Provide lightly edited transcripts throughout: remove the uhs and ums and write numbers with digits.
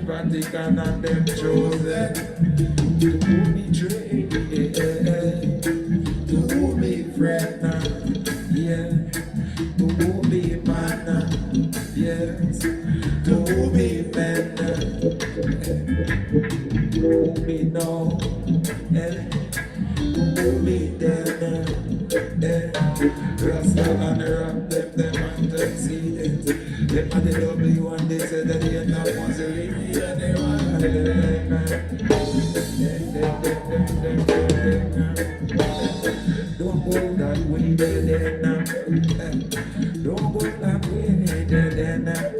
Vatican and them chosen to betray, to be friend, yeah, to be man, yes, to be men, to be no, to be them, Rasta and rap them and succeed. Them are the W1, they said that they are not Muslim, yeah, they want don't go that way, they now. Don't go that way, they now.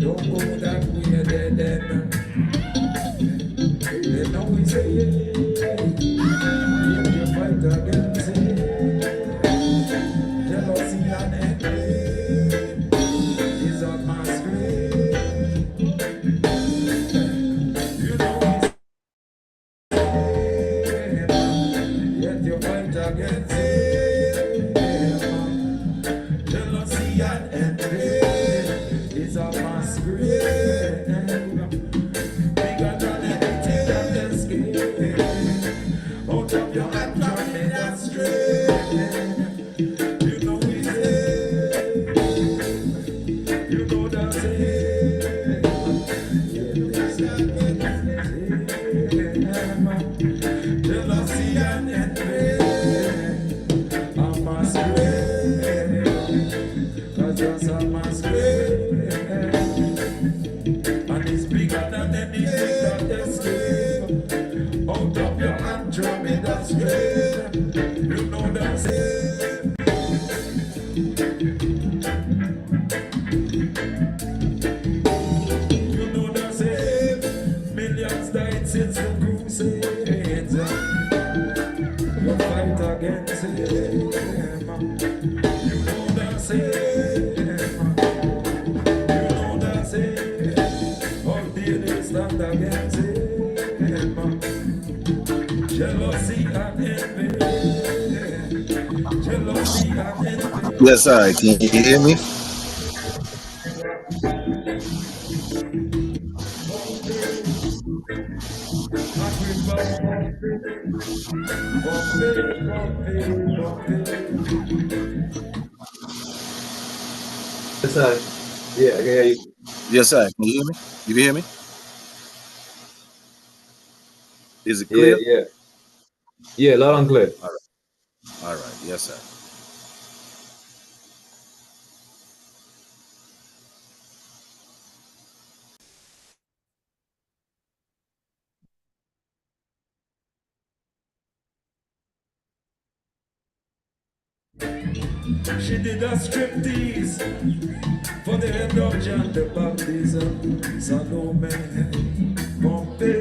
Don't go that way, they now. They know we say, you fight against it. Jealousy and envy is a masquerade. You know we say, yet you fight against it. Jealousy and envy is a masquerade. Bigger than anything that escape. Out of your hand, drop me that straight. You know we say, you know that say, jealousy and envy, a masquerade, 'cause that's a masquerade, and it's bigger than anything that escape. Out of your hand, drop me that straight. You know that say. You know that say. Millions died since the Crusades. You fight against it. You know that say. You know that say. All daily stand against it. Jealousy and envy. Jealousy and envy. Yes, sir. Can you hear me? Yes, sir. Yeah, I can hear you. Yes, sir. Can you hear me? You can hear me? Is it Yeah, clear? yeah. Yeah, loud and clear. All right. All right. Yes, sir. She did a striptease for the head of John the Baptist. Salome, Pompey,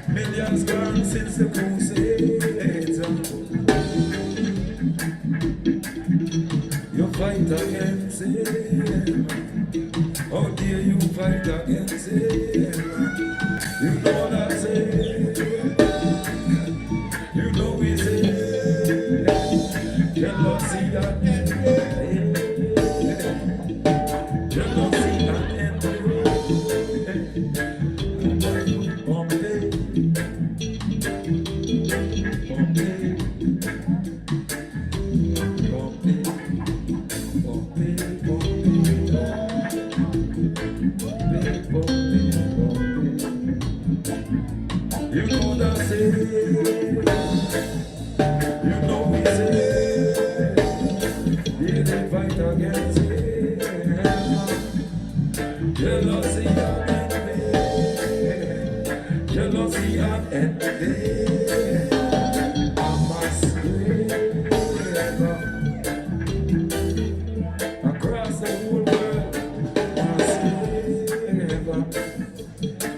millions gone since the Crusades. You fight against him. How dare you fight against him? You know that's it. You know it's it. Jealousy and envy. Jealousy and envy. Pompey. Pompey. Pompey. You know that's it. You know we say. They fight against it. Jealousy and envy. Jealousy and envy. I must grave across the whole world.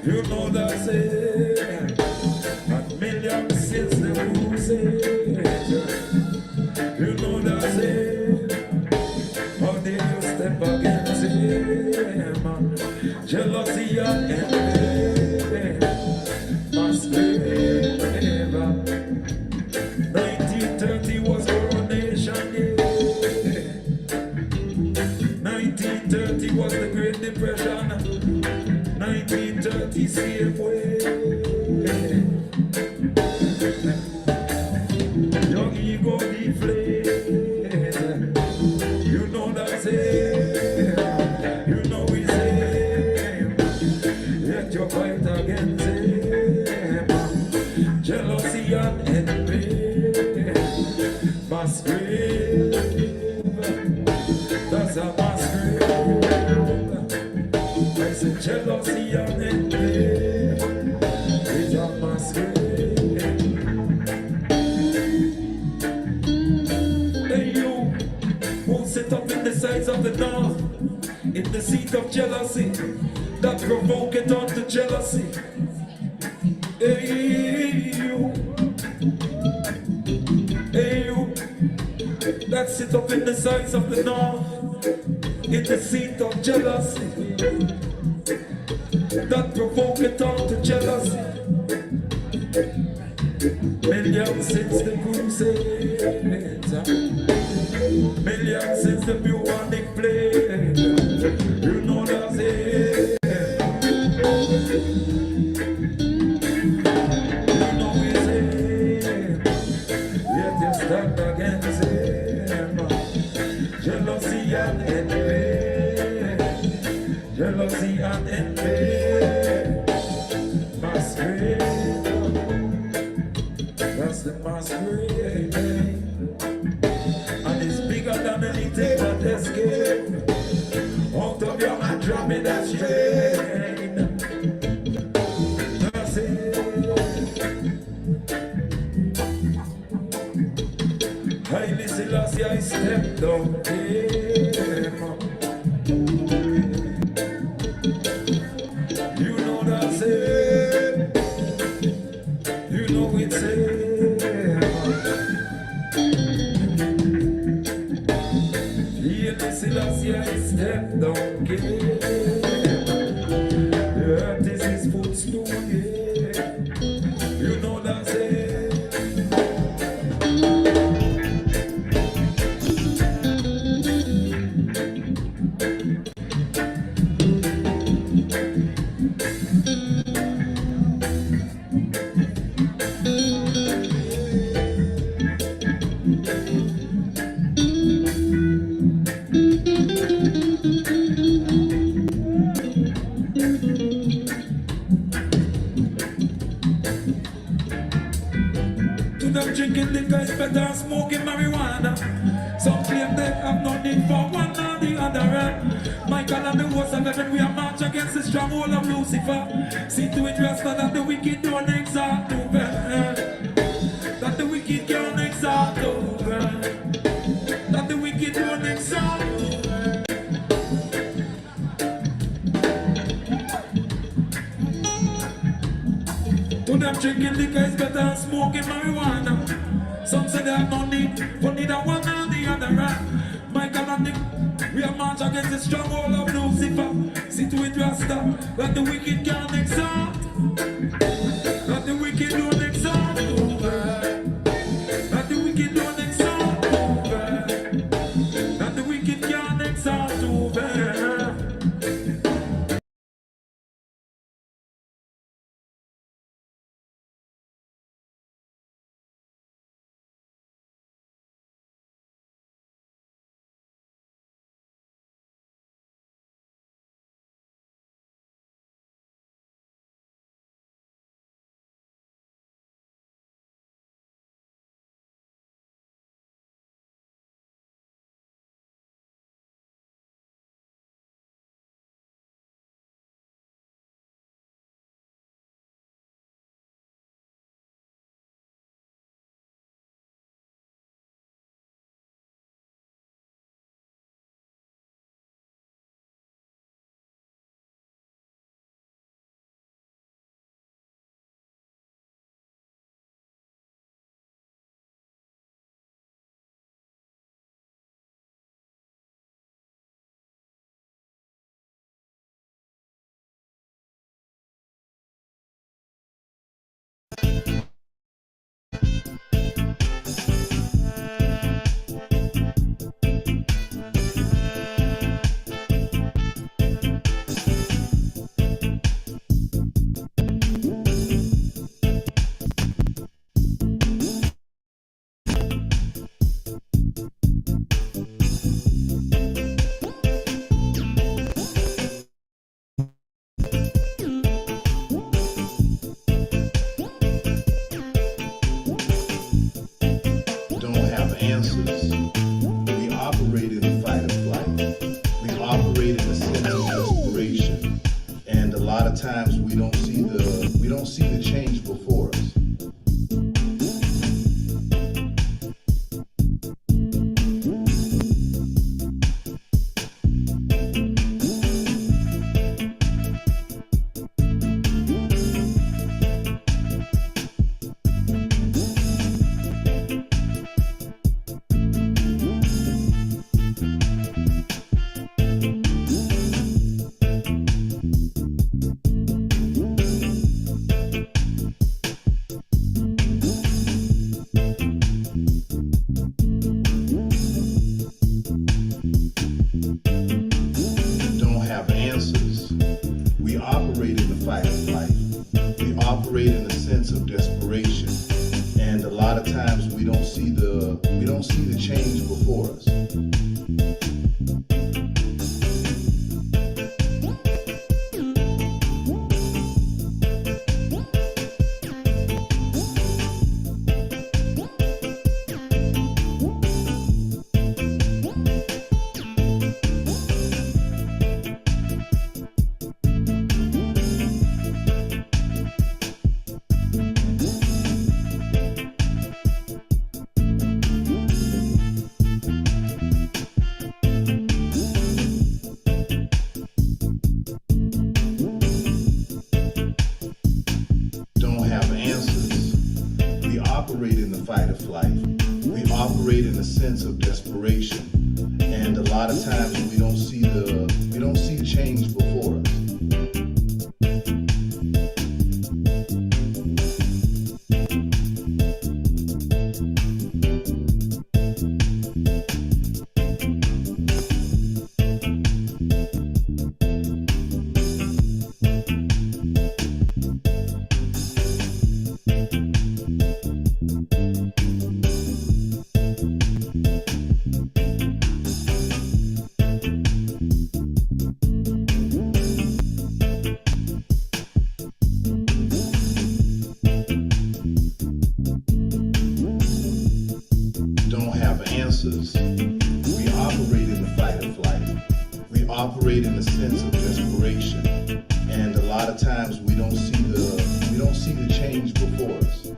You know that's it. A million since the crusade. You know that's it. How did you step against him? Jealousy and envy. Masquerade. 1930 was coronation day. 1930 was the Great Depression. 1930 slave way. Young ego deflate. You know that's it. You know we say. Yet you fight against him. Jealousy and envy. Masquerade. That's a masquerade. I said jealousy and envy is a masquerade. Hey you, who sit up in the sides of the north, in the seat of jealousy, that provoke it on to jealousy. Hey you, that sit up in the sides of the north, in the seat of jealousy, that provoke it on to jealousy. Millions since the crusades, millions since the bubonic plague. You know that's it. You know it's it. Yet you stand against him. Jealousy and envy. Jealousy and envy. Masquerade. That's the masquerade. And it's bigger than anything that escape. Out of your hand, drop me that strain. That's it. Haile Selassie, I stepped down him. You know that's it. You know it's it. Haile Selassie, I stepped down him. The earth is his footstool, yeah. You know that's it. To them drinking liquor is better than smoking marijuana. Some claim they have no need for one or the other. Michael and the host of heaven, we are march against the stronghold of Lucifer. See to it, Rasta, that the wicked don't exalt over. That the wicked can't exalt over. drinking liquor is better than smoking marijuana. Some say they have no need, but neither one or the other, right? Michael and Nick, we are march against the stronghold of Lucifer. See to it, Rasta, that the wicked can't exalt. That the wicked don't exalt over. That the wicked don't exalt over. That the wicked can't exalt over. Don't have answers. We operate in the fight of life. We operate in a sense of desperation, and a lot of times we don't see the change before us. Don't have answers. We operate in the fight of life. We operate in a sense of desperation, and a lot of times we don't see the change before us. Operate in the fight of life. We operate in a sense of desperation, and a lot of times we don't see the change before us. Answers. We operate in the fight of life. We operate in a sense of desperation, and a lot of times we don't see the change before us.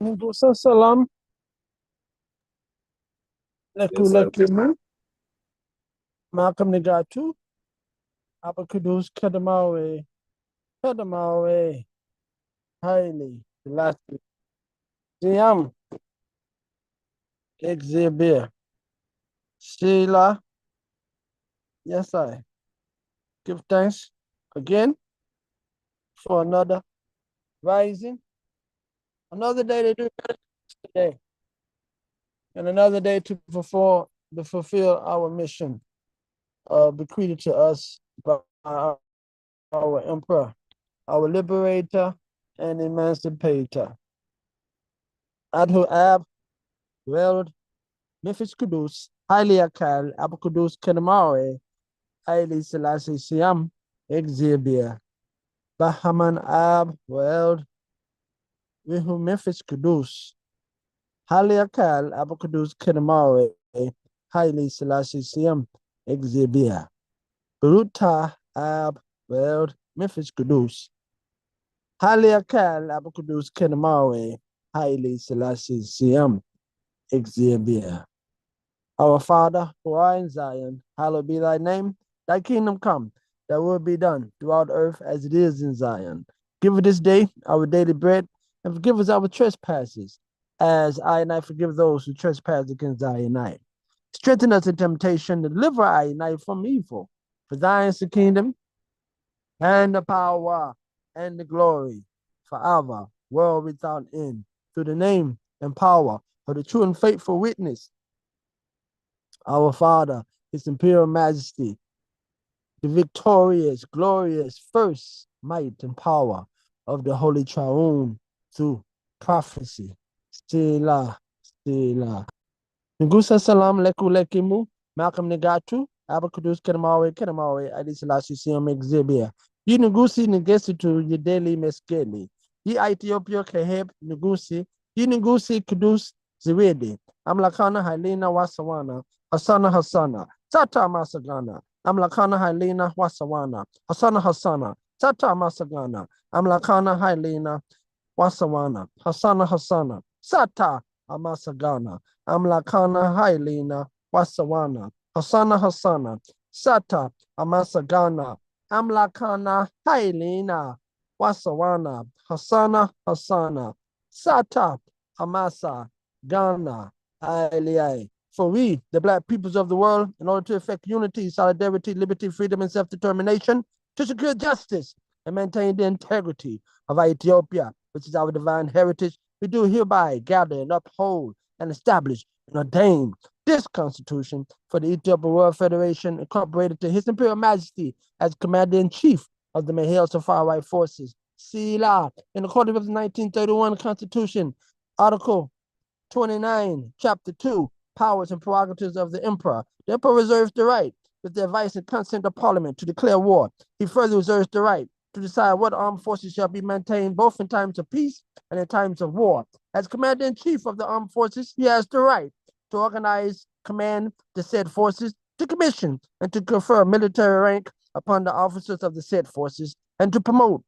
Musa salam Yes, sir. lakimu makam negatu abakudus kadamawe highly last Siam exhibit Sheila. Yes, I give thanks again for another rising, another day to do better today, and another day to fulfill our mission bequeathed to us by our emperor, our liberator and emancipator. Adhu Ab, World, Memphis Kudus, Haile Akal, Abu Kudus Kenamawe, Haile Selassie Siam, Exhibia, Bahaman Ab, World, Vihu Memphis Kudus, Haile Akal, Abu Kudus Kenamawe, Haile Selassie Siam, Exhibia, Baruta Ab, World, Memphis Kudus, Haile Akal, Abu Kudus Kenamawe, Haile Selassie Siam, Exhibia. Our Father, who art in Zion, hallowed be thy name. Thy kingdom come, thy will be done throughout earth as it is in Zion. Give us this day our daily bread, and forgive us our trespasses, as I and I forgive those who trespass against I and I. Strengthen us in temptation, deliver I and I from evil. For thine is the kingdom, and the power, and the glory, forever, world without end. Through the name and power of the true and faithful witness, our Father, His Imperial Majesty, the victorious, glorious, first might and power of the Holy Triune through prophecy, Sila, Sila. Ngusa salam leku lekimu, Malcolm Negatu, Abakudus Kenamawe, Adi Selassie Siam Exhibia. Yi Ngusi Ngesi to Yedeli Meskeli. Yi Ethiopia Keheb Ngusi, Yi Ngusi Kudus Ziwede. Amlakana Halina Wasawana, Hassana, Tata Masagana. Amlakana Halina Wasawana, Hassana, Tata Masagana. Amlakana Halina Wasawana, Hassana, Sata Amasagana, Amlakana Hailina, Wasawana, Hassana, Sata Amasagana, Amlakana Hailina, Wasawana, Hassana, Sata Amasa Ghana, Aliai. For we, the black peoples of the world, in order to effect unity, solidarity, liberty, freedom, and self-determination, to secure justice and maintain the integrity of Ethiopia, which is our divine heritage, we do hereby gather and uphold and establish and ordain this Constitution for the Ethiopian World Federation, incorporated to His Imperial Majesty as Commander-in-Chief of the Mahale Safari Forces, Sila, in accordance with the 1931 Constitution, Article 29, Chapter 2, Powers and Prerogatives of the Emperor. The Emperor reserves the right, with the advice and consent of Parliament, to declare war. He further reserves the right to decide what armed forces shall be maintained both in times of peace and in times of war. As Commander-in-Chief of the Armed Forces, he has the right to organize, command the said forces, to commission and to confer military rank upon the officers of the said forces, and to promote,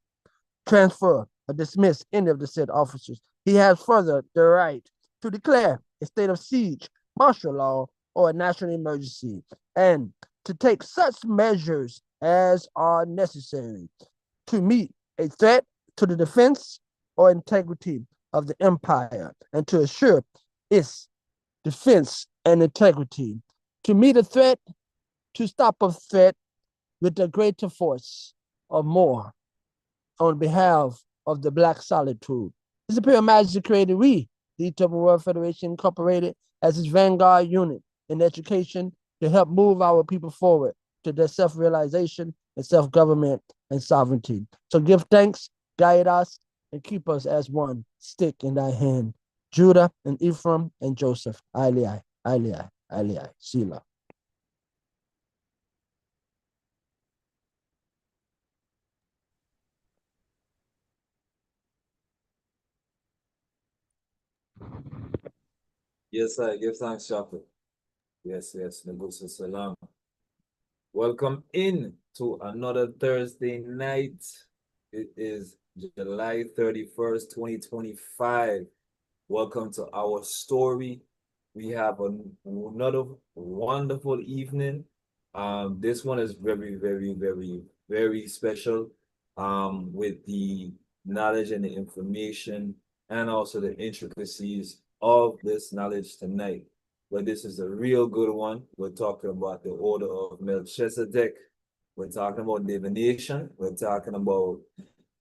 transfer, or dismiss any of the said officers. He has further the right to declare a state of siege, martial law, or a national emergency, and to take such measures as are necessary to meet a threat to the defense or integrity of the empire, and to assure its defense and integrity, to meet a threat, to stop a threat with a greater force or more on behalf of the Black Solitude. His Imperial Majesty created we, the Ethiopian World Federation Incorporated, as his vanguard unit in education to help move our people forward to their self-realization and self-government and sovereignty. So give thanks, guide us, and keep us as one stick in thy hand. Judah and Ephraim and Joseph. Aliyah, Selah. Yes, I give thanks, Shaka. Yes, Nagusa Salam. Welcome in to another Thursday night. It is July 31st, 2025. Welcome to our story. We have another wonderful evening. This one is very special. With the knowledge and the information and also the intricacies of this knowledge tonight. But this is a real good one. We're talking about the order of Melchizedek. We're talking about divination. We're talking about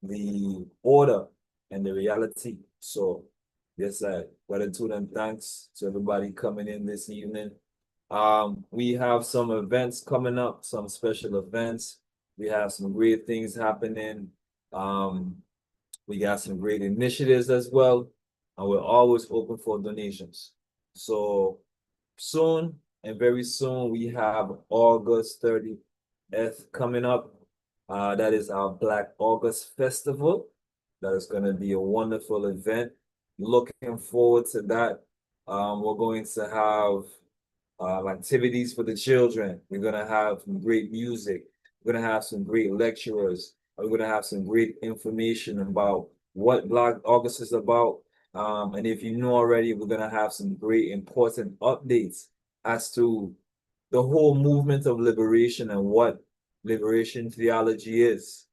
the order and the reality. So, yes, gratitude and thanks to everybody coming in this evening. We have some events coming up, some special events. We have some great things happening. We got some great initiatives as well, and we're always open for donations. So soon and very soon we have August 30th coming up. That is our Black August Festival. That is going to be a wonderful event. Looking forward to that. We're going to have activities for the children. We're going to have some great music. We're going to have some great lecturers. We're going to have some great information about what Black August is about. And if you know already, we're going to have some great important updates as to the whole movement of liberation and what liberation theology is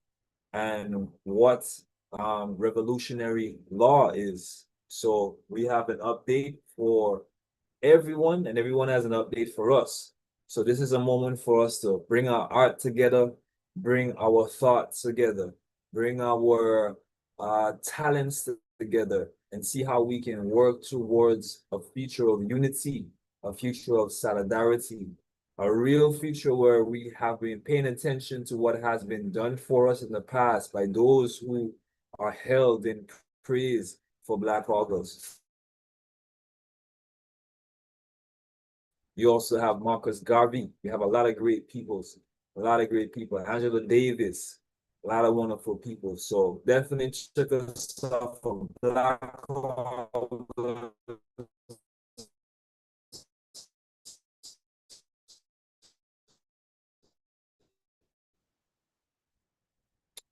and what revolutionary law is. So we have an update for everyone, and everyone has an update for us. So this is a moment for us to bring our art together, bring our thoughts together, bring our talents together, and see how we can work towards a future of unity, a future of solidarity, a real future where we have been paying attention to what has been done for us in the past by those who are held in praise for Black August. You also have Marcus Garvey. You have a lot of great peoples, a lot of great people. Angela Davis, a lot of wonderful people. So definitely check us out for Black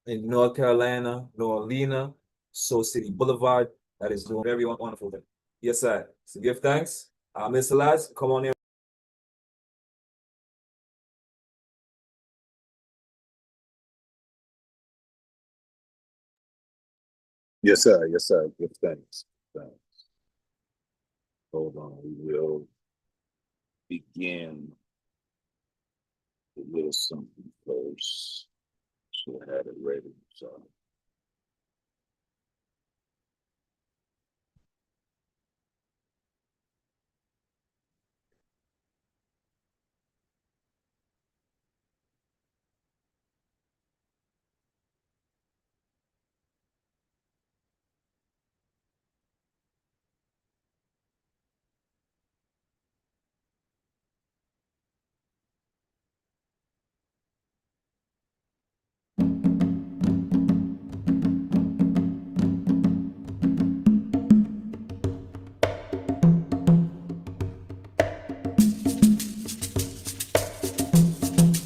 in North Carolina, Norlina, Soul City Boulevard. That is doing very wonderful thing. Yes, sir. So give thanks. Mr. Lads, come on in. Yes, sir. Yes, sir. Give thanks. Thanks. Hold on. We will begin a little something first. Should have had it ready. So.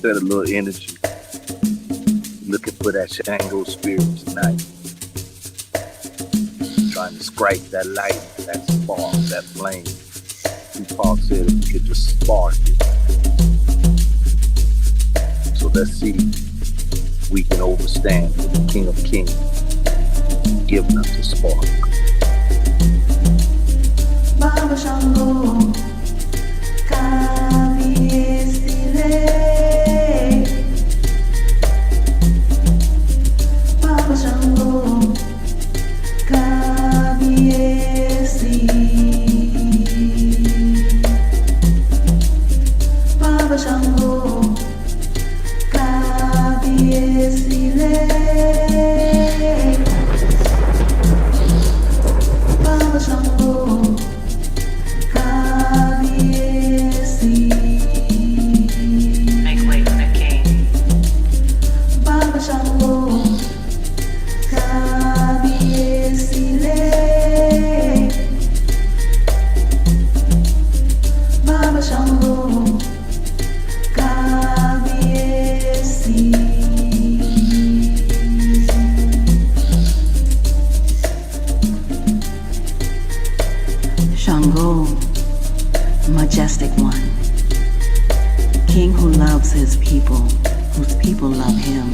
Set a little energy. Looking for that Shango spirit tonight. Trying to strike that light, that spark, that flame. Tupac said if we could just spark it. So let's see if we can overstand for the King of Kings giving us the spark. Baba Shango, Baba Shango, Baba Shango, Baba Shango, Make way for the king. Baba Shango, Baba Shango, Shango, majestic one, king who loves his people, whose people love him,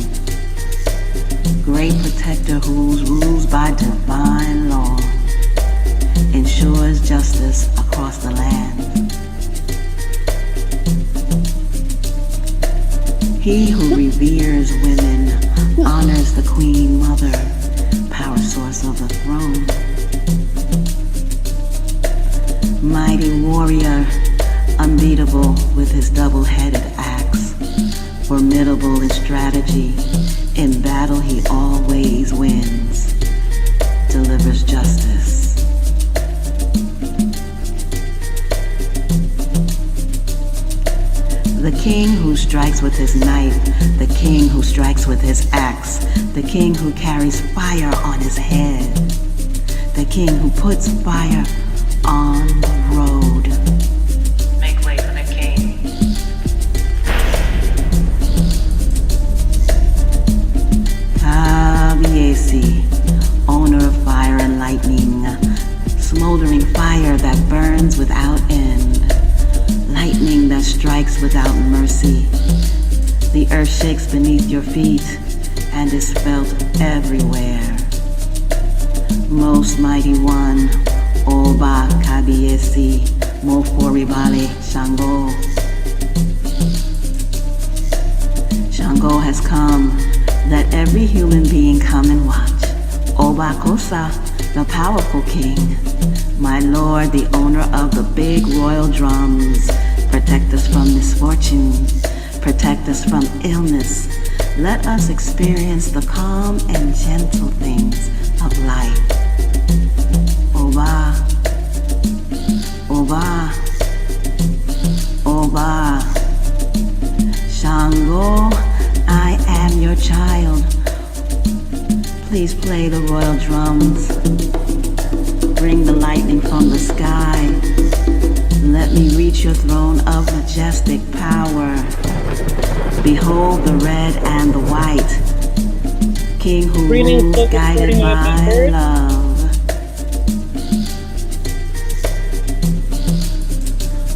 great protector whose rules by divine law ensures justice across the land. He who reveres women, honors the queen mother, power source of the throne. Mighty warrior, unbeatable with his double-headed axe, formidable in strategy, in battle he always wins, delivers justice. The king who strikes with his knife, the king who strikes with his axe, the king who carries fire on his head, the king who puts fire on the road. Make way for the king. Kabiesi, owner of fire and lightning, smoldering fire that burns without end, lightning that strikes without mercy. The earth shakes beneath your feet and is felt everywhere. Most mighty one, Oba Kabiesi, Mofori Bale Shango. Shango has come, let every human being come and watch. Oba Kosa, the powerful king, my lord, the owner of the big royal drums, protect us from misfortune, protect us from illness. Let us experience the calm and gentle things of life. Oba, Oba, Play the royal drums. Bring the lightning from the sky. Let me reach your throne of majestic power. Behold the red and the white. King who rules guided by love.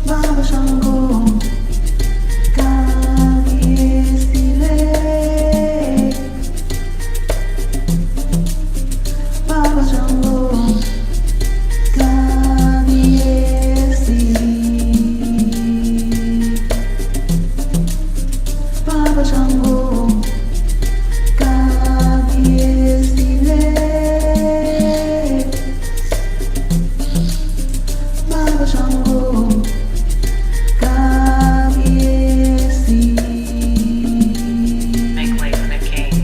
Baba Shango, Kagiesile. Baba Shango, Kagiesi. Baba Shango, Kagiesile. Baba Shango. Make way for the king.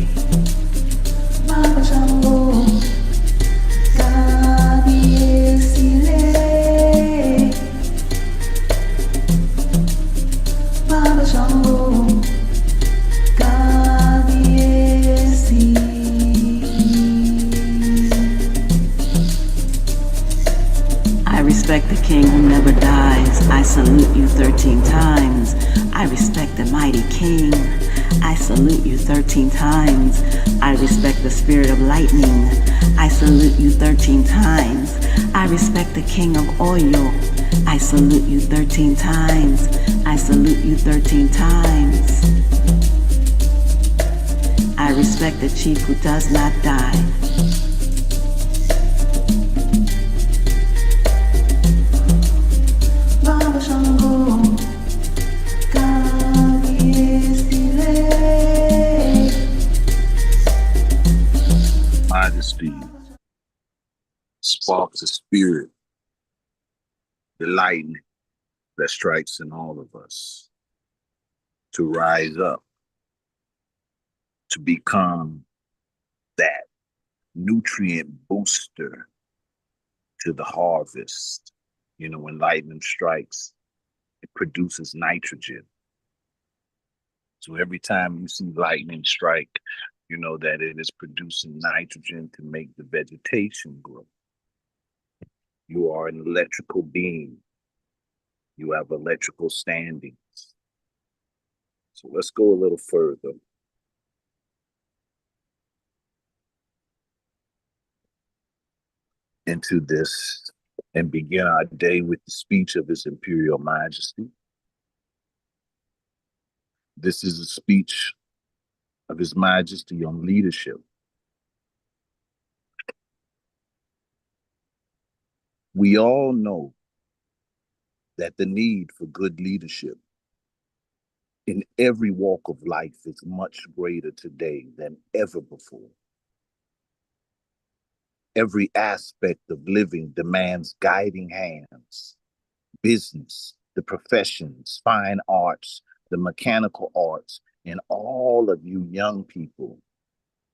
Baba Shango, Kagiesile. Baba Shango, Kagiesi. I respect the king who never dies. I salute you 13 times. I respect the mighty king. I salute you 13 times. I respect the spirit of lightning. I salute you 13 times. I respect the king of oil. I salute you 13 times. I salute you 13 times. I respect the chief who does not die. Baba Shango, Kagiesile. Majesty sparks the spirit, the lightning that strikes in all of us to rise up, to become that nutrient booster to the harvest. You know, when lightning strikes, it produces nitrogen. So every time you see lightning strike, you know that it is producing nitrogen to make the vegetation grow. You are an electrical being. You have electrical standings. So let's go a little further. Into this and begin our day with the speech of His Imperial Majesty. This is a speech of His Majesty on leadership. We all know that the need for good leadership in every walk of life is much greater today than ever before. Every aspect of living demands guiding hands. Business, the professions, fine arts, the mechanical arts, and all of you young people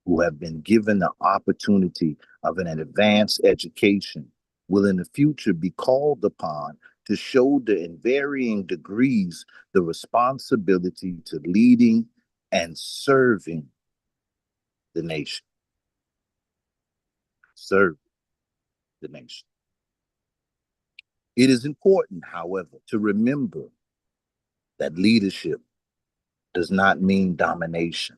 who have been given the opportunity of an advanced education will in the future be called upon to shoulder in varying degrees the responsibility to leading and serving the nation. Serve the nation. It is important, however, to remember that leadership does not mean domination.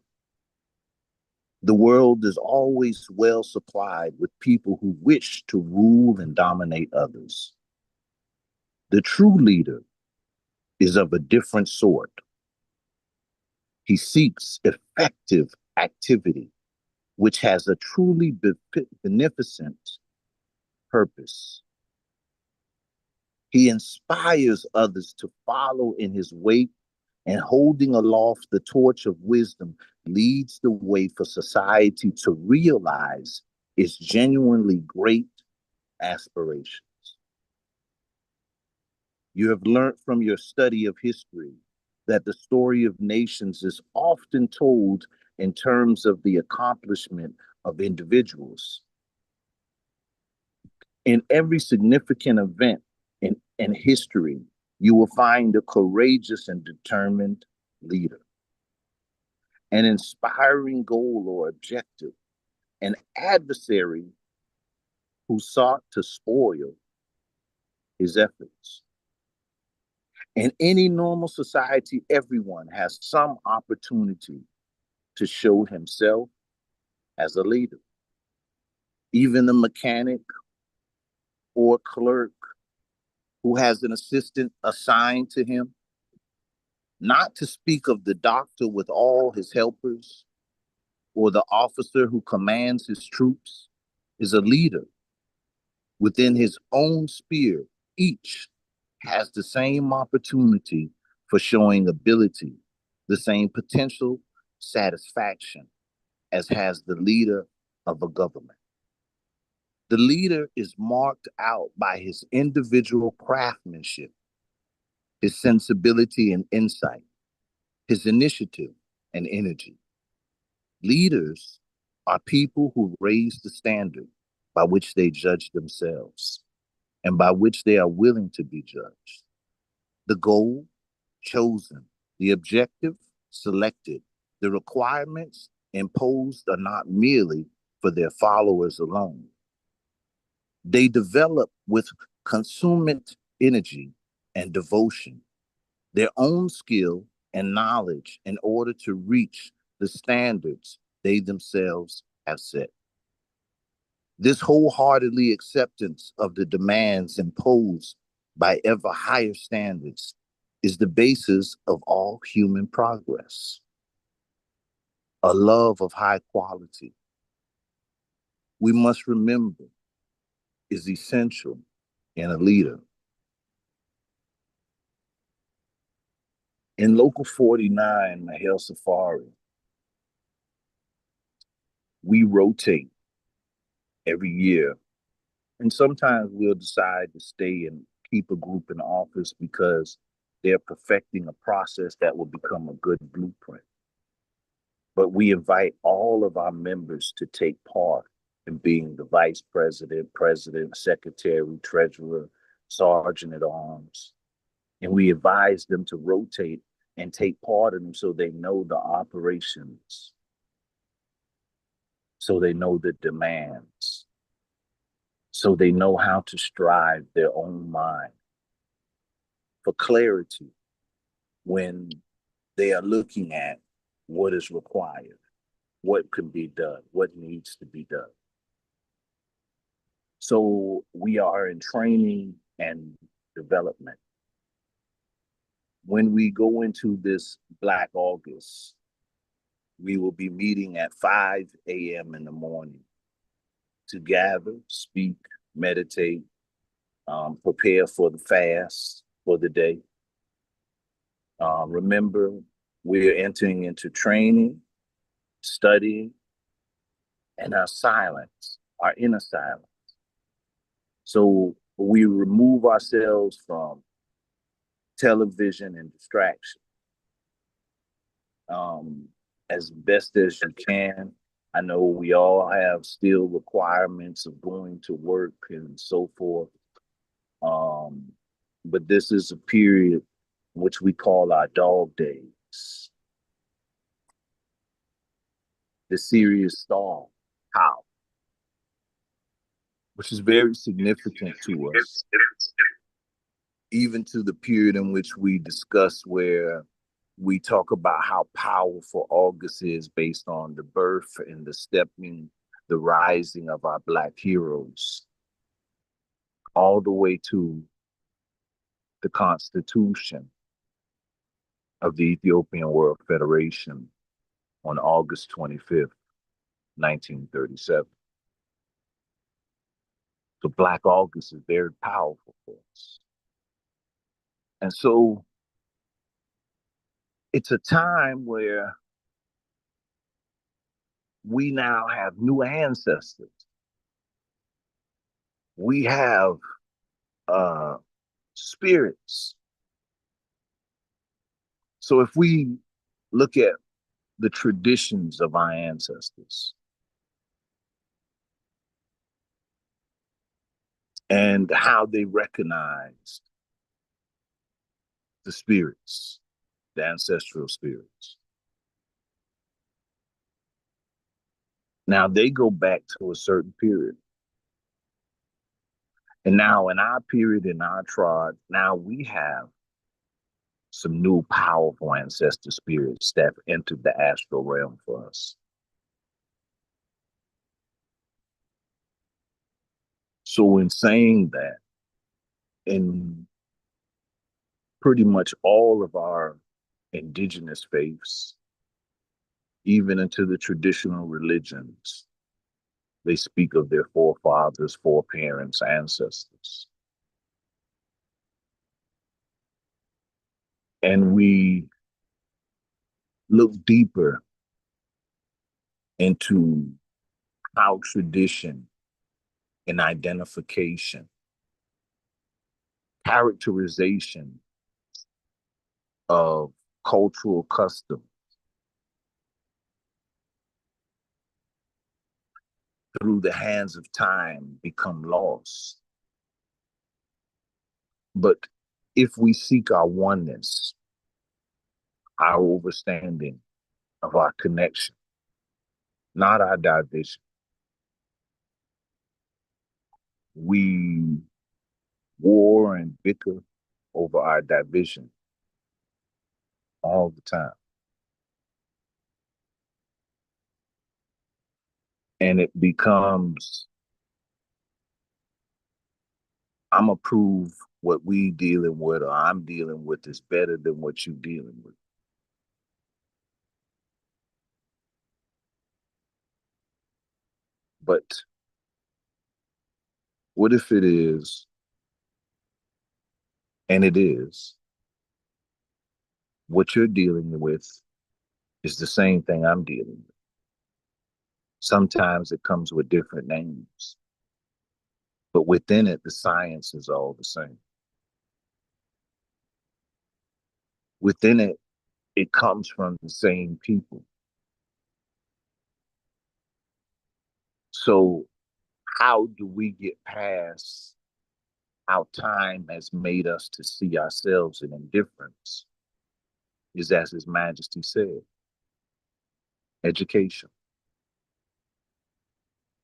The world is always well supplied with people who wish to rule and dominate others. The true leader is of a different sort. He seeks effective activity, which has a truly beneficent purpose. He inspires others to follow in his wake, and holding aloft the torch of wisdom leads the way for society to realize its genuinely great aspirations. You have learned from your study of history that the story of nations is often told in terms of the accomplishment of individuals. In every significant event in history, you will find a courageous and determined leader, an inspiring goal or objective, an adversary who sought to spoil his efforts. In any normal society, everyone has some opportunity to show himself as a leader. Even the mechanic or clerk who has an assistant assigned to him, not to speak of the doctor with all his helpers, or the officer who commands his troops, is a leader within his own sphere. Each has the same opportunity for showing ability, the same potential satisfaction as has the leader of a government. The leader is marked out by his individual craftsmanship, his sensibility and insight, his initiative and energy. Leaders are people who raise the standard by which they judge themselves and by which they are willing to be judged. The goal chosen, the objective selected, the requirements imposed are not merely for their followers alone. They develop with consummate energy and devotion, their own skill and knowledge in order to reach the standards they themselves have set. This wholeheartedly acceptance of the demands imposed by ever higher standards is the basis of all human progress. A love of high quality, we must remember, is essential in a leader. In Local 49, Mahale Safari, we rotate every year. And sometimes we'll decide to stay and keep a group in office because they're perfecting a process that will become a good blueprint. But we invite all of our members to take part in being the vice president, president, secretary, treasurer, sergeant at arms. And we advise them to rotate and take part in them so they know the operations, so they know the demands, so they know how to strive their own mind for clarity when they are looking at what is required, what can be done, what needs to be done. So we are in training and development. When we go into this Black August, we will be meeting at 5 a.m. in the morning to gather, speak, meditate, prepare for the fast for the day. Remember, we're entering into training, studying, and our silence, our inner silence. So we remove ourselves from television and distraction as best as you can. I know we all have still requirements of going to work and so forth. But this is a period which we call our dog days. The serious storm, how, which is very significant to us, even to the period in which we discuss where we talk about how powerful August is based on the birth and the stepping, the rising of our Black heroes, all the way to the Constitution of the Ethiopian World Federation on August 25th, 1937. So Black August is very powerful for us. And so it's a time where we now have new ancestors. We have spirits. So if we look at the traditions of our ancestors and how they recognized the spirits, the ancestral spirits. Now they go back to a certain period. And now in our period, in our tribe, now we have some new powerful ancestor spirits that entered the astral realm for us. So in saying that, in pretty much all of our indigenous faiths, even into the traditional religions, they speak of their forefathers, foreparents, ancestors. And we look deeper into how tradition and identification, characterization of cultural custom through the hands of time become lost. But if we seek our oneness, our understanding of our connection, not our division, we war and bicker over our division all the time. And it becomes, I'm gonna prove what we dealing with or I'm dealing with is better than what you dealing with. But what if it is, and it is, what you're dealing with is the same thing I'm dealing with. Sometimes it comes with different names, but within it, the science is all the same. Within it, it comes from the same people. So how do we get past how time has made us to see ourselves in indifference? Is as His Majesty said, education.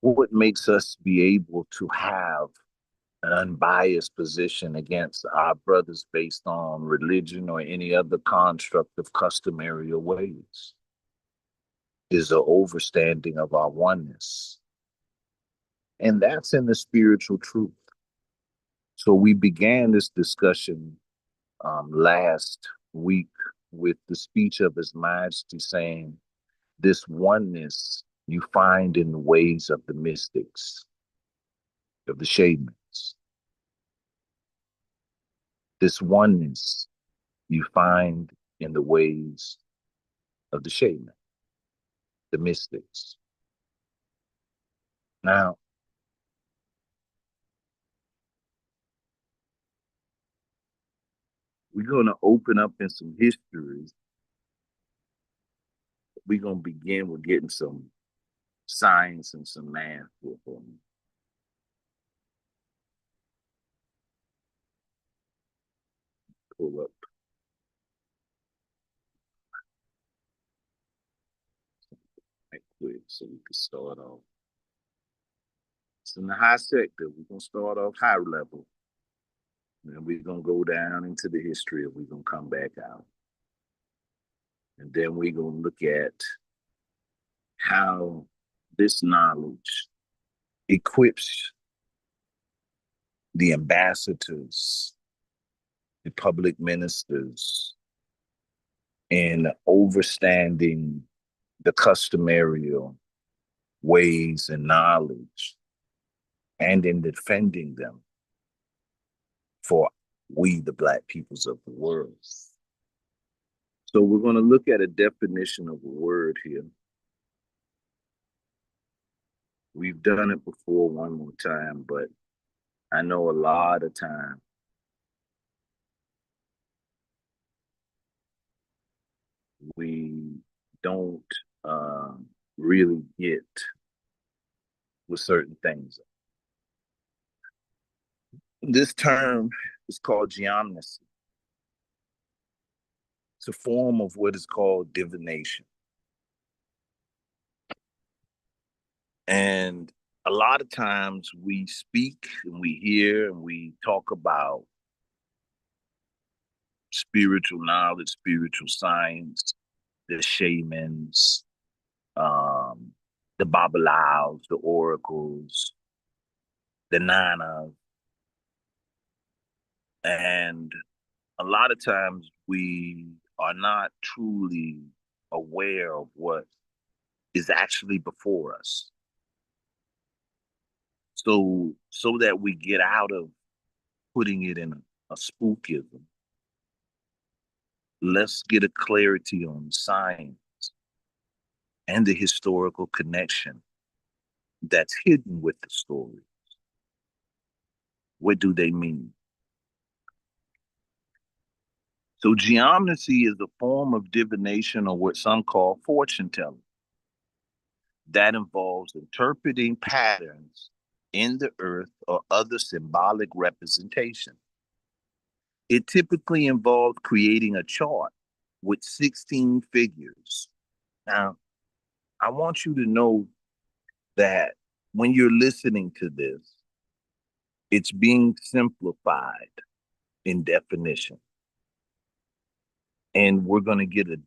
What makes us be able to have an unbiased position against our brothers based on religion or any other construct of customary ways is the overstanding of our oneness. And that's in the spiritual truth. So we began this discussion last week with the speech of His Majesty saying, this oneness you find in the ways of the mystics, of the shamans. This oneness you find in the ways of the shaman, the mystics. Now, we're going to open up in some history. We're going to begin with getting some science and some math for them. Pull up right quick so we can start off. It's in the high sector. We're going to start off high level. And we're going to go down into the history and we're going to come back out. And then we're going to look at how this knowledge equips the ambassadors, the public ministers, in overstanding the customary ways and knowledge and in defending them for we, the Black peoples of the world. So we're going to look at a definition of a word here. We've done it before one more time, but I know a lot of time we don't really get with certain things. This term is called geomnesy. It's a form of what is called divination. And a lot of times we speak and we hear and we talk about spiritual knowledge, spiritual science, the shamans, um, the babalaos, the oracles, the nanas, and a lot of times we are not truly aware of what is actually before us. So that we get out of putting it in a spookism, let's get a clarity on science and the historical connection that's hidden with the story. What do they mean? So geomnesy is a form of divination, or what some call fortune telling, that involves interpreting patterns in the earth or other symbolic representation. It typically involves creating a chart with 16 figures. Now, I want you to know that when you're listening to this, it's being simplified in definition. And we're going to get a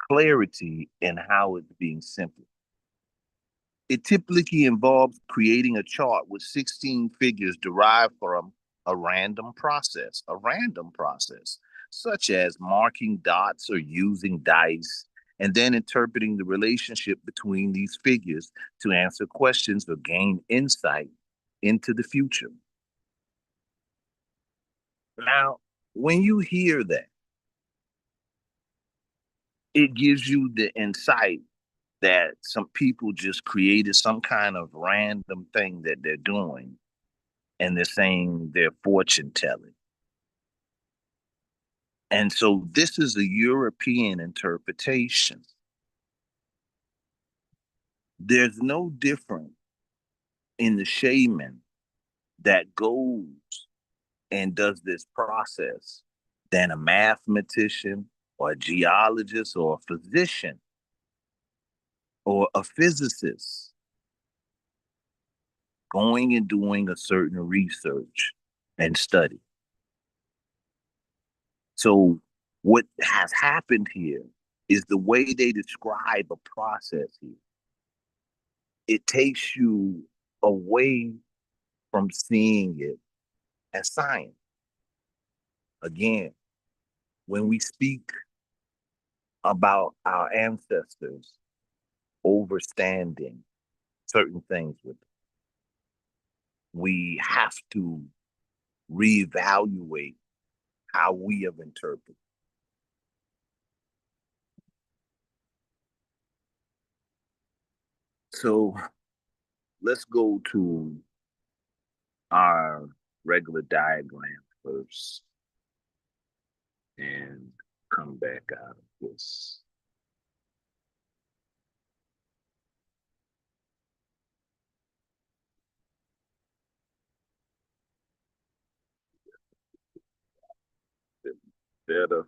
clarity in how it's being simplified. It typically involves creating a chart with 16 figures derived from a random process, such as marking dots or using dice, and then interpreting the relationship between these figures to answer questions or gain insight into the future. Now, when you hear that, it gives you the insight that some people just created some kind of random thing that they're doing, and they're saying they're fortune telling. And so this is a European interpretation. There's no difference in the shaman that goes and does this process than a mathematician or a geologist or a physician or a physicist going and doing a certain research and study. So what has happened here is the way they describe a process here. It takes you away from seeing it as science. Again, when we speak about our ancestors overstanding certain things with them, we have to reevaluate how we have interpreted. So let's go to our regular diagram first and come back out of this. Better.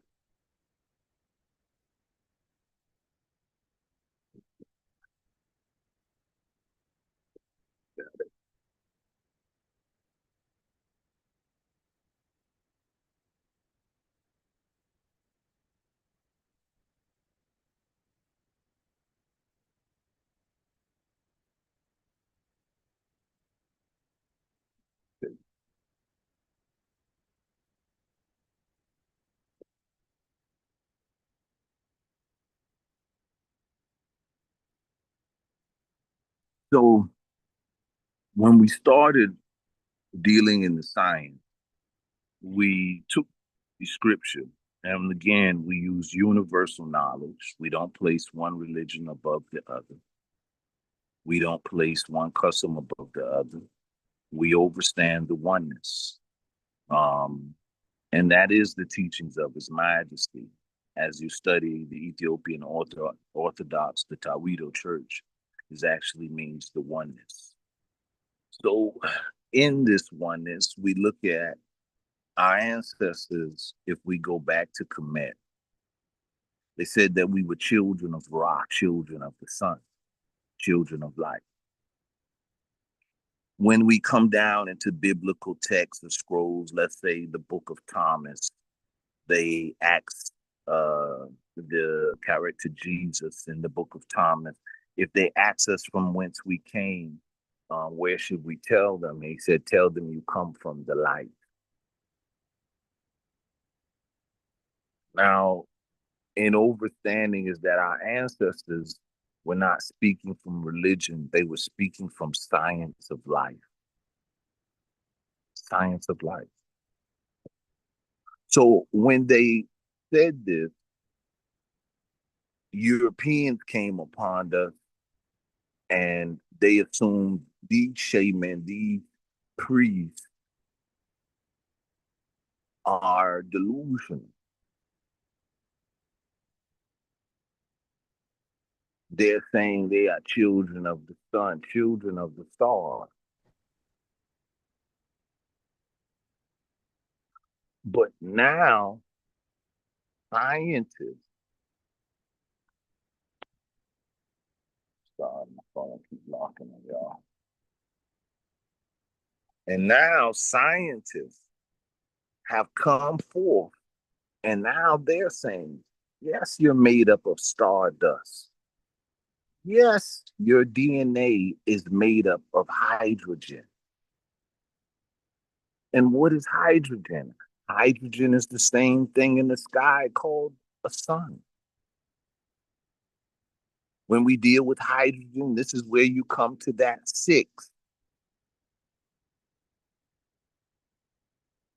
So when we started dealing in the science, we took the scripture, and again, we use universal knowledge. We don't place one religion above the other. We don't place one custom above the other. We overstand the oneness. And that is the teachings of His Majesty. As you study the Ethiopian Orthodox, the Tawido Church, is actually means the oneness. So in this oneness, we look at our ancestors. If we go back to Kemet, they said that we were children of Ra, children of the sun, children of light. when we come down into biblical texts or scrolls, let's say the book of Thomas, they ask the character Jesus in the book of Thomas, if they ask us from whence we came, where should we tell them? He said, tell them you come from the light. Now, in overstanding is that our ancestors were not speaking from religion, they were speaking from science of life. Science of life. So when they said this, Europeans came upon us and they assumed these shamans, these priests are delusional. They're saying they are children of the sun, children of the stars. But now, scientists, sorry, my phone keeps locking on y'all. And now scientists have come forth and now they're saying, yes, you're made up of stardust. Yes, your DNA is made up of hydrogen. And what is hydrogen? Hydrogen is the same thing in the sky called a sun. When we deal with hydrogen, this is where you come to that 6.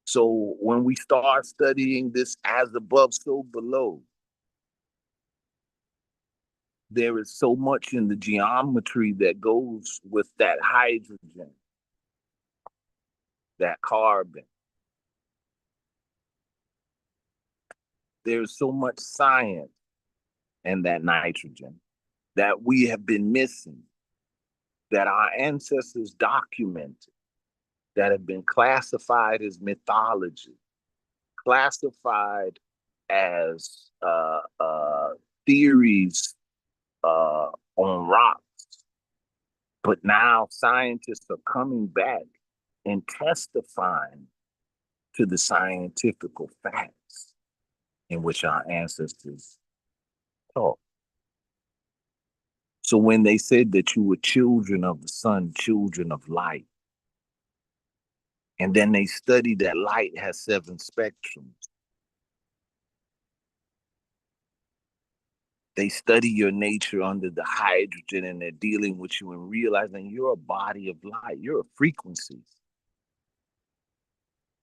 So when we start studying this as above, so below, there is so much in the geometry that goes with that hydrogen, that carbon. There's so much science in that nitrogen that we have been missing, that our ancestors documented, that have been classified as mythology, classified as theories on rocks. But now scientists are coming back and testifying to the scientific facts in which our ancestors taught. So when they said that you were children of the sun, children of light, and then they studied that light has 7 spectrums. They study your nature under the hydrogen and they're dealing with you and realizing you're a body of light, you're a frequency.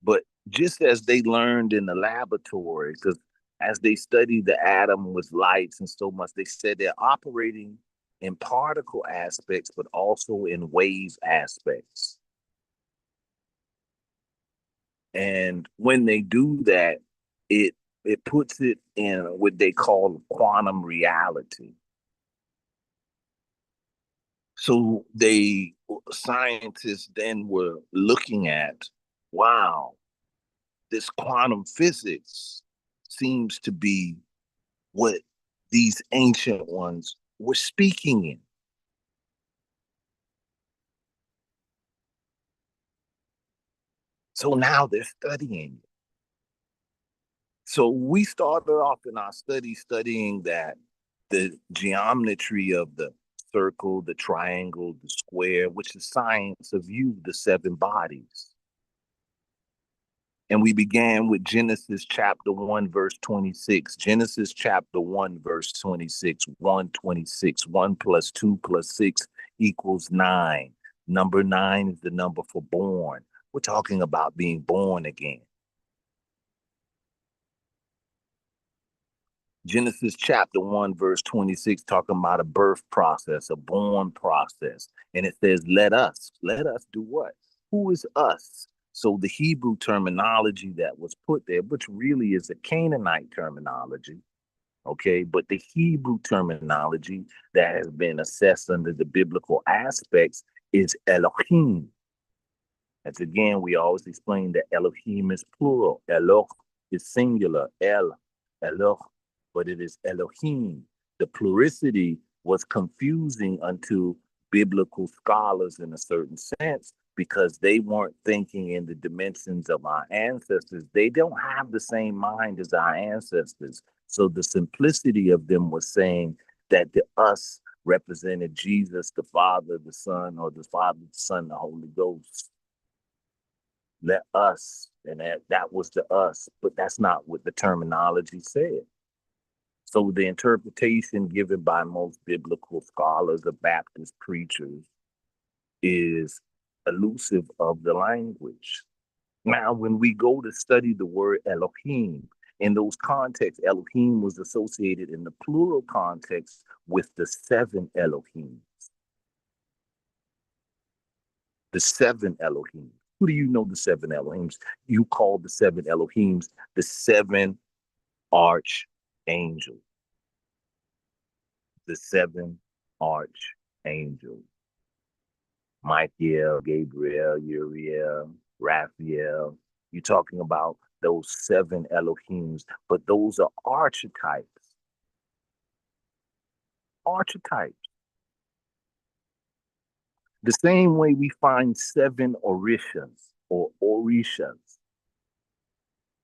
But just as they learned in the laboratory, because as they studied the atom with lights and so much, they said they're operating in particle aspects, but also in wave aspects. And when they do that, it puts it in what they call quantum reality. So scientists then were looking at, wow, this quantum physics seems to be what these ancient ones were speaking in. So now they're studying it. So we started off in our studying that the geometry of the circle, the triangle, the square, which is science of you, the 7 bodies. And we began with Genesis chapter 1, verse 26. Genesis chapter 1, verse 26, 126. 1 plus 2 plus 6 equals 9. Number 9 is the number for born. We're talking about being born again. Genesis chapter 1, verse 26, talking about a birth process, a born process. And it says, let us do what? Who is us? So the Hebrew terminology that was put there, which really is a Canaanite terminology, okay? But the Hebrew terminology that has been assessed under the biblical aspects is Elohim. As again, we always explain that Elohim is plural. Eloh is singular. Eloh, but it is Elohim. The pluricity was confusing unto biblical scholars in a certain sense, because they weren't thinking in the dimensions of our ancestors. They don't have the same mind as our ancestors. So the simplicity of them was saying that the us represented Jesus, the Father, the Son, or the Father, the Son, the Holy Ghost. Let us, and that was the us, but that's not what the terminology said. So the interpretation given by most biblical scholars or Baptist preachers is elusive of the language. Now, when we go to study the word Elohim, in those contexts, Elohim was associated in the plural context with the seven Elohim. The seven Elohim. Who do you know the seven Elohims? You call the seven Elohims the seven archangels. The seven archangels. Michael, Gabriel, Uriel, Raphael. You're talking about those seven Elohims, but those are archetypes. Archetypes. The same way we find seven Orishas or Orishas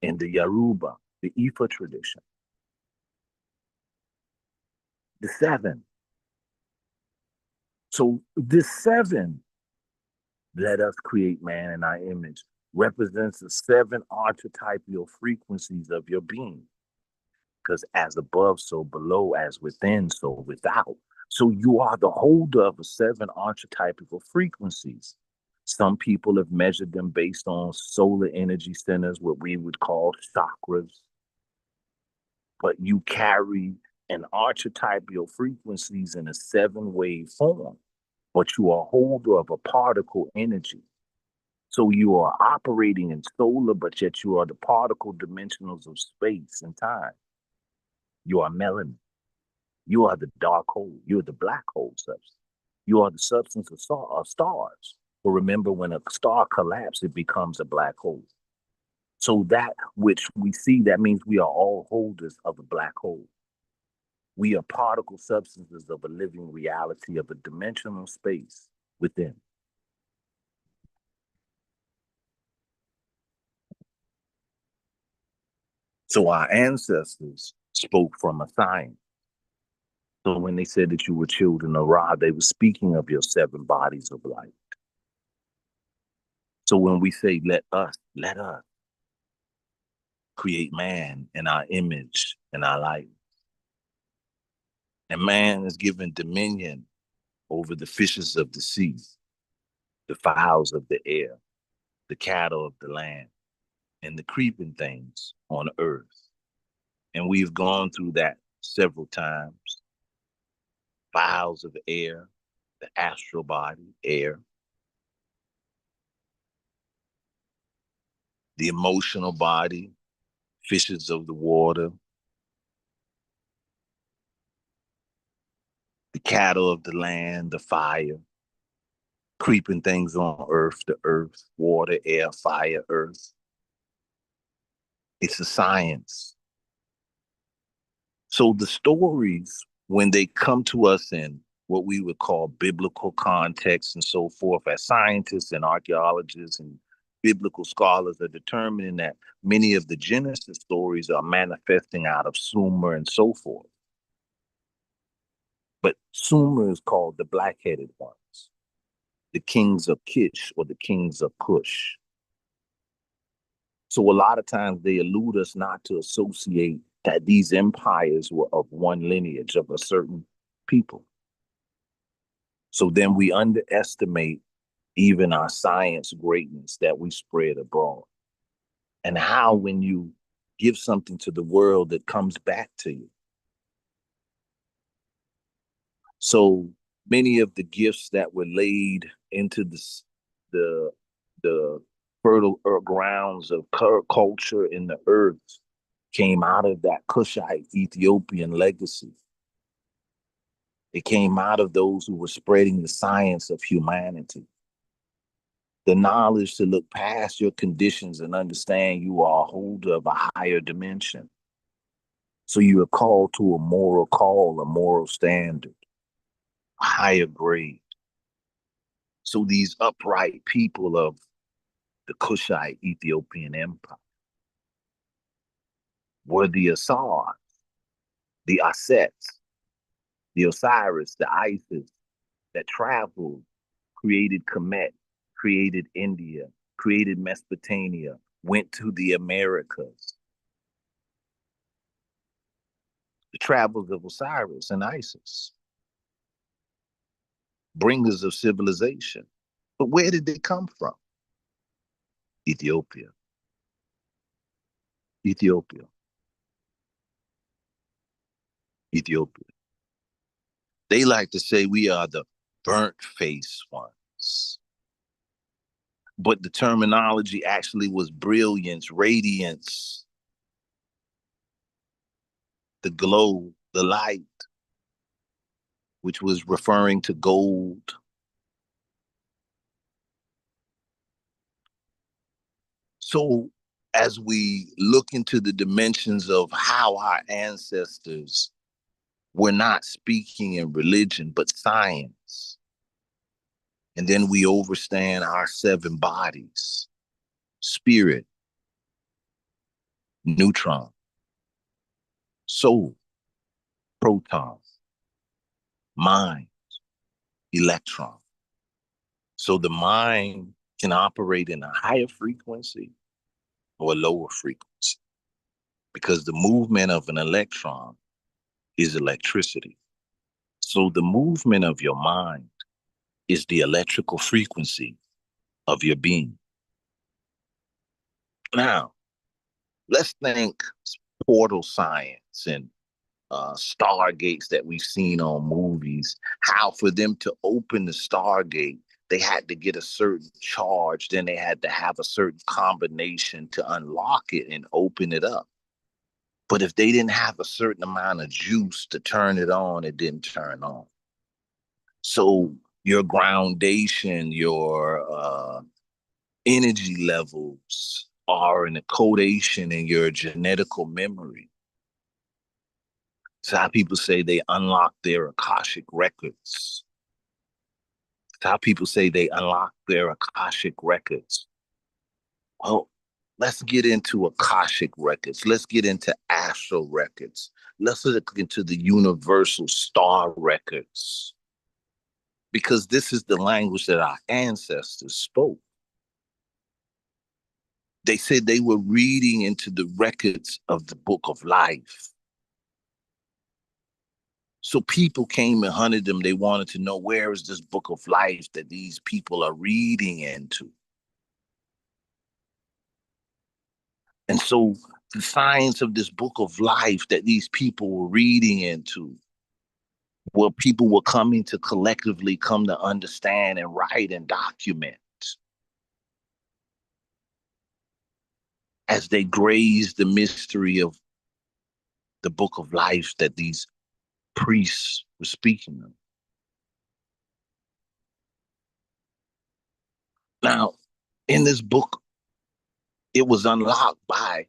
in the Yoruba, the Ifa tradition. The seven. So this seven, let us create man in our image, represents the seven archetypal frequencies of your being. Because as above, so below, as within, so without. So you are the holder of the seven archetypal frequencies. Some people have measured them based on solar energy centers, what we would call chakras. But you carry an archetypal frequencies in a seven-wave form, but you are a holder of a particle energy. So you are operating in solar, but yet you are the particle dimensionals of space and time. You are melanin. You are the dark hole. You are the black hole substance. You are the substance of stars. But remember, when a star collapses, it becomes a black hole. So that which we see, that means we are all holders of a black hole. We are particle substances of a living reality of a dimensional space within. So our ancestors spoke from a science. So when they said that you were children of Ra, they were speaking of your seven bodies of light. So when we say, let us create man in our image and our light. And man is given dominion over the fishes of the sea, the fowls of the air, the cattle of the land, and the creeping things on earth. And we've gone through that several times. Fowls of the air, the astral body, air, the emotional body, fishes of the water, the cattle of the land, the fire, creeping things on earth, the earth, water, air, fire, earth. It's a science. So the stories, when they come to us in what we would call biblical context and so forth, as scientists and archaeologists and biblical scholars are determining that many of the Genesis stories are manifesting out of Sumer and so forth. But Sumer is called the black-headed ones, the kings of Kish or the kings of Cush. So a lot of times they elude us not to associate that these empires were of one lineage of a certain people. So then we underestimate even our science greatness that we spread abroad. And how when you give something to the world that comes back to you. So many of the gifts that were laid into the fertile grounds of culture in the earth came out of that Cushite Ethiopian legacy. It came out of those who were spreading the science of humanity. The knowledge to look past your conditions and understand you are a holder of a higher dimension. So you are called to a moral call, a moral standard, a higher grade. So these upright people of the Kushite Ethiopian Empire were the Asar, the Assets, the Osiris, the Isis that traveled, created Kemet, created India, created Mesopotamia, went to the Americas. The travels of Osiris and Isis, bringers of civilization. But where did they come from? Ethiopia. Ethiopia. Ethiopia. They like to say we are the burnt face ones. But the terminology actually was brilliance, radiance, the glow, the light, which was referring to gold. So as we look into the dimensions of how our ancestors were not speaking in religion, but science, and then we overstand our 7 bodies: spirit, neutron, soul, proton, mind, electron. So the mind can operate in a higher frequency or a lower frequency because the movement of an electron is electricity. So the movement of your mind is the electrical frequency of your being. Now, let's think portal science and stargates that we've seen on movies, how for them to open the stargate, they had to get a certain charge, then they had to have a certain combination to unlock it and open it up. But if they didn't have a certain amount of juice to turn it on, it didn't turn on. So your groundation, your energy levels are an codation in your genetical memory. It's how people say they unlock their Akashic records. It's how people say they unlock their Akashic records. Well, let's get into Akashic records. Let's get into astral records. Let's look into the universal star records. Because this is the language that our ancestors spoke. They said they were reading into the records of the book of life. So people came and hunted them. They wanted to know, where is this book of life that these people are reading into? And so the science of this book of life that these people were reading into, where people were coming to collectively come to understand and write and document as they grazed the mystery of the book of life that these priests were speaking of. Now, in this book, it was unlocked by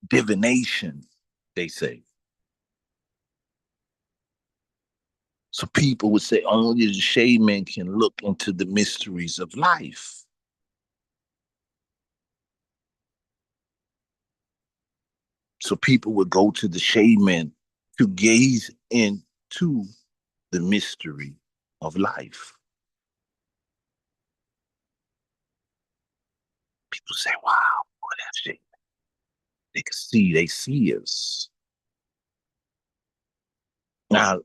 divination, they say. So people would say only the shaman can look into the mysteries of life. So people would go to the shaman to gaze into the mystery of life. People say, wow, boy, that shaman. They can see, they see us. Now,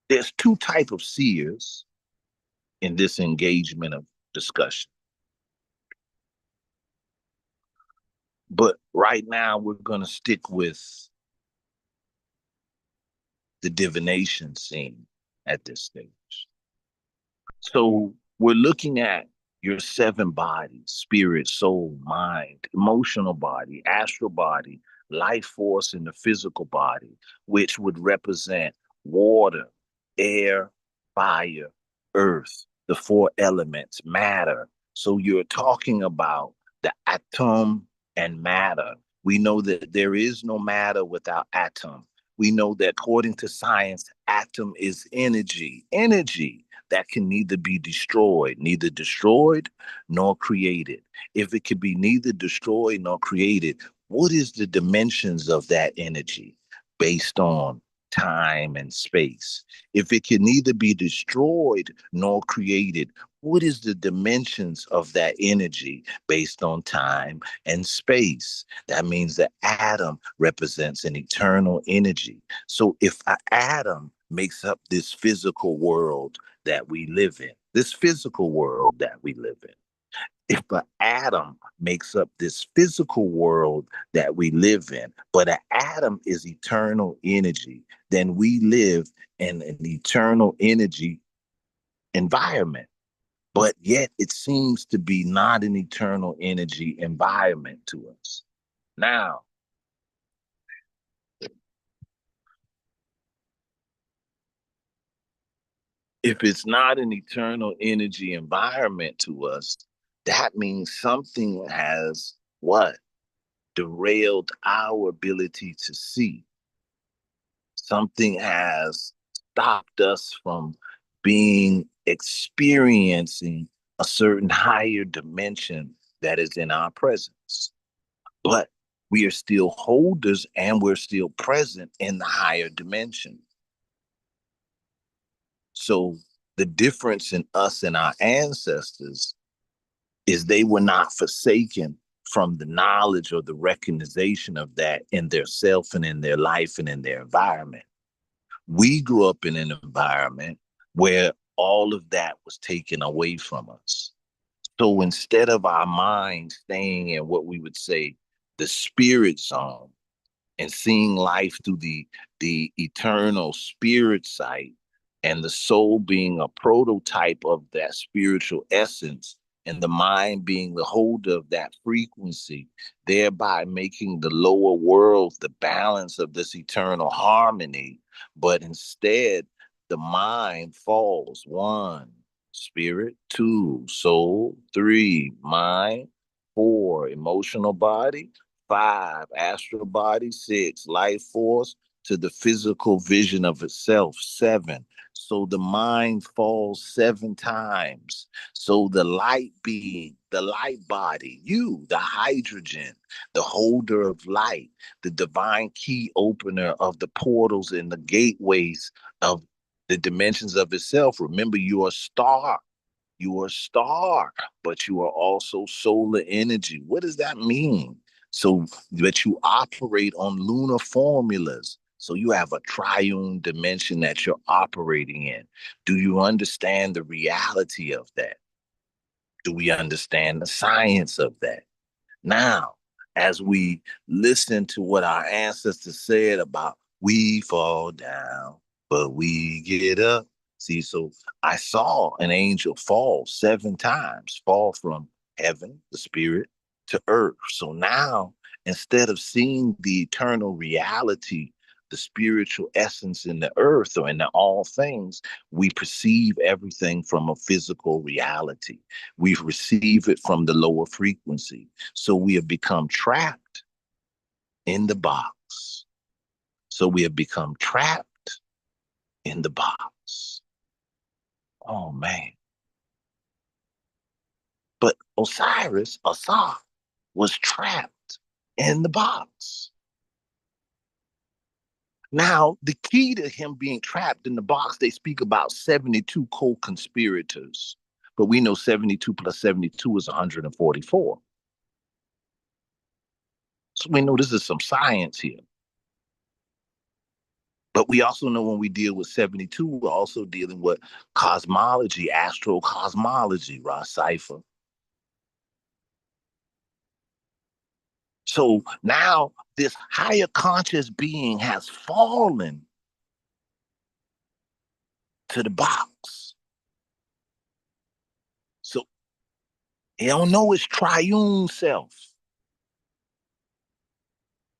there's 2 types of seers in this engagement of discussion. But right now, we're going to stick with the divination scene at this stage. So we're looking at your 7 bodies: spirit, soul, mind, emotional body, astral body, life force in the physical body, which would represent water, air, fire, earth, the 4 elements, matter. So you're talking about the atom and matter. We know that there is no matter without atom. We know that according to science, atom is energy. Energy. that can neither be neither destroyed nor created. If it can be neither destroyed nor created, what is the dimensions of that energy based on time and space? If it can neither be destroyed nor created, what is the dimensions of that energy based on time and space? That means the atom represents an eternal energy. So if an atom makes up this physical world that we live in, this physical world that we live in, if an atom makes up this physical world that we live in, but an atom is eternal energy, then we live in an eternal energy environment. But yet it seems to be not an eternal energy environment to us. Now, if it's not an eternal energy environment to us, that means something has what? Derailed our ability to see. Something has stopped us from experiencing a certain higher dimension that is in our presence. But we are still holders and we're still present in the higher dimension. So the difference in us and our ancestors is they were not forsaken from the knowledge or the recognition of that in their self and in their life and in their environment. We grew up in an environment where all of that was taken away from us. So instead of our mind staying in what we would say the spirit zone, and seeing life through the eternal spirit sight, and the soul being a prototype of that spiritual essence, and the mind being the holder of that frequency, thereby making the lower world the balance of this eternal harmony. But instead, the mind falls: one, spirit; two, soul; three, mind; four, emotional body; five, astral body; six, life force; to the physical vision of itself; seven. So the mind falls seven times. So the light being, the light body, you, the hydrogen, the holder of light, the divine key opener of the portals and the gateways of the dimensions of itself. Remember, you are a star. You are a star, but you are also solar energy. What does that mean? So that you operate on lunar formulas. So you have a triune dimension that you're operating in. Do you understand the reality of that? Do we understand the science of that? Now, as we listen to what our ancestors said about we fall down, but we get up. See, so I saw an angel fall seven times, fall from heaven, the spirit, to earth. So now, instead of seeing the eternal reality, the spiritual essence in the earth or in the all things, we perceive everything from a physical reality. We receive it from the lower frequency. So we have become trapped in the box. So we have become trapped in the box. Oh man. But Asar, was trapped in the box. Now, the key to him being trapped in the box, they speak about 72 co-conspirators. But we know 72 plus 72 is 144. So we know this is some science here. But we also know when we deal with 72, we're also dealing with cosmology, astrocosmology, Ross Cipher. So now this higher conscious being has fallen to the box. So it don't know its triune self.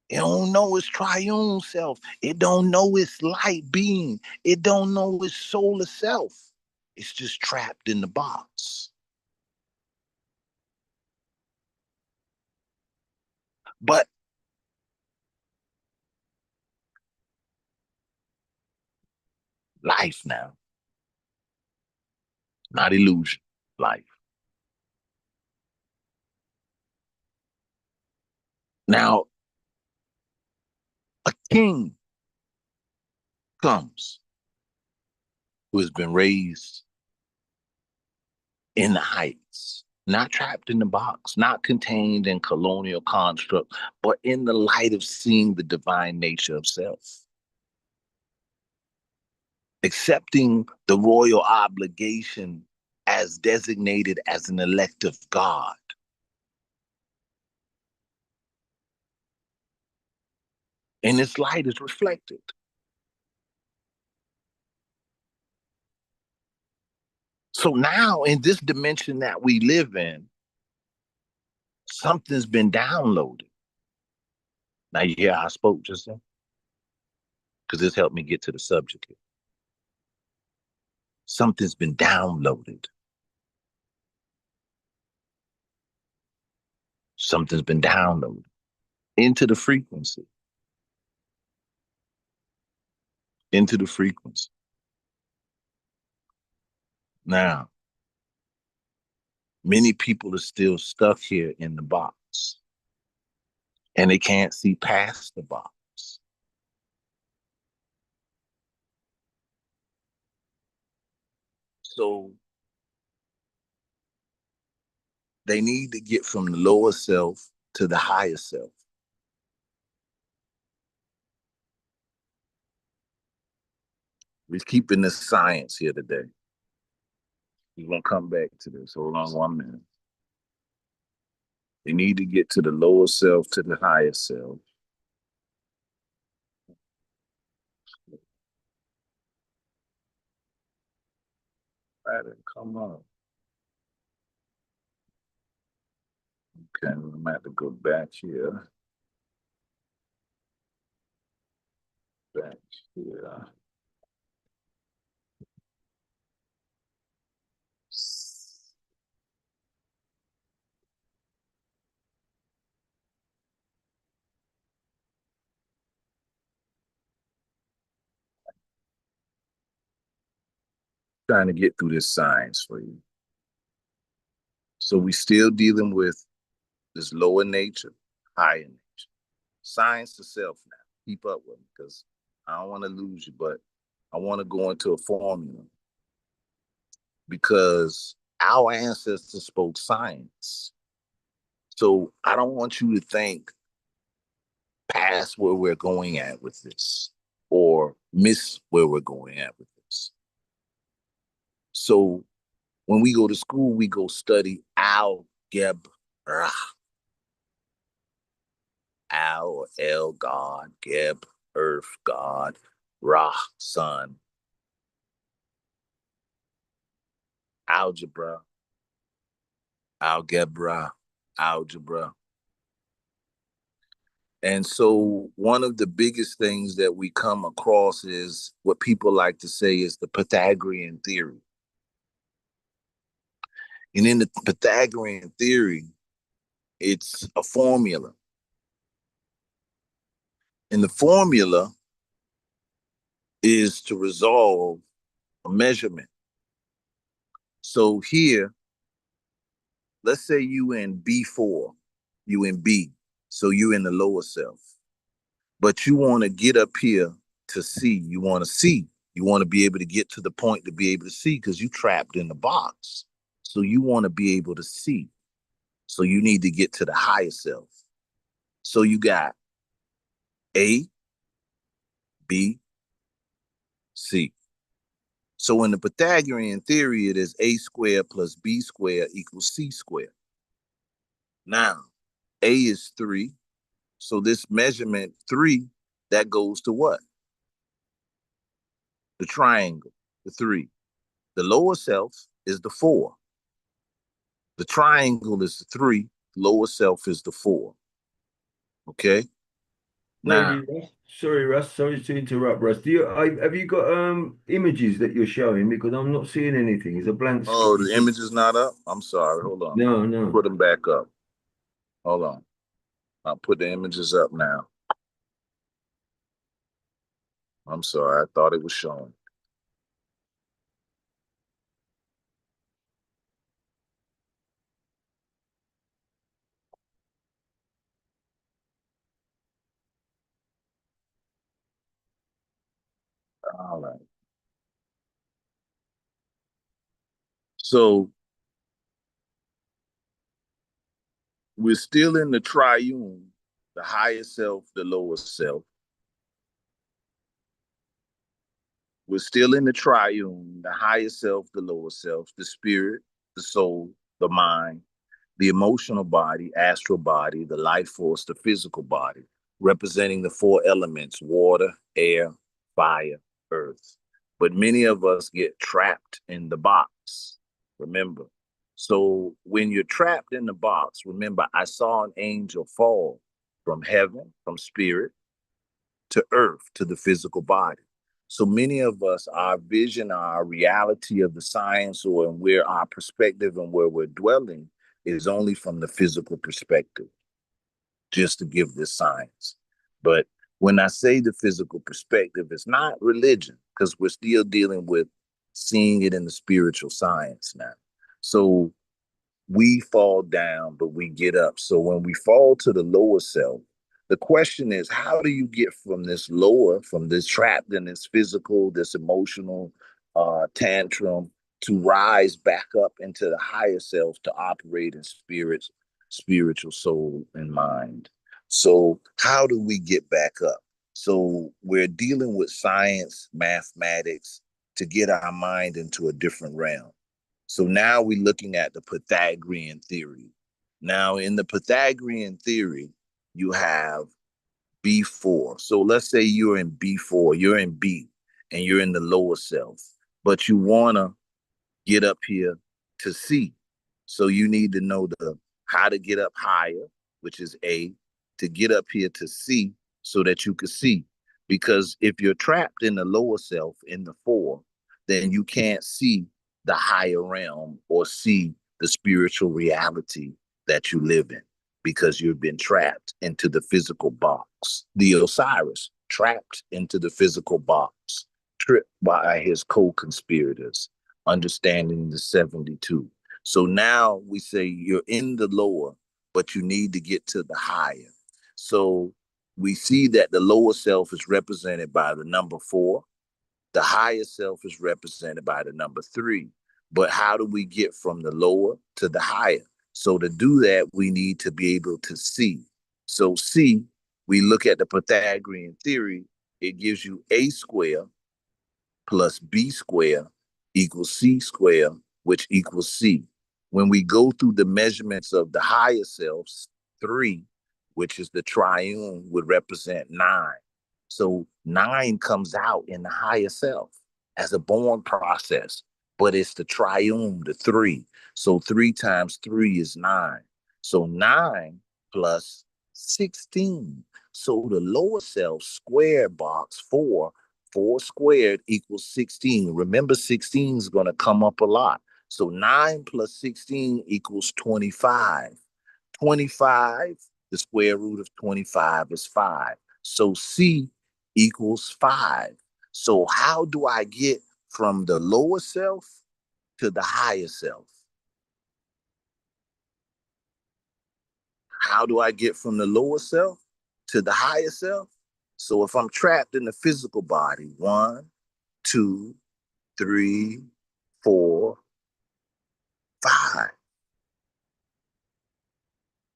It don't know its triune self. It don't know its light being. It don't know its solar self. It's just trapped in the box. But life now. not illusion, life. Now, a king comes who has been raised in the heights, not trapped in the box, not contained in colonial construct, but in the light of seeing the divine nature of self, accepting the royal obligation as designated as an elect of God. And its light is reflected. So now, in this dimension that we live in, something's been downloaded. Now, you hear how I spoke just then? Because this helped me get to the subject here. Something's been downloaded. Something's been downloaded into the frequency. Into the frequency. Now, many people are still stuck here in the box, and they can't see past the box. So they need to get from the lower self to the higher self. We're keeping this science here today. We're going to come back to this. Hold on 1 minute. They need to get to the lower self to the higher self. Try to come up. Okay, I'm going to have to go back here. Back here. Trying to get through this science for you. So we still dealing with this lower nature, higher nature. Science to self now. Keep up with me because I don't want to lose you, but I want to go into a formula because our ancestors spoke science. So I don't want you to think past where we're going at with this or miss where we're going at with this. So when we go to school, we go study algebra. Al, El, God, Geb, Earth, God, Ra, Sun. Algebra, algebra, algebra. And so one of the biggest things that we come across is what people like to say is the Pythagorean theory. And in the Pythagorean theory, it's a formula. And the formula is to resolve a measurement. So here, let's say you in B4, you in B, so you in the lower self. But you want to get up here to see. You want to see. You want to be able to get to the point to be able to see because you trapped in the box. So you want to be able to see. So you need to get to the higher self. So you got A, B, C. So in the Pythagorean theory, it is A squared plus B squared equals C squared. Now, A is 3. So this measurement 3, that goes to what? The triangle, the 3. The lower self is the 4. The triangle is the 3. Lower self is the 4. Okay? Now, Sorry, Russ. Sorry to interrupt, Russ. Have you got images that you're showing? Because I'm not seeing anything. It's a blank oh, screen. the image is not up? I'm sorry. Hold on. No, no. Put them back up. Hold on. I'll put the images up now. I'm sorry. I thought it was showing. All right. So we're still in the triune, the higher self, the lower self. We're still in the triune, the higher self, the lower self, the spirit, the soul, the mind, the emotional body, astral body, the life force, the physical body, representing the four elements: water, air, fire, earth. But many of us get trapped in the box, remember. So when you're trapped in the box, remember, I saw an angel fall from heaven, from spirit, to earth, to the physical body. So many of us, our vision, our reality of the science, or where our perspective and where we're dwelling is only from the physical perspective, just to give this science. But when I say the physical perspective, it's not religion, because we're still dealing with seeing it in the spiritual science now. So we fall down, but we get up. So when we fall to the lower self, the question is, how do you get from this lower, from this trapped in this physical, this emotional tantrum, to rise back up into the higher self to operate in spirits, spiritual soul and mind? So how do we get back up? So we're dealing with science, mathematics to get our mind into a different realm. So now we're looking at the Pythagorean theory. Now, in the Pythagorean theory, you have B4. So let's say you're in B4, you're in B, and you're in the lower self, but you want to get up here to C. So you need to know the how to get up higher, which is A, to get up here to C so that you can see. Because if you're trapped in the lower self in the four, then you can't see the higher realm or see the spiritual reality that you live in because you've been trapped into the physical box. The Osiris trapped into the physical box, tripped by his co-conspirators, understanding the 72. So now we say you're in the lower, but you need to get to the higher. So we see that the lower self is represented by the number 4. The higher self is represented by the number 3. But how do we get from the lower to the higher? So to do that, we need to be able to see. So see, we look at the Pythagorean theory, it gives you a square plus b squared equals c squared, which equals c. When we go through the measurements of the higher selves, 3, which is the triune, would represent 9. So 9 comes out in the higher self as a born process, but it's the triune, the 3. So 3 times 3 is 9. So 9 plus 16. So the lower self square box 4, 4 squared equals 16. Remember, 16 is going to come up a lot. So 9 plus 16 equals 25. 25, the square root of 25 is 5. So C equals 5. So how do I get from the lower self to the higher self? How do I get from the lower self to the higher self? So if I'm trapped in the physical body, 1, 2, 3, 4, 5.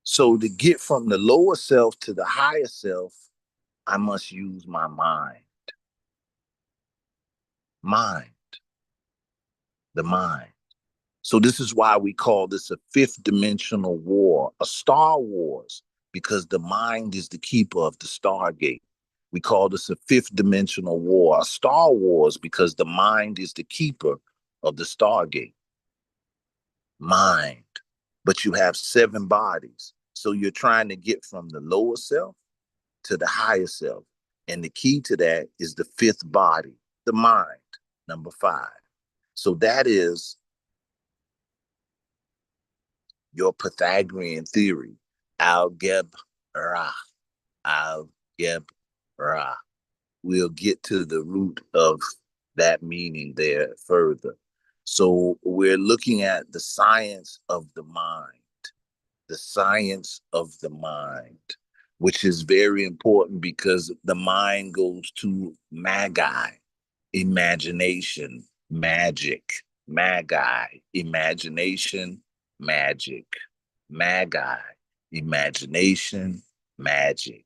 So to get from the lower self to the higher self, I must use my mind. Mind. The mind. So this is why we call this a fifth dimensional war, a Star Wars, because the mind is the keeper of the Stargate. We call this a fifth dimensional war, a Star Wars, because the mind is the keeper of the Stargate. Mind. But you have 7 bodies. So you're trying to get from the lower self to the higher self. And the key to that is the 5th body, the mind, number 5. So that is your Pythagorean theory, algebra, algebra. We'll get to the root of that meaning there further. So we're looking at the science of the mind, the science of the mind, which is very important because the mind goes to magi. imagination, magic, magi, imagination, magic, magi, imagination, magic.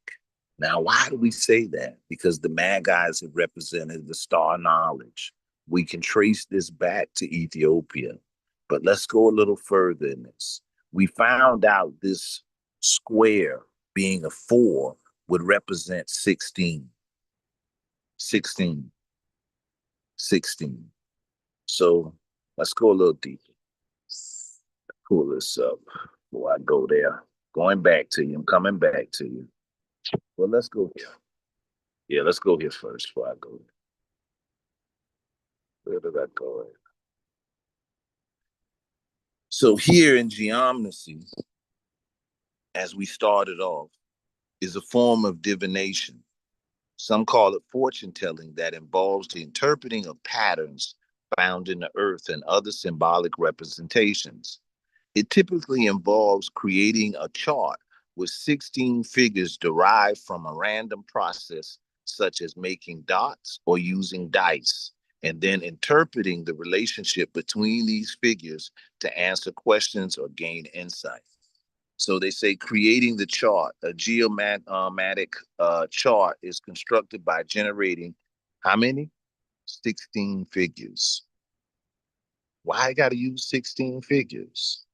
Now, why do we say that? Because the magi's have represented the star knowledge. We can trace this back to Ethiopia, but let's go a little further in this. We found out this square being a 4 would represent 16. 16. 16. So let's go a little deeper. Pull this up before I go there. Going back to you. I'm coming back to you. Well, let's go here. Yeah, let's go here first before I go. Where did I go? So here in geomancy, as we started off, is a form of divination. Some call it fortune telling that involves the interpreting of patterns found in the earth and other symbolic representations. It typically involves creating a chart with 16 figures derived from a random process, such as making dots or using dice, and then interpreting the relationship between these figures to answer questions or gain insight. So they say creating the chart, a geomatic chart is constructed by generating how many? 16 figures. Why I got to use 16 figures?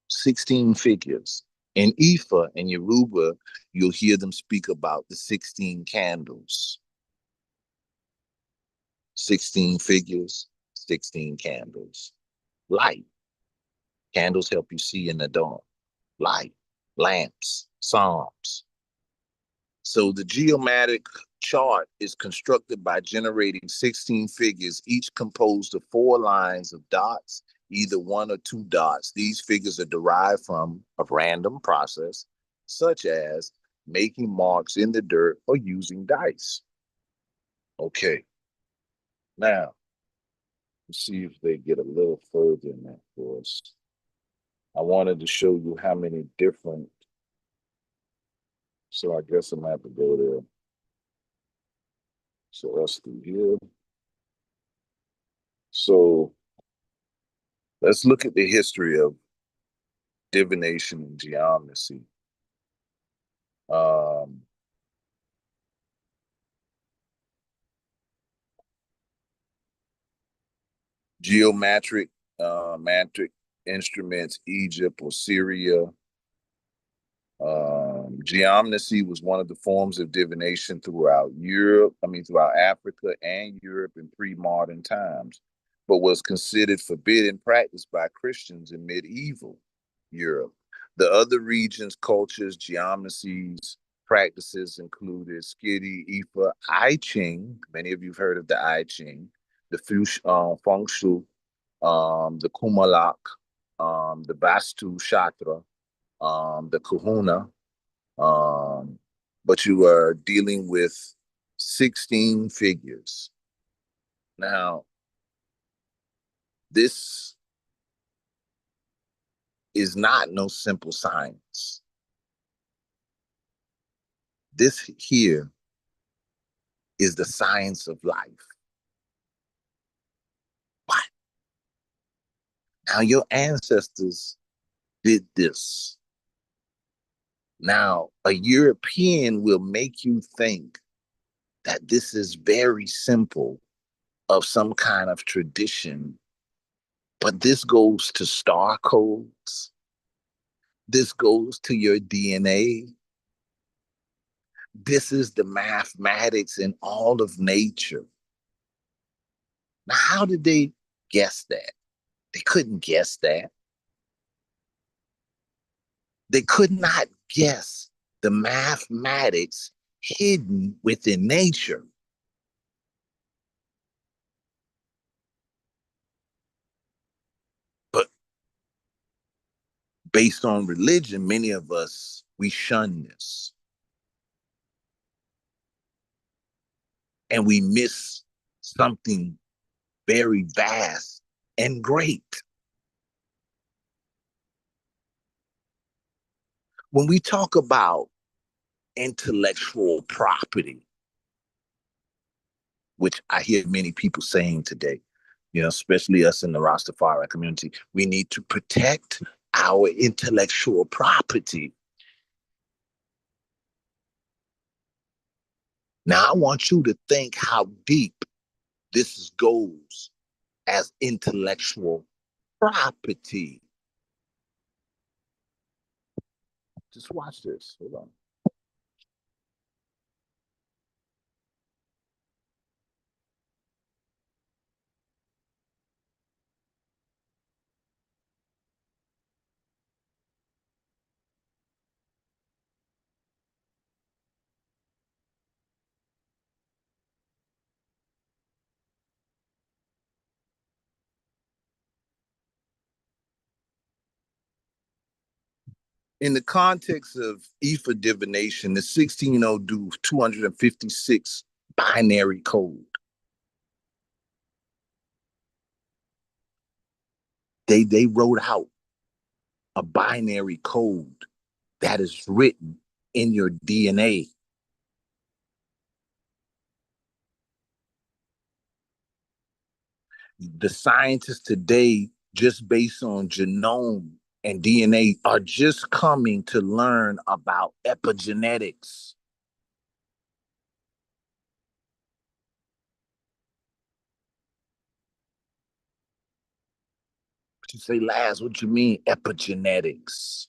16 figures. In Ifa and Yoruba, you'll hear them speak about the 16 candles. 16 figures, 16 candles. Light. Candles help you see in the dark. Light. Lamps. Psalms. So the geomatic chart is constructed by generating 16 figures, each composed of 4 lines of dots, either 1 or 2 dots. These figures are derived from a random process, such as making marks in the dirt or using dice. Okay, now let's see if they get a little further in that for us. I wanted to show you how many different, so I guess I'm gonna have to go there. So let's do here. So let's look at the history of divination and geomancy. Um, geometric mantric instruments, Egypt or Syria. Geomancy was one of the forms of divination throughout throughout Africa and Europe in pre-modern times, but was considered forbidden practice by Christians in medieval Europe. The other regions, cultures, geomancies, practices included Skidi, Ifa, I Ching. Many of you have heard of the I Ching, the Feng Shui, the Kumalak, the Vastu Shatra, the Kahuna, but you are dealing with 16 figures. Now, this is not no simple science. This here is the science of life. What? Now, your ancestors did this. Now, a European will make you think that this is very simple of some kind of tradition, but this goes to star codes. This goes to your DNA. This is the mathematics in all of nature. Now, how did they guess that? They couldn't guess that. They could not guess the mathematics hidden within nature. But based on religion, many of us, we shun this. And we miss something very vast and great. When we talk about intellectual property, which I hear many people saying today, especially us in the Rastafari community. We need to protect our intellectual property. Now, I want you to think how deep this goes as intellectual property. Just watch this. Hold on. In the context of Ifa divination, the 1602 256 binary code, they wrote out a binary code that is written in your DNA. The scientists today, just based on genome and DNA, are just coming to learn about epigenetics. You say, Laz, what you mean epigenetics?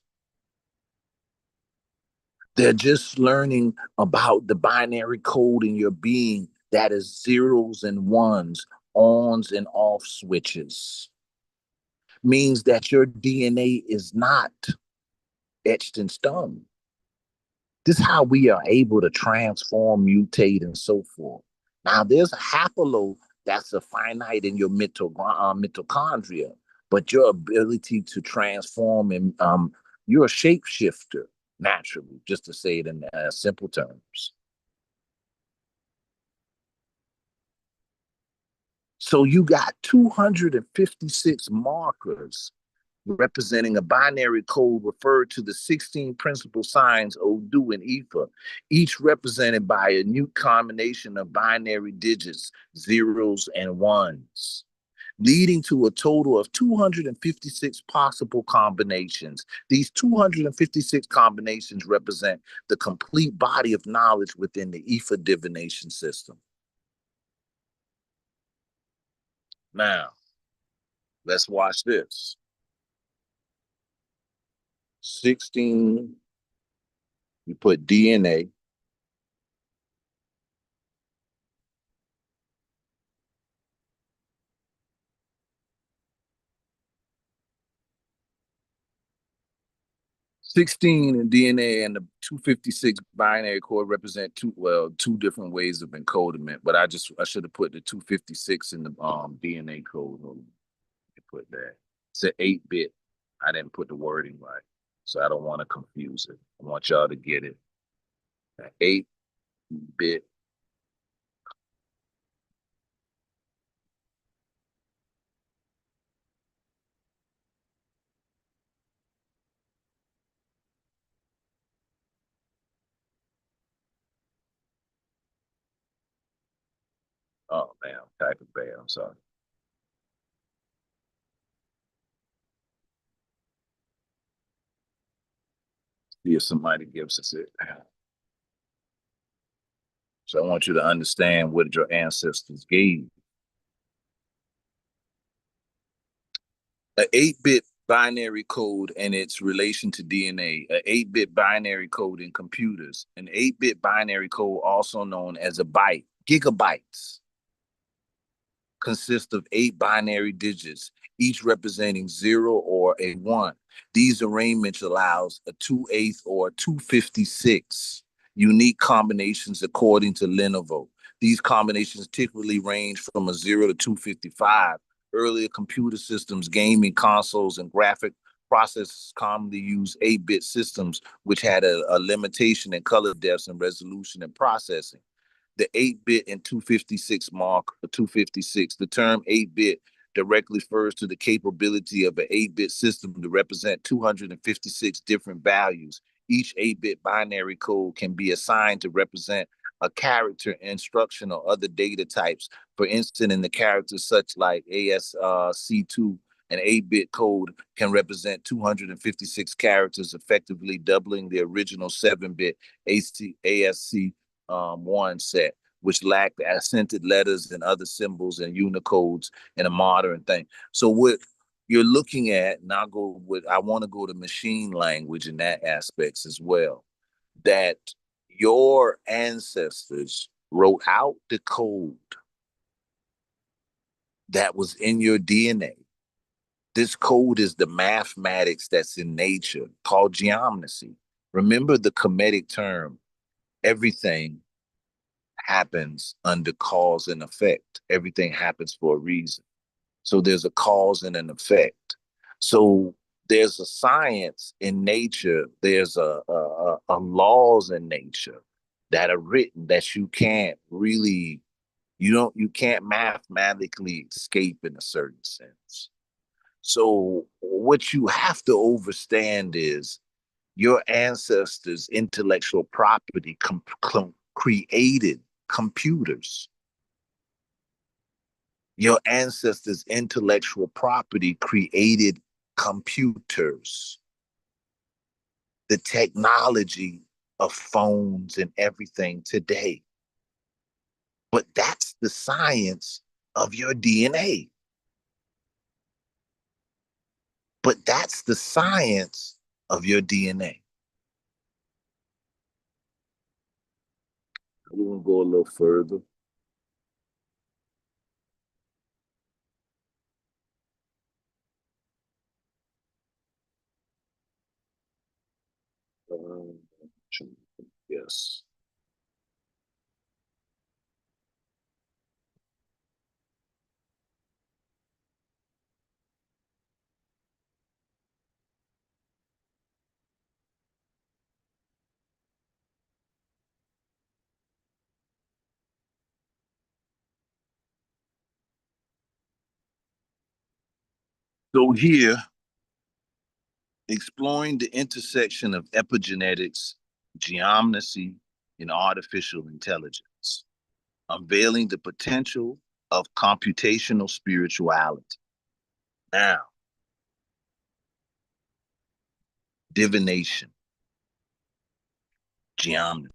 They're just learning about the binary code in your being that is zeros and ones, ons and off switches. Means that your DNA is not etched in stone. This is how we are able to transform, mutate, and so forth. Now, there's a haplo that's a finite in your mitochondria, but your ability to transform and you're a shapeshifter naturally, just to say it in simple terms. So you got 256 markers representing a binary code referred to the 16 principal signs Odu and Ifa, each represented by a new combination of binary digits, zeros and ones, leading to a total of 256 possible combinations. These 256 combinations represent the complete body of knowledge within the Ifa divination system. Now, let's watch this. 16, you put DNA. '16 in DNA and the 256 binary code represent two different ways of encodement, but I should have put the 256 in the DNA code. Put that. It's an 8-bit. I didn't put the wording right, so I don't want to confuse it. I want y'all to get it. An 8-bit. Oh man, I'm typing bad. I'm sorry. See if somebody gives us it. So I want you to understand what your ancestors gave. An 8-bit binary code and its relation to DNA, an 8-bit binary code in computers, an 8-bit binary code also known as a byte, gigabytes, consists of 8 binary digits, each representing 0 or a 1. These arrangements allows a 2/8 or 256 unique combinations according to Lenovo. These combinations typically range from a 0 to 255. Earlier computer systems, gaming consoles, and graphic processors commonly use 8-bit systems, which had a limitation in color depths and resolution and processing. The 8-bit and 256 mark, 256. The term 8-bit directly refers to the capability of an 8-bit system to represent 256 different values. Each 8-bit binary code can be assigned to represent a character instruction or other data types. For instance, in the characters such like ASC2, an 8-bit code can represent 256 characters, effectively doubling the original 7-bit ASC1 set, which lacked accented letters and other symbols and Unicodes in a modern thing. So what you're looking at, and I want to go to machine language in that aspects as well, that your ancestors wrote out the code that was in your DNA. This code is the mathematics that's in nature called geometry. Remember the Kemetic term, everything happens under cause and effect. Everything happens for a reason. So there's a cause and an effect. So there's a science in nature. There's a laws in nature that are written that you can't really, you can't mathematically escape in a certain sense. So what you have to understand is your ancestors' intellectual property created computers. Your ancestors' intellectual property created computers, the technology of phones and everything today. But that's the science of your DNA. But that's the science of your DNA. We're going to go a little further. Yes. So here, exploring the intersection of epigenetics, geometry, and artificial intelligence, unveiling the potential of computational spirituality. Now, divination, geometry.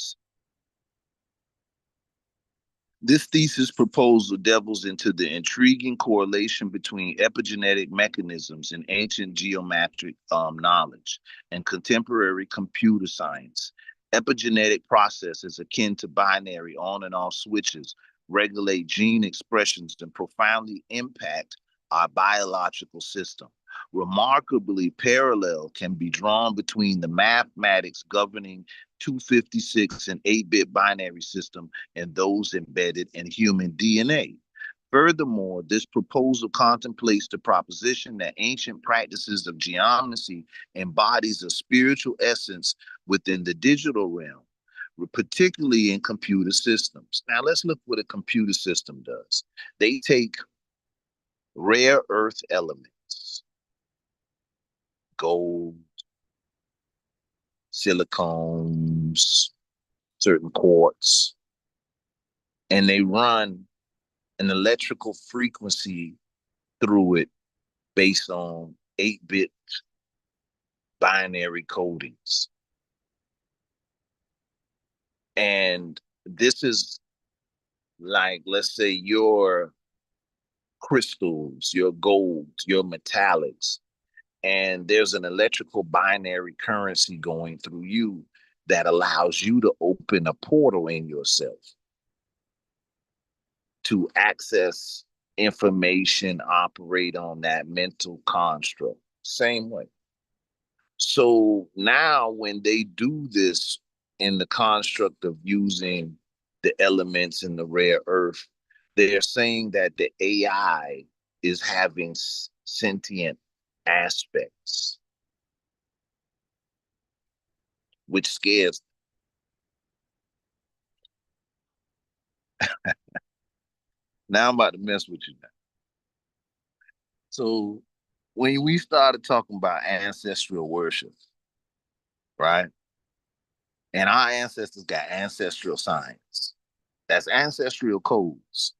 This thesis proposal delves into the intriguing correlation between epigenetic mechanisms in ancient geometric knowledge and contemporary computer science. Epigenetic processes akin to binary on and off switches regulate gene expressions and profoundly impact our biological system. Remarkably, parallel can be drawn between the mathematics governing 256 and 8-bit binary system and those embedded in human DNA. Furthermore, this proposal contemplates the proposition that ancient practices of geometry embodies a spiritual essence within the digital realm, particularly in computer systems. Now, let's look what a computer system does. They take rare earth elements, gold, silicones, certain quartz, and they run an electrical frequency through it based on 8-bit binary codings. And this is like, let's say, your crystals, your gold, your metallics, and there's an electrical binary currency going through you that allows you to open a portal in yourself to access information, operate on that mental construct. Same way. So now when they do this in the construct of using the elements in the rare earth, they're saying that the AI is having sentient aspects, which scares. Now I'm about to mess with you now. So when we started talking about ancestral worship, right? And our ancestors got ancestral science. That's ancestral codes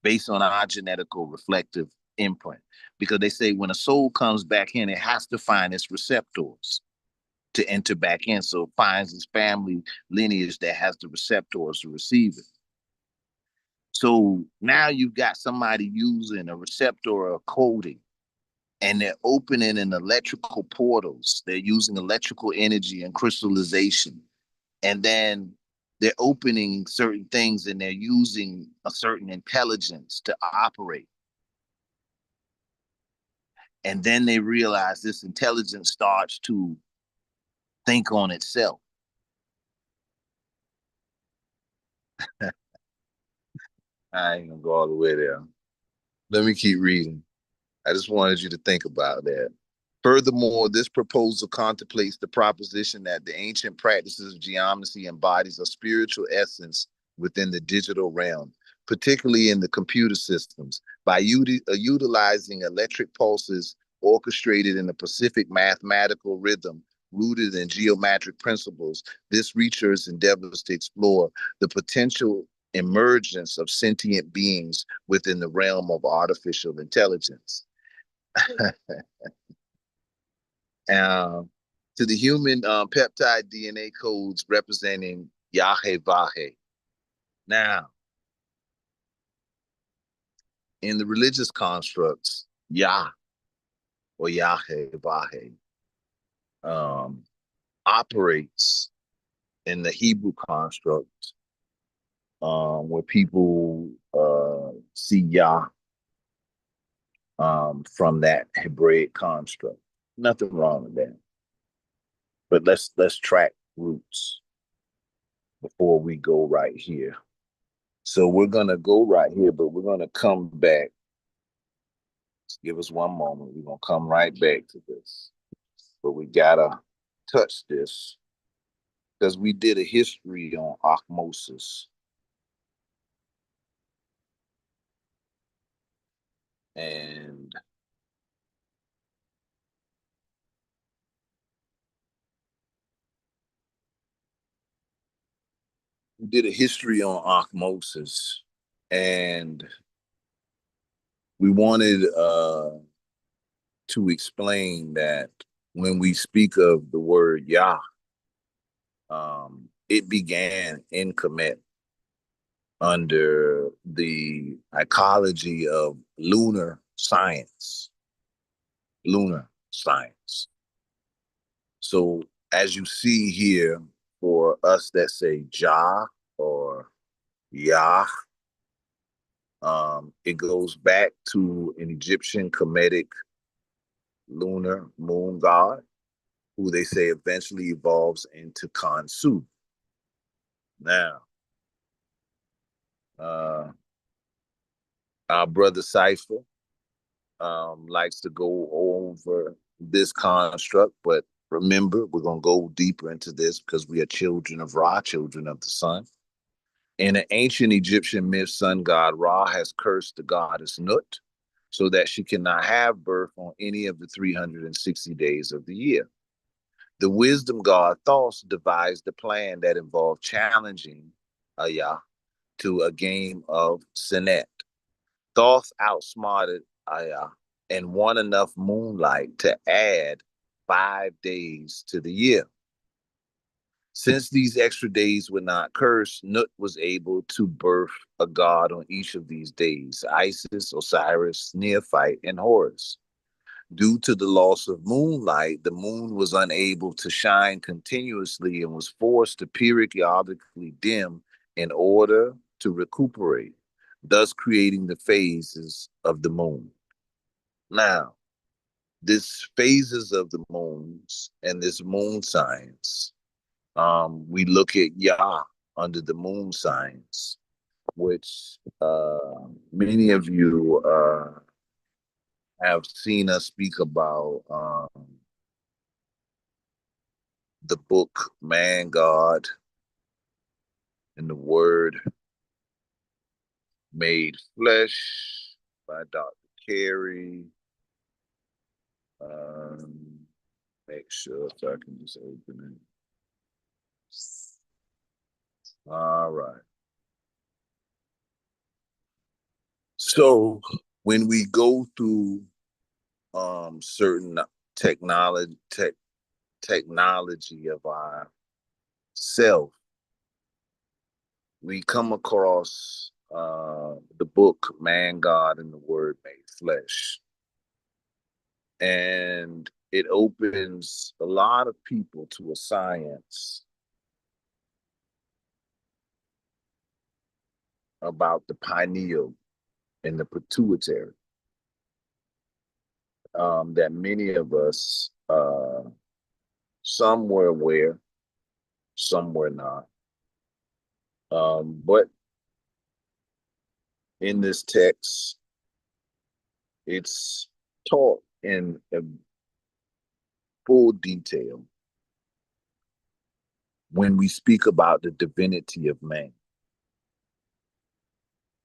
based on our genetical reflective imprint. Because they say when a soul comes back in, it has to find its receptors to enter back in. So it finds its family lineage that has the receptors to receive it. So now you've got somebody using a receptor or coding, and they're opening in electrical portals. They're using electrical energy and crystallization. And then they're opening certain things and they're using a certain intelligence to operate. And then they realize this intelligence starts to think on itself. I ain't gonna go all the way there. Let me keep reading. I just wanted you to think about that. Furthermore, this proposal contemplates the proposition that the ancient practices of geomancy embodies a spiritual essence within the digital realm, particularly in the computer systems. By utilizing electric pulses orchestrated in a specific mathematical rhythm rooted in geometric principles, this research endeavors to explore the potential emergence of sentient beings within the realm of artificial intelligence. To the human peptide DNA codes representing Yahweh. Now, in the religious constructs, Yah or Yahweh operates in the Hebrew construct where people see Yah from that Hebraic construct. Nothing wrong with that. But let's track roots before we go right here. So we're gonna go right here, but we're gonna come back. Just give us one moment. We're gonna come right back to this. But we gotta touch this because we did a history on osmosis. And we did a history on osmosis. And we wanted to explain that when we speak of the word Yah, it began in Kemet under the ecology of lunar science. Lunar science. So as you see here, for us that say Jah or Yah, it goes back to an Egyptian Kemetic lunar moon god, who they say eventually evolves into Khonsu. Now, our brother Cypher likes to go over this construct, but remember, we're going to go deeper into this because we are children of Ra, children of the sun. In an ancient Egyptian myth, sun god Ra has cursed the goddess Nut so that she cannot have birth on any of the 360 days of the year. The wisdom god Thoth devised a plan that involved challenging Aya to a game of Senet. Thoth outsmarted Aya and won enough moonlight to add 5 days to the year. Since these extra days were not cursed, Nut was able to birth a god on each of these days: Isis, Osiris, Neophyte, and Horus. Due to the loss of moonlight, the moon was unable to shine continuously and was forced to periodically dim in order to recuperate, thus creating the phases of the moon. Now, these phases of the moons and this moon science, we look at Yah under the moon signs, which many of you have seen us speak about the book Man, God, and the Word Made Flesh by Dr. Carey. Make sure if I can just open it. All right. So when we go through certain technology of our self, we come across the book Man, God, and the Word Made Flesh. And it opens a lot of people to a science about the pineal and the pituitary that many of us, some were aware, some were not. But in this text, it's taught in a full detail when we speak about the divinity of man.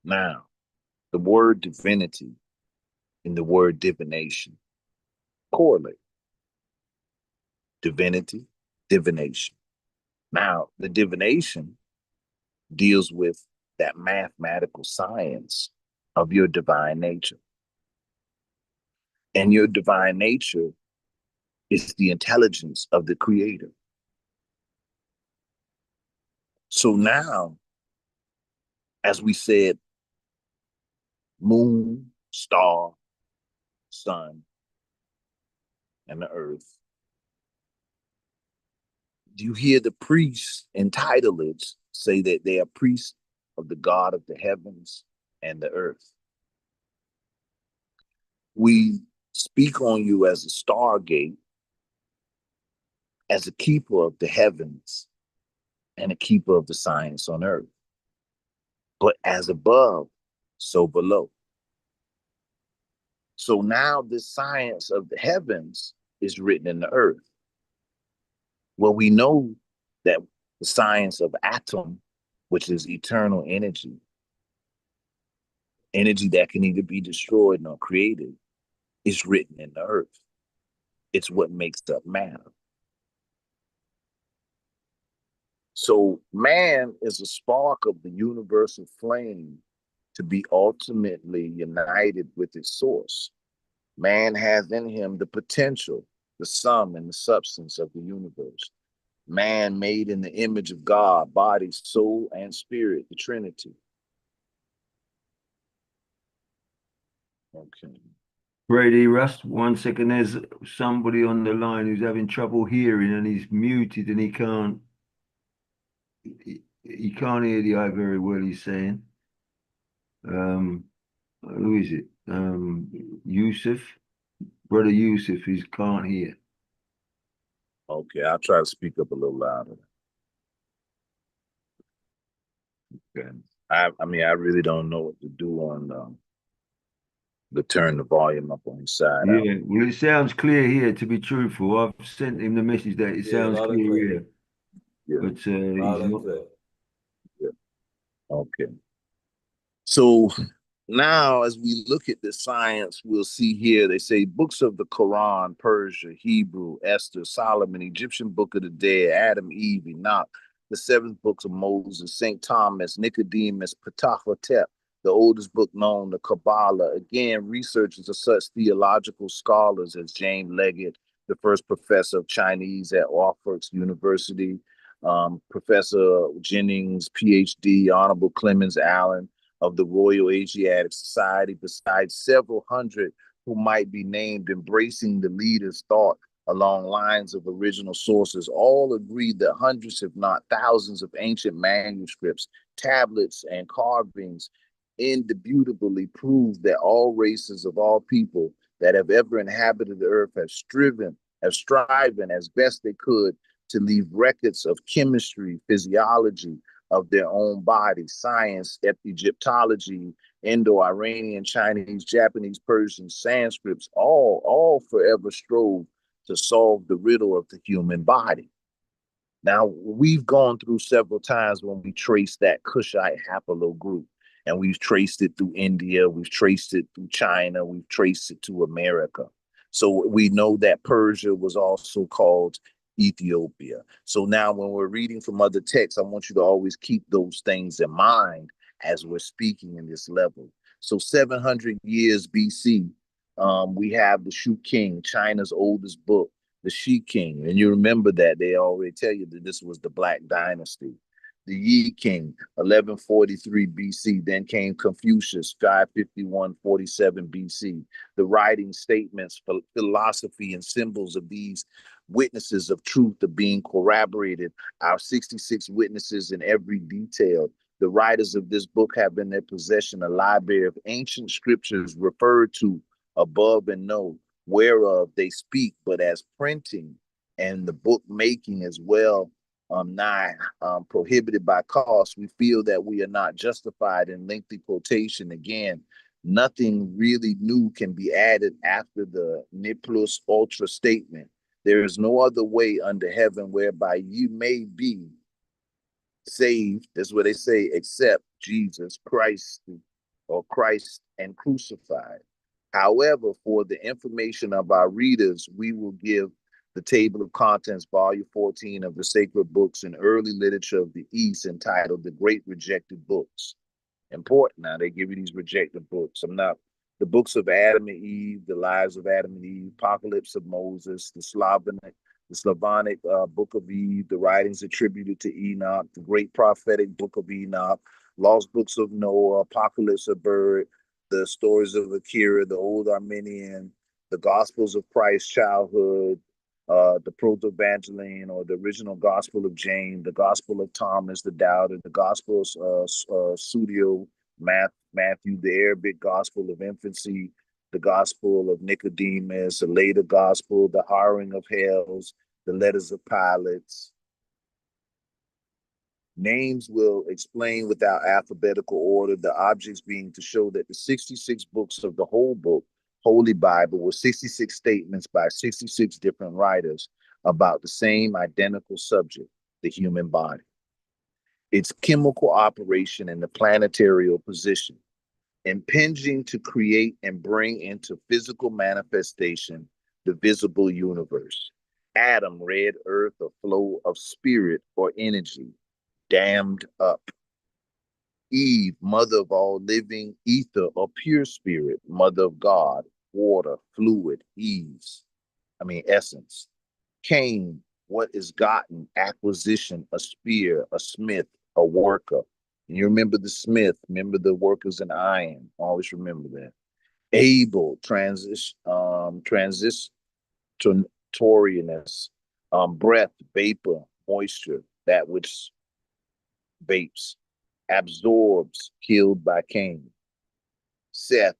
Now, the word divinity and the word divination correlate. Divinity, divination. Now, the divination deals with that mathematical science of your divine nature. And your divine nature is the intelligence of the creator. So now, as we said, moon, star, sun, and the earth, you hear the priests in tutelage say that they are priests of the God of the heavens and the earth. We speak on you as a stargate, as a keeper of the heavens and a keeper of the science on earth. But as above, so below. So now this science of the heavens is written in the earth. Well, we know that the science of atom, which is eternal energy, energy that can either be destroyed nor created, is written in the earth. It's what makes up matter. So man is a spark of the universal flame to be ultimately united with its source. Man has in him the potential, the sum and the substance of the universe. Man made in the image of God, body, soul, and spirit, the Trinity. Okay. Brady Rust, 1 second. There's somebody on the line who's having trouble hearing and he's muted and he can't hear the eye very well, he's saying. Who is it? Yusuf. Brother Yusuf, he can't hear. Okay, I'll try to speak up a little louder. Okay. I mean, I really don't know what to do on to turn the volume up on his side. Yeah, well, it sounds clear here, to be truthful. I've sent him the message that it sounds loud and clear clear. here. Yeah. But Loud he's and not. clear. Yeah. Okay. So now, as we look at the science, we'll see here they say books of the Quran, Persia, Hebrew, Esther, Solomon, Egyptian Book of the Dead, Adam, Eve, Enoch, the seventh books of Moses, St. Thomas, Nicodemus, Ptahhotep, the oldest book known, the Kabbalah. Again, researchers of such theological scholars as James Leggett, the first professor of Chinese at Oxford University, Professor Jennings, PhD, Honorable Clemens Allen, of the Royal Asiatic Society, besides several hundred who might be named, embracing the leader's thought along lines of original sources, all agreed that hundreds, if not thousands, of ancient manuscripts, tablets, and carvings indubitably prove that all races of all people that have ever inhabited the earth have striven as best they could to leave records of chemistry, physiology, of their own body, science, Egyptology, Indo-Iranian, Chinese, Japanese, Persian, Sanskrits, all forever strove to solve the riddle of the human body. Now, we've gone through several times when we traced that Kushite haplogroup, and we've traced it through India, we've traced it through China, we've traced it to America. So we know that Persia was also called Ethiopia. So now when we're reading from other texts, I want you to always keep those things in mind as we're speaking in this level. So 700 years BC, we have the Shu King, China's oldest book, the Shi King. And you remember that they already tell you that this was the Black Dynasty. The Yi King, 1143 BC. Then came Confucius, 551-47 BC. The writing, statements, philosophy, and symbols of these witnesses of truth are being corroborated. Our 66 witnesses in every detail. The writers of this book have in their possession a library of ancient scriptures referred to above and know, whereof they speak, but as printing and the book making as well, nigh prohibited by cost, we feel that we are not justified in lengthy quotation. Again, nothing really new can be added after the ne plus ultra statement. There is no other way under heaven whereby you may be saved. That's what they say, except Jesus Christ or Christ and crucified. However, for the information of our readers, we will give the table of contents, volume 14 of the sacred books and early literature of the East, entitled The Great Rejected Books. Important now, they give you these rejected books. I'm not the books of Adam and Eve, the lives of Adam and Eve, Apocalypse of Moses, the Slavonic Book of Eve, the writings attributed to Enoch, the great prophetic Book of Enoch, lost books of Noah, Apocalypse of Bird, the stories of Akira, the Old Armenian, the Gospels of Christ's childhood, the Proto-Evangeline or the original Gospel of James, the Gospel of Thomas the Doubter, the Gospel of Sudio, Matthew, the Arabic Gospel of Infancy, the Gospel of Nicodemus, the later Gospel, the Harrowing of Hells, the Letters of Pilates. Names will explain without alphabetical order, the objects being to show that the 66 books of the whole book, Holy Bible, were 66 statements by 66 different writers about the same identical subject, the human body, its chemical operation and the planetary position, impinging to create and bring into physical manifestation the visible universe. Adam, red earth, a flow of spirit or energy, dammed up. Eve, mother of all living, ether or pure spirit, mother of God, water, fluid, essence. Cain, what is gotten, acquisition, a spear, a smith, a worker. And you remember the smith, remember the workers in iron, always remember that. Abel, transitorianess, breath, vapor, moisture, that which vapes, absorbs, killed by Cain. Seth,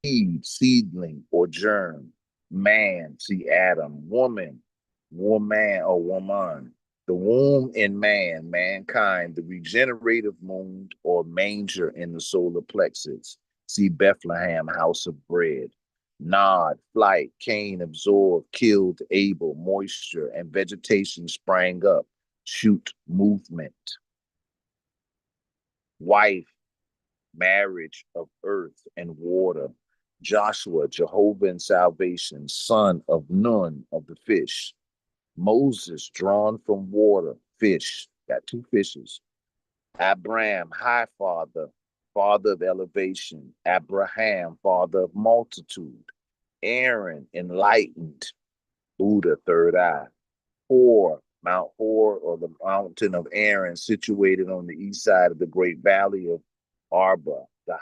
seed, seedling, or germ. Man, see Adam. Woman, woman or woman. The womb in man, mankind, the regenerative moon or manger in the solar plexus. See Bethlehem, house of bread. Nod, flight, Cain absorbed, killed Abel, moisture and vegetation sprang up. Shoot, movement. Wife, marriage of earth and water. Joshua, Jehovah in salvation, son of Nun of the fish. Moses, drawn from water, fish, got two fishes. Abraham, high father, father of elevation. Abraham, father of multitude. Aaron, enlightened, Buddha, third eye. Hor, Mount Hor, or the mountain of Aaron, situated on the east side of the great valley of Arba, the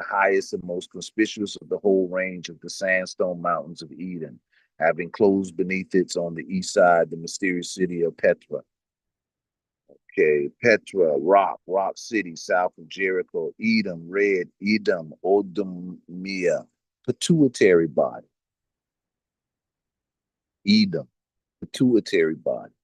highest and most conspicuous of the whole range of the sandstone mountains of Eden, having closed beneath it on the east side the mysterious city of Petra. Okay, Petra, rock city south of Jericho. Edom, red, Edom, Odomia, pituitary body. Edom, pituitary body.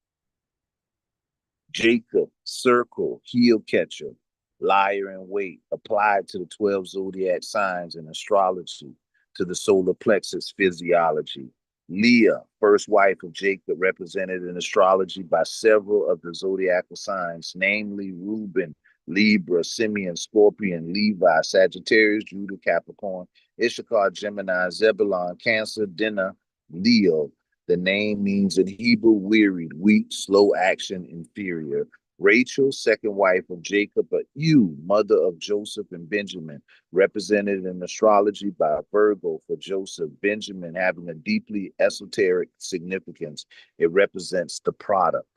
Jacob, circle, heel catcher, liar in wait, applied to the 12 zodiac signs in astrology, to the solar plexus physiology. Leah, first wife of Jacob, represented in astrology by several of the zodiacal signs, namely Reuben, Libra, Simeon, Scorpion, Levi, Sagittarius, Judah, Capricorn, Issachar, Gemini, Zebulon, Cancer, Dinah, Leo. The name means in Hebrew wearied, weak, slow action, inferior. Rachel, second wife of Jacob, but you, mother of Joseph and Benjamin, represented in astrology by Virgo for Joseph, Benjamin having a deeply esoteric significance. It represents the product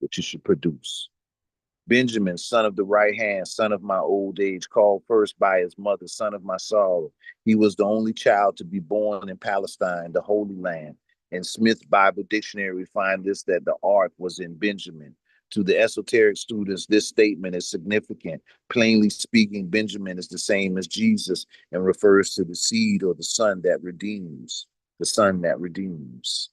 which you should produce. Benjamin, son of the right hand, son of my old age, called first by his mother, son of my sorrow. He was the only child to be born in Palestine, the Holy Land. In Smith Bible Dictionary, we find this that the ark was in Benjamin. To the esoteric students, this statement is significant. Plainly speaking, Benjamin is the same as Jesus and refers to the seed or the son that redeems, the son that redeems.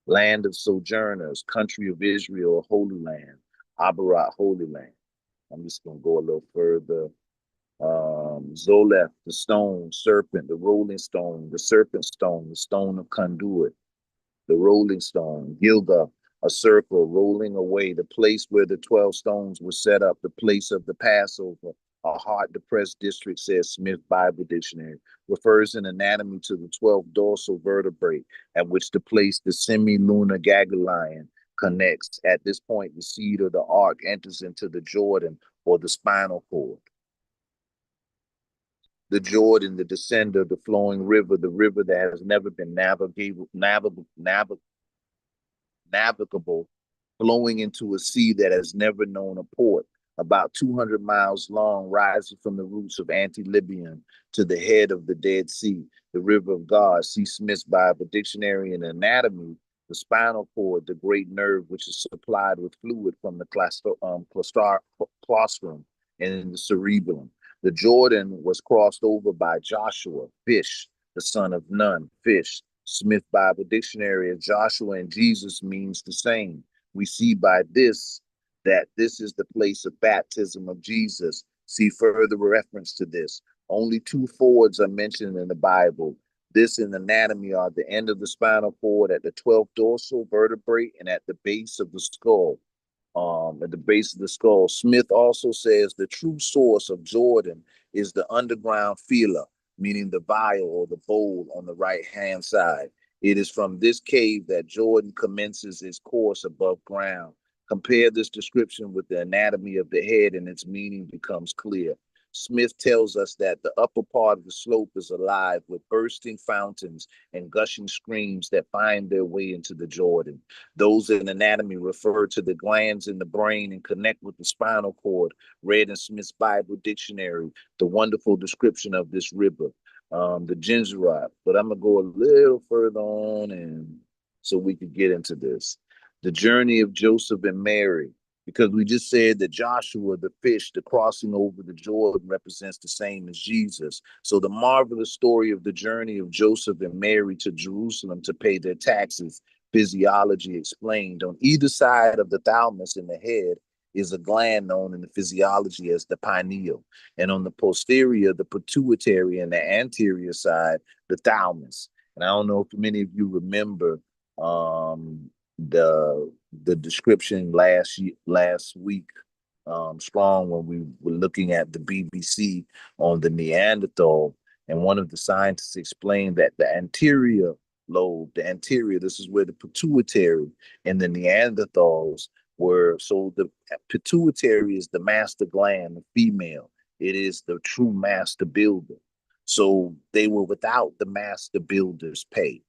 Land of sojourners, country of Israel, Holy Land. Abarat, Holy Land. I'm just going to go a little further. Zoleth, the stone, serpent, the rolling stone, the serpent stone, the stone of conduit, the rolling stone. Gilgal, a circle rolling away, the place where the 12 stones were set up, the place of the Passover. A heart-depressed district, says Smith Bible Dictionary, refers in anatomy to the 12 dorsal vertebrae at which the place the semi-lunar ganglion connects. At this point, the seed of the ark enters into the Jordan or the spinal cord. The Jordan, the descender, the flowing river, the river that has never been navigable, flowing into a sea that has never known a port, about 200 miles long, rising from the roots of Anti-Libyan to the head of the Dead Sea, the river of God. See Smith's Bible Dictionary. And Anatomy, the spinal cord, the great nerve, which is supplied with fluid from the claustrum and in the cerebellum. The Jordan was crossed over by Joshua, fish, the son of Nun, fish. Smith Bible Dictionary, of Joshua and Jesus means the same. We see by this that this is the place of baptism of Jesus. See further reference to this. Only two fords are mentioned in the Bible. This in anatomy are the end of the spinal cord at the 12th dorsal vertebrae and at the base of the skull. At the base of the skull. Smith also says the true source of Jordan is the underground fila, meaning the vial or the bowl on the right-hand side. It is from this cave that Jordan commences its course above ground. Compare this description with the anatomy of the head and its meaning becomes clear. Smith tells us that the upper part of the slope is alive with bursting fountains and gushing streams that find their way into the Jordan. Those in anatomy refer to the glands in the brain and connect with the spinal cord, read in Smith's Bible Dictionary, the wonderful description of this river, the Gingerat. But I'm going to go a little further on and so we could get into this. The journey of Joseph and Mary, because we just said that Joshua, the fish, the crossing over the Jordan represents the same as Jesus. So the marvelous story of the journey of Joseph and Mary to Jerusalem to pay their taxes, physiology explained. On either side of the thalamus in the head is a gland known in the physiology as the pineal. And on the posterior, the pituitary, and the anterior side, the thalamus. And I don't know if many of you remember the description last week, strong, when we were looking at the BBC on the Neanderthal, and one of the scientists explained that the anterior lobe, this is where the pituitary and the Neanderthals were. So the pituitary is the master gland, the female. It is the true master builder. So they were without the master builder's pay.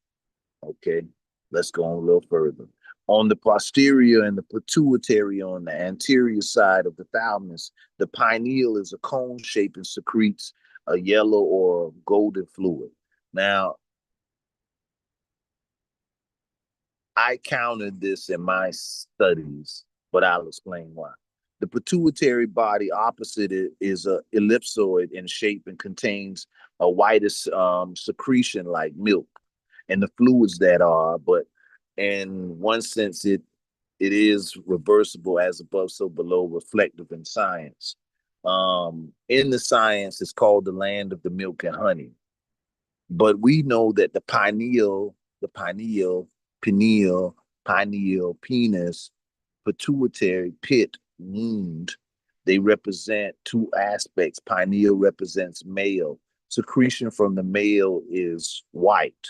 Okay, let's go on a little further. On the posterior and the pituitary on the anterior side of the thalamus, the pineal is a cone shape and secretes a yellow or golden fluid. Now, I counted this in my studies, but I'll explain why. The pituitary body opposite it is a ellipsoid in shape and contains a whitish secretion like milk and the fluids that are, but in one sense it is reversible, as above so below, reflective in science. In the science, it's called the land of the milk and honey. But we know that the pineal, penis, pituitary, pit, wound, they represent two aspects. Pineal represents male. Secretion from the male is white.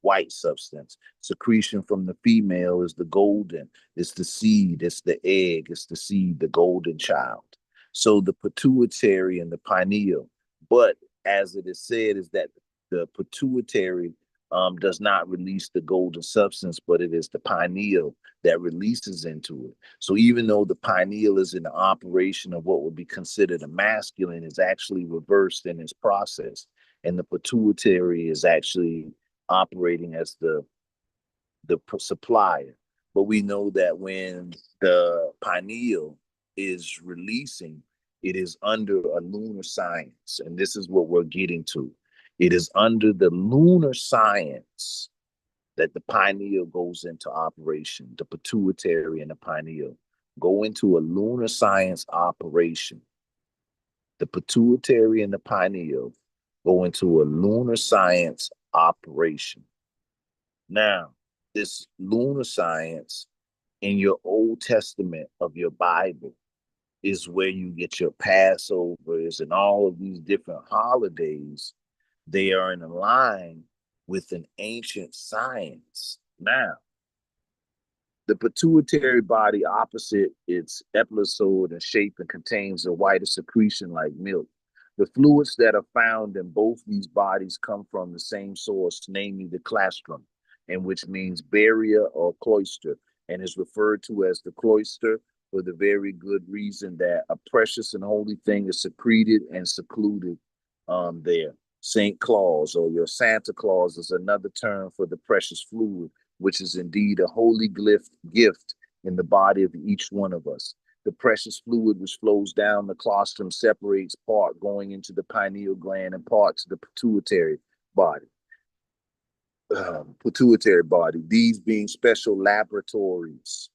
white substance. Secretion from the female is the golden. It's the seed. It's the egg. It's the seed, the golden child. So the pituitary and the pineal. But as it is said, is that the pituitary does not release the golden substance, but it is the pineal that releases into it. So even though the pineal is in the operation of what would be considered a masculine, is actually reversed in its process, and the pituitary is actually operating as the supplier. But we know that when the pineal is releasing, it is under a lunar science, and this is what we're getting to. It is under the lunar science that the pineal goes into operation. The pituitary and the pineal go into a lunar science operation. The pituitary and the pineal go into a lunar science operation. Now, this lunar science in your Old Testament of your Bible is where you get your Passovers and all of these different holidays. They are in line with an ancient science. Now, the pituitary body, opposite its ellipsoid in shape and contains a whiter secretion like milk. The fluids that are found in both these bodies come from the same source, namely the claustrum, and which means barrier or cloister, and is referred to as the cloister for the very good reason that a precious and holy thing is secreted and secluded there. St. Claus or your Santa Claus is another term for the precious fluid, which is indeed a holy gift in the body of each one of us. The precious fluid which flows down the claustrum separates part going into the pineal gland and part to the pituitary body. These being special laboratories,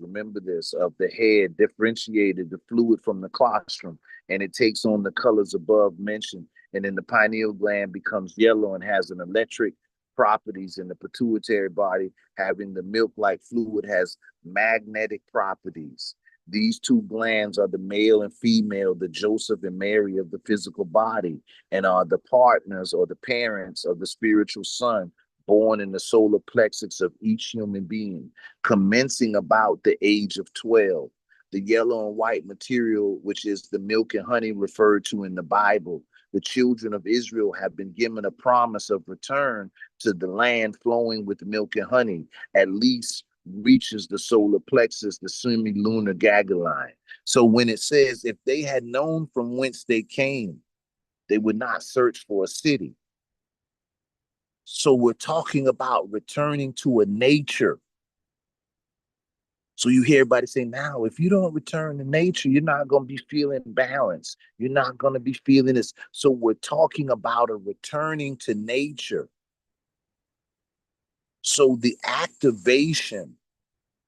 remember this, of the head differentiated the fluid from the claustrum, and it takes on the colors above mentioned, and then the pineal gland becomes yellow and has an electric properties, in the pituitary body having the milk-like fluid has magnetic properties. These two glands are the male and female, the Joseph and Mary of the physical body, and are the partners or the parents of the spiritual son born in the solar plexus of each human being, commencing about the age of 12. The yellow and white material, which is the milk and honey referred to in the Bible, the children of Israel have been given a promise of return to the land flowing with milk and honey, at least reaches the solar plexus, the semi-lunar ganglion. So when it says, if they had known from whence they came, they would not search for a city. So we're talking about returning to a nature. So you hear everybody say, now, if you don't return to nature, you're not going to be feeling balance. You're not going to be feeling this. So we're talking about a returning to nature. So the activation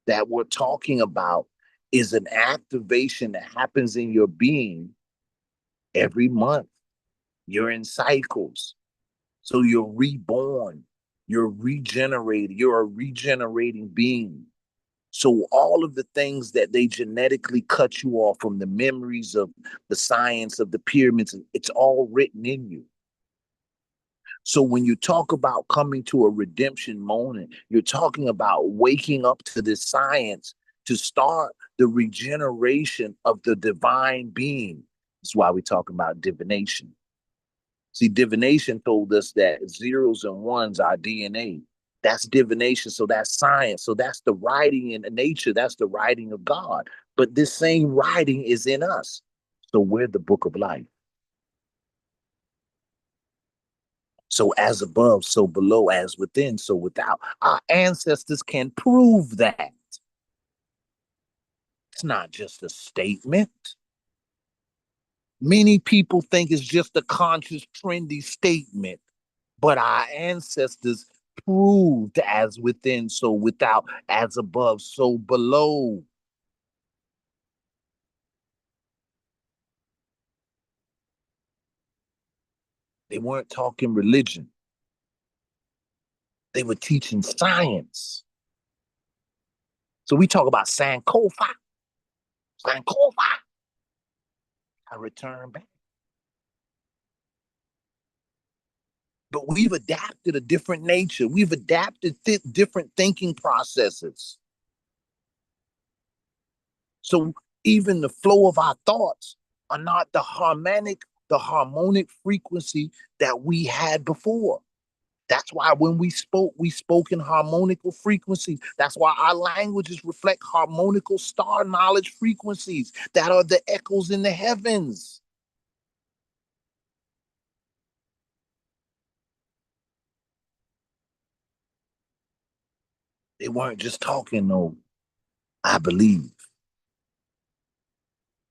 that we're talking about is an activation that happens in your being every month. You're in cycles. So you're reborn. You're regenerated. You're a regenerating being. So all of the things that they genetically cut you off from, the memories of the science of the pyramids, it's all written in you. So when you talk about coming to a redemption moment, you're talking about waking up to this science to start the regeneration of the divine being. That's why we talk about divination. See, divination told us that zeros and ones are DNA. That's divination. So that's science. So that's the writing in nature. That's the writing of God. But this same writing is in us. So we're the book of life. So as above, so below, as within, so without. Our ancestors can prove that. It's not just a statement. Many people think it's just a conscious, trendy statement, but our ancestors proved as within, so without, as above, so below. They weren't talking religion. They were teaching science. So we talk about Sankofa. Sankofa. I return back. But we've adapted a different nature. We've adapted different thinking processes. So even the flow of our thoughts are not the harmonic frequency that we had before. That's why when we spoke in harmonical frequencies. That's why our languages reflect harmonical star knowledge frequencies that are the echoes in the heavens. They weren't just talking, no, I believe.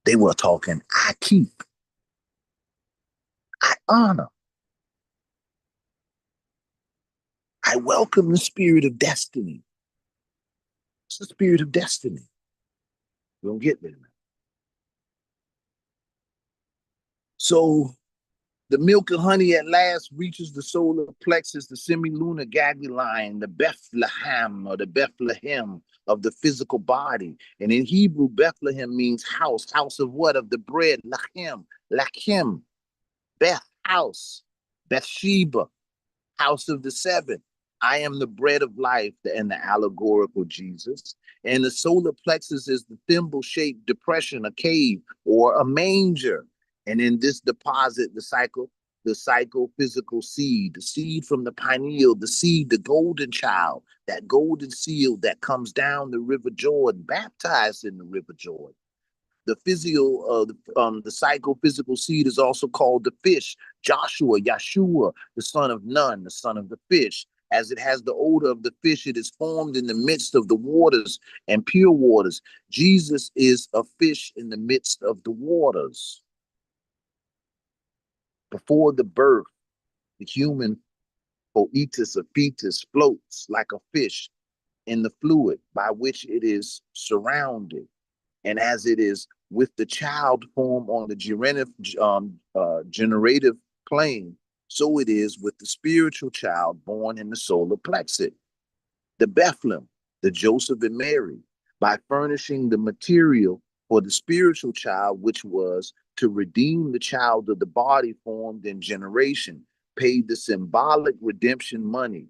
They were talking, I keep, I honor, I welcome the spirit of destiny. It's the spirit of destiny. We'll get there. So the milk and honey at last reaches the solar plexus, the semilunar ganglion, the Bethlehem or the Bethlehem of the physical body. And in Hebrew, Bethlehem means house. House of what? Of the bread. Lachem. Lachem. Beth, house. Bathsheba, house of the seven. I am the bread of life and the allegorical Jesus. And the solar plexus is the thimble-shaped depression, a cave or a manger. And in this deposit, the psychophysical seed, the seed from the pineal, the seed, the golden child, that golden seal that comes down the River Jordan, baptized in the River Jordan. The psychophysical seed is also called the fish, Joshua, Yeshua, the son of Nun, the son of the fish. As it has the odor of the fish, it is formed in the midst of the waters and pure waters. Jesus is a fish in the midst of the waters. Before the birth, the human poetus or fetus floats like a fish in the fluid by which it is surrounded. And as it is with the child form on the generative plane, so it is with the spiritual child born in the solar plexus. The Bethlehem, the Joseph and Mary, by furnishing the material for the spiritual child, which was to redeem the child of the body formed in generation, paid the symbolic redemption money.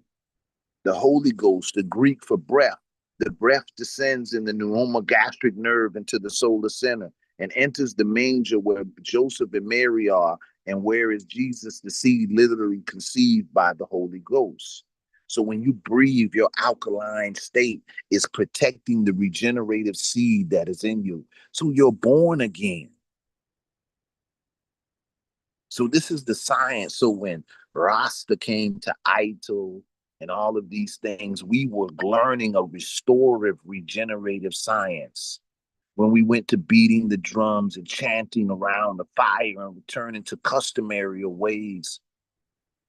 The Holy Ghost, the Greek for breath, the breath descends in the pneumogastric nerve into the solar center and enters the manger where Joseph and Mary are, and where is Jesus, the seed literally conceived by the Holy Ghost. So when you breathe, your alkaline state is protecting the regenerative seed that is in you. So you're born again. So this is the science. So when Rasta came to Ito and all of these things, we were learning a restorative, regenerative science. When we went to beating the drums and chanting around the fire and returning to customary ways,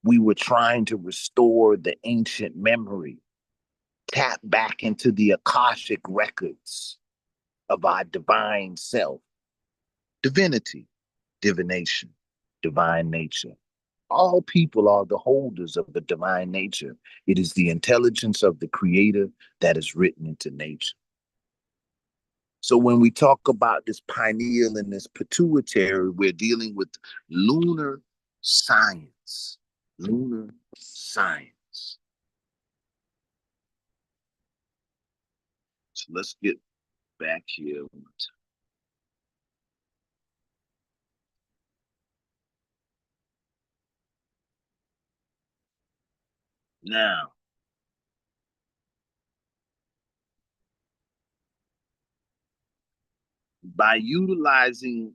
we were trying to restore the ancient memory, tap back into the Akashic records of our divine self, divinity, divination, divine nature. All people are the holders of the divine nature. It is the intelligence of the creator that is written into nature. So when we talk about this pineal and this pituitary, we're dealing with lunar science. Lunar science. So let's get back here. Now, by utilizing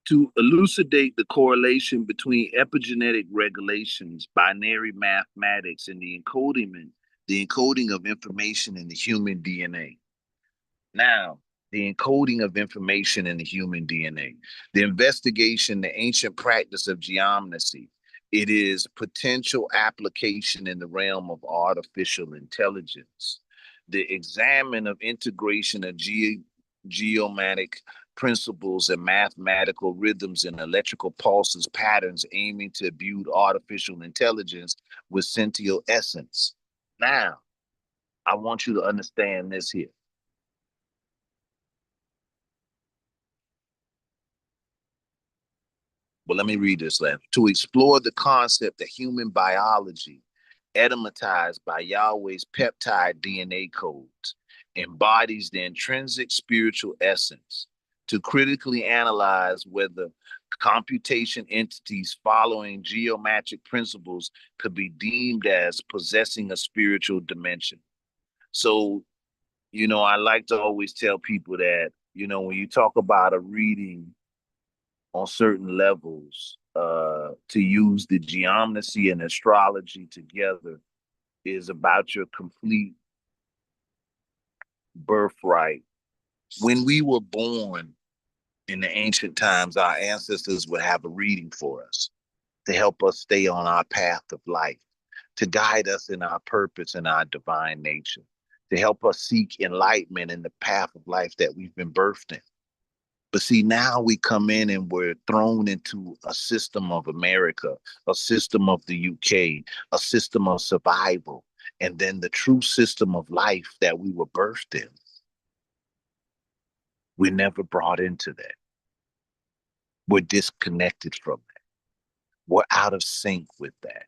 to elucidate the correlation between epigenetic regulations, binary mathematics, and the encoding of information in the human DNA. Now, the encoding of information in the human DNA, the investigation, the ancient practice of geomancy. It is potential application in the realm of artificial intelligence. The examine of integration of geomatic principles and mathematical rhythms and electrical pulses patterns aiming to build artificial intelligence with sentient essence. Now, I want you to understand this here. Well, let me read this letter. To explore the concept that human biology, edematized by Yahweh's peptide DNA codes, embodies the intrinsic spiritual essence, to critically analyze whether computation entities following geometric principles could be deemed as possessing a spiritual dimension. So, I like to always tell people that, when you talk about a reading on certain levels, to use the geomancy and astrology together is about your complete birthright. When we were born in the ancient times, our ancestors would have a reading for us to help us stay on our path of life, to guide us in our purpose and our divine nature, to help us seek enlightenment in the path of life that we've been birthed in. But see, now we come in and we're thrown into a system of America, a system of the UK, a system of survival, and then the true system of life that we were birthed in. We're never brought into that. We're disconnected from that. We're out of sync with that.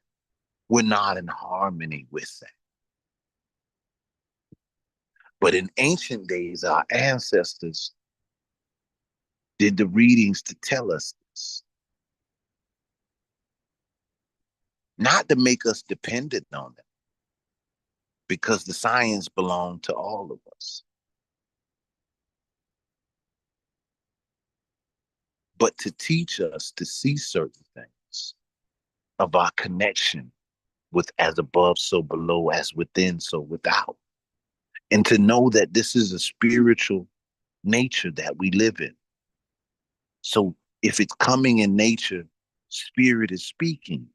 We're not in harmony with that. But in ancient days, our ancestors did the readings to tell us this. Not to make us dependent on them, because the science belonged to all of us. But to teach us to see certain things of our connection with as above, so below, as within, so without. And to know that this is a spiritual nature that we live in. So if it's coming in nature, spirit is speaking.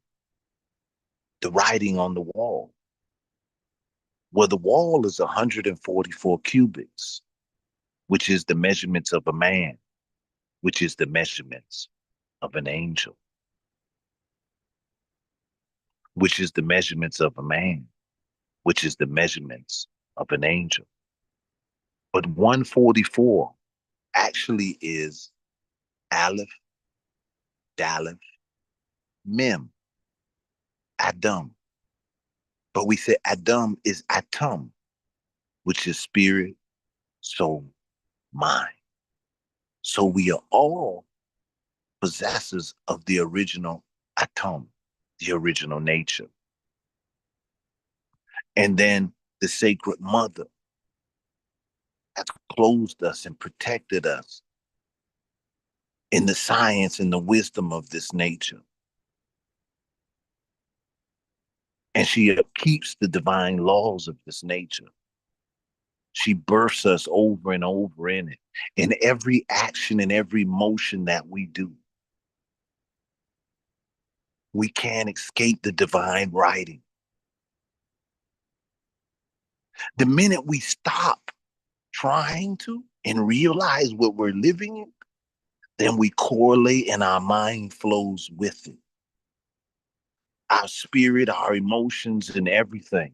The writing on the wall. Well, the wall is 144 cubits, which is the measurements of a man, which is the measurements of an angel, which is the measurements of a man, which is the measurements of an angel. But 144 actually is Aleph, Daleth, Mem, Adam. But we say Adam is Atom, which is spirit, soul, mind. So we are all possessors of the original Atom, the original nature. And then the Sacred Mother has clothed us and protected us in the science and the wisdom of this nature. And she keeps the divine laws of this nature. She births us over and over in it, in every action and every motion that we do. We can't escape the divine writing. The minute we stop trying to and realize what we're living in, then we correlate and our mind flows with it. Our spirit, our emotions, and everything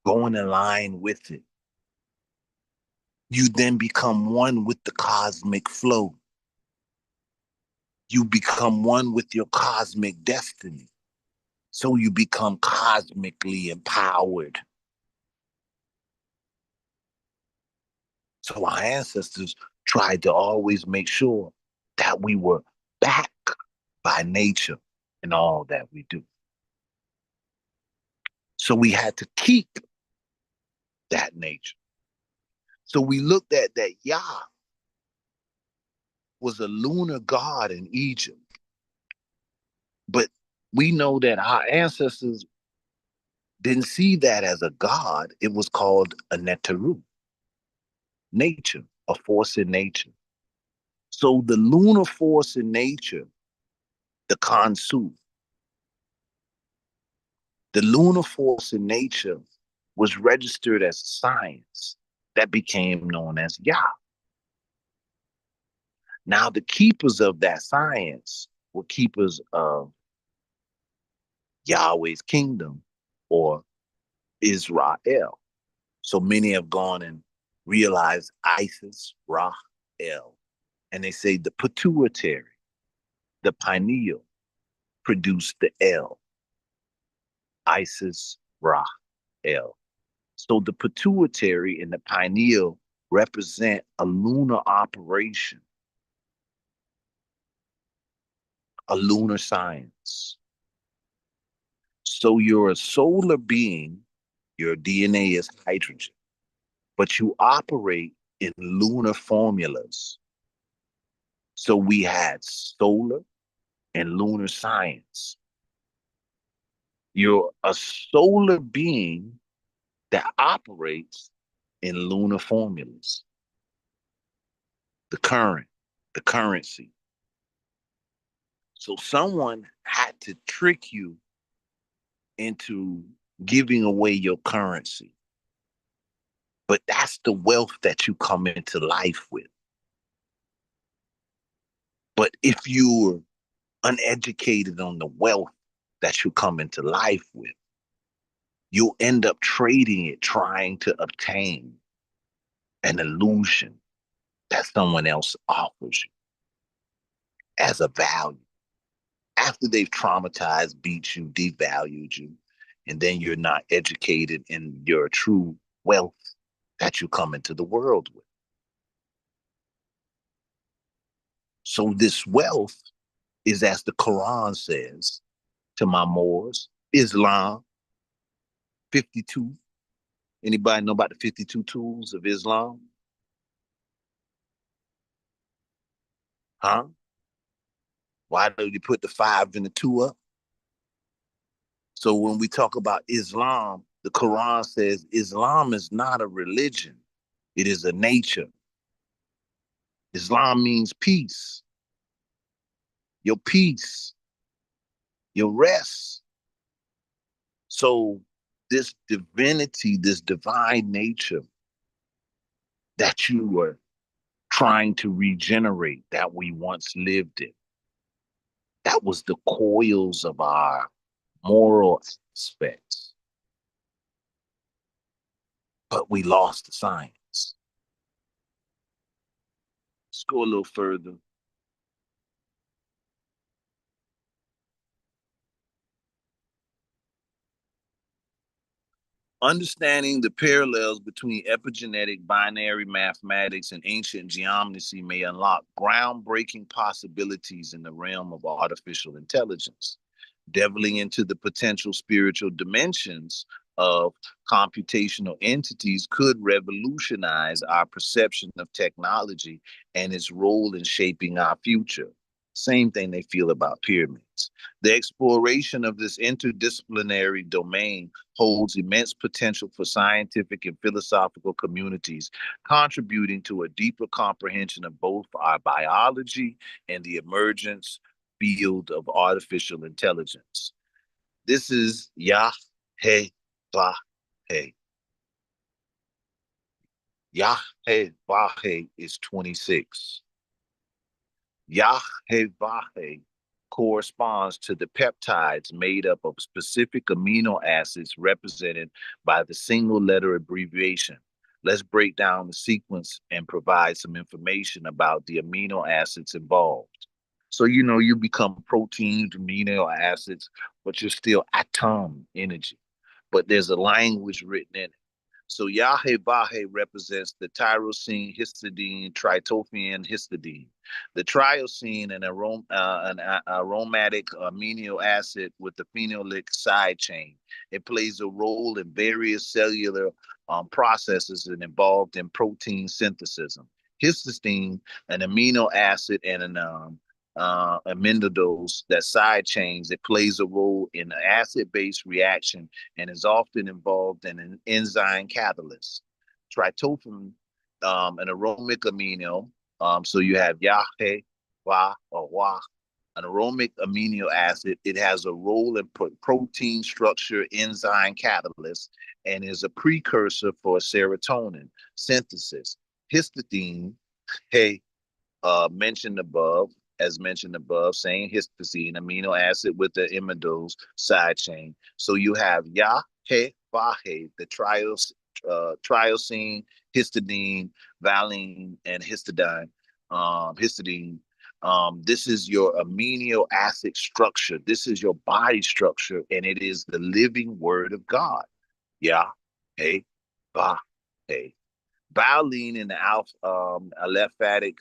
going in line with it. You then become one with the cosmic flow. You become one with your cosmic destiny. So you become cosmically empowered. So our ancestors tried to always make sure that we were back by nature in all that we do. So we had to keep that nature. So we looked at that Yah was a lunar god in Egypt. But we know that our ancestors didn't see that as a god. It was called a Neteru, nature, a force in nature. So the lunar force in nature, the Kansu, the lunar force in nature was registered as science that became known as Yah. Now, the keepers of that science were keepers of Yahweh's kingdom or Israel. So many have gone and realized Isis, Ra, El, and they say the pituitary, The pineal produced the L, Isis Ra L. So the pituitary and the pineal represent a lunar operation, a lunar science. So you're a solar being, your DNA is hydrogen, but you operate in lunar formulas. So we had solar and lunar science. You're a solar being that operates in lunar formulas. The current, the currency. So someone had to trick you into giving away your currency. But that's the wealth that you come into life with. But if you're uneducated on the wealth that you come into life with, you'll end up trading it, trying to obtain an illusion that someone else offers you as a value. After they've traumatized, beat you, devalued you, and then you're not educated in your true wealth that you come into the world with. So this wealth is, as the Quran says, to my Moors, Islam, 52. Anybody know about the 52 tools of Islam? Huh? Why do you put the 5 and the 2 up? So when we talk about Islam, the Quran says Islam is not a religion. It is a nature. Islam means peace. Your peace, your rest. So this divinity, this divine nature that you were trying to regenerate, that we once lived in, that was the coils of our moral aspects. But we lost the science. Let's go a little further. Understanding the parallels between epigenetic binary mathematics and ancient geometry may unlock groundbreaking possibilities in the realm of artificial intelligence. Delving into the potential spiritual dimensions of computational entities could revolutionize our perception of technology and its role in shaping our future. Same thing they feel about pyramids. The exploration of this interdisciplinary domain holds immense potential for scientific and philosophical communities, contributing to a deeper comprehension of both our biology and the emergence field of artificial intelligence. This is Yah He Vahe. Yah He Vahe is 26. Yah He Vahe corresponds to the peptides made up of specific amino acids represented by the single letter abbreviation. Let's break down the sequence and provide some information about the amino acids involved. So, you become proteins, amino acids, but you're still atom energy. But there's a language written in it. So Yahe represents the tyrosine, histidine, tryptophan, histidine. The triosine, an aromatic amino acid with the phenolic side chain. It plays a role in various cellular processes and involved in protein synthesis. Histidine, an amino acid and an amindodose, that side chains, it plays a role in an acid-base reaction and is often involved in an enzyme catalyst. Tryptophan, an aromatic amino, so you have Yah, Wa, or Wa, an aromatic amino acid. It has a role in protein structure, enzyme catalyst, and is a precursor for serotonin synthesis. Histidine, hey, mentioned above, as mentioned above, saying histidine, amino acid with the imidose side chain. So you have Yah, He, Vahe, the triosine, histidine, valine, and histidine. This is your amino acid structure. This is your body structure, and it is the living word of God. Yeah. Hey, bah, hey. Valine in the aliphatic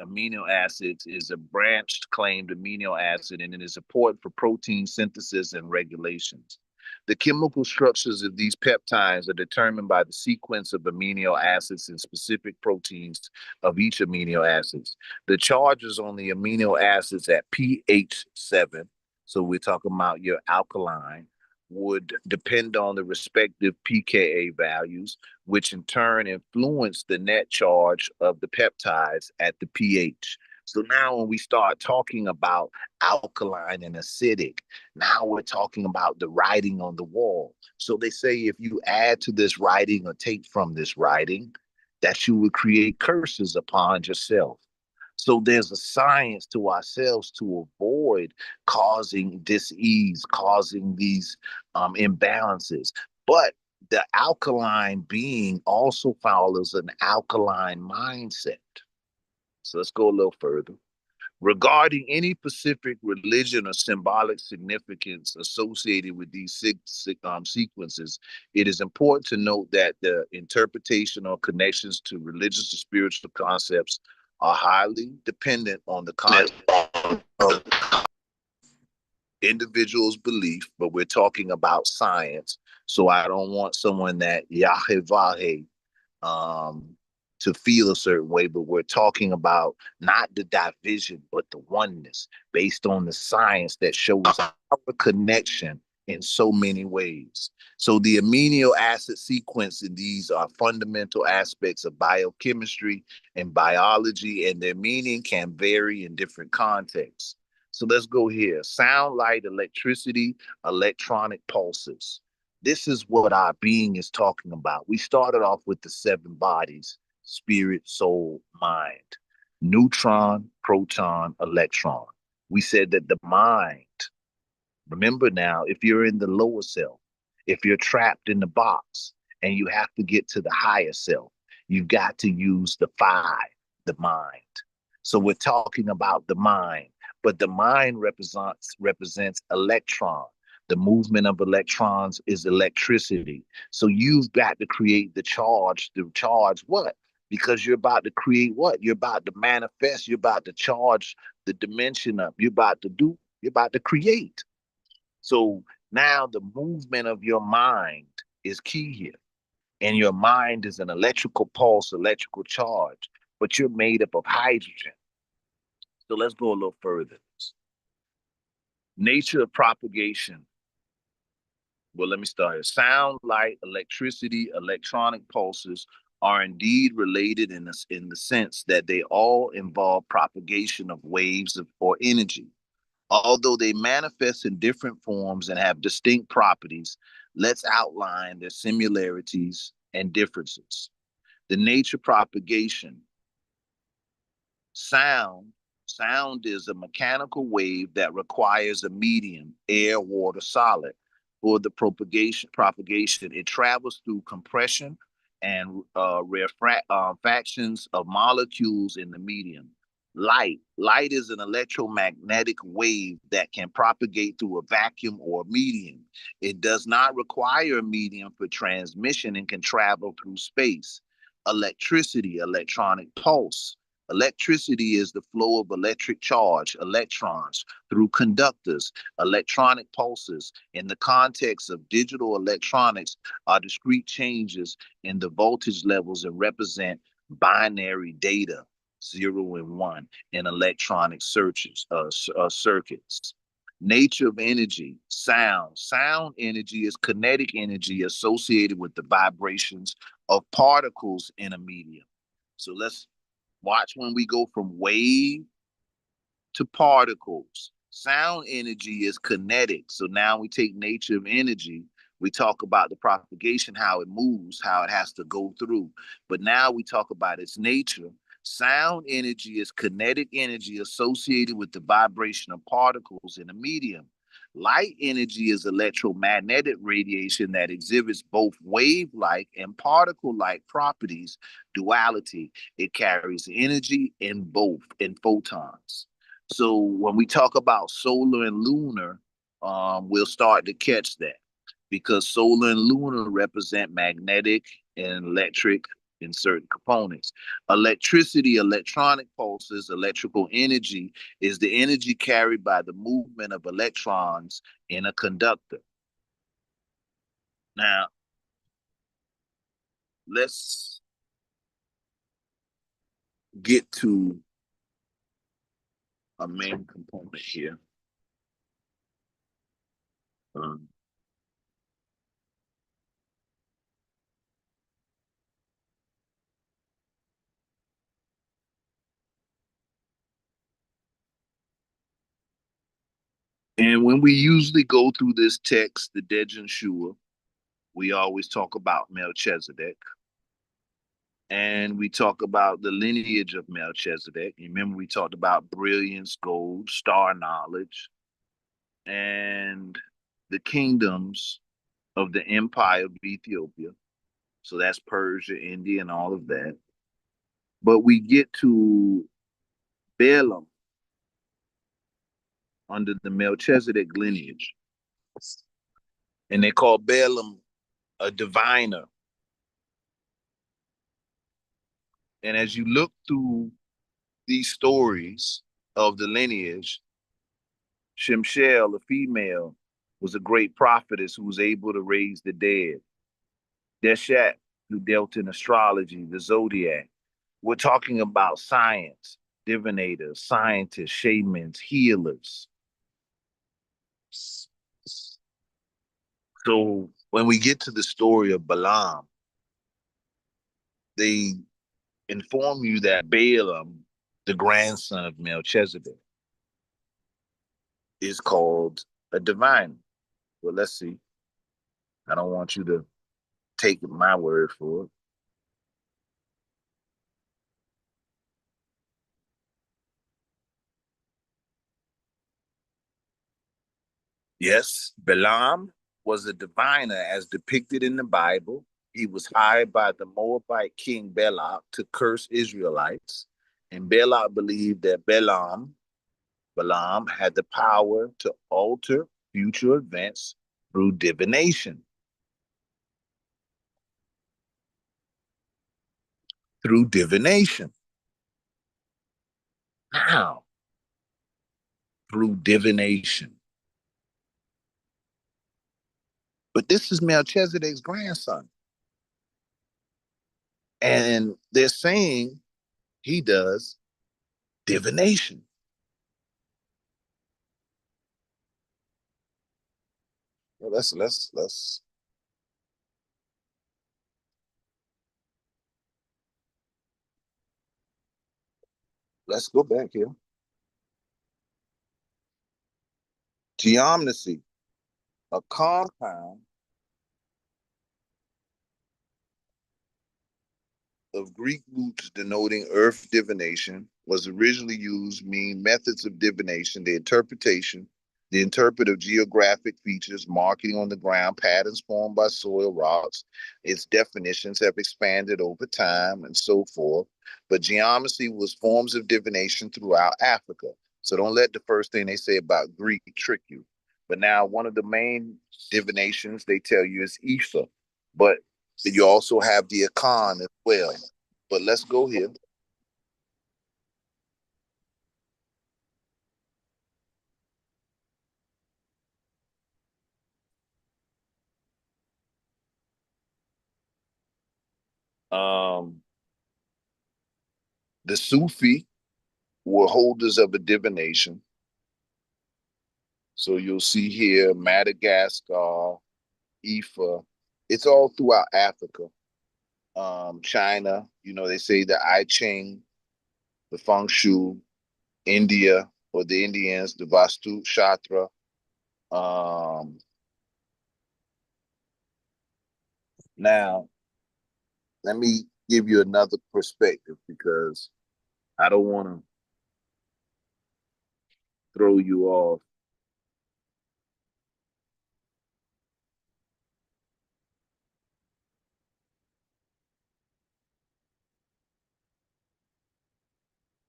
amino acids is a branched claimed amino acid, and it is important for protein synthesis and regulations. The chemical structures of these peptides are determined by the sequence of amino acids and specific proteins of each amino acids. The charges on the amino acids at pH 7, so we're talking about your alkaline, would depend on the respective pKa values, which in turn influence the net charge of the peptides at the pH. So now when we start talking about alkaline and acidic, now we're talking about the writing on the wall. So they say if you add to this writing or take from this writing, that you would create curses upon yourself. So there's a science to ourselves to avoid causing dis-ease, causing these imbalances. But the alkaline being also follows an alkaline mindset. So let's go a little further. Regarding any specific religion or symbolic significance associated with these sequences, it is important to note that the interpretation or connections to religious or spiritual concepts are highly dependent on the content of the individual's belief, but we're talking about science. So I don't want someone that Yahweh um, to feel a certain way, but we're talking about not the division, but the oneness based on the science that shows our connection in so many ways. So the amino acid sequence in these are fundamental aspects of biochemistry and biology, and their meaning can vary in different contexts. So let's go here. Sound, light, electricity, electronic pulses. This is what our being is talking about. We started off with the seven bodies: spirit, soul, mind, neutron, proton, electron. We said that the mind, remember now, if you're in the lower self, if you're trapped in the box and you have to get to the higher self, you've got to use the five, the mind. So we're talking about the mind, but the mind represents electron. The movement of electrons is electricity. So you've got to create the charge. The charge what? Because you're about to create what? You're about to manifest. You're about to charge the dimension up. You're about to create. So now the movement of your mind is key here. And your mind is an electrical pulse, electrical charge, but you're made up of hydrogen. So let's go a little further. Nature of propagation. Well, let me start here. Sound, light, electricity, electronic pulses are indeed related in the sense that they all involve propagation of waves or energy. Although they manifest in different forms and have distinct properties, let's outline their similarities and differences. The nature of propagation. Sound is a mechanical wave that requires a medium, air, water, solid, for the propagation. It travels through compression and fractions of molecules in the medium. Light is an electromagnetic wave that can propagate through a vacuum or medium. It does not require a medium for transmission and can travel through space. Electricity, electronic pulse. Electricity is the flow of electric charge, electrons, through conductors. Electronic pulses, in the context of digital electronics, are discrete changes in the voltage levels and represent binary data, 0 and 1, in electronic circuits. Nature of energy, sound. Sound energy is kinetic energy associated with the vibrations of particles in a medium. So let's watch when we go from wave to particles. Sound energy is kinetic. So now we take nature of energy. We talk about the propagation, how it moves, how it has to go through. But now we talk about its nature. Sound energy is kinetic energy associated with the vibration of particles in a medium. Light energy is electromagnetic radiation that exhibits both wave-like and particle-like properties, duality. It carries energy in both, in photons. So when we talk about solar and lunar, we'll start to catch that because solar and lunar represent magnetic and electric in certain components. Electricity, electronic pulses, electrical energy is the energy carried by the movement of electrons in a conductor. Now, let's get to a main component here. Um, and when we usually go through this text, the Dejan Shua, we always talk about Melchizedek. And we talk about the lineage of Melchizedek. You remember we talked about brilliance, gold, star knowledge, and the kingdoms of the empire of Ethiopia. So that's Persia, India, and all of that. But we get to Balaam under the Melchizedek lineage. And they call Balaam a diviner. And as you look through these stories of the lineage, Shemshel, a female, was a great prophetess who was able to raise the dead. Deshat, who dealt in astrology, the zodiac. We're talking about science, divinators, scientists, shamans, healers. So when we get to the story of Balaam, they inform you that Balaam, the grandson of Melchizedek, is called a divine. Well, let's see. I don't want you to take my word for it. Yes, Balaam was a diviner as depicted in the Bible. He was hired by the Moabite king Balak to curse Israelites. And Balak believed that Balaam had the power to alter future events through divination. Through divination. How? Through divination. But this is Melchizedek's grandson. And they're saying he does divination. Well, let's go back here. Geomnesy, a compound of Greek roots denoting earth divination, was originally used mean methods of divination, the interpretation, the interpret of geographic features, marking on the ground, patterns formed by soil, rocks. Its definitions have expanded over time and so forth. But geomancy was forms of divination throughout Africa. So don't let the first thing they say about Greek trick you. But now one of the main divinations they tell you is ether. But you also have the Akan as well. But let's go here. Um, the Sufi were holders of a divination. So you'll see here Madagascar, Ifa. It's all throughout Africa. China, they say the I Ching, the Feng Shui, India, or the Indians, the Vastu Shatra. Um, Now, let me give you another perspective because I don't want to throw you off.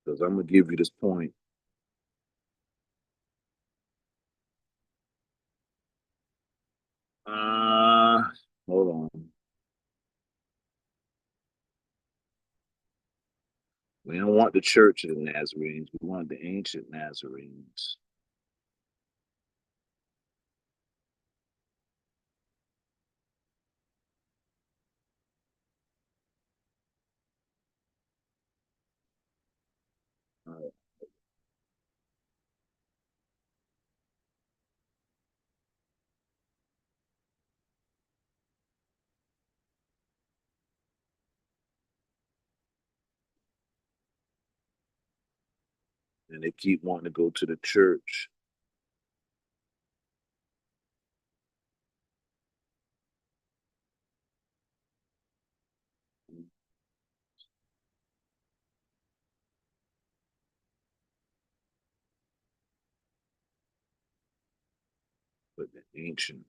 Because I'm gonna give you this point. Uh, hold on. We don't want the Church of the Nazarenes. We want the ancient Nazarenes. Uh, and they keep wanting to go to the church. But the ancient,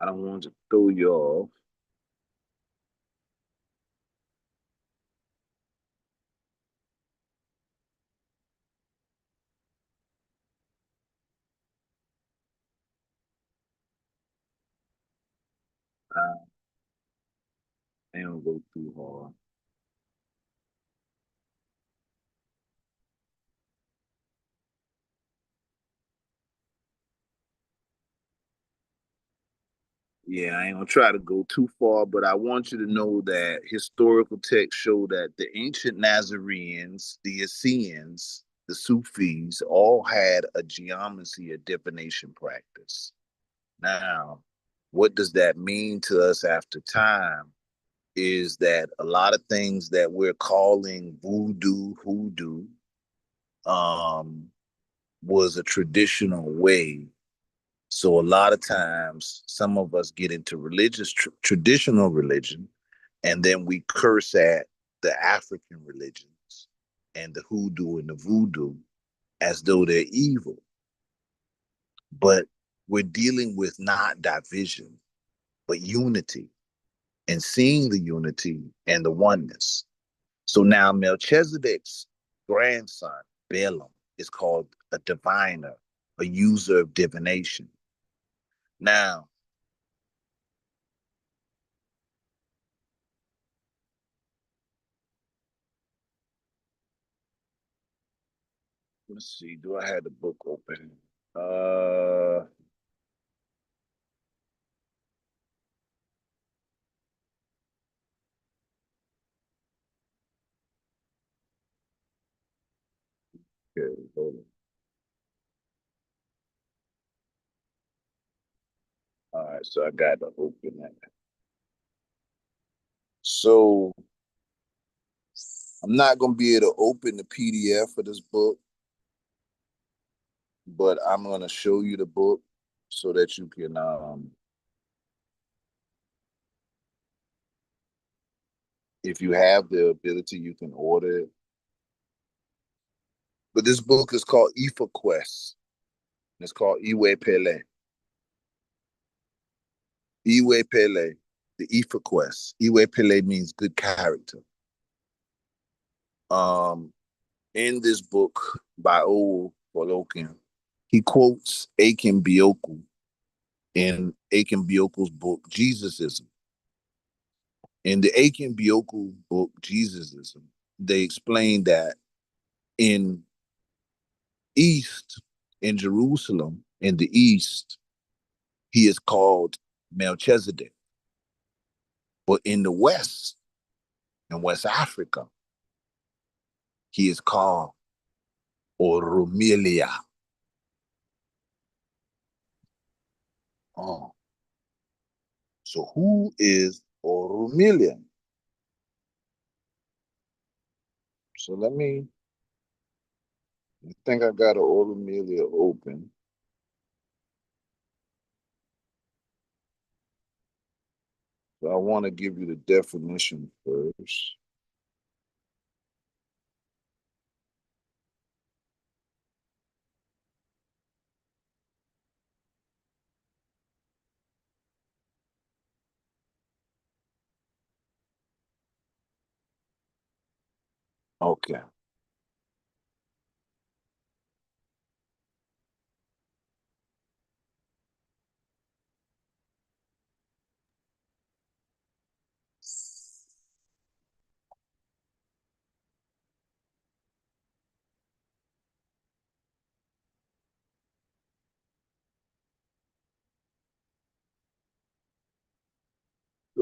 I don't want to throw you off. I ain't gonna go too hard. Yeah, I ain't gonna try to go too far, but I want you to know that historical texts show that the ancient Nazarenes, the Essenes, the Sufis all had a geomancy, a divination practice. Now, what does that mean to us after time? Is that a lot of things that we're calling voodoo, hoodoo, um, was a traditional way. So a lot of times, some of us get into traditional religion, and then we curse at the African religions and the hoodoo and the voodoo as though they're evil. But we're dealing with not division, but unity, and seeing the unity and the oneness. So now Melchizedek's grandson, Balaam, is called a diviner, a user of divination. Now, let's see, do I have the book open? Uh, okay, hold on. All right, so I got to open that. So I'm not gonna be able to open the PDF for this book, but I'm gonna show you the book so that you can if you have the ability, you can order it. But this book is called Ifa Quest. It's called Iwe Pele. Iwe Pele, the Ifa Quest. Iwe Pele means good character. Um, in this book by old Bolokian, he quotes Akin Bioku in Akin Bioku's book, Jesusism. In the Akin Bioku book, Jesusism, they explain that in East, in Jerusalem, in the East, he is called Melchizedek. But in the West, in West Africa, he is called Orumilia. Oh, so who is Orumilia? So I think I got an Orumilia open. So I want to give you the definition first. Okay.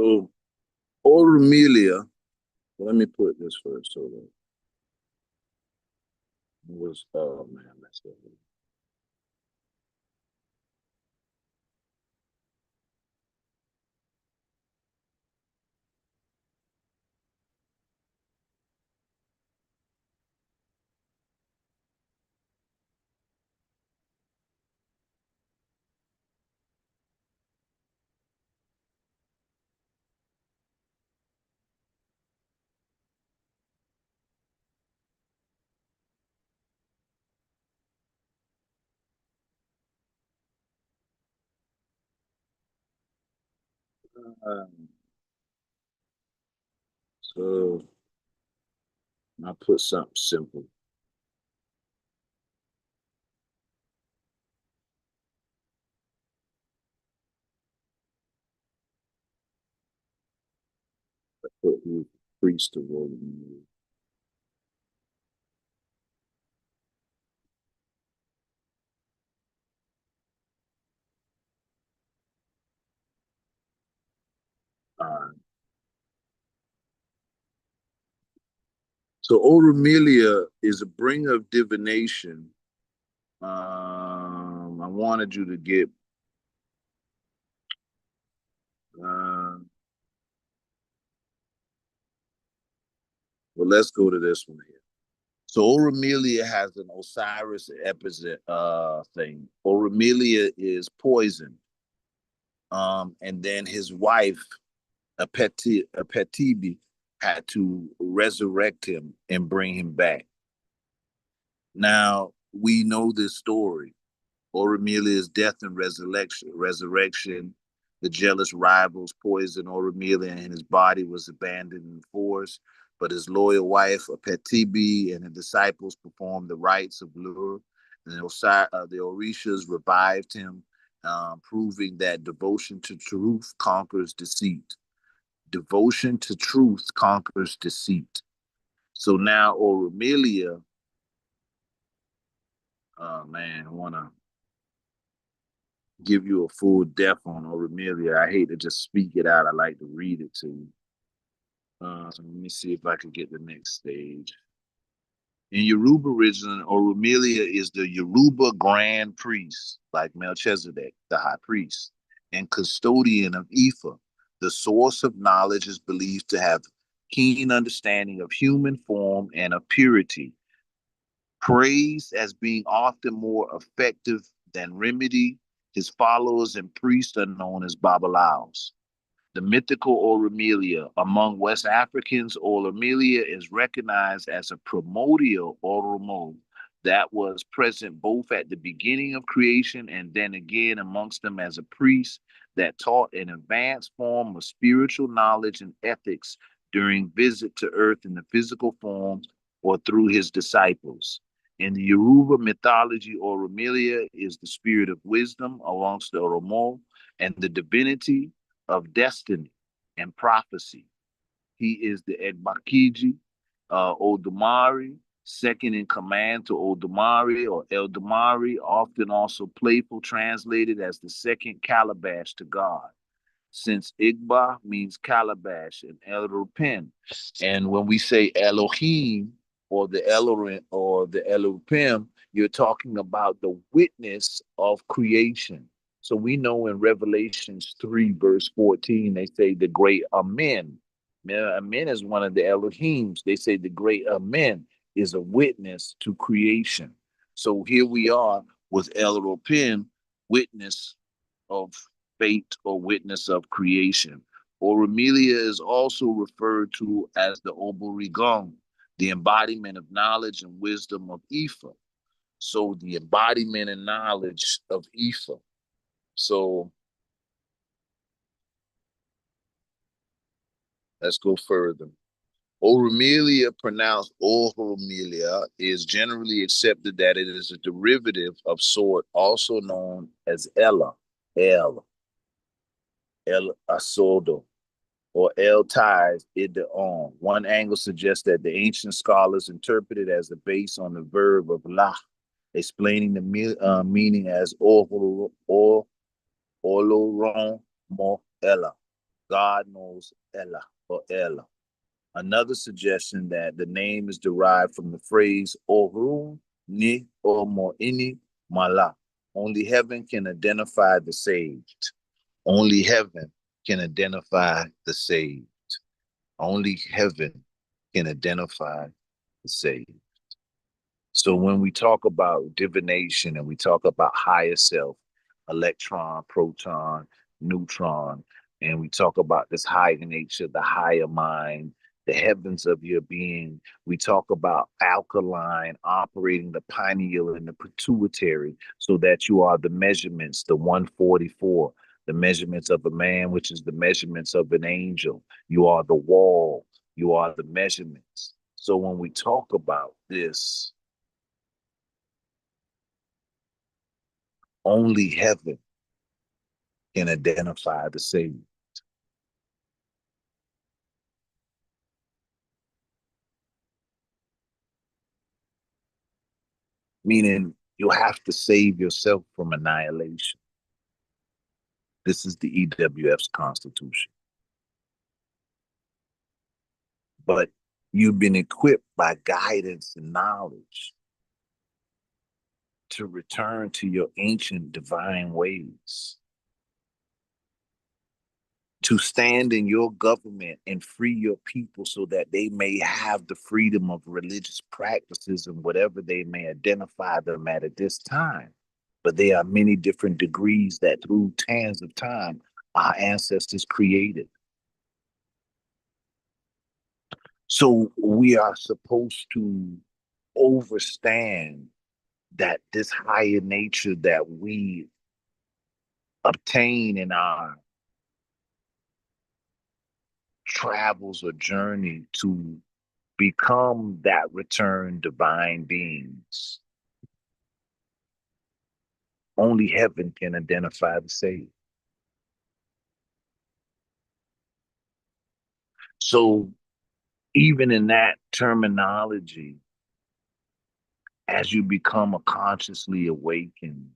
So Auremelia, let me put this first. So that was oh man, that's it. Um, so I put something simple. I put who priest of Auremelia. So Auremelia is a bringer of divination. I wanted you to get uh, well, let's go to this one here. So Auremelia has an Osiris epithet thing. Auremelia is poison. And then his wife, Apetibi, had to resurrect him and bring him back. Now we know this story. Aurelia's death and resurrection, the jealous rivals poisoned Aurelia and his body was abandoned in the forest. But his loyal wife, Apetibi, and her disciples performed the rites of Lure. And the Orishas revived him, proving that devotion to truth conquers deceit. Devotion to truth conquers deceit. So now Aurelia, oh man, I want to give you a full depth on Auremelia. I hate to just speak it out. I like to read it to you. So let me see if I can get the next stage. In Yoruba religion, Auremelia is the Yoruba grand priest, like Melchizedek, the high priest, and custodian of Ifa. The source of knowledge is believed to have keen understanding of human form and of purity, praised as being often more effective than remedy. His followers and priests are known as Babalaos. The mythical Auremelia. Among West Africans, Auremelia is recognized as a primordial Oromo that was present both at the beginning of creation and then again amongst them as a priest that taught an advanced form of spiritual knowledge and ethics during visit to earth in the physical form or through his disciples. In the Yoruba mythology, Auremelia is the spirit of wisdom amongst the Oromo and the divinity of destiny and prophecy. He is the Egbakiji, Odumari, second in command to Odumari or Eldamari, often also playful, translated as the second calabash to God, since Igba means calabash and Elohim. And when we say Elohim or the Elohim or the Elohim, you're talking about the witness of creation. So we know in Revelations 3, verse 14, they say the great Amen. Amen is one of the Elohims. They say the great Amen is a witness to creation. So here we are with Elohim, witness of fate or witness of creation. Auremelia is also referred to as the Oborigon, the embodiment of knowledge and wisdom of Ifa. So the embodiment and knowledge of Ifa. So let's go further. Auremelia, pronounced Auremelia, is generally accepted that it is a derivative of sort, also known as Ella, El Asodo, or El Ties Ida On. One angle suggests that the ancient scholars interpret it as the base on the verb of la, explaining the meaning as Oloron Mo Ella, God knows Ella or Ella. Another suggestion that the name is derived from the phrase Oru ni o mo ini mala. Only heaven can identify the saved. Only heaven can identify the saved. Only heaven can identify the saved. So when we talk about divination and we talk about higher self, electron, proton, neutron, and we talk about this higher nature, the higher mind, the heavens of your being, we talk about alkaline operating the pineal and the pituitary so that you are the measurements, the 144, the measurements of a man, which is the measurements of an angel. You are the wall, you are the measurements. So when we talk about this, only heaven can identify the saved. Meaning you have to save yourself from annihilation. This is the EWF's constitution. But you've been equipped by guidance and knowledge to return to your ancient divine ways, to stand in your government and free your people so that they may have the freedom of religious practices and whatever they may identify them at this time. But there are many different degrees that through tans of time, our ancestors created. So we are supposed to overstand that this higher nature that we obtain in our travels or journey to become that returned divine beings. Only heaven can identify the saved. So even in that terminology, as you become a consciously awakened,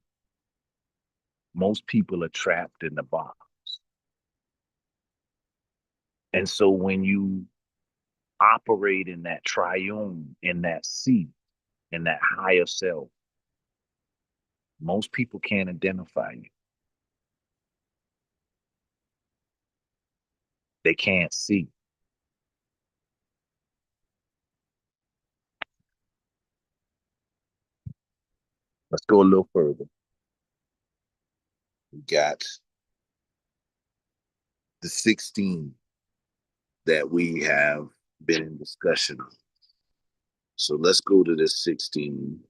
most people are trapped in the box. And so when you operate in that triune, in that seat, in that higher self, most people can't identify you. They can't see. Let's go a little further. We got the 16 that we have been in discussion on. So let's go to this 16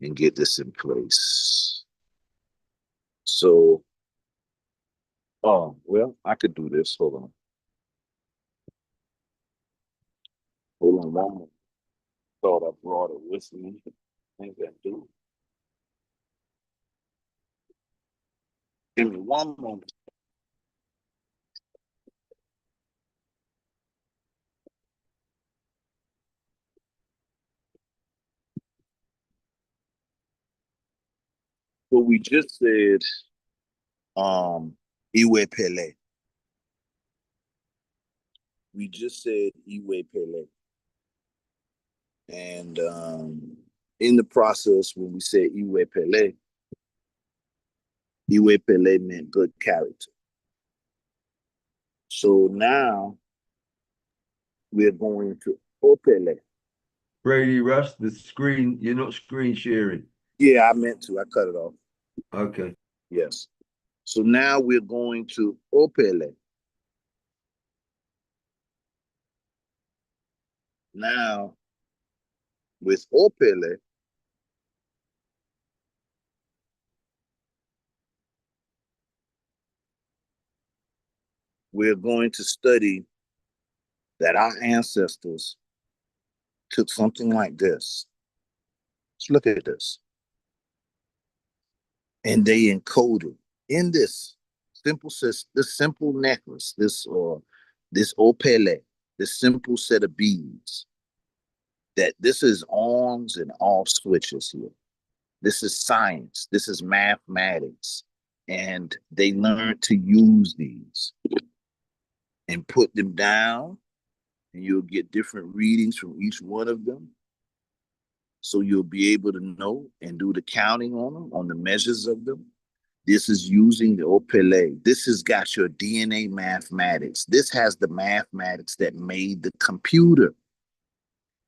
and get this in place. So, oh, well, I could do this. Hold on. Hold on one moment. Thought I brought it with me. I think I do. Give me one moment. So we just said Iwe Pele. We just said Iwe Pele. And in the process, when we said Iwe Pele meant good character. So now we're going to Opele. Brady Russ, the screen, you're not screen sharing. Yeah, I meant to. I cut it off. Okay. Yes. So now we're going to Opele. Now, with Opele, we're going to study that our ancestors took something like this. Let's look at this. And they encoded in this simple necklace, this opele, this simple set of beads, that this is ons and off switches here. This is science. This is mathematics. And they learned to use these and put them down, and you'll get different readings from each one of them. So you'll be able to know and do the counting on them, on the measures of them. This is using the Opele. This has got your DNA mathematics. This has the mathematics that made the computer.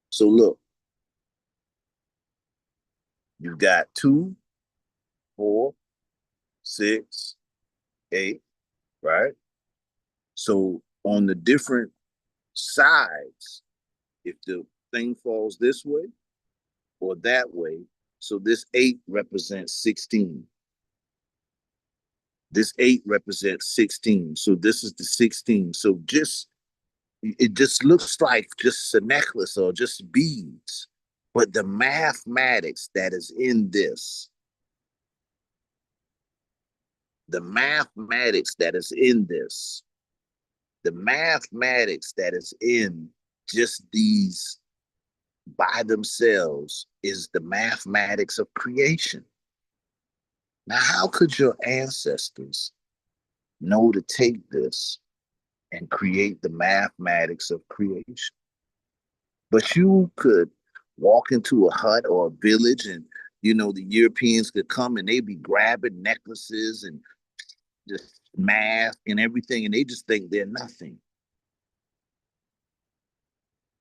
So look, you've got 2, 4, 6, 8, right? So on the different sides, if the thing falls this way or that way, so this 8 represents 16. This 8 represents 16. So this is the 16. So it just looks like just a necklace or just beads. But the mathematics that is in this, the mathematics that is in this, the mathematics that is in just these by themselves is the mathematics of creation. Now, how could your ancestors know to take this and create the mathematics of creation? But you could walk into a hut or a village and, you know, the Europeans could come and they'd be grabbing necklaces and just math and everything, and they just think they're nothing.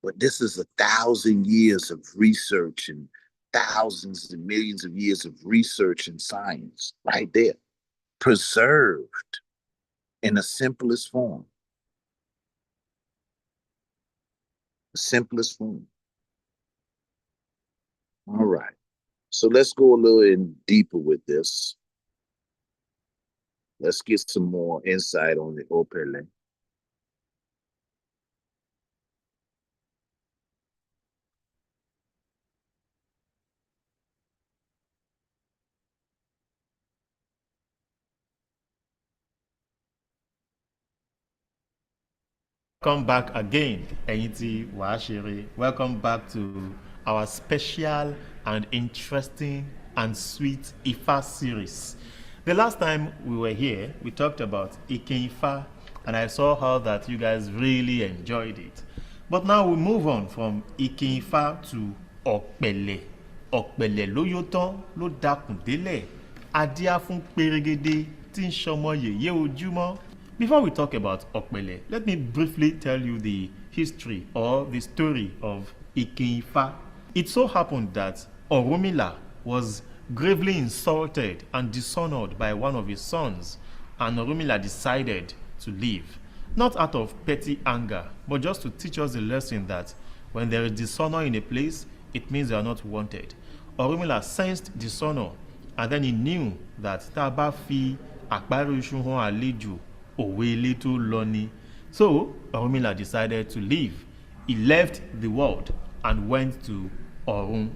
But this is 1,000 years of research and thousands and millions of years of research and science right there, preserved in the simplest form. The simplest form. All right. So let's go a little in deeper with this. Let's get some more insight on the Opele. Welcome back again, Ẹ̀yin Ourstory. Welcome back to our special and interesting and sweet Ifa series. The last time we were here, we talked about Ike Ifa, and I saw how that you guys really enjoyed it. But now we move on from Ike Ifa to Ọ̀pẹ̀lẹ̀. Ọ̀pẹ̀lẹ̀ ló yó tán ló dakùn délẹ̀. Adíá fún pérégedé tí ń ṣọmọ yèyé ojúmọ́. Before we talk about Ọ̀pẹ̀lẹ̀, let me briefly tell you the history or the story of Ike Ifa. It so happened that Ọ̀rúnmìlà was gravely insulted and dishonored by one of his sons, and Ọ̀rúnmìlà decided to leave. Not out of petty anger, but just to teach us a lesson that when there is dishonor in a place, it means they are not wanted. Ọ̀rúnmìlà sensed dishonor, and then he knew that tá a bá fi àpárí iṣu hàn àlejò, òwe ilé tó lọ ni. So Ọ̀rúnmìlà decided to leave. He left the world and went to Ọ̀run.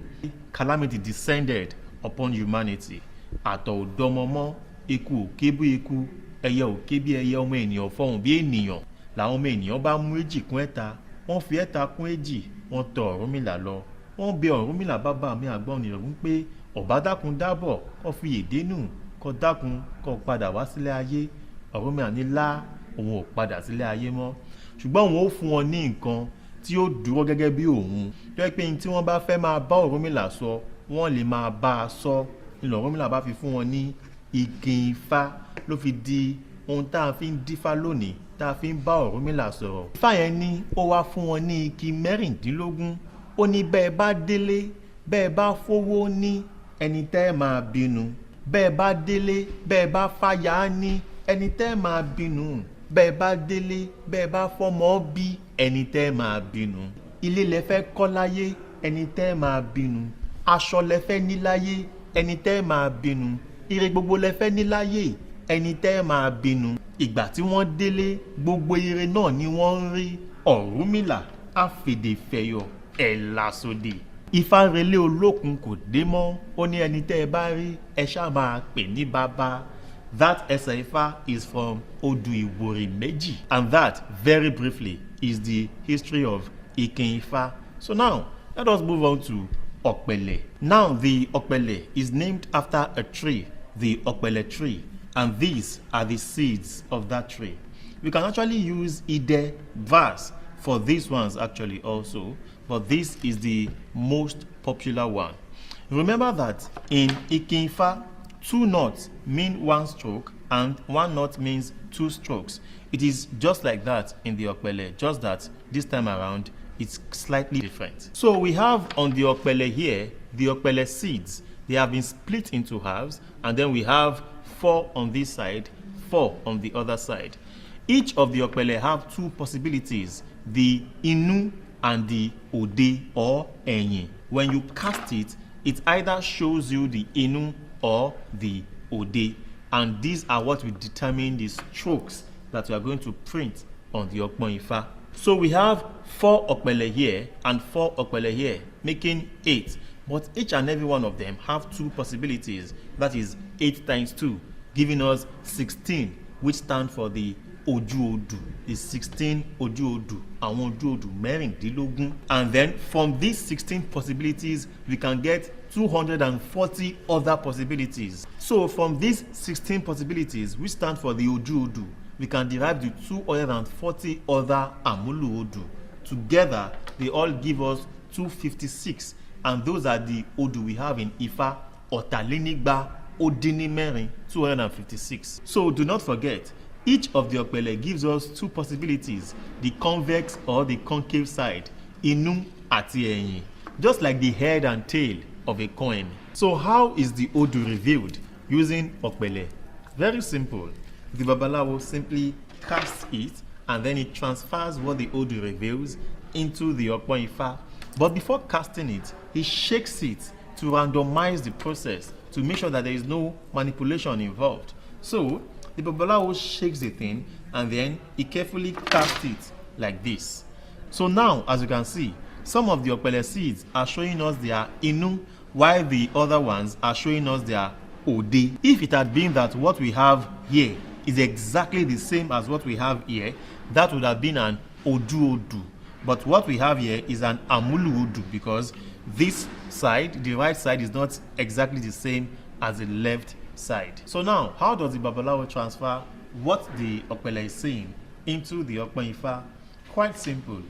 Calamity descended upon humanity. Àtọ̀ ò dọmọmọ́, eku ò ké bí eku, ẹyẹ ò ké bí ẹyẹ, ọmọ ènìyàn fọhùn bí ènìyàn. Làwọn ọmọ ènìyàn bá mú èjì kún ẹ̀ta, wọ́n fi ẹ̀ta kún èjì, wọ́n tọ̀ Ọ̀rúnmìlà lọ. Wọ́n bẹ Ọ̀rúnmìlà bàbá mi àgbọnnìrún pé ọ̀bá dákun dábọ̀ kó fi èdè nù, kó dákun kó padà wá sílé ayé. Ọ̀rúnmìlà ní lá òun ò padà sílé ayé mọ́, ṣùgbọ́n òun ó fún wọn ní nǹkan tí ó dúró gẹ́gẹ́ bí òun, tó yẹ pé tí wọ́n bá fẹ́ máa bá Ọ̀rúnmìlà sọ wọ́n lè máa bá a sọ. Ìlú Ọ̀rúnmìlà bá fi fún wọn ní Ike Ifá, ló fi di ohun tá a fi ń dífá lónìí, tá a fi ń bá Ọ̀rúnmìlà sọ̀rọ̀. Ifá yẹn ní ó wá fún wọn ní igi 16. Ó ní bẹ́ẹ̀ bá délé, bẹ́ẹ̀ bá fowó ní, ẹni tẹ́ máa bínú. Bẹ́ẹ̀ bá délé, bẹ́ẹ̀ bá fàyà ní, ẹni tẹ́ máa bínú. Bẹ́ẹ̀ bá délé, bẹ́ẹ̀ bá fọmọ bí, ẹni tẹ́ máa bínú. Ilé lẹ fẹ́ kọ́ láyé, ẹni tẹ́ máa bínú. Aṣọ lẹ fẹ́ ní láyé, ẹni tẹ́ máa bínú. Ire gbogbo lẹ fẹ́ ní láyé, ẹni tẹ́ máa bínú. Ìgbà tí wọ́n délé, gbogbo ire náà ni wọ́n ń rí. Ọ̀rúnmìlà àfèdèfẹ̀yọ̀ ẹ̀làsòdì. Ifá relé olókun kò dé mọ́, ó ní ẹni tẹ́ ẹ bá rí ẹ ṣáà máa pè ní bàbá. That ẹsẹ̀ Ifá is from Odù Ìwòrì Méjì, and that, very briefly, is the history of Ike Ifá. So now, let us move on to Ọ̀pẹ̀lẹ̀. Now, the Ọ̀pẹ̀lẹ̀ is named after a tree, the Ọ̀pẹ̀lẹ̀ tree. and these are the seeds of that tree. We can actually use Ide verse for these ones actually also, but this is the most popular one. Remember that in Ikinfa, 2 knots mean 1 stroke and 1 knot means 2 strokes. It is just like that in the Okpele, just that this time around it's slightly different. So we have on the Okpele here, the Okpele seeds. They have been split into halves, and then we have 4 on this side, 4 on the other side. Each of the Okpele have 2 possibilities, the Inu and the Ode or Enyi. When you cast it, it either shows you the Inu or the Ode, and these are what will determine the strokes that we are going to print on the Okpon Ifa. So we have 4 Okpele here and 4 Okpele here, making 8. But each and every one of them have 2 possibilities. That is 8 times 2, giving us 16, which stand for the Oju Odu. The 16 Oju Odu, àwọn Oju Odu mẹ́rìndínlógún. And then from these 16 possibilities, we can get 240 other possibilities. So from these 16 possibilities, which stand for the Oju Odu, we can derive the 240 other Amulu Odu. Together, they all give us 256, and those are the Odu we have in Ifa, Ọ̀tàlénígba Odinimerin, 256. So do not forget, each of the Okpele gives us 2 possibilities, the convex or the concave side, Inu àti Ẹ̀yìn, just like the head and tail of a coin. So how is the Odu revealed using Okpele? Very simple. The Babalawo simply casts it, and then it transfers what the Odu reveals into the Okpon Ifa. But before casting it, he shakes it to randomize the process to make sure that there is no manipulation involved. So the Babalawo shakes the thing, and then he carefully casts it like this. So now, as you can see, some of the Okpele seeds are showing us their Inu, while the other ones are showing us their Ode. If it had been that what we have here is exactly the same as what we have here, that would have been an Odu Odu. But what we have here is an Amulu Odu, because this side, the right side, is not exactly the same as the left side. So now, how does the Babalawo transfer what the Okpele is saying into the Okpon Ifa? Quite simple.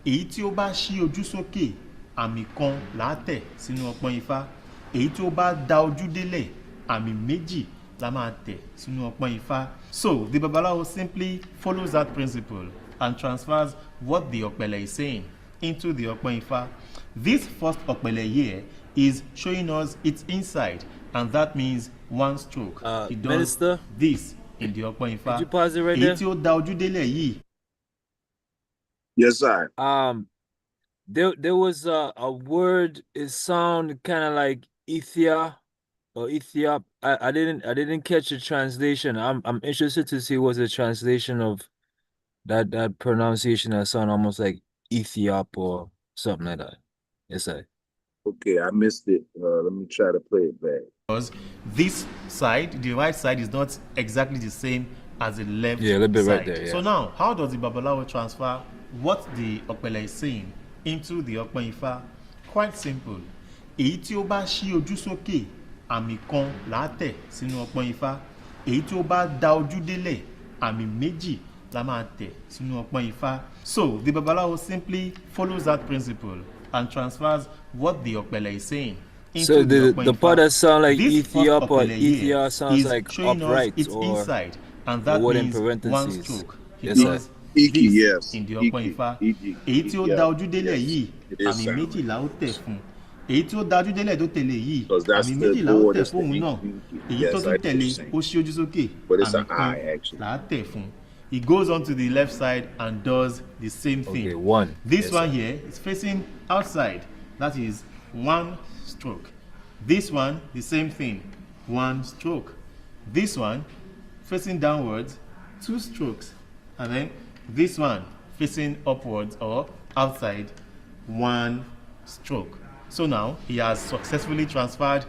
Èyí tí ó bá ṣí ojú sókè, àmì kan là á tẹ̀ sínú Okpon Ifa. Èyí tí ó bá dá ojú délẹ̀, àmì méjì la máa tẹ̀ sínú Okpon Ifa. So the Babalawo simply follows that principle and transfers what the Okpele is saying into the Okpon Ifa. This first Okpele here is showing us its inside, and that means 1 stroke. It does Minister, this in the Okpon Ifa. could you pause it right there? Èyí tí ó dá ojú délẹ̀ yìí. Yes, sir. There was a word, it sound kind of like Ethiop or Ethiop. I didn't catch the translation. I'm interested to see what's the translation of that pronunciation. That sound almost like Ethiop or something like that. Yes, sir. Okay, I missed it. Let me try to play it back. Because this side, the right side, is not exactly the same as the left Yeah, a little bit side. right there, yeah. So now, how does the Babalawo transfer what the Okpele is saying into the Okpon Ifa? Quite simple. Èyí tí ó bá ṣí ojú sókè, àmì kan là á tẹ̀ sínú Okpon Ifa. Èyí tí ó bá dá ojú délẹ̀, àmì méjì la máa tẹ̀ sínú Okpon Ifa. So the Babalawo simply follows that principle and transfers what the Okpele is saying. So the part that sound like This Ethiop first or Okpele here Ethiop sounds is like showing us upright its or inside, and that word in means 1 parentheses. stroke. He Yes, does sir. Iki, this yes. in the Iki, Okpon Ifa. Iki, Èyí tí ó yeah, dá ojú délẹ̀ yes. yìí, It is àmì sound. méjì là ó tẹ̀ fún. Èyí tí ó dá ojú délẹ̀ tó tẹ̀lé yìí, Because that's àmì the méjì là ó board, tẹ̀ that's the fóun náà. Iki. Èyí Yes, tó I tún tẹ̀lé, understand. ó ṣí ojú sókè, But it's àmì an kan I, actually. là á tẹ̀ fún. He goes on to the left side and does the same thing. Okay, 1. This Yes, one sir. here is facing outside. That is 1 stroke. This one, the same thing, 1 stroke. This one, facing downwards, 2 strokes. And then this one, facing upwards or outside, 1 stroke. So now he has successfully transferred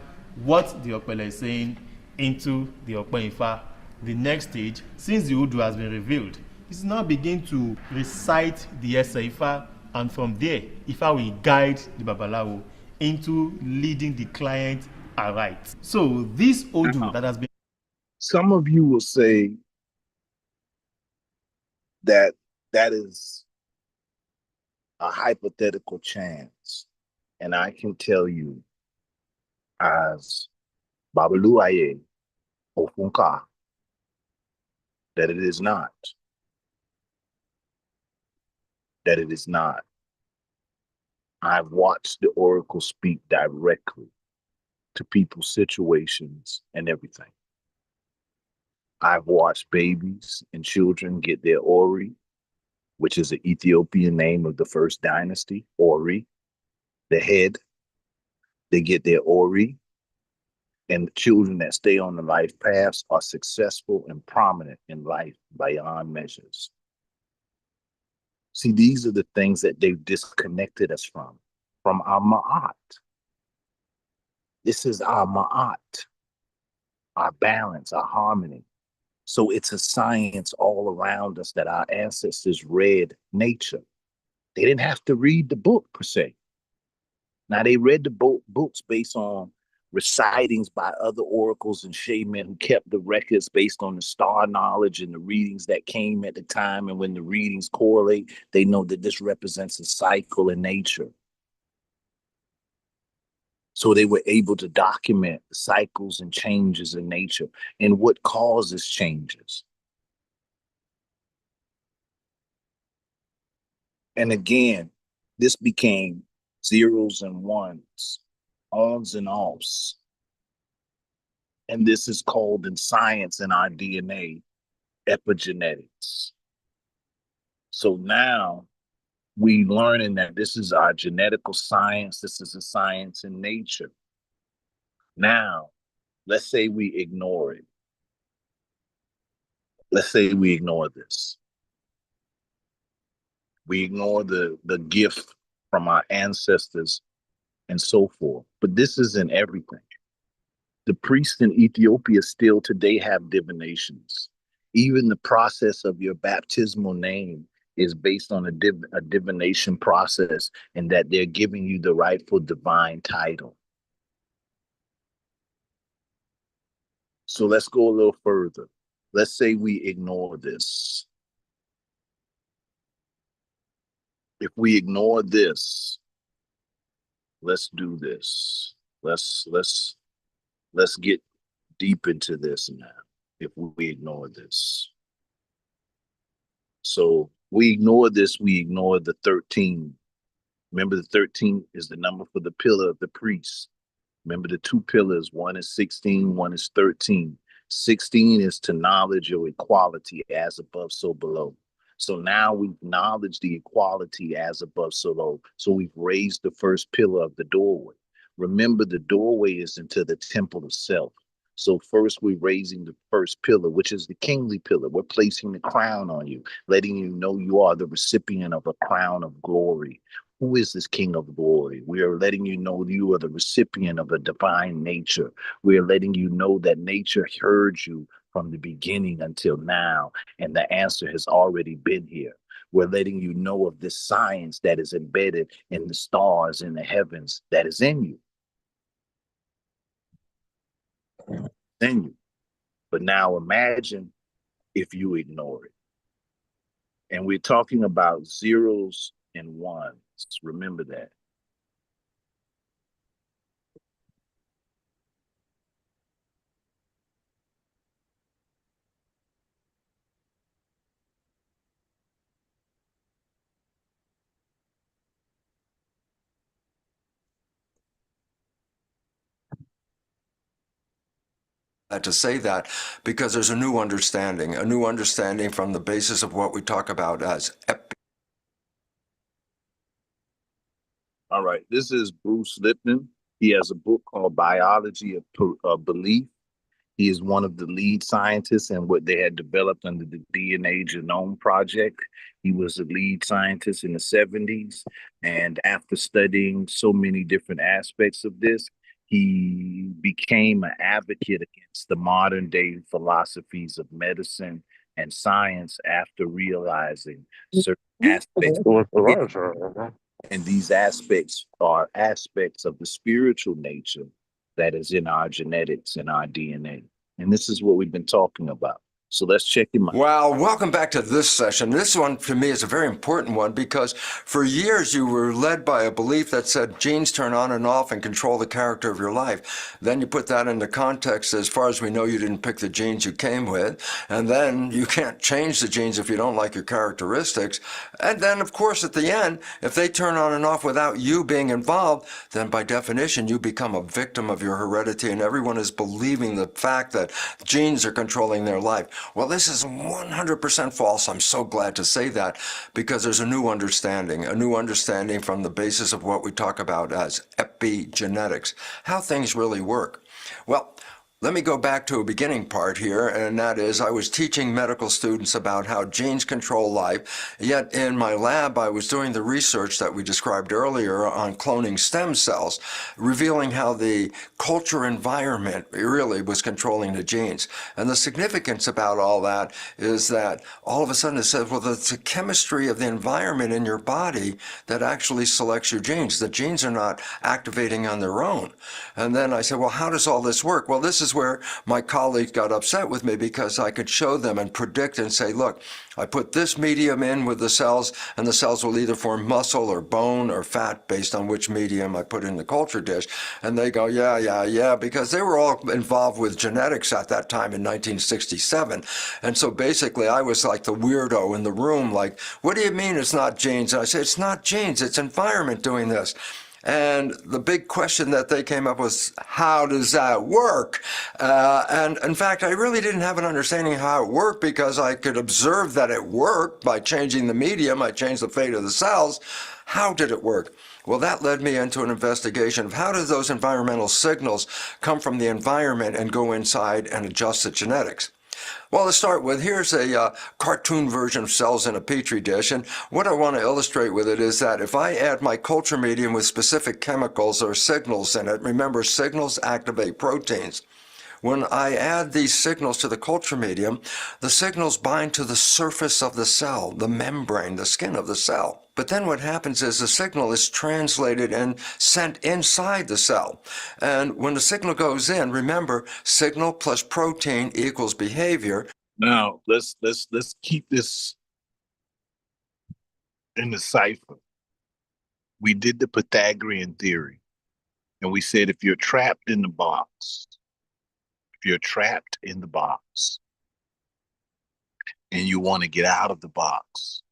what the Okpele is saying into the Okpon Ifa. The next stage, since the Udu has been revealed, is now begin to recite the Ese Ifa, and from there, Ifa will guide the Babalawo into leading the client aright. So this Odu that has been Some of you will say that that is a hypothetical chance. And I can tell you, as Babaluaye Ofunka, that it is not. That it is not. I've watched the oracle speak directly to people's situations and everything. I've watched babies and children get their Ori, which is the Ethiopian name of the first dynasty, Ori, the head. They get their Ori, and the children that stay on the life paths are successful and prominent in life beyond measures. See, these are the things that they've disconnected us from our Ma'at. This is our Ma'at, our balance, our harmony. So it's a science all around us that our ancestors read nature. They didn't have to read the book per se. Now they read the books based on recitings by other oracles and shaman who kept the records based on the star knowledge and the readings that came at the time. And when the readings correlate, they know that this represents a cycle in nature. So they were able to document the cycles and changes in nature and what causes changes. And again, this became zeros and ones, ons and offs. And this is called in science in our DNA, epigenetics. So now we learning that this is our genetical science. This is a science in nature. Now, let's say we ignore it. Let's say we ignore this. We ignore the gift from our ancestors and so forth. But this is in everything. The priests in Ethiopia still today have divinations. Even the process of your baptismal name is based on a divination process, and that they're giving you the rightful divine title. So let's go a little further. Let's say we ignore this. If we ignore this, let's do this. Let's get deep into this now. If we ignore this. So we ignore this, we ignore the 13. Remember, the 13 is the number for the pillar of the priest. Remember the two pillars, one is 16, one is 13. 16 is to knowledge or equality, as above, so below. So now we've acknowledged the equality as above, so below. So we've raised the first pillar of the doorway. Remember, the doorway is into the temple of self. So first we're raising the first pillar, which is the kingly pillar. We're placing the crown on you, letting you know you are the recipient of a crown of glory. Who is this King of glory? We are letting you know you are the recipient of a divine nature. We are letting you know that nature heard you from the beginning until now, and the answer has already been here. We're letting you know of this science that is embedded in the stars in the heavens that is in you. In you. But now imagine if you ignore it. And we're talking about zeros and ones. Remember that. To say that because there's a new understanding from the basis of what we talk about as All right, this is Bruce Lipton. He has a book called Biology of Belief. He is one of the lead scientists in what they had developed under the DNA Genome Project. He was a lead scientist in the 70s. And after studying so many different aspects of this, he became an advocate against the modern day philosophies of medicine and science after realizing certain aspects. And these aspects are aspects of the spiritual nature that is in our genetics and our DNA. And this is what we've been talking about. So let's check him out. Well, welcome back to this session. This one to me is a very important one because for years you were led by a belief that said genes turn on and off and control the character of your life. Then you put that into context. As far as we know, you didn't pick the genes you came with. And then you can't change the genes if you don't like your characteristics. And then, of course, at the end, if they turn on and off without you being involved, then by definition, you become a victim of your heredity and everyone is believing the fact that genes are controlling their life. Well, this is 100% false. I'm so glad to say that because there's a new understanding from the basis of what we talk about as epigenetics, how things really work. Well, let me go back to a beginning part here, and that is I was teaching medical students about how genes control life, yet in my lab I was doing the research that we described earlier on cloning stem cells, revealing how the culture environment really was controlling the genes. And the significance about all that is that all of a sudden it says, well, it's the chemistry of the environment in your body that actually selects your genes. The genes are not activating on their own. And then I said, well, how does all this work? Well, this is where my colleagues got upset with me because I could show them and predict and say, look, I put this medium in with the cells and the cells will either form muscle or bone or fat based on which medium I put in the culture dish. And they go, yeah, because they were all involved with genetics at that time in 1967. And so basically I was like the weirdo in the room, like, what do you mean it's not genes? And I said, it's not genes, it's environment doing this. And the big question that they came up was, how does that work? And in fact, I really didn't have an understanding of how it worked because I could observe that it worked by changing the medium. I changed the fate of the cells. How did it work? Well, that led me into an investigation of how do those environmental signals come from the environment and go inside and adjust the genetics. Well, to start with, here's a cartoon version of cells in a petri dish, and what I want to illustrate with it is that if I add my culture medium with specific chemicals or signals in it, remember signals activate proteins. When I add these signals to the culture medium, the signals bind to the surface of the cell, the membrane, the skin of the cell. But then what happens is the signal is translated and sent inside the cell. And when the signal goes in, remember, signal plus protein equals behavior. Now let's keep this in the cipher. We did the Pythagorean theory, and we said if you're trapped in the box, and you want to get out of the box,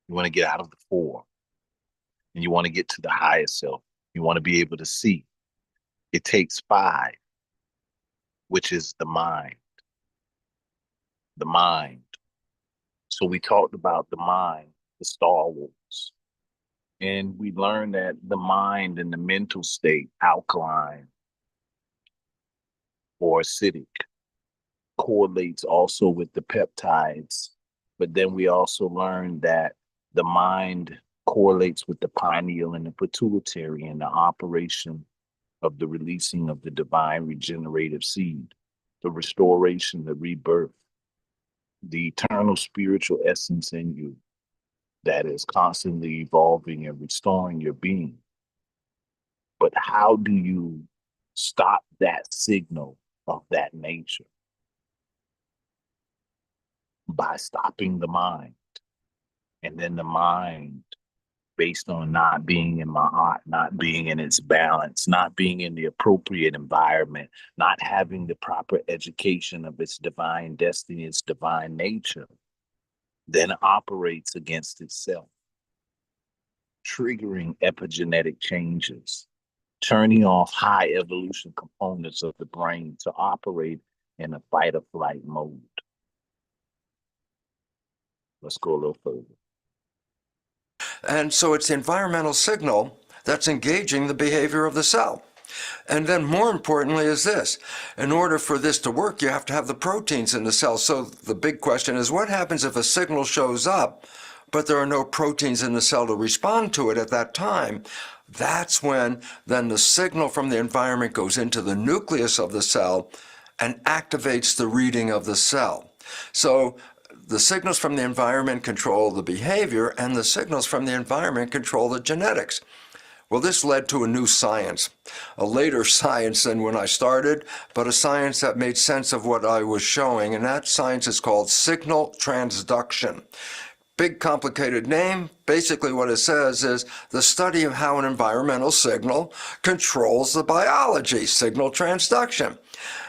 you want to get out of the form, and you want to get to the higher self, you want to be able to see, it takes 5, which is the mind. The mind. So we talked about the mind, the Star Wars, and we learned that the mind and the mental state, alkaline or acidic, correlates also with the peptides. But then we also learned that the mind correlates with the pineal and the pituitary and the operation of the releasing of the divine regenerative seed, the restoration, the rebirth, the eternal spiritual essence in you that is constantly evolving and restoring your being. But how do you stop that signal of that nature? By stopping the mind. And then the mind, based on not being in my heart, not being in its balance, not being in the appropriate environment, not having the proper education of its divine destiny, its divine nature, then operates against itself, triggering epigenetic changes, turning off high evolution components of the brain to operate in a fight or flight mode. Let's go a little further. And so it's the environmental signal that's engaging the behavior of the cell. And then more importantly is this, in order for this to work, you have to have the proteins in the cell. So the big question is, what happens if a signal shows up, but there are no proteins in the cell to respond to it at that time? That's when then the signal from the environment goes into the nucleus of the cell and activates the reading of the cell. So the signals from the environment control the behavior, and the signals from the environment control the genetics. Well, this led to a new science, a later science than when I started, but a science that made sense of what I was showing, and that science is called signal transduction. Big complicated name. Basically what it says is the study of how an environmental signal controls the biology, signal transduction.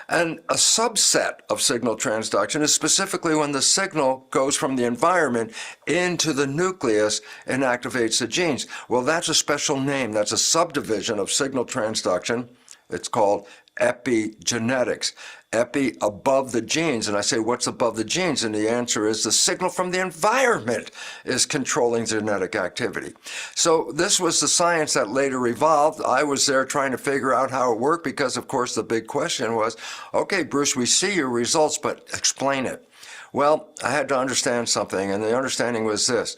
And a subset of signal transduction is specifically when the signal goes from the environment into the nucleus and activates the genes. Well, that's a special name. That's a subdivision of signal transduction. It's called epigenetics. Epi, above the genes. And I say, what's above the genes? And the answer is the signal from the environment is controlling genetic activity. So this was the science that later evolved. I was there trying to figure out how it worked because, of course, the big question was, okay, Bruce, we see your results, but explain it. Well, I had to understand something, and the understanding was this.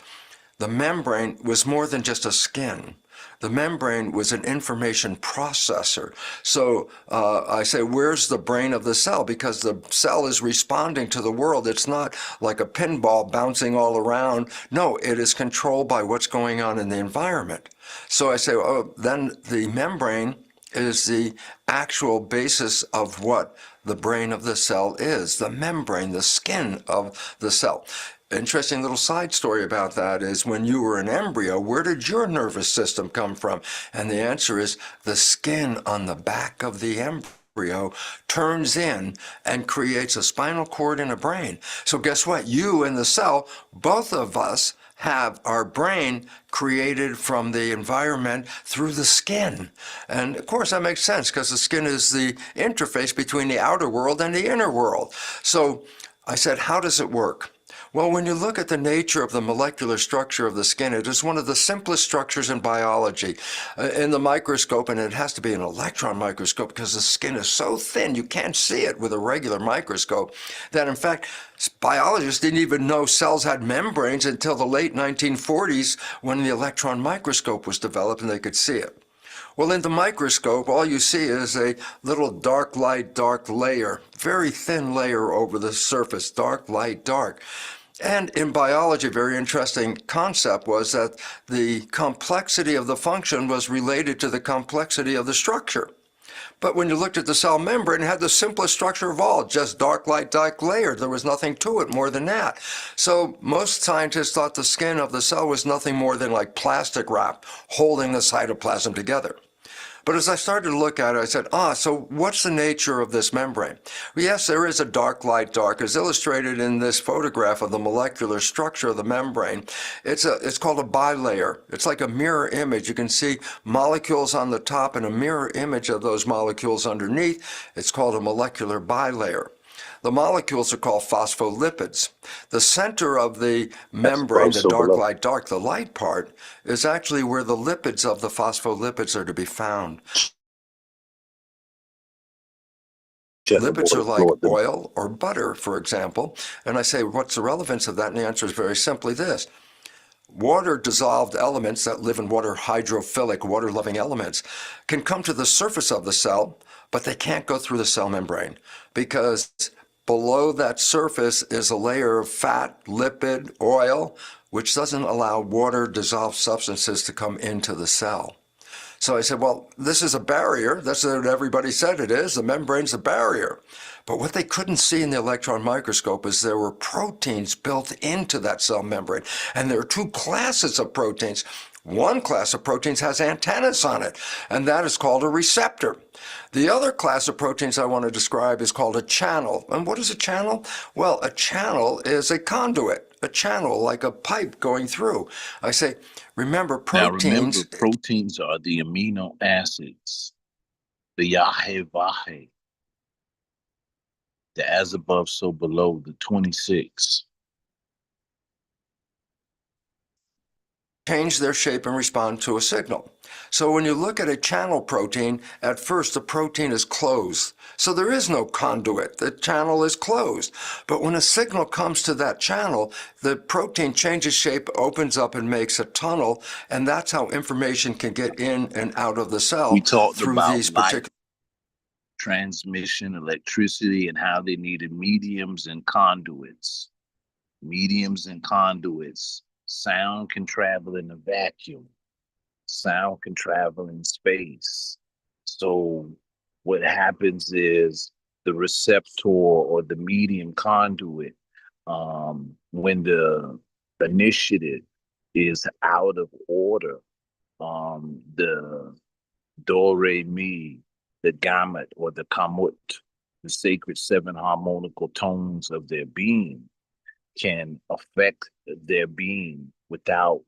The membrane was more than just a skin. The membrane was an information processor. So I say, where's the brain of the cell? Because the cell is responding to the world. It's not like a pinball bouncing all around. No, it is controlled by what's going on in the environment. So I say, oh, then the membrane is the actual basis of what the brain of the cell is, the membrane, the skin of the cell. Interesting little side story about that is when you were an embryo, where did your nervous system come from? And the answer is the skin on the back of the embryo turns in and creates a spinal cord and a brain. So guess what? You and the cell, both of us, have our brain created from the environment through the skin. And of course that makes sense because the skin is the interface between the outer world and the inner world. So I said, how does it work? Well, when you look at the nature of the molecular structure of the skin, it is one of the simplest structures in biology. In the microscope, and it has to be an electron microscope because the skin is so thin you can't see it with a regular microscope, that in fact, biologists didn't even know cells had membranes until the late 1940s when the electron microscope was developed and they could see it. Well, in the microscope, all you see is a little dark light, dark layer, very thin layer over the surface, dark light, dark. And in biology, a very interesting concept was that the complexity of the function was related to the complexity of the structure. But when you looked at the cell membrane, it had the simplest structure of all, just dark light, dark layer. There was nothing to it more than that. So most scientists thought the skin of the cell was nothing more than like plastic wrap holding the cytoplasm together. But as I started to look at it, I said, so what's the nature of this membrane? Well, yes, there is a dark light, dark, as illustrated in this photograph of the molecular structure of the membrane. It's called a bilayer. It's like a mirror image. You can see molecules on the top and a mirror image of those molecules underneath. It's called a molecular bilayer. The molecules are called phospholipids. The center of the membrane, the dark light, dark, the light part, is actually where the lipids of the phospholipids are to be found. Lipids are like oil or butter, for example. And I say, what's the relevance of that? And the answer is very simply this. Water-dissolved elements that live in water, hydrophilic, water-loving elements, can come to the surface of the cell, but they can't go through the cell membrane because below that surface is a layer of fat, lipid, oil, which doesn't allow water-dissolved substances to come into the cell. So I said, well, this is a barrier. That's what everybody said it is. The membrane's a barrier. But what they couldn't see in the electron microscope is there were proteins built into that cell membrane. And there are two classes of proteins. One class of proteins has antennas on it, and that is called a receptor. The other class of proteins I want to describe is called a channel. And what is a channel? Well, a channel is a conduit, a channel like a pipe going through. I say, remember proteins. Now remember, proteins are the amino acids, the yahe-vahe, the as above, so below, the 26. Change their shape and respond to a signal. So when you look at a channel protein, at first the protein is closed. So there is no conduit. The channel is closed. But when a signal comes to that channel, the protein changes shape, opens up and makes a tunnel, and that's how information can get in and out of the cell. We talked through about these light transmission, electricity, and how they needed mediums and conduits. Mediums and conduits. Sound can travel in a vacuum. sound can travel in space. So what happens is the receptor or the medium conduit, when the initiative is out of order, the do, re, mi, the gamut or the kamut, the sacred seven harmonical tones of their being, can affect their being without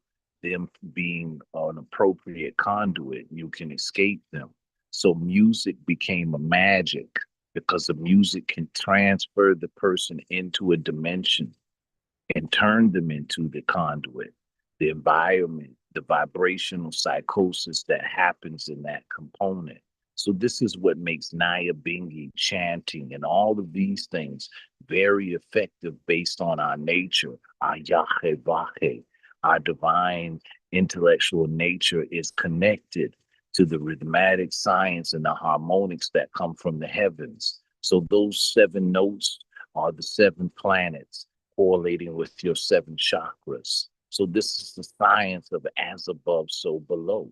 them being an appropriate conduit. You can escape them. So music became a magic because the music can transfer the person into a dimension and turn them into the conduit, the environment, the vibrational psychosis that happens in that component. So this is what makes Naya Bingi chanting and all of these things very effective based on our nature, our Yahe Vahe, our divine intellectual nature is connected to the rhythmic science and the harmonics that come from the heavens. So those seven notes are the seven planets correlating with your seven chakras. So this is the science of as above, so below.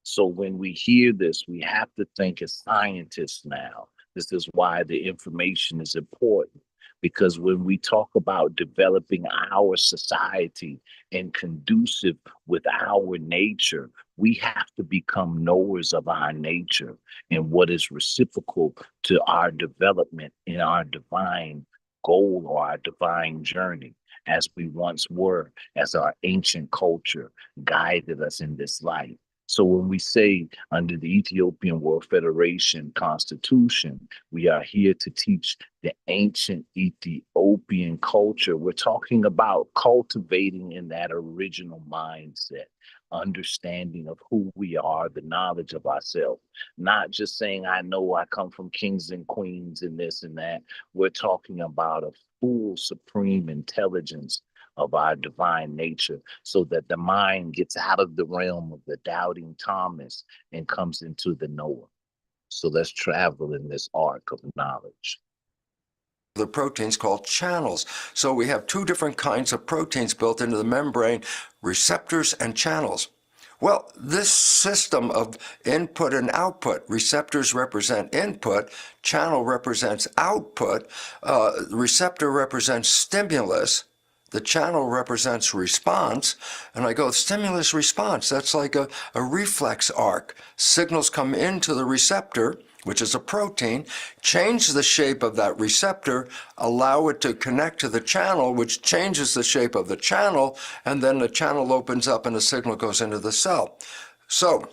So when we hear this, we have to think as scientists now. This is why the information is important, because when we talk about developing our society and conducive with our nature, we have to become knowers of our nature and what is reciprocal to our development in our divine goal or our divine journey, as we once were, as our ancient culture guided us in this life. So when we say under the Ethiopian World Federation Constitution, we are here to teach the ancient Ethiopian culture, we're talking about cultivating in that original mindset, understanding of who we are, the knowledge of ourselves, not just saying, I know I come from kings and queens and this and that. We're talking about a full supreme intelligence of our divine nature, so that the mind gets out of the realm of the doubting Thomas and comes into the knower. So let's travel in this arc of knowledge. The proteins called channels. So we have two different kinds of proteins built into the membrane, receptors and channels. Well, this system of input and output, receptors represent input, channel represents output, receptor represents stimulus, the channel represents response, and I go stimulus response. That's like a reflex arc. Signals come into the receptor, which is a protein, change the shape of that receptor, allow it to connect to the channel, which changes the shape of the channel, and then the channel opens up and the signal goes into the cell. So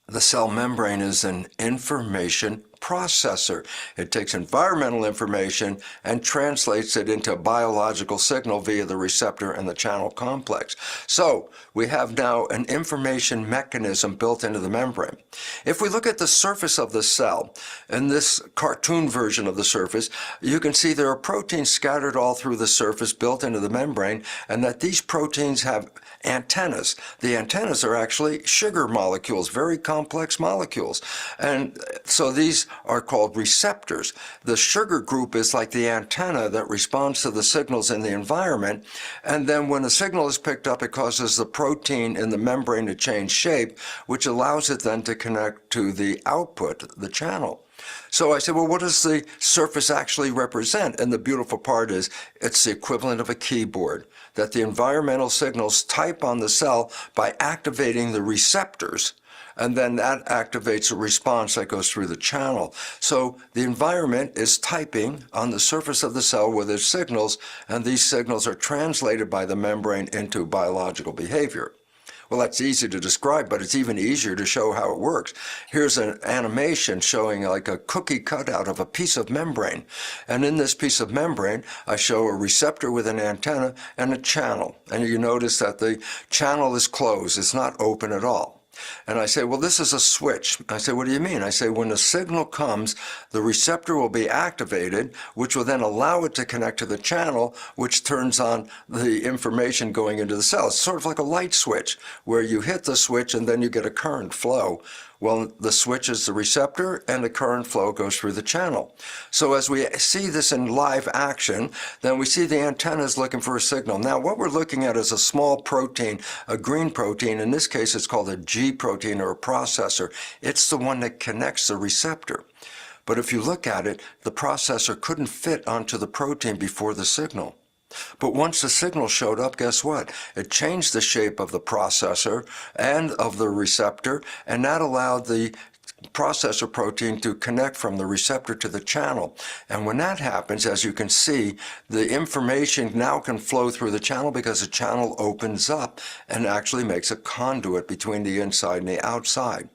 the cell membrane is an information processor. It takes environmental information and translates it into a biological signal via the receptor and the channel complex. So we have now an information mechanism built into the membrane. If we look at the surface of the cell, in this cartoon version of the surface, you can see there are proteins scattered all through the surface built into the membrane, and that these proteins have antennas. The antennas are actually sugar molecules, very complex molecules. And so these are called receptors. The sugar group is like the antenna that responds to the signals in the environment. And then when a signal is picked up, it causes the protein in the membrane to change shape, which allows it then to connect to the output, the channel. So I said, well, what does the surface actually represent? And the beautiful part is it's the equivalent of a keyboard, that the environmental signals type on the cell by activating the receptors, and then that activates a response that goes through the channel. So the environment is typing on the surface of the cell with its signals, and these signals are translated by the membrane into biological behavior. Well, that's easy to describe, but it's even easier to show how it works. Here's an animation showing like a cookie cutout of a piece of membrane. And in this piece of membrane, I show a receptor with an antenna and a channel. And you notice that the channel is closed. It's not open at all. And I say, well, this is a switch. I say, what do you mean? I say, when the signal comes, the receptor will be activated, which will then allow it to connect to the channel, which turns on the information going into the cell. It's sort of like a light switch, where you hit the switch and then you get a current flow. Well, the switch is the receptor and the current flow goes through the channel. So as we see this in live action, then we see the antenna is looking for a signal. Now, what we're looking at is a small protein, a green protein. In this case, it's called a G protein or a processor. It's the one that connects the receptor. But if you look at it, the processor couldn't fit onto the protein before the signal. But once the signal showed up, guess what? It changed the shape of the processor and of the receptor, and that allowed the processor protein to connect from the receptor to the channel. And when that happens, as you can see, the information now can flow through the channel because the channel opens up and actually makes a conduit between the inside and the outside.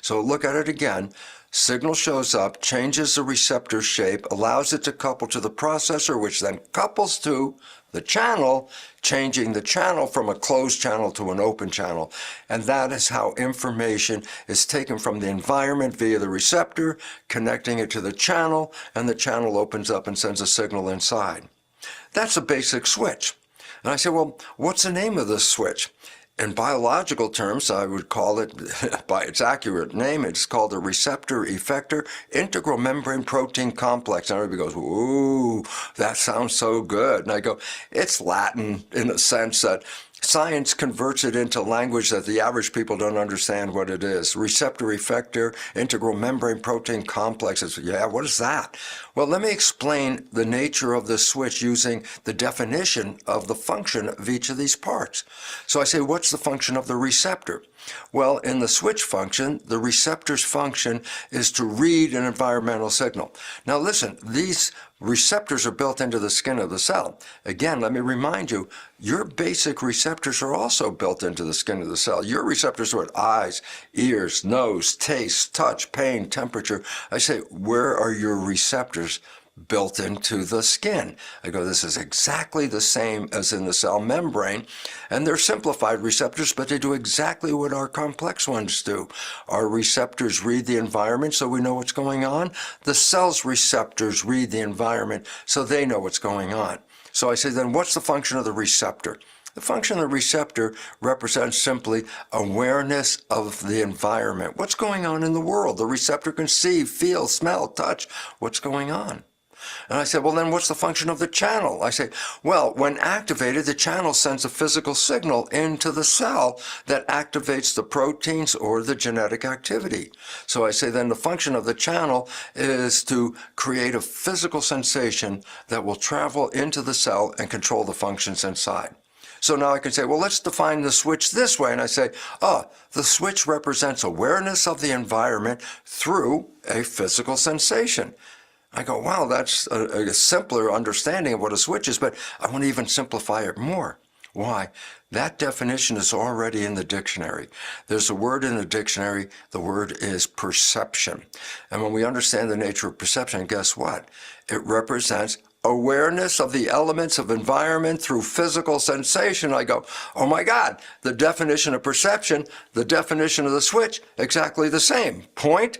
So look at it again. Signal shows up, changes the receptor shape, allows it to couple to the processor, which then couples to the channel, changing the channel from a closed channel to an open channel. And that is how information is taken from the environment via the receptor, connecting it to the channel, and the channel opens up and sends a signal inside. That's a basic switch. And I said, well, what's the name of this switch? In biological terms, I would call it, by its accurate name, it's called a receptor-effector integral membrane protein complex. And everybody goes, ooh, that sounds so good. And I go, it's Latin in the sense that science converts it into language that the average people don't understand what it is. Receptor-effector integral membrane protein complexes. Yeah, what is that? Well, let me explain the nature of the switch using the definition of the function of each of these parts. So I say, what's the function of the receptor? Well, in the switch function, the receptor's function is to read an environmental signal. Now listen, these receptors are built into the skin of the cell. Again, let me remind you, your basic receptors are also built into the skin of the cell. Your receptors are what? Eyes, ears, nose, taste, touch, pain, temperature. I say, where are your receptors built into the skin? I go, this is exactly the same as in the cell membrane, and they're simplified receptors, but they do exactly what our complex ones do. Our receptors read the environment so we know what's going on. The cell's receptors read the environment so they know what's going on. So I say, then what's the function of the receptor? The function of the receptor represents simply awareness of the environment. What's going on in the world? The receptor can see, feel, smell, touch what's going on. And I said, well, then what's the function of the channel? I say, well, when activated, the channel sends a physical signal into the cell that activates the proteins or the genetic activity. So I say, then the function of the channel is to create a physical sensation that will travel into the cell and control the functions inside. So now I can say, well, let's define the switch this way. And I say, the switch represents awareness of the environment through a physical sensation. I go, wow, that's a simpler understanding of what a switch is, but I want to even simplify it more. Why? That definition is already in the dictionary. There's a word in the dictionary, the word is perception. And when we understand the nature of perception, guess what? It represents awareness of the elements of environment through physical sensation. I go, oh my God, the definition of perception, the definition of the switch, exactly the same. Point.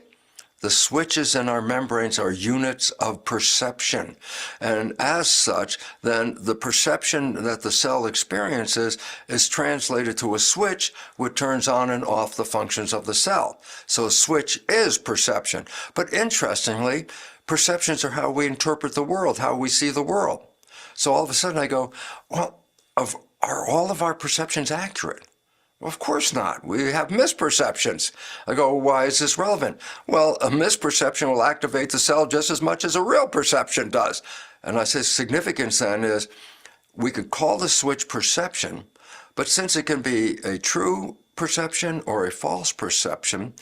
The switches in our membranes are units of perception. And as such, then the perception that the cell experiences is translated to a switch, which turns on and off the functions of the cell. So a switch is perception. But interestingly, perceptions are how we interpret the world, how we see the world. So all of a sudden I go, well, are all of our perceptions accurate? Well, of course not. We have misperceptions. I go, why is this relevant? Well, a misperception will activate the cell just as much as a real perception does. And I say significance then is we could call the switch perception, but since it can be a true perception or a false perception,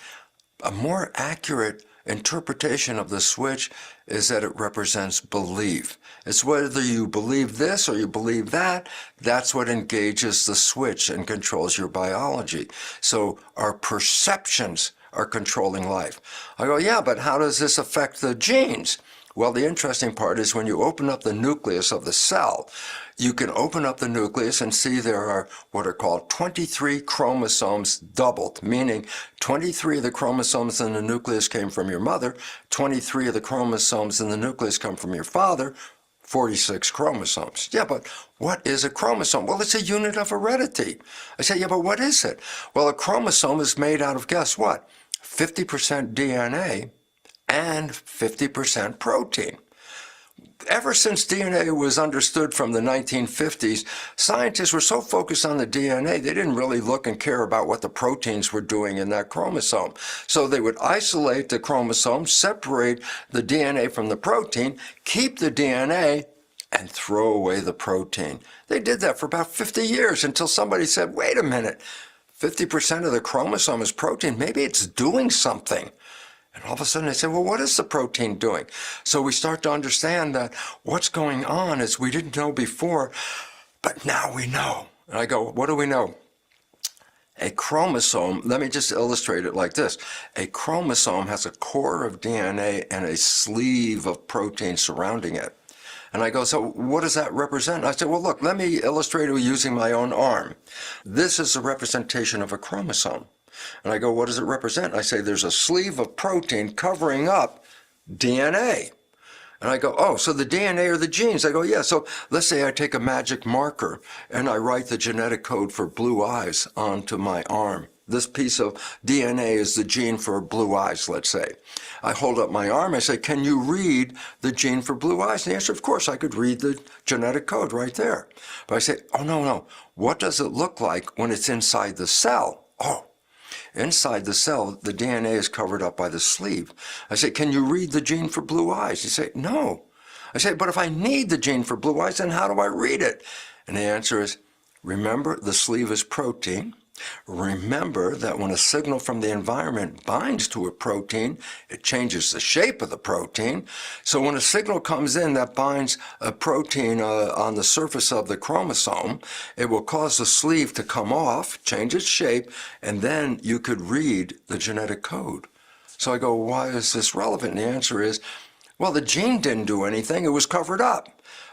a more accurate interpretation of the switch is that it represents belief. It's whether you believe this or you believe that, that's what engages the switch and controls your biology. So our perceptions are controlling life. I go, yeah, but how does this affect the genes? Well, the interesting part is when you open up the nucleus of the cell, you can open up the nucleus and see there are what are called 23 chromosomes doubled, meaning 23 of the chromosomes in the nucleus came from your mother, 23 of the chromosomes in the nucleus come from your father, 46 chromosomes. Yeah, but what is a chromosome? Well, it's a unit of heredity. I say, yeah, but what is it? Well, a chromosome is made out of, guess what? 50% DNA and 50% protein. Ever since DNA was understood from the 1950s, scientists were so focused on the DNA, they didn't really look and care about what the proteins were doing in that chromosome. So they would isolate the chromosome, separate the DNA from the protein, keep the DNA, and throw away the protein. They did that for about 50 years until somebody said, wait a minute, 50% of the chromosome is protein. Maybe it's doing something. And all of a sudden they say, well, what is the protein doing? So we start to understand that what's going on is we didn't know before, but now we know. And I go, what do we know? A chromosome, let me just illustrate it like this. A chromosome has a core of DNA and a sleeve of protein surrounding it. And I go, so what does that represent? I said, well, look, let me illustrate it using my own arm. This is a representation of a chromosome. And I go, what does it represent? I say, there's a sleeve of protein covering up DNA. And I go, oh, so the DNA are the genes. I go, yeah, so let's say I take a magic marker and I write the genetic code for blue eyes onto my arm. This piece of DNA is the gene for blue eyes, let's say. I hold up my arm, I say, can you read the gene for blue eyes? And the answer, of course, I could read the genetic code right there. But I say, oh, no, what does it look like when it's inside the cell? Oh, inside the cell, the DNA is covered up by the sleeve. I say, can you read the gene for blue eyes? You say, no. I say, but if I need the gene for blue eyes, then how do I read it? And the answer is, remember, the sleeve is protein. Remember that when a signal from the environment binds to a protein, it changes the shape of the protein. So when a signal comes in that binds a protein on the surface of the chromosome, it will cause the sleeve to come off, change its shape, and then you could read the genetic code. So I go, why is this relevant? And the answer is, well, the gene didn't do anything. It was covered up.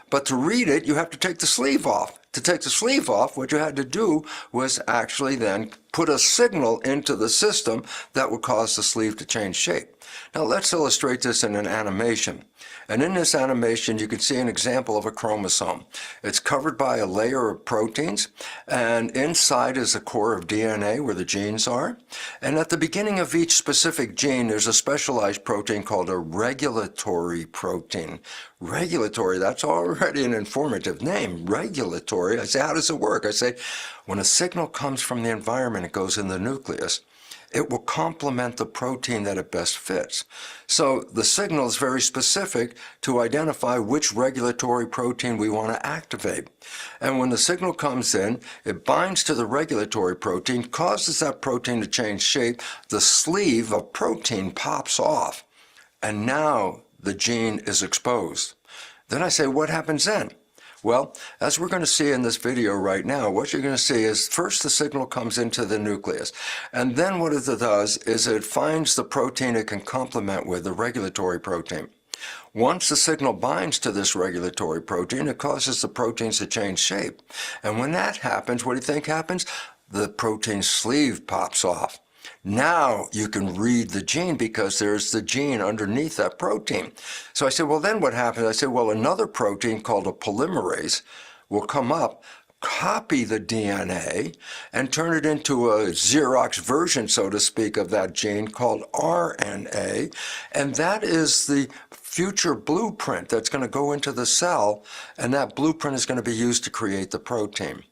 But to read it, you have to take the sleeve off. To take the sleeve off, what you had to do was actually then put a signal into the system that would cause the sleeve to change shape. Now let's illustrate this in an animation. And in this animation, you can see an example of a chromosome. It's covered by a layer of proteins, and inside is a core of DNA where the genes are. And at the beginning of each specific gene, there's a specialized protein called a regulatory protein. Regulatory, that's already an informative name, regulatory. I say, how does it work? I say, when a signal comes from the environment, it goes in the nucleus. It will complement the protein that it best fits. So the signal is very specific to identify which regulatory protein we want to activate. And when the signal comes in, it binds to the regulatory protein, causes that protein to change shape, the sleeve of protein pops off, and now the gene is exposed. Then I say, what happens then? Well, as we're going to see in this video right now, what you're going to see is first the signal comes into the nucleus. And then what it does is it finds the protein it can complement with, the regulatory protein. Once the signal binds to this regulatory protein, it causes the proteins to change shape. And when that happens, what do you think happens? The protein sleeve pops off. Now you can read the gene because there's the gene underneath that protein. So I said, well, then what happens? I said, well, another protein called a polymerase will come up, copy the DNA, and turn it into a Xerox version, so to speak, of that gene called RNA. And that is the future blueprint that's going to go into the cell, and that blueprint is going to be used to create the protein.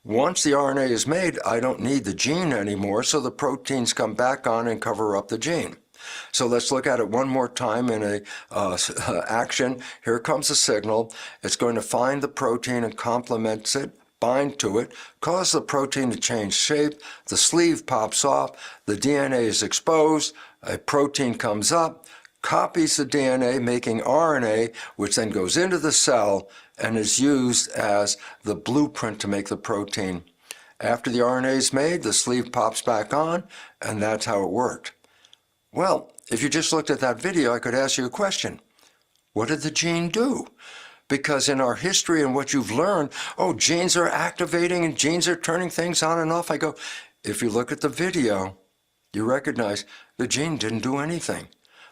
Once the RNA is made, I don't need the gene anymore, so the proteins come back on and cover up the gene. So let's look at it one more time in a action. Here comes the signal. It's going to find the protein and complements it, bind to it, cause the protein to change shape, the sleeve pops off, the DNA is exposed, a protein comes up, copies the DNA, making RNA, which then goes into the cell and is used as the blueprint to make the protein. After the RNA is made, the sleeve pops back on, and that's how it worked. Well, if you just looked at that video, I could ask you a question. What did the gene do? Because in our history and what you've learned, oh, genes are activating and genes are turning things on and off. I go, if you look at the video, you recognize the gene didn't do anything.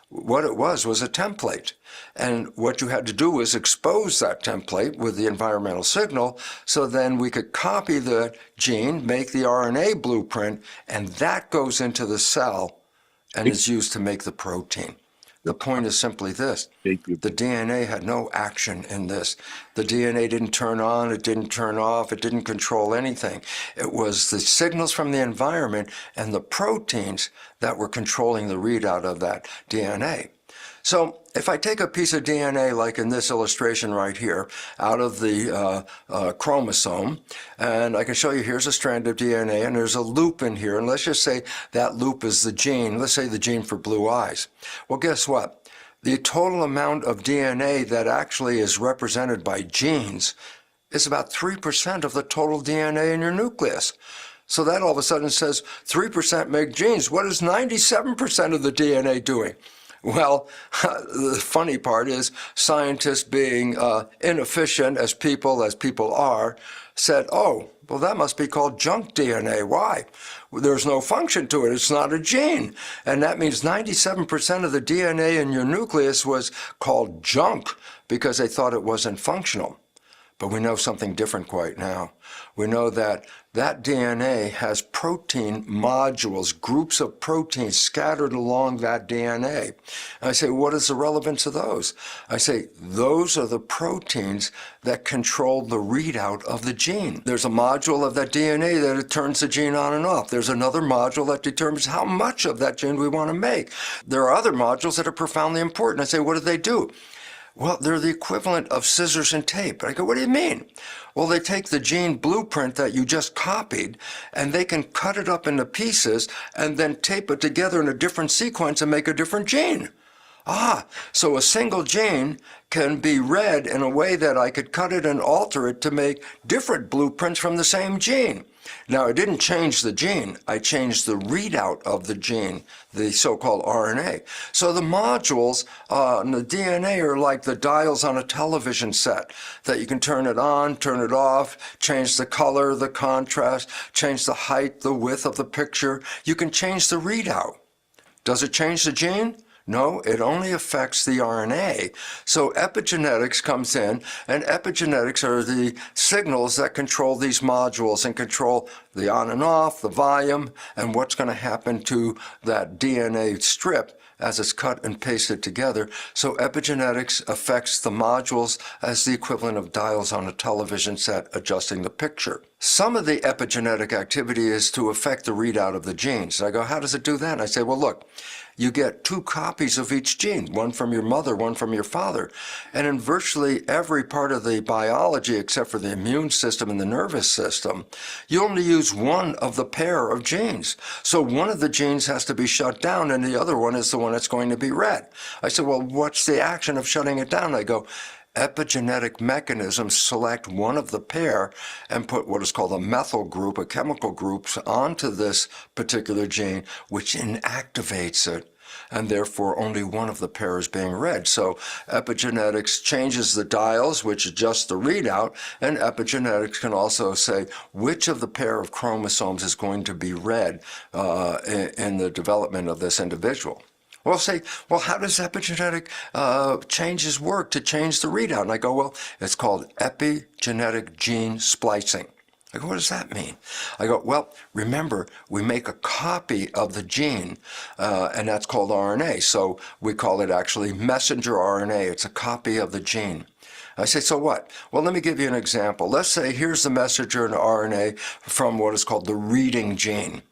What it was a template. And what you had to do was expose that template with the environmental signal, so then we could copy the gene, make the RNA blueprint, and that goes into the cell and is used to make the protein. The point is simply this. The DNA had no action in this. The DNA didn't turn on, it didn't turn off, it didn't control anything. It was the signals from the environment and the proteins that were controlling the readout of that DNA. So if I take a piece of DNA, like in this illustration right here, out of the chromosome, and I can show you here's a strand of DNA, and there's a loop in here, and let's just say that loop is the gene, let's say the gene for blue eyes. Well, guess what? The total amount of DNA that actually is represented by genes is about 3% of the total DNA in your nucleus. So that all of a sudden says 3% make genes. What is 97% of the DNA doing? Well, the funny part is scientists, being inefficient as people are, said, oh, well, that must be called junk DNA. Why? There's no function to it. It's not a gene. And that means 97% of the DNA in your nucleus was called junk because they thought it wasn't functional. But we know something different quite now. We know that that DNA has protein modules, groups of proteins scattered along that DNA. And I say, what is the relevance of those? I say, those are the proteins that control the readout of the gene. There's a module of that DNA that it turns the gene on and off. There's another module that determines how much of that gene we want to make. There are other modules that are profoundly important. I say, what do they do? Well, they're the equivalent of scissors and tape. I go, what do you mean? Well, they take the gene blueprint that you just copied, and they can cut it up into pieces and then tape it together in a different sequence and make a different gene. So a single gene can be read in a way that I could cut it and alter it to make different blueprints from the same gene. Now, I didn't change the gene. I changed the readout of the gene, the so-called RNA. So the modules in the DNA are like the dials on a television set that you can turn it on, turn it off, change the color, the contrast, change the height, the width of the picture. You can change the readout. Does it change the gene? No, it only affects the RNA. So epigenetics comes in, and epigenetics are the signals that control these modules and control the on and off, the volume, and what's going to happen to that DNA strip as it's cut and pasted together. So epigenetics affects the modules as the equivalent of dials on a television set adjusting the picture. Some of the epigenetic activity is to affect the readout of the genes. I go, how does it do that? And I say, well, look, you get 2 copies of each gene, one from your mother, one from your father. And in virtually every part of the biology, except for the immune system and the nervous system, you only use one of the pair of genes. So one of the genes has to be shut down, and the other one is the one that's going to be read. I said, well, what's the action of shutting it down? I go, epigenetic mechanisms select one of the pair and put what is called a methyl group, a chemical group, onto this particular gene, which inactivates it, and therefore only one of the pair is being read. So epigenetics changes the dials, which adjust the readout, and epigenetics can also say which of the pair of chromosomes is going to be read in the development of this individual. Well, say, well, how does epigenetic changes work to change the readout? And I go, well, it's called epigenetic gene splicing. I go, what does that mean? I go, well, remember, we make a copy of the gene, and that's called RNA. So we call it actually messenger RNA. It's a copy of the gene. I say, so what? Well, let me give you an example. Let's say here's the messenger RNA from what is called the reading gene.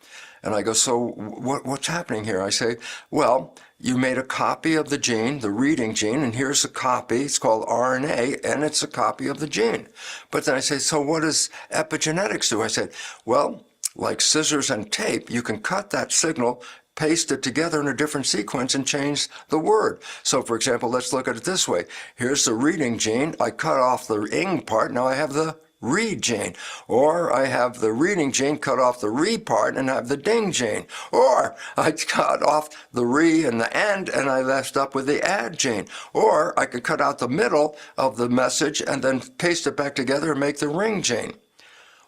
And I go, so what's happening here? I say, well, you made a copy of the gene, the reading gene, and here's a copy. It's called RNA, and it's a copy of the gene. But then I say, so what does epigenetics do? I said, well, like scissors and tape, you can cut that signal, paste it together in a different sequence, and change the word. So, for example, let's look at it this way. Here's the reading gene. I cut off the ing part. Now I have the read gene. Or I have the reading gene, cut off the re part, and have the ding gene. Or I cut off the re and the and I left up with the add gene. Or I could cut out the middle of the message and then paste it back together and make the ring gene.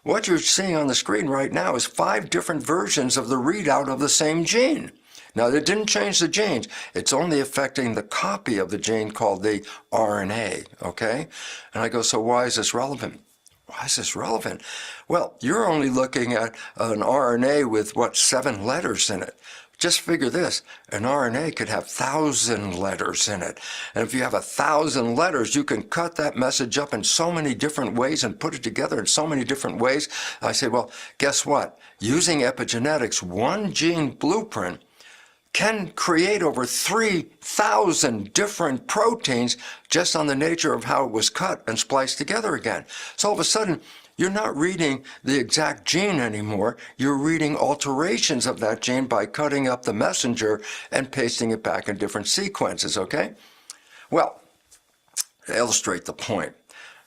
What you're seeing on the screen right now is 5 different versions of the readout of the same gene. Now, it didn't change the genes. It's only affecting the copy of the gene called the RNA, okay? And I go, so why is this relevant? Why is this relevant? Well, you're only looking at an RNA with, 7 letters in it. Just figure this, an RNA could have 1,000 letters in it. And if you have 1,000 letters, you can cut that message up in so many different ways and put it together in so many different ways. I say, well, guess what? Using epigenetics, one gene blueprint can create over 3,000 different proteins just on the nature of how it was cut and spliced together again. So all of a sudden, you're not reading the exact gene anymore. You're reading alterations of that gene by cutting up the messenger and pasting it back in different sequences, okay? Well, to illustrate the point,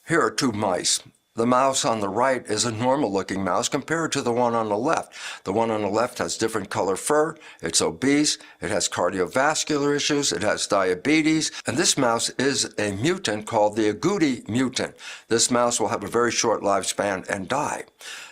here are two mice. The mouse on the right is a normal-looking mouse compared to the one on the left. The one on the left has different color fur, it's obese, it has cardiovascular issues, it has diabetes, and this mouse is a mutant called the agouti mutant. This mouse will have a very short lifespan and die.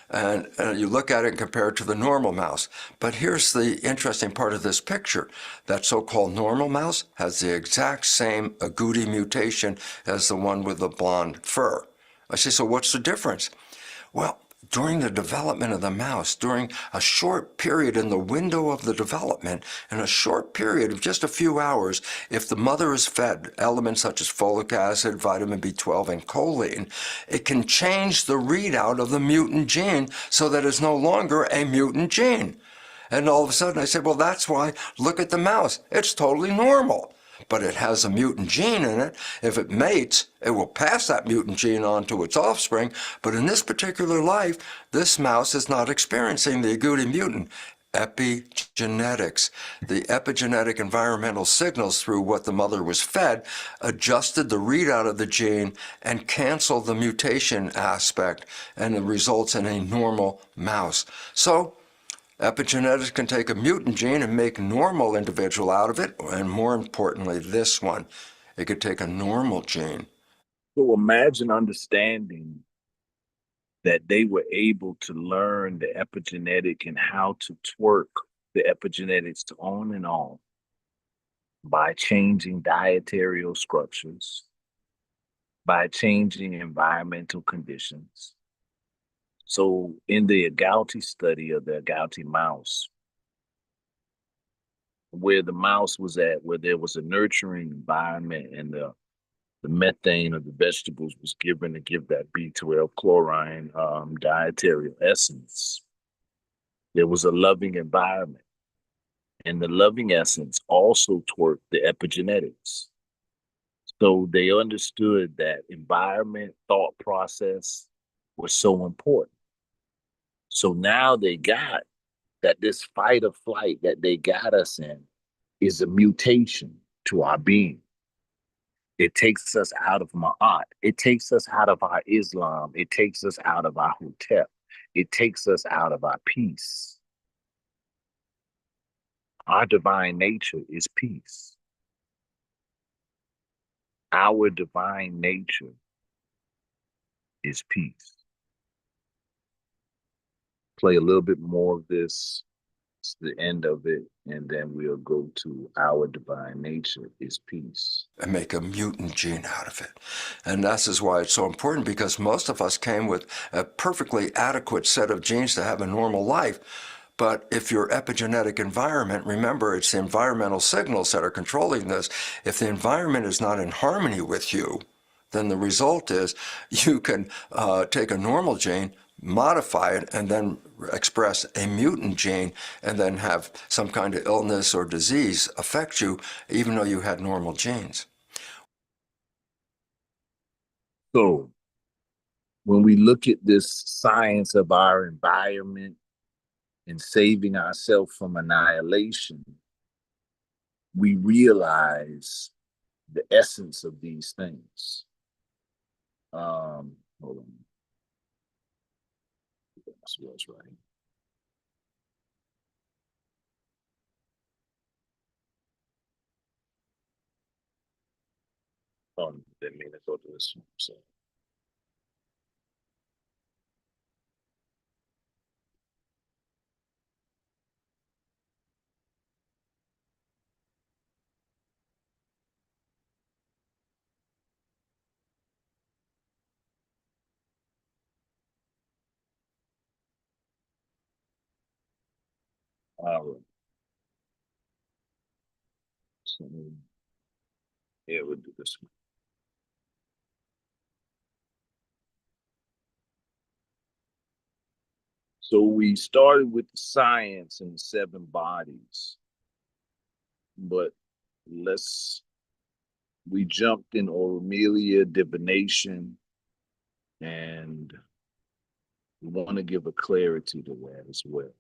And you look at it and compare it to the normal mouse. But here's the interesting part of this picture. That so-called normal mouse has the exact same agouti mutation as the one with the blonde fur. I say, so what's the difference? Well, during the development of the mouse, during a short period in the window of the development, in a short period of just a few hours, if the mother is fed elements such as folic acid, vitamin B12, and choline, it can change the readout of the mutant gene so that it's no longer a mutant gene. And all of a sudden I said, well, that's why, look at the mouse. It's totally normal. But it has a mutant gene in it. If it mates, it will pass that mutant gene on to its offspring. But in this particular life, this mouse is not experiencing the agouti mutant. Epigenetics. The epigenetic environmental signals through what the mother was fed adjusted the readout of the gene and canceled the mutation aspect, and it results in a normal mouse. So epigenetics can take a mutant gene and make a normal individual out of it, and more importantly, this one, it could take a normal gene. So imagine understanding that they were able to learn the epigenetic and how to twerk the epigenetics on and on by changing dietary structures, by changing environmental conditions. So in the agouti study of the agouti mouse, where the mouse was at, where there was a nurturing environment and the methane of the vegetables was given to give that B12 chlorine dietary essence, there was a loving environment. And the loving essence also twerked the epigenetics. So they understood that environment, thought process was so important. So now they got that this fight or flight that they got us in is a mutation to our being. It takes us out of Ma'at. It takes us out of our Islam. It takes us out of our Hotep. It takes us out of our peace. Our divine nature is peace. Our divine nature is peace. Play a little bit more of this. It's the end of it, and then we'll go to our divine nature is peace. And make a mutant gene out of it. And this is why it's so important, because most of us came with a perfectly adequate set of genes to have a normal life. But if your epigenetic environment, remember, it's the environmental signals that are controlling this. If the environment is not in harmony with you, then the result is you can take a normal gene, modify it, and then express a mutant gene, and then have some kind of illness or disease affect you, even though you had normal genes. So when we look at this science of our environment and saving ourselves from annihilation, we realize the essence of these things. Hold on. That's right. Didn't mean to go to this one. So. All right. So, yeah, we'll do this one. So we started with the science and the seven bodies, but let's we jumped in Aurelia divination, and we want to give a clarity to that as well.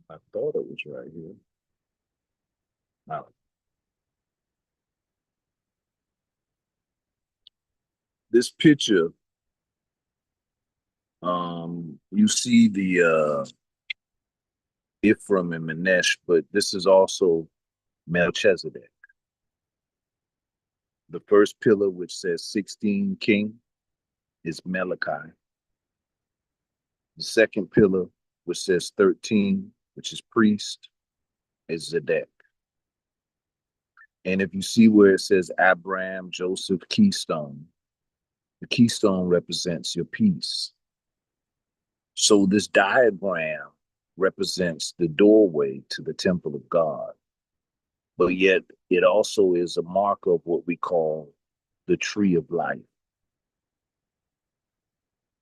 I thought it was right here. Now, this picture, you see the Ephraim and Manesh, but this is also Melchizedek. The first pillar, which says 16 king, is Malachi. The second pillar, which says 13, which is priest, is Zedek. And if you see where it says Abraham, Joseph, keystone, the keystone represents your peace. So this diagram represents the doorway to the temple of God. But yet it also is a marker of what we call the tree of life.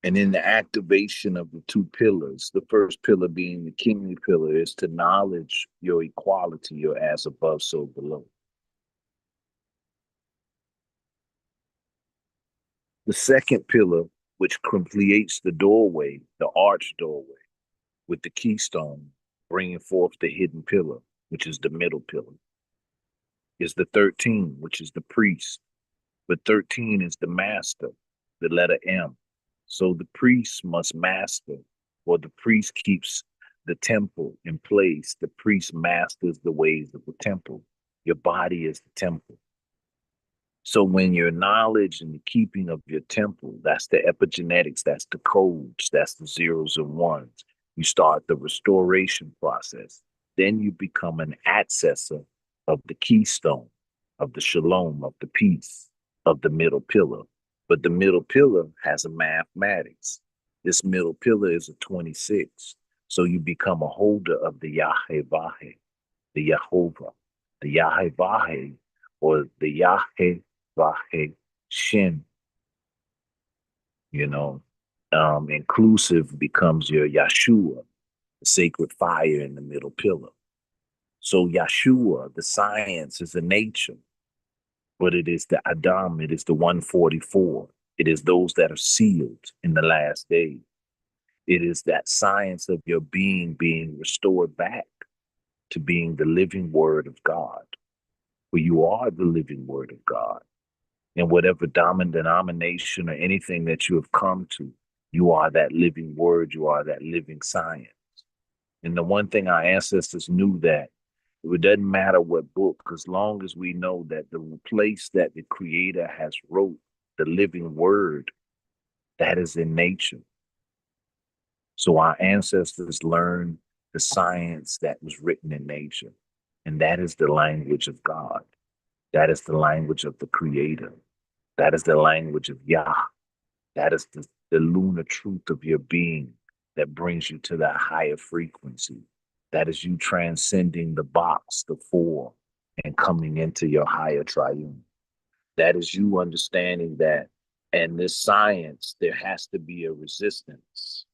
And in the activation of the two pillars, the first pillar being the kingly pillar, is to acknowledge your equality, your as above, so below. The second pillar, which creates the doorway, the arch doorway, with the keystone, bringing forth the hidden pillar, which is the middle pillar, is the 13, which is the priest. But 13 is the master, the letter M. So the priest must master, or the priest keeps the temple in place. The priest masters the ways of the temple. Your body is the temple. So when your knowledge and the keeping of your temple, that's the epigenetics, that's the codes, that's the zeros and ones. You start the restoration process. Then you become an accessor of the keystone, of the shalom, of the peace, of the middle pillar. But the middle pillar has a mathematics. This middle pillar is a 26. So you become a holder of the Yahweh, the Yehovah, the Yahweh, or the Yahweh Shin, inclusive becomes your Yeshua, the sacred fire in the middle pillar. So Yeshua, the science, is a nature, but it is the Adam, it is the 144. It is those that are sealed in the last days. It is that science of your being restored back to being the living word of God, for you are the living word of God. In whatever dominant denomination or anything that you have come to, you are that living word, you are that living science. And the one thing our ancestors knew, that it doesn't matter what book, as long as we know that the place that the creator has wrote the living word, that is in nature. So our ancestors learned the science that was written in nature. And that is the language of God. That is the language of the creator. That is the language of Yah. That is the lunar truth of your being that brings you to that higher frequency. That is you transcending the box, the four, and coming into your higher triune. That is you understanding that in this science, there has to be a resistance.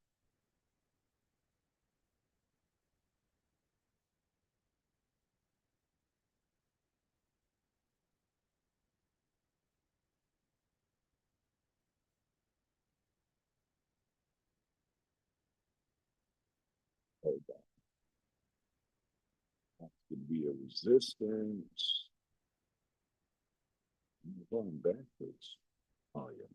There has to be a resistance. I'm going backwards. Oh, yeah.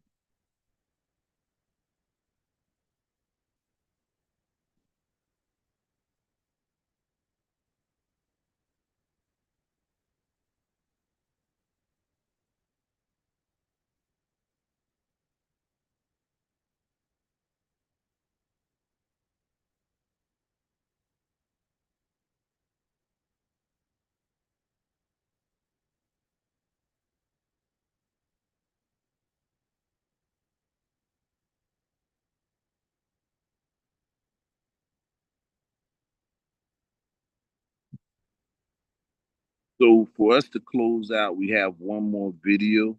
So for us to close out, we have one more video,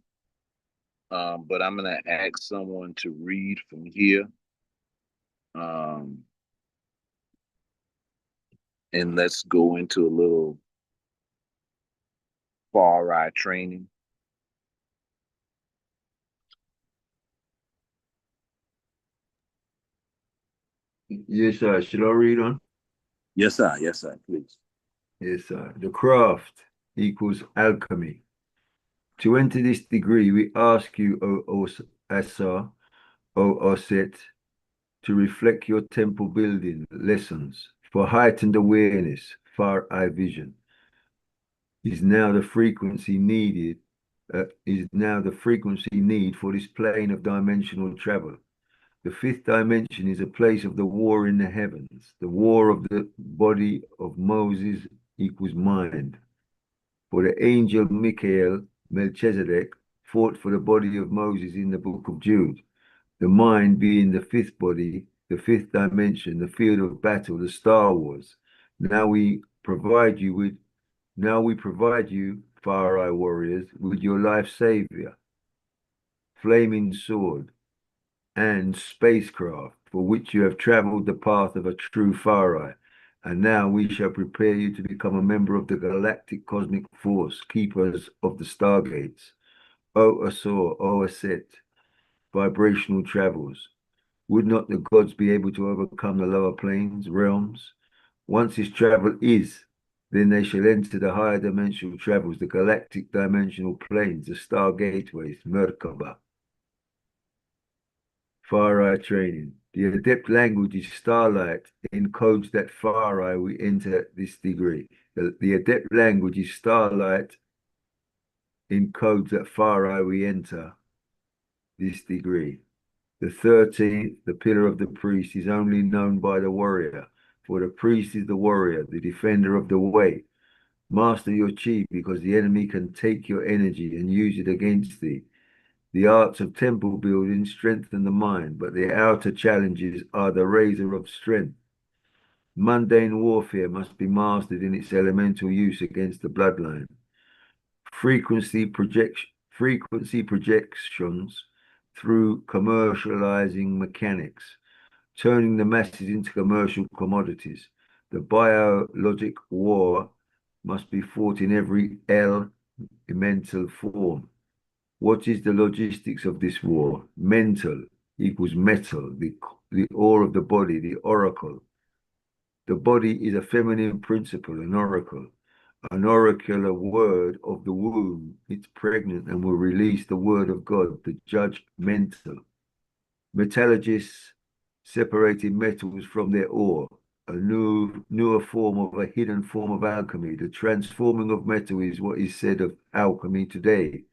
but I'm gonna ask someone to read from here, um, and let's go into a little far eye training. Yes, sir. Should I read on? Yes, sir. Yes, sir. Please. Yes, sir. The craft equals alchemy. To enter this degree, we ask you, O Asa, O Oset, to reflect your temple building lessons for heightened awareness, far eye vision. Is now the frequency needed. Is now the frequency need for this plane of dimensional travel. The fifth dimension is a place of the war in the heavens. The war of the body of Moses equals mind. For the angel Michael, Melchizedek, fought for the body of Moses in the book of Jude. The mind being the fifth body, the fifth dimension, the field of battle, the Star Wars. Now we provide you, Far Eye warriors, with your life savior, flaming sword, and spacecraft, for which you have traveled the path of a true Far Eye. And now we shall prepare you to become a member of the galactic cosmic force, keepers of the stargates. O Asur, O Aset, vibrational travels. Would not the gods be able to overcome the lower planes, realms? Once this travel is, then they shall enter the higher dimensional travels, the galactic dimensional planes, the star gateways, Merkaba. Far Eye training. The adept language is starlight encodes that Far Eye we enter this degree. The adept language is starlight encodes that Far Eye we enter this degree. The 13th, the pillar of the priest, is only known by the warrior, for the priest is the warrior, the defender of the way. Master your chi, because the enemy can take your energy and use it against thee. The arts of temple building strengthen the mind, but the outer challenges are the razor of strength. Mundane warfare must be mastered in its elemental use against the bloodline. Frequency projections through commercializing mechanics, turning the masses into commercial commodities. The biologic war must be fought in every elemental form. What is the logistics of this war? Mental equals metal, the ore of the body, the oracle. The body is a feminine principle, an oracle. An oracular word of the womb. It's pregnant and will release the word of God, the judgmental. Metallurgists separating metals from their ore, a newer form of a hidden form of alchemy. The transforming of metal is what is said of alchemy today.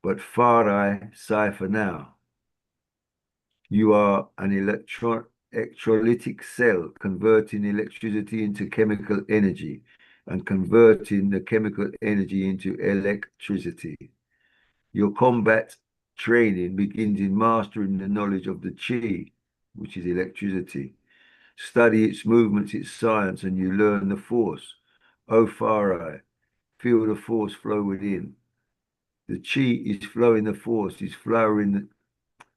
But Far Eye cipher now. You are an electrolytic cell converting electricity into chemical energy and converting the chemical energy into electricity. Your combat training begins in mastering the knowledge of the chi, which is electricity. Study its movements, its science, and you learn the force. O Far Eye, feel the force flow within. The chi is flowing, the force is flowering.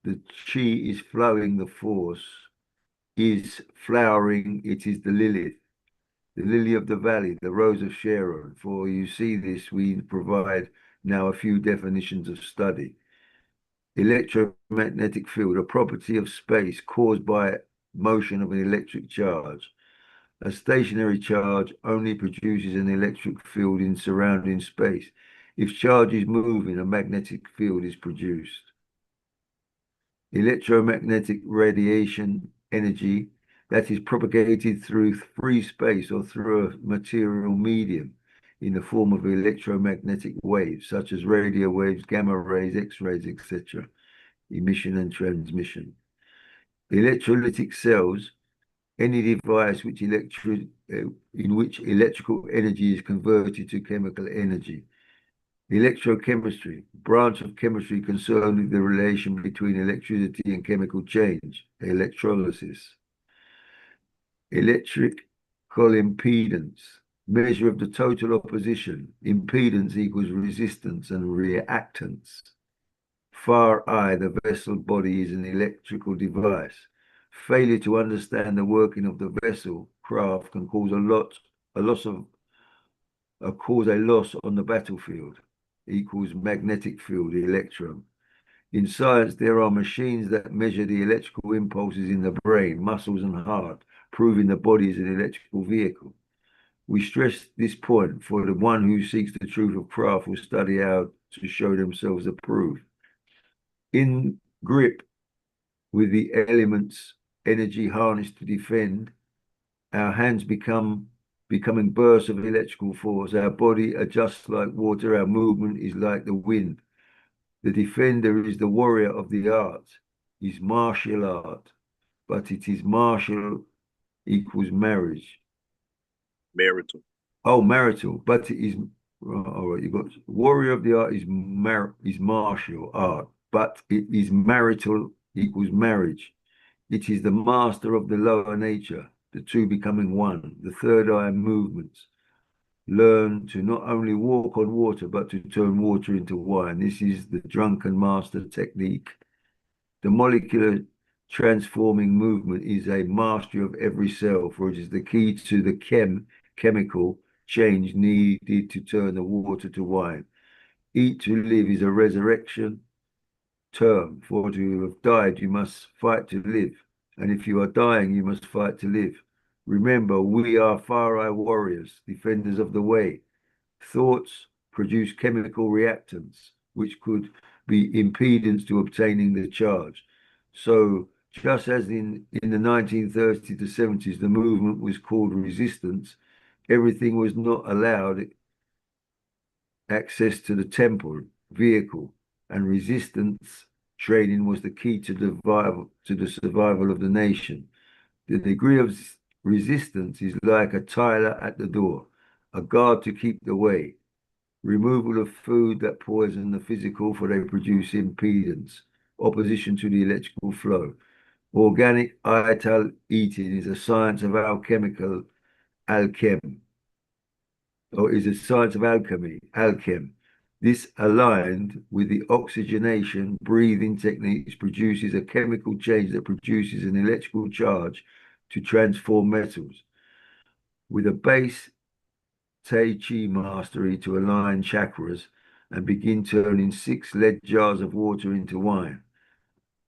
The chi is flowing, the force is flowering. It is the lily of the valley, the rose of Sharon. For you see this, we provide now a few definitions of study. Electromagnetic field, a property of space caused by motion of an electric charge. A stationary charge only produces an electric field in surrounding space. If charge is moving, a magnetic field is produced. Electromagnetic radiation energy that is propagated through free space or through a material medium in the form of electromagnetic waves, such as radio waves, gamma rays, X-rays, etc., emission and transmission. Electrolytic cells, any device in which electrical energy is converted to chemical energy. Electrochemistry, branch of chemistry concerned with the relation between electricity and chemical change, electrolysis. Electrical impedance, measure of the total opposition. Impedance equals resistance and reactance. Far I, the vessel body, is an electrical device. Failure to understand the working of the vessel craft can cause a loss on the battlefield. Equals magnetic field, electron. In science, there are machines that measure the electrical impulses in the brain, muscles, and heart, proving the body is an electrical vehicle. We stress this point, for the one who seeks the truth of craft will study how to show themselves approved. In grip with the elements, energy harnessed to defend, our hands becoming bursts of electrical force. Our body adjusts like water. Our movement is like the wind. The defender is the warrior of the art, is martial art, but it is martial equals marriage. Marital. Oh, marital, but it is, all right, you got warrior of the art is martial art, but it is marital equals marriage. It is the master of the lower nature, the two becoming one, the third eye movements. Learn to not only walk on water, but to turn water into wine. This is the drunken master technique. The molecular transforming movement is a mastery of every cell, for it is the key to the chemical change needed to turn the water to wine. Eat to live is a resurrection term, for to have died, you must fight to live. And if you are dying, you must fight to live. Remember, we are far-eye warriors, defenders of the way. Thoughts produce chemical reactants, which could be impedance to obtaining the charge. So just as in the 1930s to 70s, the movement was called resistance, everything was not allowed access to the temple, vehicle, and resistance training was the key to the survival of the nation. The degree of resistance is like a tiler at the door, a guard to keep the way. Removal of food that poison the physical, for they produce impedance, opposition to the electrical flow. Organic ital eating is a science of alchemy, alchem. This, aligned with the oxygenation breathing techniques, produces a chemical change that produces an electrical charge to transform metals. With a base Tai Chi mastery to align chakras and begin turning 6 lead jars of water into wine.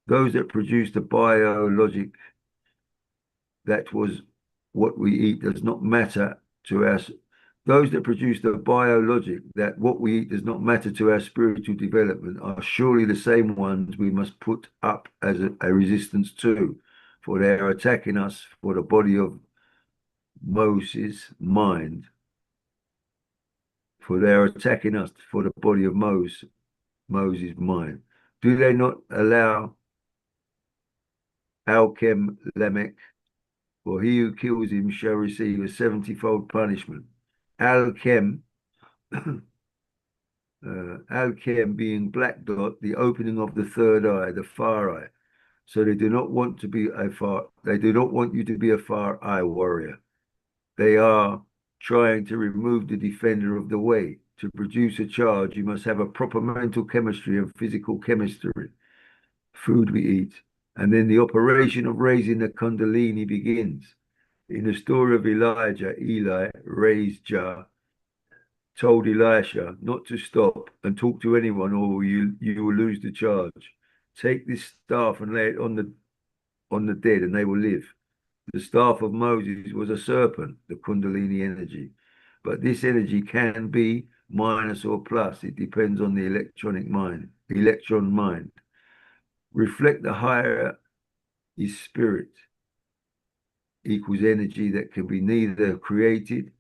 Those that produce the biologic, that was what we eat, does not matter to us. Those that produce the biologic, that what we eat does not matter to our spiritual development, are surely the same ones we must put up as a resistance to, for they are attacking us for the body of Moses' mind. For they are attacking us for the body of Moses' mind. Do they not allow Alchem Lamech? For he who kills him shall receive a 70-fold punishment. Alchem, Alchem being black dot, the opening of the third eye, the far eye. So they do not want you to be a far eye warrior. They are trying to remove the defender of the way. To produce a charge, you must have a proper mental chemistry and physical chemistry. Food we eat. And then the operation of raising the Kundalini begins. In the story of Elijah, Eli raised Jah, told Elisha not to stop and talk to anyone, or you will lose the charge. Take this staff and lay it on the dead, and they will live. The staff of Moses was a serpent, the Kundalini energy. But this energy can be minus or plus. It depends on the electron mind. Reflect the higher is spirit, equals energy that can be neither created,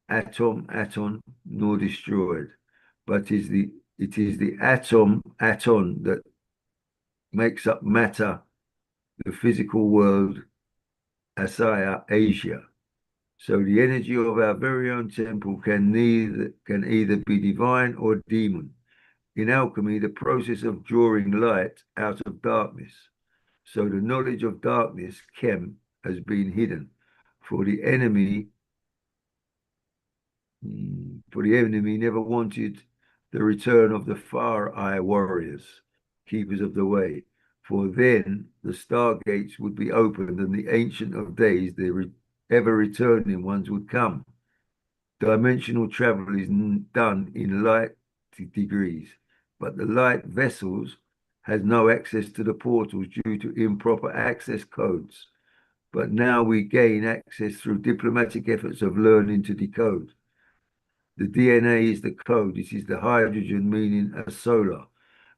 atom, nor destroyed. But it is the atom that makes up matter, the physical world, Asaya, Asia. So the energy of our very own temple can either be divine or demon. In alchemy, the process of drawing light out of darkness. So the knowledge of darkness, chem, has been hidden. For the enemy For the enemy never wanted the return of the Far Eye warriors, keepers of the way, for then the stargates would be opened and the Ancient of Days, the ever returning ones, would come. Dimensional travel is done in light degrees, but the light vessels has no access to the portals due to improper access codes. But now we gain access through diplomatic efforts of learning to decode. The DNA is the code. This is the hydrogen meaning a solar,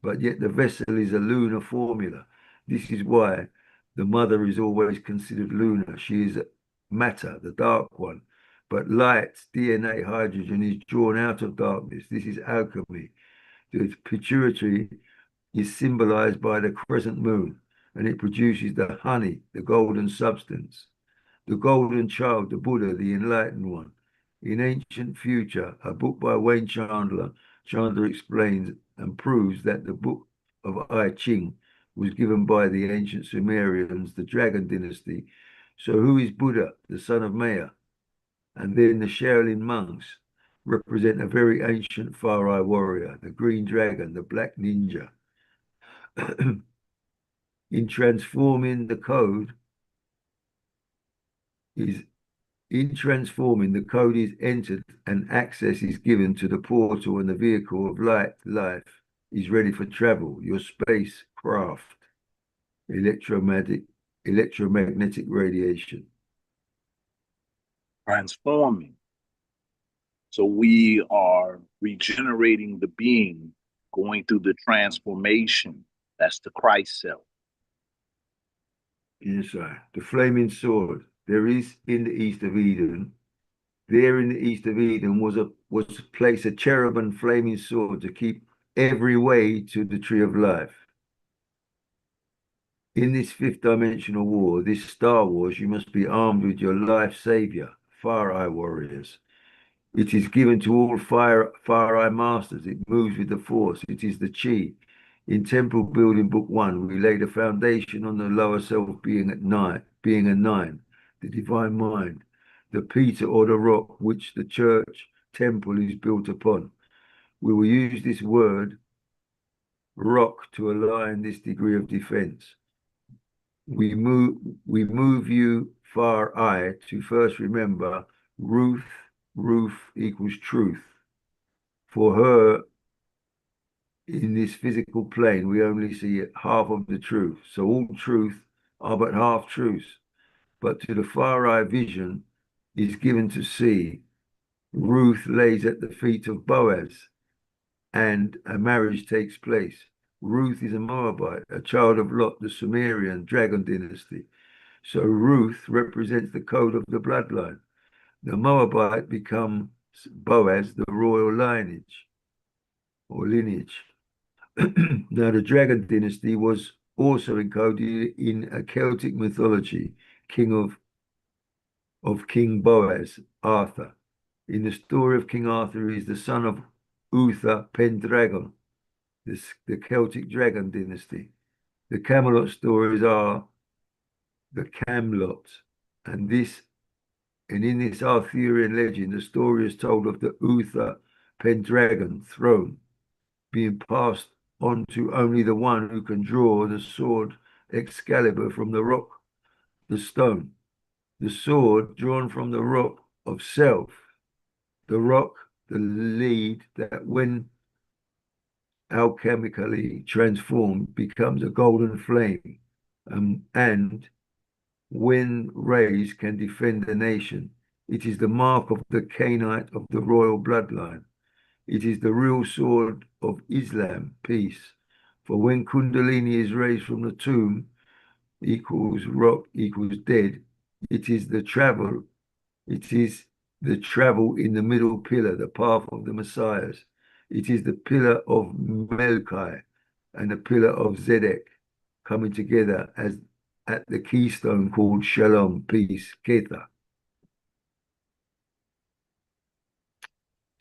but yet the vessel is a lunar formula. This is why the mother is always considered lunar. She is matter, the dark one. But light, DNA, hydrogen is drawn out of darkness. This is alchemy. The pituitary is symbolized by the crescent moon, and it produces the honey, the golden substance. The golden child, the Buddha, the enlightened one. In Ancient Future, a book by Wayne Chandler, Chandler explains and proves that the book of I Ching was given by the ancient Sumerians, the Dragon Dynasty. So who is Buddha, the son of Maya? And then the Shaolin monks represent a very ancient Far Eye warrior, the green dragon, the black ninja. In transforming the code is entered and access is given to the portal, and the vehicle of life is ready for travel. Your spacecraft, electromagnetic radiation. Transforming. So we are regenerating the being, going through the transformation. That's the Christ self. Inside. The flaming sword. There is in the East of Eden. There in the East of Eden was placed a cherubim flaming sword to keep every way to the tree of life. In this fifth dimensional war, this Star Wars, you must be armed with your life savior, Far Eye warriors. It is given to all Far Eye masters. It moves with the Force. It is the Chi. In Temple Building Book 1, we lay the foundation on the lower self being a nine, the divine mind, the Peter or the rock which the church temple is built upon. We will use this word rock to align this degree of defense. We move you Far Eye to first remember Ruth equals truth. For her, in this physical plane, we only see half of the truth. So all truth are but half truths. But to the Far Eye vision is given to see Ruth lays at the feet of Boaz and a marriage takes place. Ruth is a Moabite, a child of Lot, the Sumerian dragon dynasty. So Ruth represents the code of the bloodline. The Moabite becomes Boaz, the royal lineage or lineage. Now, the dragon dynasty was also encoded in a Celtic mythology, of King Boaz, Arthur. In the story of King Arthur, he is the son of Uther Pendragon, the Celtic dragon dynasty. The Camelot stories are the Camelot, and in this Arthurian legend, the story is told of the Uther Pendragon throne being passed on to only the one who can draw the sword Excalibur from the rock, the stone. The sword drawn from the rock of self, the rock, the lead that when alchemically transformed becomes a golden flame, and when raised can defend the nation. It is the mark of the Canaanite of the royal bloodline. It is the real sword of Islam, peace. For when Kundalini is raised from the tomb, equals rock equals dead, it is the travel in the middle pillar, the path of the Messiahs. It is the pillar of Melchi and the pillar of Zedek coming together as at the keystone called Shalom, peace, Ketha.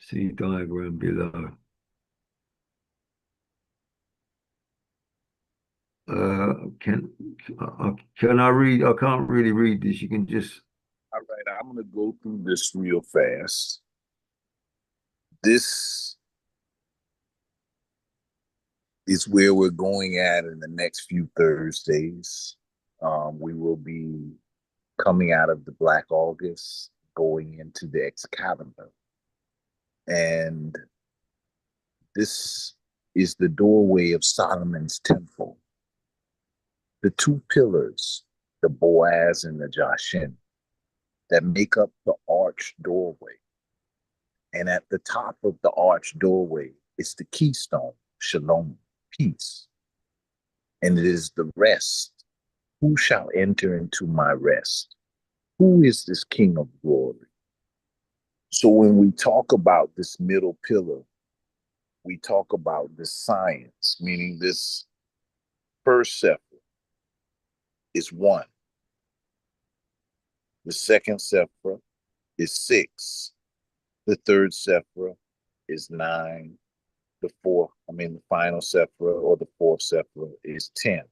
See diagram below. Can I read? I can't really read this. You can just. All right, I'm going to go through this real fast. This is where we're going at in the next few Thursdays. We will be coming out of the Black August, going into the Excalibur. And this is the doorway of Solomon's temple. The two pillars, the Boaz and the Jachin, that make up the arch doorway. And at the top of the arch doorway is the keystone, Shalom, peace. And it is the rest. Who shall enter into my rest? Who is this King of glory? So when we talk about this middle pillar, we talk about the science, meaning this first sefer is 1. The second sefer is 6. The third sefer is 9. The final sefer or the fourth sefer is 10.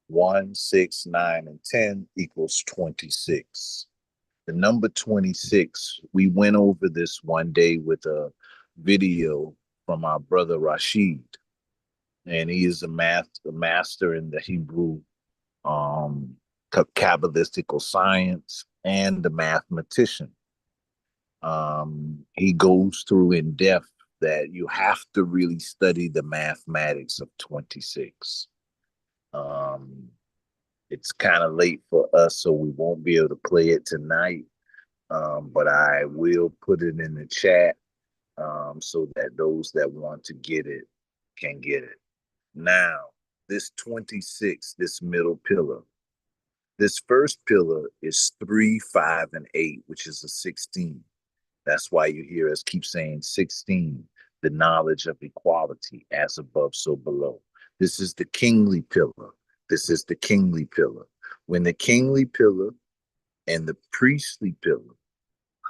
1, 6, 9, and 10 equals 26. The number 26, we went over this one day with a video from our brother Rashid, and he is a master in the Hebrew Kabbalistical science and a mathematician. He goes through in depth that you have to really study the mathematics of 26. It's kind of late for us, so we won't be able to play it tonight. But I will put it in the chat so that those that want to get it can get it. Now, this 26, this middle pillar, this first pillar is 3, 5, and 8, which is a 16. That's why you hear us keep saying 16, the knowledge of equality, as above, so below. This is the kingly pillar. This is the kingly pillar. When the kingly pillar and the priestly pillar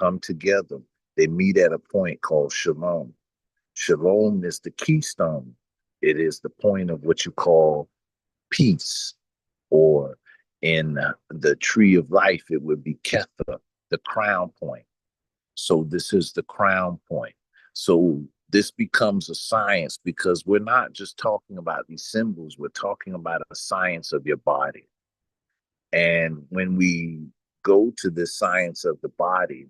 come together, they meet at a point called shalom. Shalom is the keystone. It is the point of what you call peace, or in the tree of life, it would be ketha, the crown point. So this is the crown point. So this becomes a science, because we're not just talking about these symbols, we're talking about a science of your body. And when we go to the science of the body,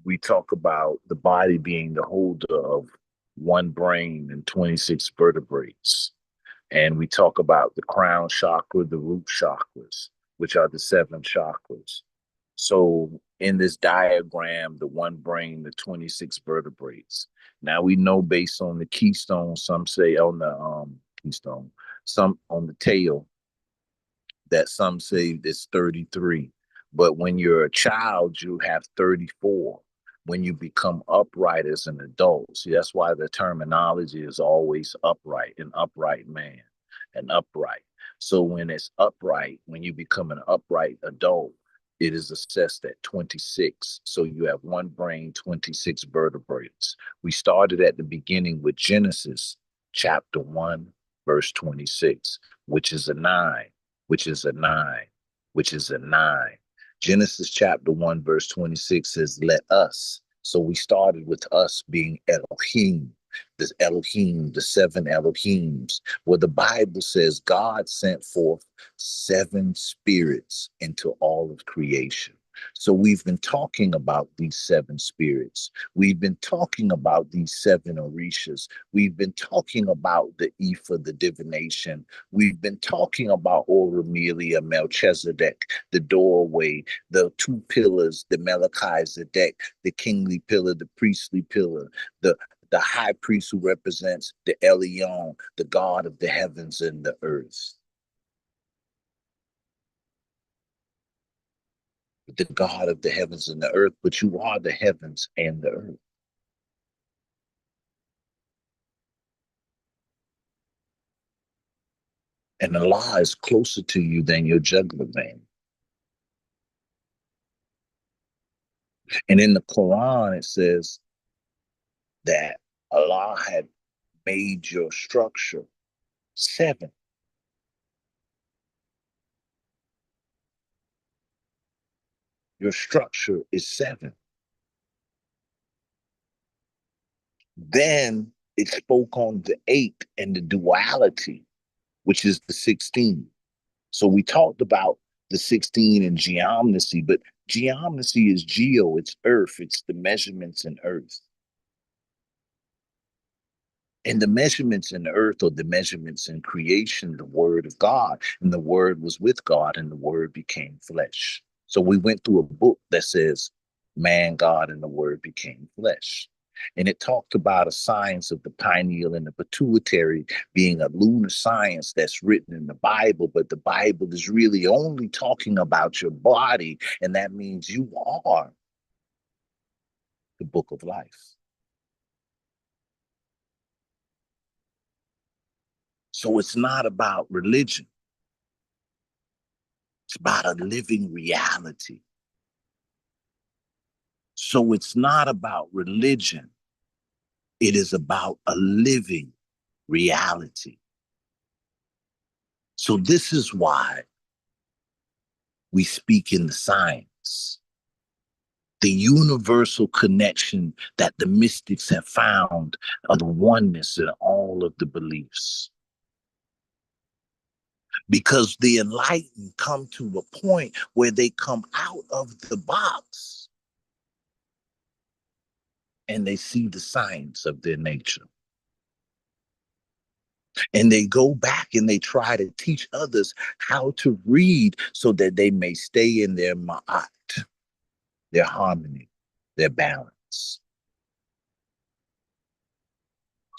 we talk about the body being the holder of one brain and 26 vertebrates. And we talk about the crown chakra, the root chakras, which are the 7 chakras. So in this diagram, the one brain, the 26 vertebrates. Now we know, based on the keystone, some say on the keystone, some on the tail, that some say it's 33. But when you're a child, you have 34. When you become upright as an adult, see, that's why the terminology is always upright, an upright man, an upright. So when it's upright, when you become an upright adult, it is assessed at 26. So you have one brain, 26 vertebrates. We started at the beginning with Genesis chapter 1, verse 26, which is a 9, which is a 9, which is a 9. Genesis chapter 1, verse 26 says, let us. So we started with us being Elohim, this Elohim, the 7 Elohims, where the Bible says God sent forth 7 spirits into all of creation. So we've been talking about these 7 spirits. We've been talking about these 7 orishas. We've been talking about the Ephah, the divination. We've been talking about Oromelia, Melchizedek, the doorway, the 2 pillars, the Melchizedek, the kingly pillar, the priestly pillar, the high priest who represents the Elyon, the God of the heavens and the earth. The God of the heavens and the earth, but you are the heavens and the earth. And Allah is closer to you than your jugular vein. And in the Quran, it says that Allah had made your structure 7. Your structure is 7. Then it spoke on the 8 and the duality, which is the 16. So we talked about the 16 and geomnesy, but geomnesy is geo, it's earth, it's the measurements in earth. And the measurements in the earth are the measurements in creation, the word of God. And the word was with God, and the word became flesh. So we went through a book that says, man, God, and the word became flesh. And it talked about a science of the pineal and the pituitary being a lunar science that's written in the Bible, but the Bible is really only talking about your body, and that means you are the book of life. So it's not about religion. It's about a living reality. So it's not about religion. It is about a living reality. So this is why we speak in the science. The universal connection that the mystics have found of the oneness in all of the beliefs. Because the enlightened come to a point where they come out of the box and they see the science of their nature. And they go back and they try to teach others how to read so that they may stay in their ma'at, their harmony, their balance.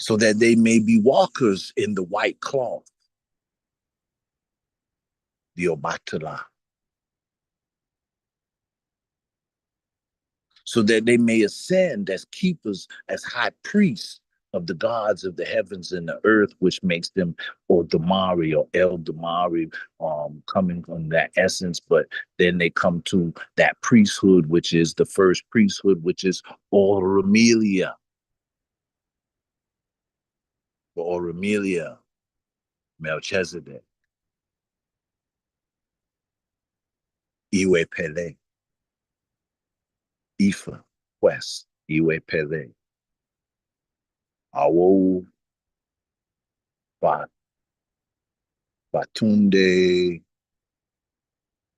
So that they may be walkers in the white cloth, the Obatala. So that they may ascend as keepers, as high priests of the gods of the heavens and the earth, which makes them or Damari or El Damari, coming from that essence. But then they come to that priesthood, which is the first priesthood, which is Auramelia. Auramelia, Melchizedek, Iwe Pele, Ifa, West, Iwe Pele, Awo, Batunde.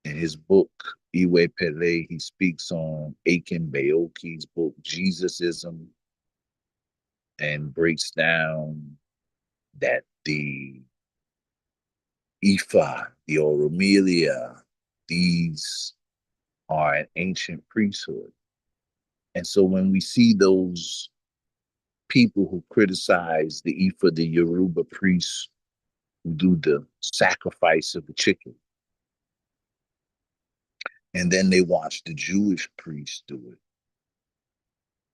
In his book, Iwe Pele, he speaks on Aiken Baoki's book, Jesusism, and breaks down that the Ifa, the Oromelia, these are an ancient priesthood. And so when we see those people who criticize the Ifa, the Yoruba priests who do the sacrifice of the chicken, and then they watch the Jewish priests do it,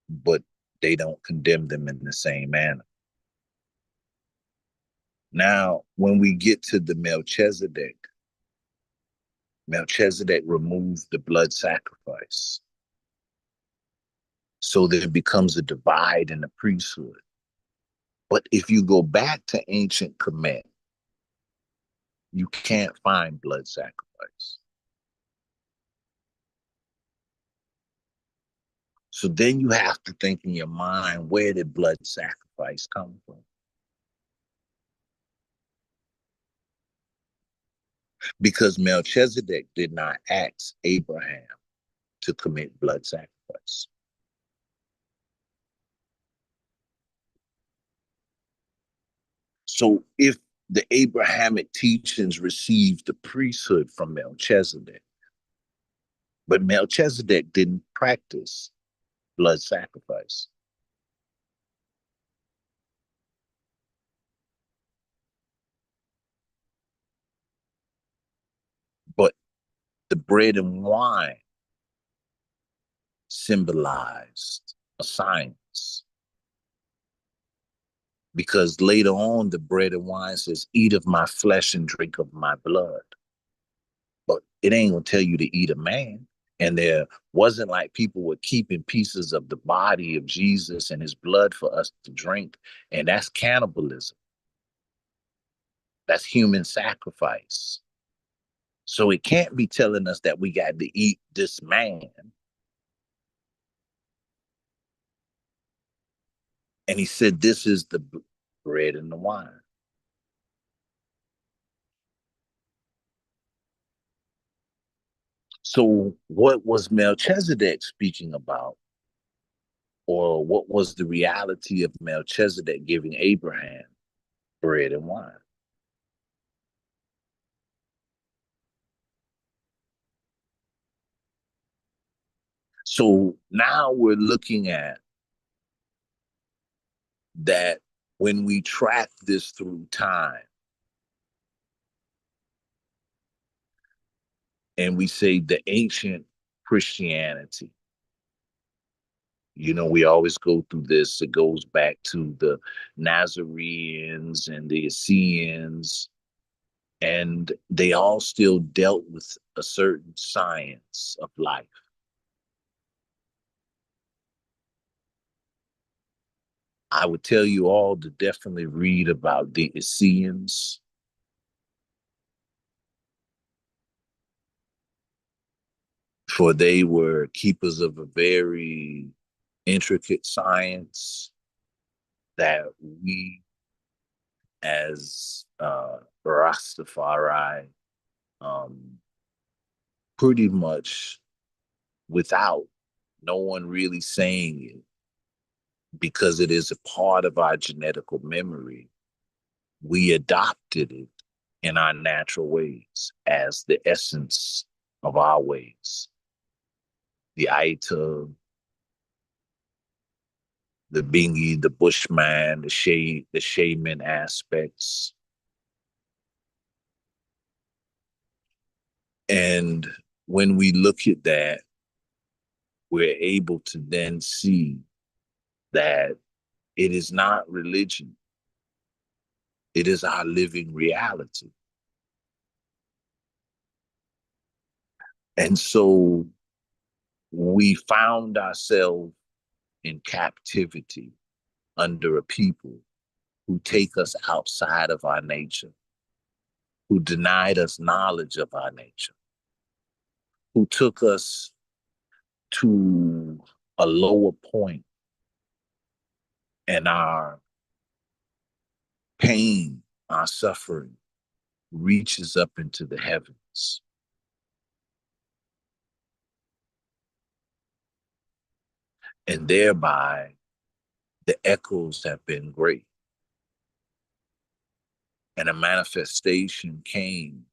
but they don't condemn them in the same manner. Now, when we get to the Melchizedek, Melchizedek removed the blood sacrifice. So there becomes a divide in the priesthood. But if you go back to ancient Kemet, you can't find blood sacrifice. So then you have to think in your mind, where did blood sacrifice come from? Because Melchizedek did not ask Abraham to commit blood sacrifice. So if the Abrahamic teachings received the priesthood from Melchizedek, but Melchizedek didn't practice blood sacrifice. But the bread and wine symbolized a science. Because later on, the bread and wine says, eat of my flesh and drink of my blood. But it ain't gonna tell you to eat a man. And there wasn't like people were keeping pieces of the body of Jesus and his blood for us to drink. And that's cannibalism. That's human sacrifice. So it can't be telling us that we got to eat this man. And he said, this is the bread and the wine. So what was Melchizedek speaking about? Or what was the reality of Melchizedek giving Abraham bread and wine? So now we're looking at that when we track this through time and we say the ancient Christianity, you know, we always go through this. It goes back to the Nazarenes and the Essenes, and they all still dealt with a certain science of life. I would tell you all to definitely read about the Essenes. For they were keepers of a very intricate science that we as Rastafari pretty much without no one really saying it, because it is a part of our genetical memory, we adopted it in our natural ways as the essence of our ways. The Aita, the Bingi, the Bushman, the shaman aspects. And when we look at that, we're able to then see that it is not religion. It is our living reality. And so we found ourselves in captivity under a people who take us outside of our nature, who denied us knowledge of our nature, who took us to a lower point, and our pain, our suffering reaches up into the heavens. And thereby, the echoes have been great. And a manifestation came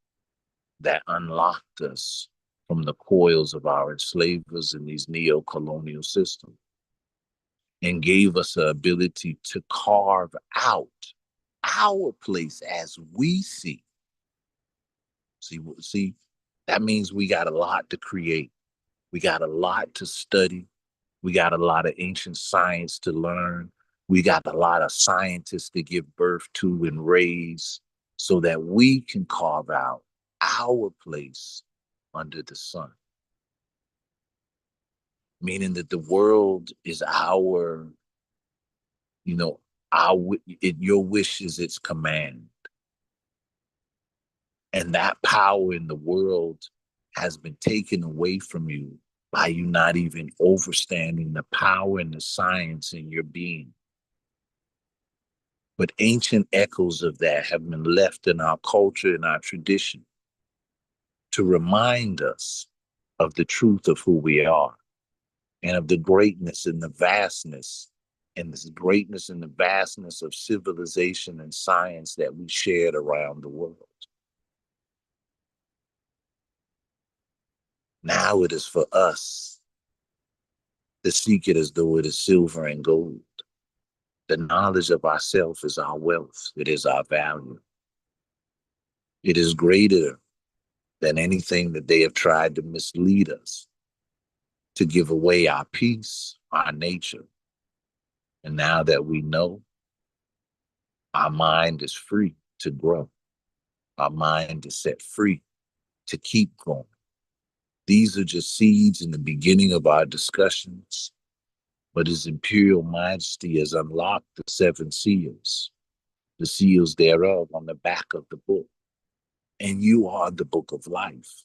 that unlocked us from the coils of our enslavers in these neo-colonial systems and gave us the ability to carve out our place as we see. See, that means we got a lot to create. We got a lot to study. We got a lot of ancient science to learn. We got a lot of scientists to give birth to and raise so that we can carve out our place under the sun. Meaning that the world is our, your wish is its command. And that power in the world has been taken away from you by you not even understanding the power and the science in your being. But ancient echoes of that have been left in our culture and our tradition to remind us of the truth of who we are and of the greatness and the vastness and this greatness and the vastness of civilization and science that we shared around the world. Now it is for us to seek it as though it is silver and gold. The knowledge of ourself is our wealth. It is our value. It is greater than anything that they have tried to mislead us, to give away our peace, our nature. And now that we know, our mind is free to grow. Our mind is set free to keep going. These are just seeds in the beginning of our discussions, but His Imperial Majesty has unlocked the 7 seals, the seals thereof on the back of the book. And you are the book of life.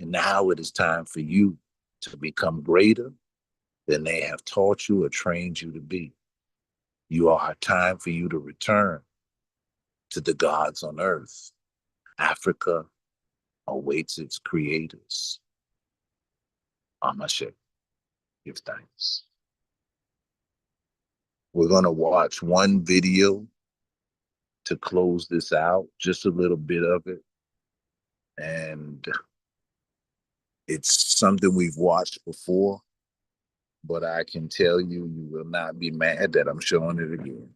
And now it is time for you to become greater than they have taught you or trained you to be. You are a time for you to return to the gods on earth. Africa awaits its creators. Amashe, give thanks. We're going to watch one video to close this out, just a little bit of it. And it's something we've watched before, but I can tell you, you will not be mad that I'm showing it again.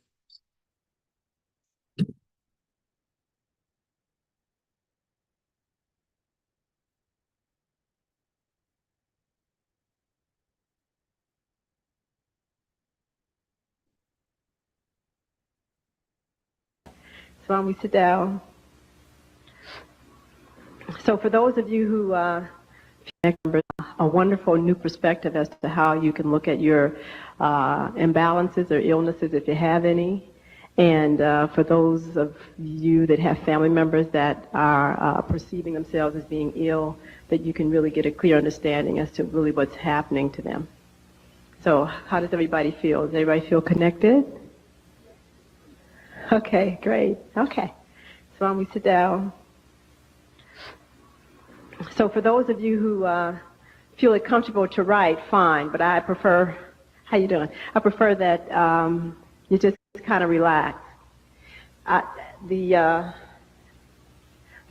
So why don't we sit down? So for those of you who a wonderful new perspective as to how you can look at your imbalances or illnesses if you have any. And for those of you that have family members that are perceiving themselves as being ill, that you can really get a clear understanding as to really what's happening to them. So how does everybody feel? Does everybody feel connected? Okay, great. Okay. So why don't we sit down? So for those of you who feel it comfortable to write, fine, but I prefer, how you doing? I prefer that you just kind of relax. The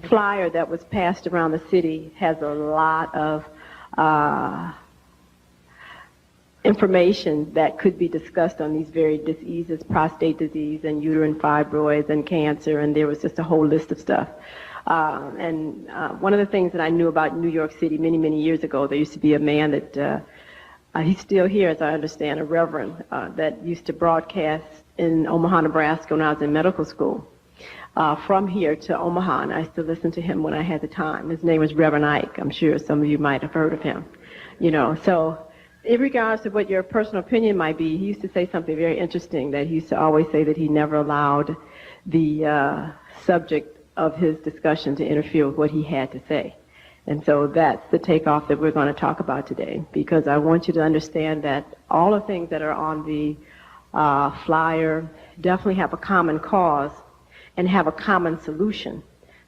flyer that was passed around the city has a lot of information that could be discussed on these very diseases, prostate disease and uterine fibroids and cancer, and there was just a whole list of stuff. One of the things that I knew about New York City many, many years ago, there used to be a man that, he's still here as I understand, a reverend that used to broadcast in Omaha, Nebraska when I was in medical school. From here to Omaha, and I used to listen to him when I had the time. His name was Reverend Ike. I'm sure some of you might have heard of him. You know, so in regards to what your personal opinion might be, he used to say something very interesting, that he used to always say that he never allowed the subject of his discussion to interfere with what he had to say. And so that's the takeoff that we're going to talk about today, because I want you to understand that all the things that are on the flyer definitely have a common cause and have a common solution.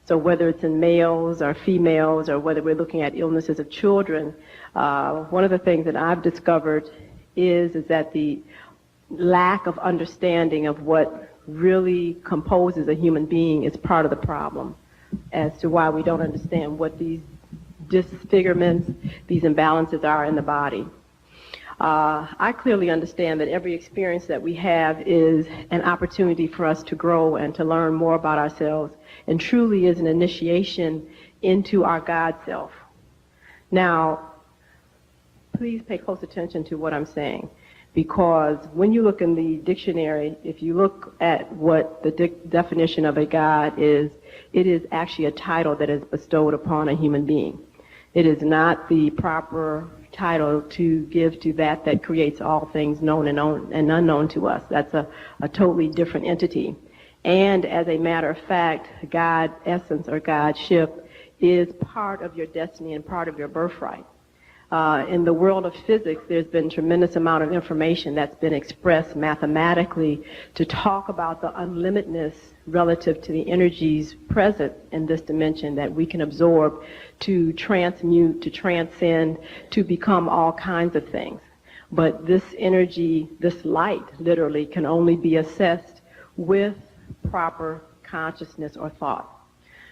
So whether it's in males or females, or whether we're looking at illnesses of children, one of the things that I've discovered is that the lack of understanding of what really composes a human being is part of the problem as to why we don't understand what these disfigurements, these imbalances are in the body. I clearly understand that every experience that we have is an opportunity for us to grow and to learn more about ourselves, and truly is an initiation into our God self. Now, please pay close attention to what I'm saying, because when you look in the dictionary, if you look at what the definition of a God is, it is actually a title that is bestowed upon a human being. It is not the proper title to give to that creates all things known and unknown to us. That's a totally different entity. And as a matter of fact, God essence or Godship is part of your destiny and part of your birthright. In the world of physics, there's been a tremendous amount of information that's been expressed mathematically to talk about the unlimitedness relative to the energies present in this dimension that we can absorb to transmute, to transcend, to become all kinds of things. But this energy, this light, literally, can only be assessed with proper consciousness or thought.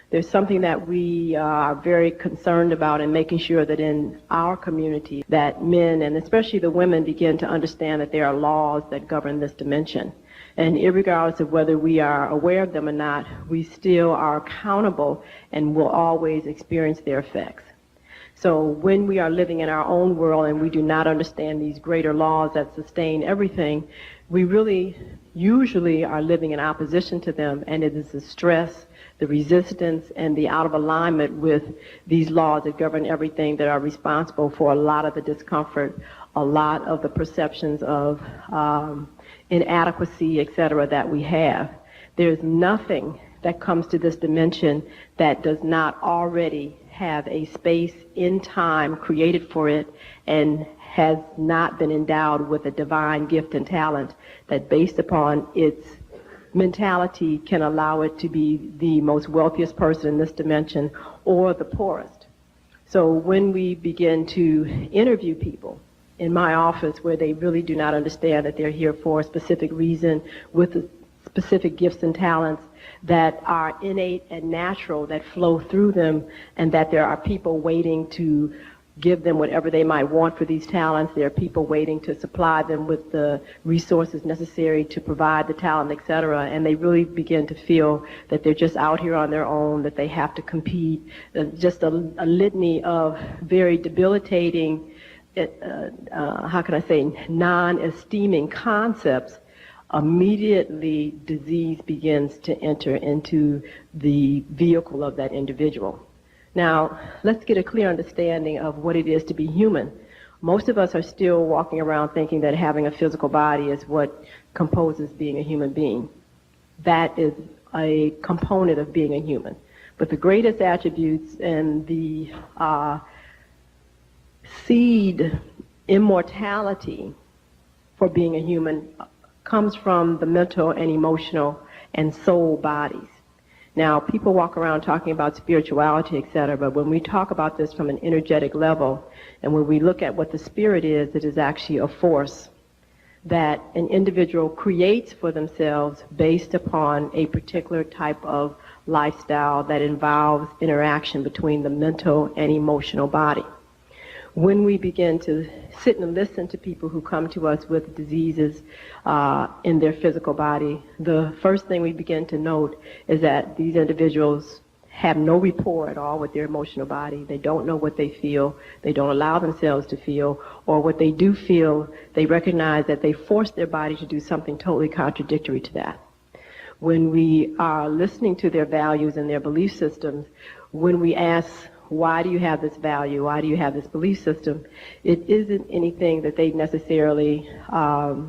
There's something that we are very concerned about in making sure that in our community that men, and especially the women, begin to understand that there are laws that govern this dimension. And irregardless of whether we are aware of them or not, we still are accountable and will always experience their effects. So when we are living in our own world and we do not understand these greater laws that sustain everything, we really usually are living in opposition to them, and it is the stress, the resistance, and the out of alignment with these laws that govern everything that are responsible for a lot of the discomfort, a lot of the perceptions of inadequacy, etc., that we have. There's nothing that comes to this dimension that does not already have a space in time created for it and has not been endowed with a divine gift and talent that, based upon its mentality, can allow it to be the most wealthiest person in this dimension or the poorest. So when we begin to interview people in my office where they really do not understand that they're here for a specific reason with specific gifts and talents that are innate and natural, that flow through them, and that there are people waiting to give them whatever they might want for these talents. There are people waiting to supply them with the resources necessary to provide the talent, etc. And they really begin to feel that they're just out here on their own, that they have to compete, just a litany of very debilitating, how can I say, non-esteeming concepts. Immediately disease begins to enter into the vehicle of that individual. Now, let's get a clear understanding of what it is to be human. Most of us are still walking around thinking that having a physical body is what composes being a human being. That is a component of being a human. But the greatest attributes and the seed immortality for being a human comes from the mental and emotional and soul bodies. Now, people walk around talking about spirituality, etc., but when we talk about this from an energetic level, and when we look at what the spirit is, it is actually a force that an individual creates for themselves based upon a particular type of lifestyle that involves interaction between the mental and emotional body. When we begin to sit and listen to people who come to us with diseases in their physical body, the first thing we begin to note is that these individuals have no rapport at all with their emotional body. They don't know what they feel. They don't allow themselves to feel. Or what they do feel, they recognize that they force their body to do something totally contradictory to that. When we are listening to their values and their belief systems, when we ask, why do you have this value? Why do you have this belief system? It isn't anything that they necessarily are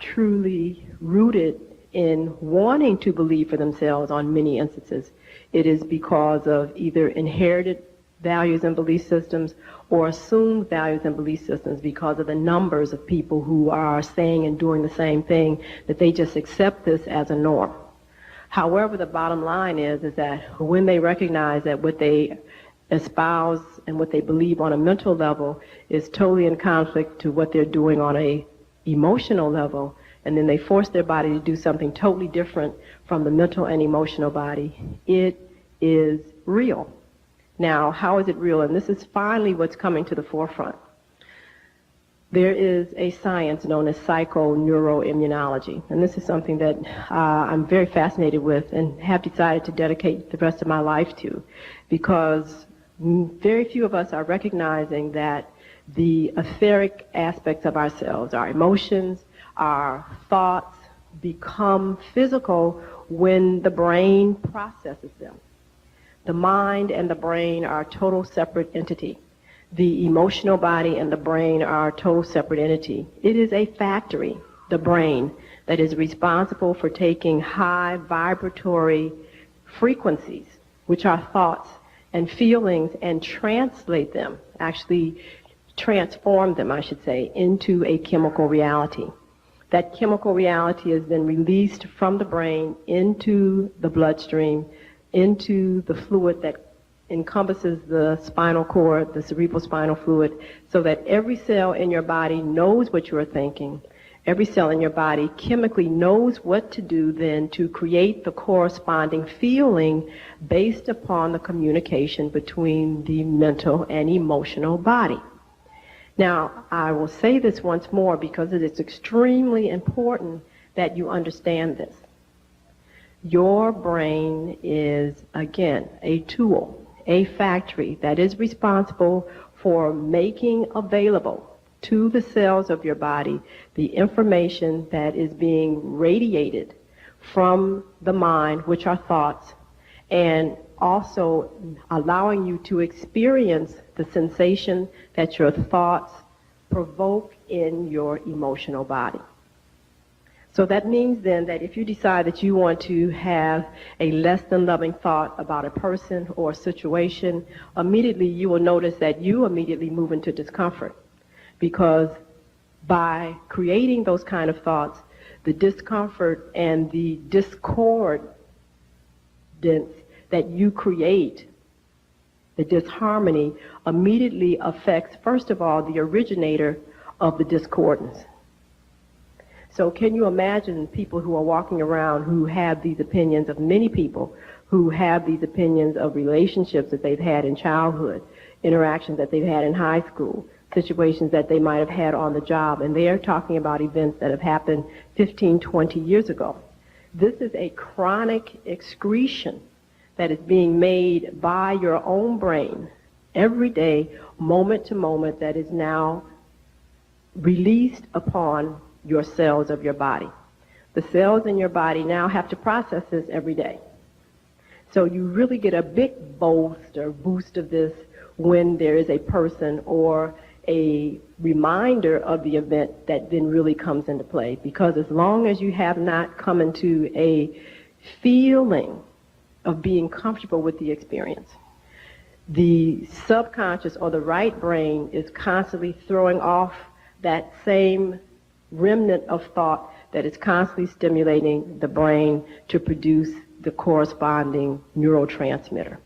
truly rooted in wanting to believe for themselves on many instances. It is because of either inherited values and belief systems or assumed values and belief systems because of the numbers of people who are saying and doing the same thing, that they just accept this as a norm. However, the bottom line is that when they recognize that what they espouse and what they believe on a mental level is totally in conflict to what they're doing on a emotional level, and then they force their body to do something totally different from the mental and emotional body, it is real. Now, how is it real? And this is finally what's coming to the forefront. There is a science known as psychoneuroimmunology, and this is something that I'm very fascinated with and have decided to dedicate the rest of my life to, because very few of us are recognizing that the etheric aspects of ourselves, our emotions, our thoughts, become physical when the brain processes them. The mind and the brain are a total separate entity. The emotional body and the brain are a total separate entity. It is a factory, the brain, that is responsible for taking high vibratory frequencies, which are thoughts and feelings, and translate them, actually transform them, I should say, into a chemical reality. That chemical reality is then released from the brain into the bloodstream, into the fluid that encompasses the spinal cord, the cerebral spinal fluid, so that every cell in your body knows what you are thinking. Every cell in your body chemically knows what to do then to create the corresponding feeling based upon the communication between the mental and emotional body. Now, I will say this once more because it is extremely important that you understand this. Your brain is, again, a tool, a factory that is responsible for making available to the cells of your body the information that is being radiated from the mind, which are thoughts, and also allowing you to experience the sensation that your thoughts provoke in your emotional body. So that means then that if you decide that you want to have a less than loving thought about a person or a situation, immediately you will notice that you immediately move into discomfort, because by creating those kind of thoughts, the discomfort and the discordance that you create, the disharmony, immediately affects, first of all, the originator of the discordance. So can you imagine people who are walking around who have these opinions of many people, who have these opinions of relationships that they've had in childhood, interactions that they've had in high school, situations that they might have had on the job, and they're talking about events that have happened 15, 20 years ago. This is a chronic excretion that is being made by your own brain every day, moment to moment, that is now released upon your cells of your body. The cells in your body now have to process this every day. So you really get a big boost of this when there is a person or a reminder of the event that then really comes into play. Because as long as you have not come into a feeling of being comfortable with the experience, the subconscious or the right brain is constantly throwing off that same remnant of thought that is constantly stimulating the brain to produce the corresponding neurotransmitter.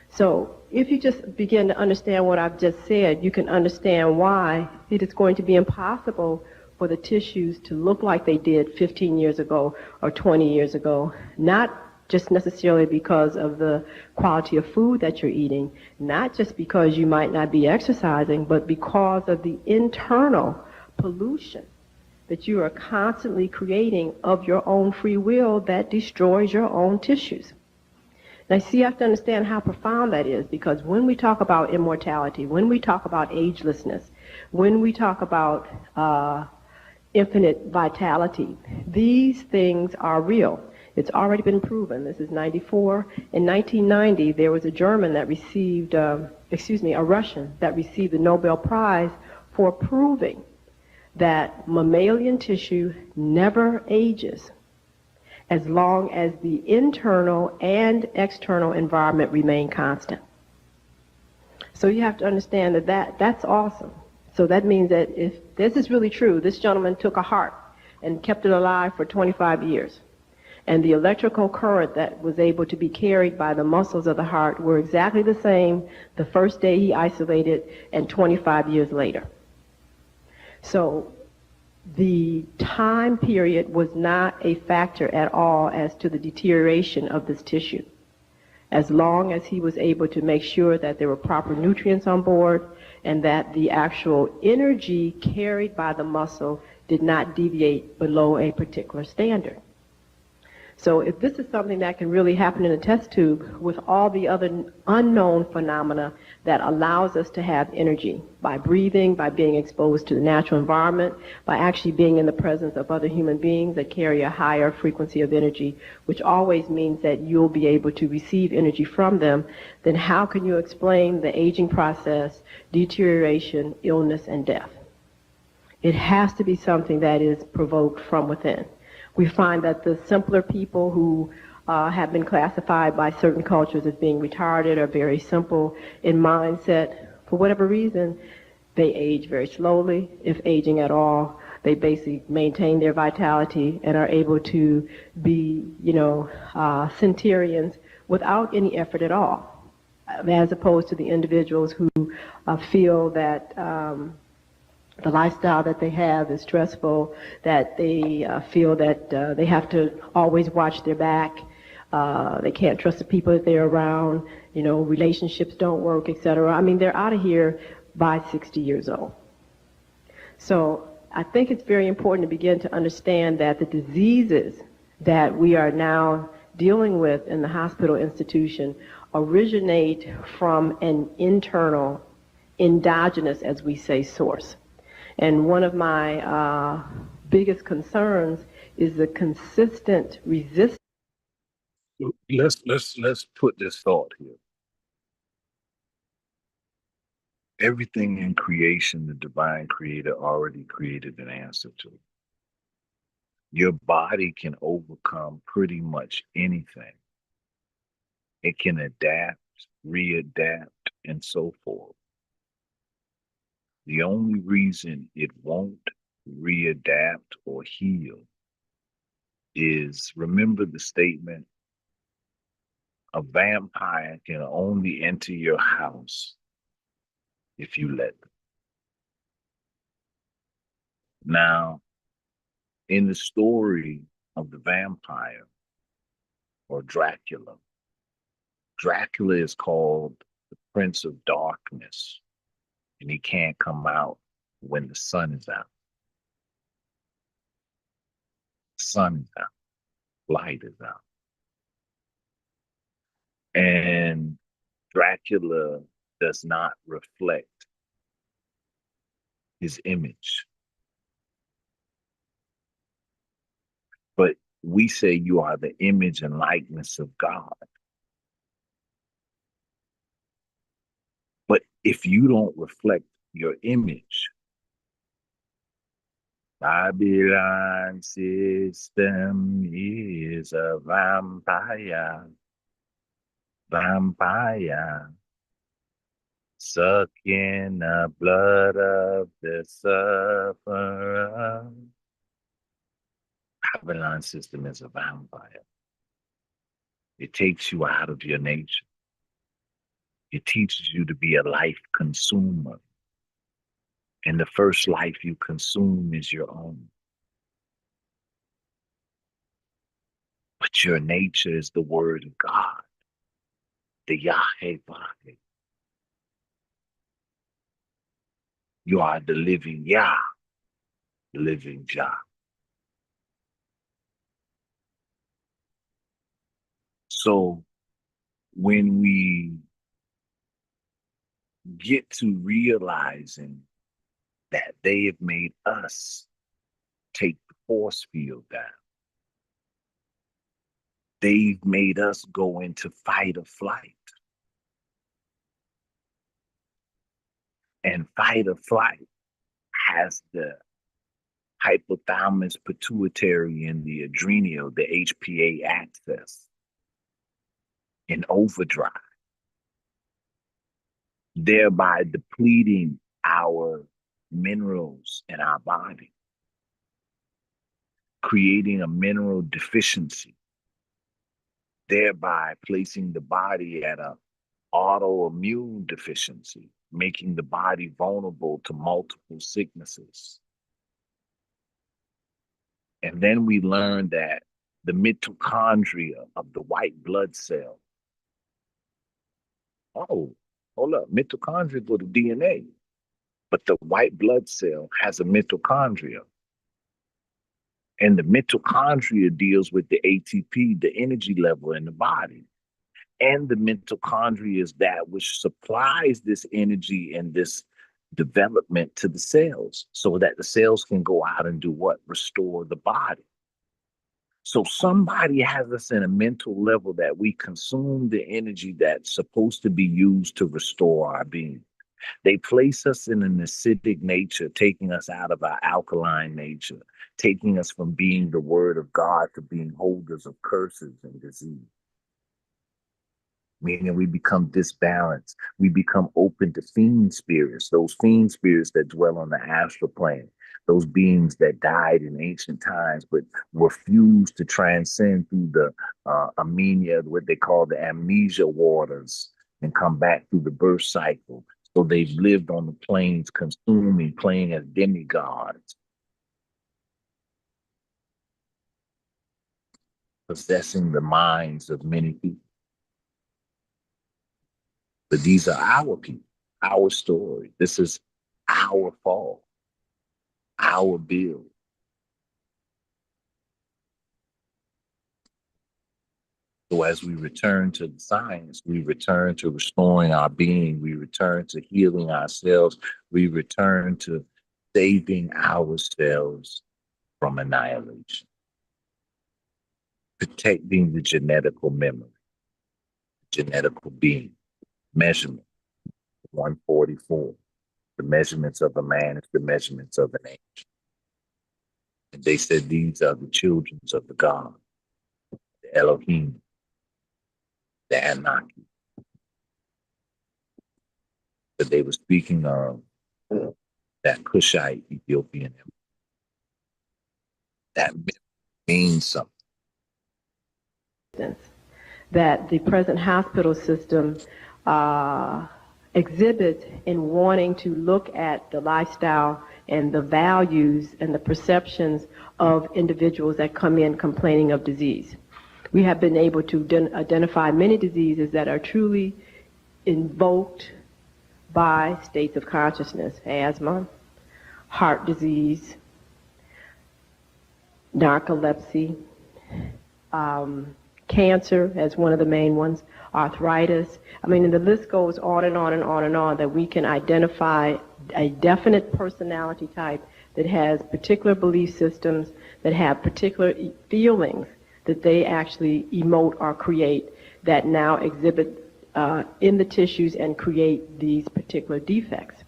So if you just begin to understand what I've just said, you can understand why it is going to be impossible for the tissues to look like they did 15 years ago or 20 years ago, not just necessarily because of the quality of food that you're eating, not just because you might not be exercising, but because of the internal pollution that you are constantly creating of your own free will that destroys your own tissues. Now, see, you have to understand how profound that is, because when we talk about immortality, when we talk about agelessness, when we talk about infinite vitality, these things are real. It's already been proven. This is 94. In 1990, there was a German that received, a Russian that received the Nobel Prize for proving that mammalian tissue never ages as long as the internal and external environment remain constant. So you have to understand that that's awesome. So that means that if this is really true, this gentleman took a heart and kept it alive for 25 years. And the electrical current that was able to be carried by the muscles of the heart were exactly the same the first day he isolated and 25 years later. So the time period was not a factor at all as to the deterioration of this tissue, as long as he was able to make sure that there were proper nutrients on board and that the actual energy carried by the muscle did not deviate below a particular standard. So if this is something that can really happen in a test tube with all the other unknown phenomena that allows us to have energy by breathing, by being exposed to the natural environment, by actually being in the presence of other human beings that carry a higher frequency of energy, which always means that you'll be able to receive energy from them, then how can you explain the aging process, deterioration, illness, and death? It has to be something that is provoked from within. We find that the simpler people who have been classified by certain cultures as being retarded or very simple in mindset, for whatever reason, they age very slowly, if aging at all. They basically maintain their vitality and are able to be, centurions without any effort at all, as opposed to the individuals who feel that the lifestyle that they have is stressful, that they feel that they have to always watch their back, they can't trust the people that they're around, relationships don't work, etc. I mean, they're out of here by 60 years old. So I think it's very important to begin to understand that the diseases that we are now dealing with in the hospital institution originate from an internal, endogenous, as we say, source. And one of my biggest concerns is the consistent resistance. Let's put this thought here. Everything in creation, the divine creator already created an answer to. Your body can overcome pretty much anything. It can adapt, readapt, and so forth. The only reason it won't readapt or heal is, remember the statement, a vampire can only enter your house if you let them. Now, in the story of the vampire or Dracula, Dracula is called the Prince of Darkness, and he can't come out when the sun is out. Sun is out, light is out. And Dracula does not reflect his image. But we say you are the image and likeness of God. But if you don't reflect your image, Babylon system is a vampire, sucking the blood of the sufferer. Babylon system is a vampire. It takes you out of your nature. It teaches you to be a life consumer. And the first life you consume is your own. But your nature is the word of God, the Yahweh. You are the living Yah, the living Jah. So when we get to realizing that they have made us take the force field down, they've made us go into fight or flight. And fight or flight has the hypothalamus, pituitary, and the adrenal, the HPA axis, in overdrive, thereby depleting our minerals in our body, creating a mineral deficiency, thereby placing the body at an autoimmune deficiency, making the body vulnerable to multiple sicknesses. And then we learn that the mitochondria of the white blood cell, oh, hold up, mitochondria go to DNA, but the white blood cell has a mitochondria. And the mitochondria deals with the ATP, the energy level in the body. And the mitochondria is that which supplies this energy and this development to the cells so that the cells can go out and do what? Restore the body. So somebody has us in a mental level that we consume the energy that's supposed to be used to restore our being. They place us in an acidic nature, taking us out of our alkaline nature, taking us from being the word of God to being holders of curses and disease. Meaning we become disbalanced. We become open to fiend spirits, those fiend spirits that dwell on the astral plane, those beings that died in ancient times but refused to transcend through the amnesia, what they call the amnesia waters, and come back through the birth cycle. So they've lived on the planes, consuming, playing as demigods, possessing the minds of many people. But these are our people, our story. This is our fall, our build. So as we return to the science, we return to restoring our being, we return to healing ourselves, we return to saving ourselves from annihilation, protecting the genetical memory, genetical being. Measurement 144. The measurements of a man is the measurements of an angel. And they said, these are the children of the God, the Elohim, the Anaki. But they were speaking of that Cushite Ethiopian. That means something. That the present hospital system exhibits in wanting to look at the lifestyle and the values and the perceptions of individuals that come in complaining of disease. We have been able to identify many diseases that are truly invoked by states of consciousness: asthma, heart disease, narcolepsy, cancer as one of the main ones, arthritis. I mean, and the list goes on and on and on and on, that we can identify a definite personality type that has particular belief systems, that have particular feelings that they actually emote or create, that now exhibit in the tissues and create these particular defects.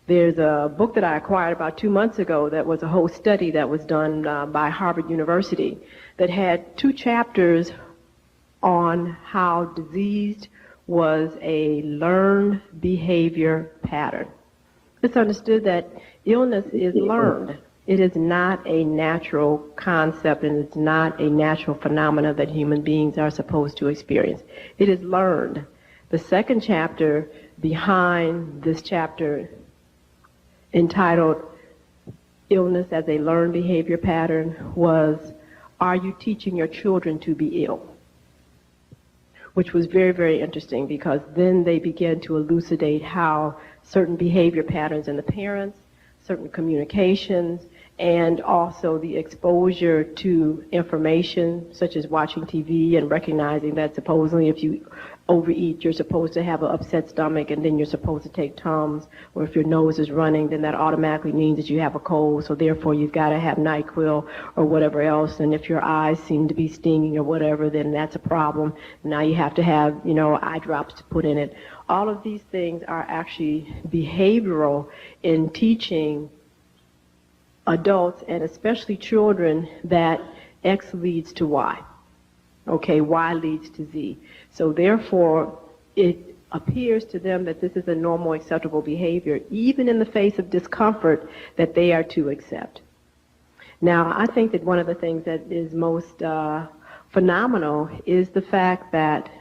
There's a book that I acquired about 2 months ago that was a whole study that was done by Harvard University that had 2 chapters on how disease was a learned behavior pattern. It's understood that illness is learned. It is not a natural concept, and it's not a natural phenomena that human beings are supposed to experience. It is learned. The second chapter behind this chapter, entitled Illness as a Learned Behavior Pattern, was, are you teaching your children to be ill? Which was very, very interesting, because then they began to elucidate how certain behavior patterns in the parents, certain communications, and also the exposure to information such as watching TV and recognizing that supposedly if you overeat, you're supposed to have an upset stomach, and then you're supposed to take Tums, or if your nose is running, then that automatically means that you have a cold, so therefore you've got to have NyQuil or whatever else, and if your eyes seem to be stinging or whatever, then that's a problem. Now you have to have, eye drops to put in it. All of these things are actually behavioral in teaching adults, and especially children, that X leads to Y. Okay, Y leads to Z. So therefore, it appears to them that this is a normal, acceptable behavior, even in the face of discomfort, that they are to accept. Now, I think that one of the things that is most phenomenal is the fact that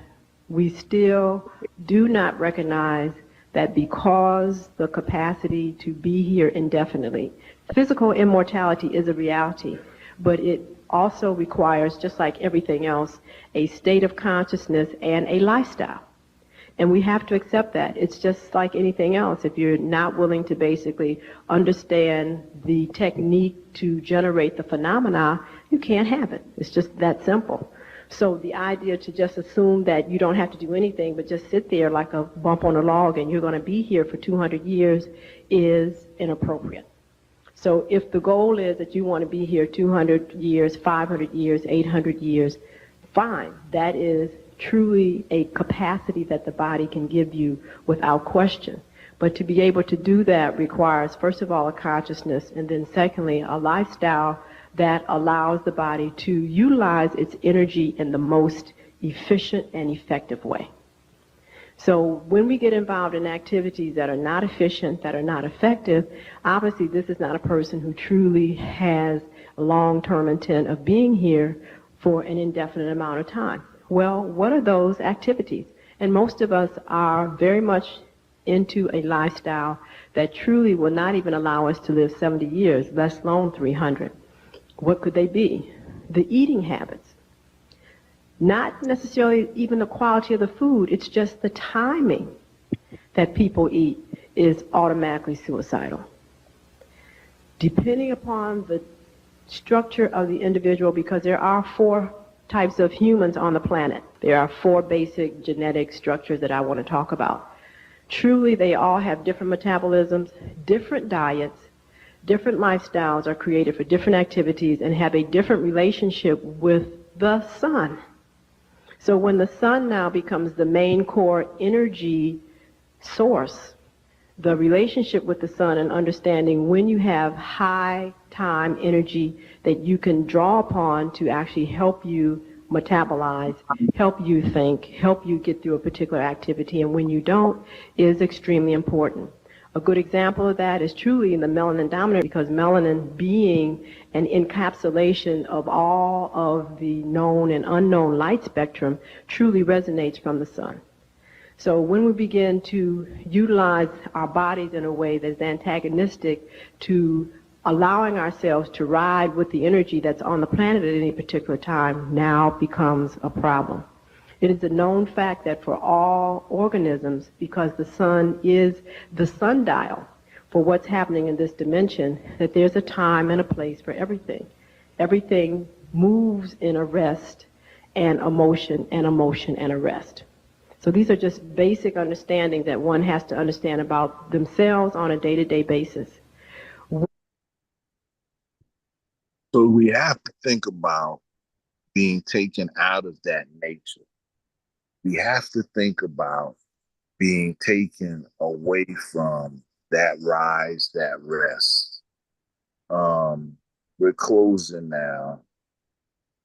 we still do not recognize that because the capacity to be here indefinitely, physical immortality is a reality, but it also requires, just like everything else, a state of consciousness and a lifestyle. And we have to accept that. It's just like anything else. If you're not willing to basically understand the technique to generate the phenomena, you can't have it. It's just that simple. So the idea to just assume that you don't have to do anything but just sit there like a bump on a log and you're going to be here for 200 years is inappropriate. So if the goal is that you want to be here 200 years, 500 years, 800 years, fine. That is truly a capacity that the body can give you without question. But to be able to do that requires, first of all, a consciousness, and then secondly, a lifestyle that allows the body to utilize its energy in the most efficient and effective way. So when we get involved in activities that are not efficient, that are not effective, obviously this is not a person who truly has a long-term intent of being here for an indefinite amount of time. Well, what are those activities? And most of us are very much into a lifestyle that truly will not even allow us to live 70 years, let alone 300. What could they be? The eating habits. Not necessarily even the quality of the food, it's just the timing that people eat is automatically suicidal. Depending upon the structure of the individual, because there are 4 types of humans on the planet. There are 4 basic genetic structures that I want to talk about. Truly, they all have different metabolisms, different diets, different lifestyles are created for different activities, and have a different relationship with the sun. So when the sun now becomes the main core energy source, the relationship with the sun and understanding when you have high time energy that you can draw upon to actually help you metabolize, help you think, help you get through a particular activity, and when you don't is extremely important. A good example of that is truly in the melanin dominant, because melanin being an encapsulation of all of the known and unknown light spectrum truly resonates from the sun. So when we begin to utilize our bodies in a way that's antagonistic to allowing ourselves to ride with the energy that's on the planet at any particular time now becomes a problem. It is a known fact that for all organisms, because the sun is the sundial for what's happening in this dimension, that there's a time and a place for everything. Everything moves in a rest and a motion and a motion and a rest. So these are just basic understandings that one has to understand about themselves on a day-to-day basis. So we have to think about being taken out of that nature. We have to think about being taken away from that rise, that rest. We're closing now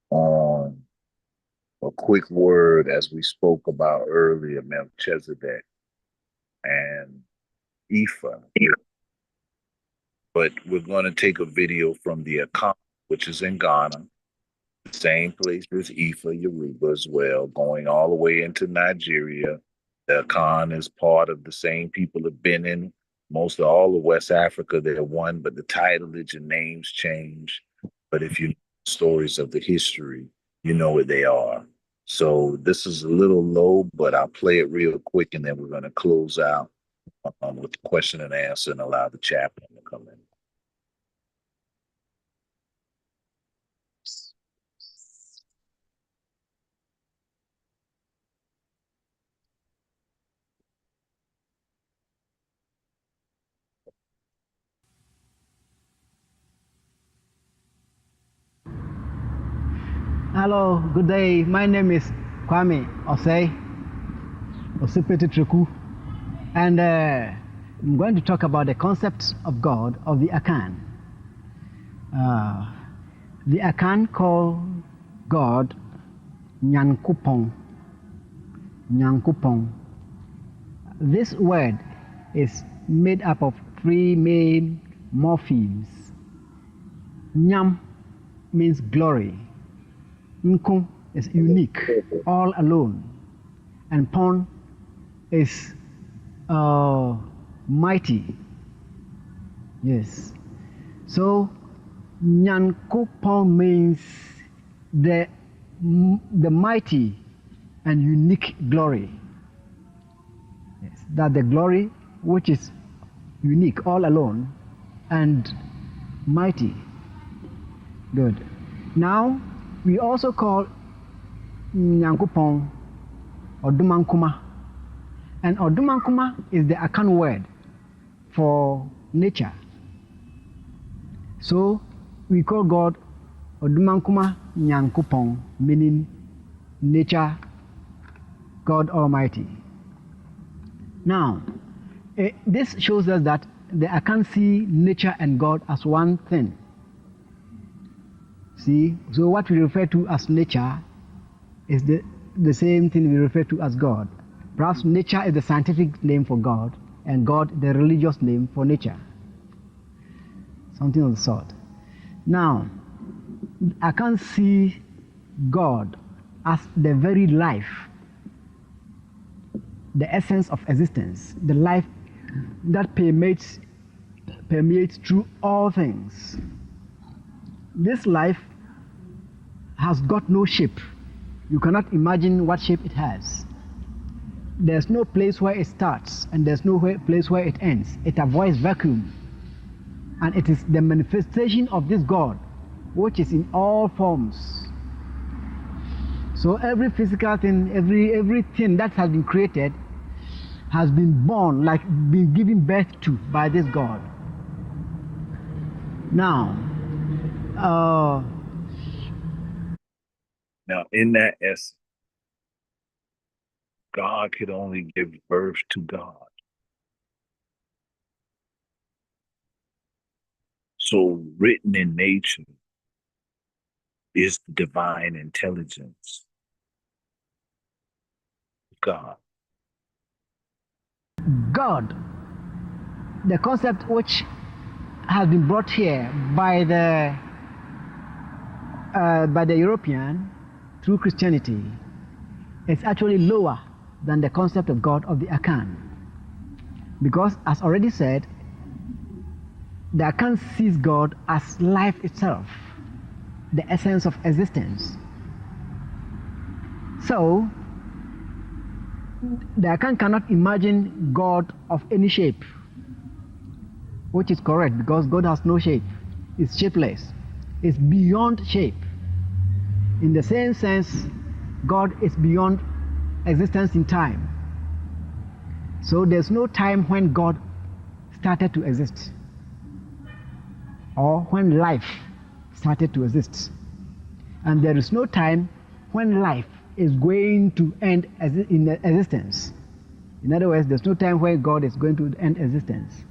on a quick word, as we spoke about earlier, Melchizedek and Ifa. But we're going to take a video from the Akan, which is in Ghana, same place as Ifa, Yoruba as well, going all the way into Nigeria. The Akan is part of the same people of Benin. Most of all of West Africa, they're one, but the titlage and names change. But if you know stories of the history, you know what they are. So this is a little low, but I'll play it real quick, and then we're going to close out with the question and answer and allow the chaplain to come in. Hello, good day. My name is Kwame Osipeti Treku, and I'm going to talk about the concept of God of the Akan. The Akan call God Nyankupong. Nyankupong. This word is made up of three main morphemes. Nyam means glory. Nkum is unique, all alone. And Pon is mighty. Yes. So Nyankopon means the mighty and unique glory. Yes. That the glory which is unique, all alone, and mighty. Good. Now, we also call Nyankopon Odumankuma. And Odumankuma is the Akan word for nature. So we call God Odumankuma Nyankopon, meaning nature, God Almighty. Now, this shows us that the Akan see nature and God as one thing. See, so what we refer to as nature is the same thing we refer to as God. Perhaps nature is the scientific name for God, and God the religious name for nature. Something of the sort. Now, I can see God as the very life, the essence of existence, the life that permeates through all things. This life has got no shape. You cannot imagine what shape it has. There's no place where it starts, and there's no place where it ends. It avoids vacuum. And it is the manifestation of this God, which is in all forms. So every physical thing, everything that has been created has been born, like been given birth to by this God. Now, in that essence, God could only give birth to God. So written in nature is the divine intelligence of God. God, the concept which has been brought here by the European through Christianity, is actually lower than the concept of God of the Akan. Because, as already said, the Akan sees God as life itself, the essence of existence. So, the Akan cannot imagine God of any shape, which is correct because God has no shape. It's shapeless. It's beyond shape. In the same sense, God is beyond existence in time. So there's no time when God started to exist or when life started to exist. And there is no time when life is going to end in existence. In other words, there's no time when God is going to end existence.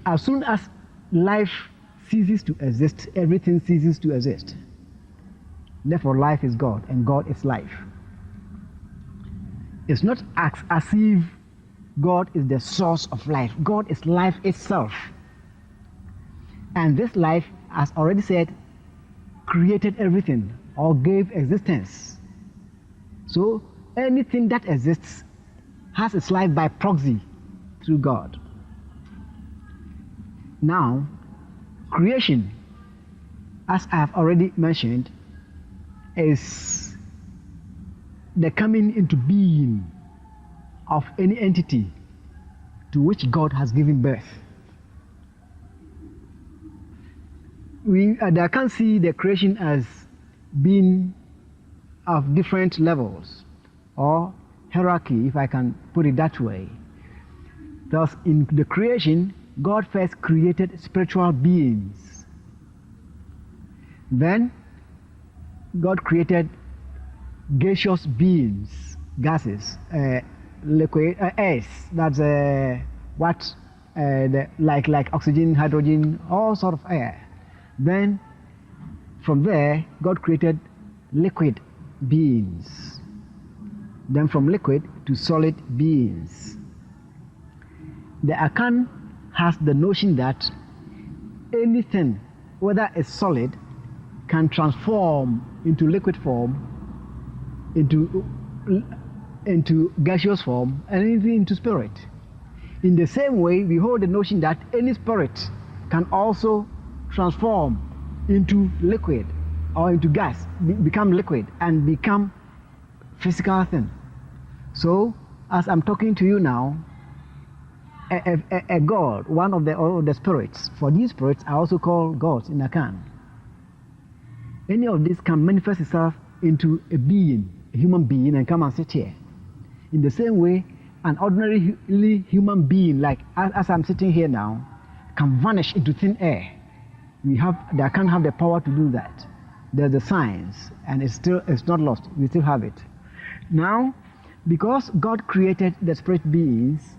As soon as life ceases to exist, everything ceases to exist. Therefore, life is God and God is life. It's not as if God is the source of life. God is life itself. And this life, as already said, created everything or gave existence. So anything that exists has its life by proxy through God. Now, creation, as I have already mentioned, is the coming into being of any entity to which God has given birth. I can't see the creation as being of different levels or hierarchy, if I can put it that way. Thus, in the creation, God first created spiritual beings. Then, God created gaseous beings, gases, liquid, air. That's like oxygen, hydrogen, all sort of air. Then, from there, God created liquid beings. Then, from liquid to solid beings. The Akan has the notion that anything, whether it's solid, can transform into liquid form, into gaseous form, and anything into spirit. In the same way, we hold the notion that any spirit can also transform into liquid or into gas, become liquid and become physical thing. So, as I'm talking to you now, a god, one of the spirits, for these spirits are also called gods in Akan. Any of these can manifest itself into a being, a human being, and come and sit here. In the same way, an ordinary human being, like as I'm sitting here now, can vanish into thin air. They can't have the power to do that. There's the science, and it's not lost. We still have it. Now, because God created the spirit beings,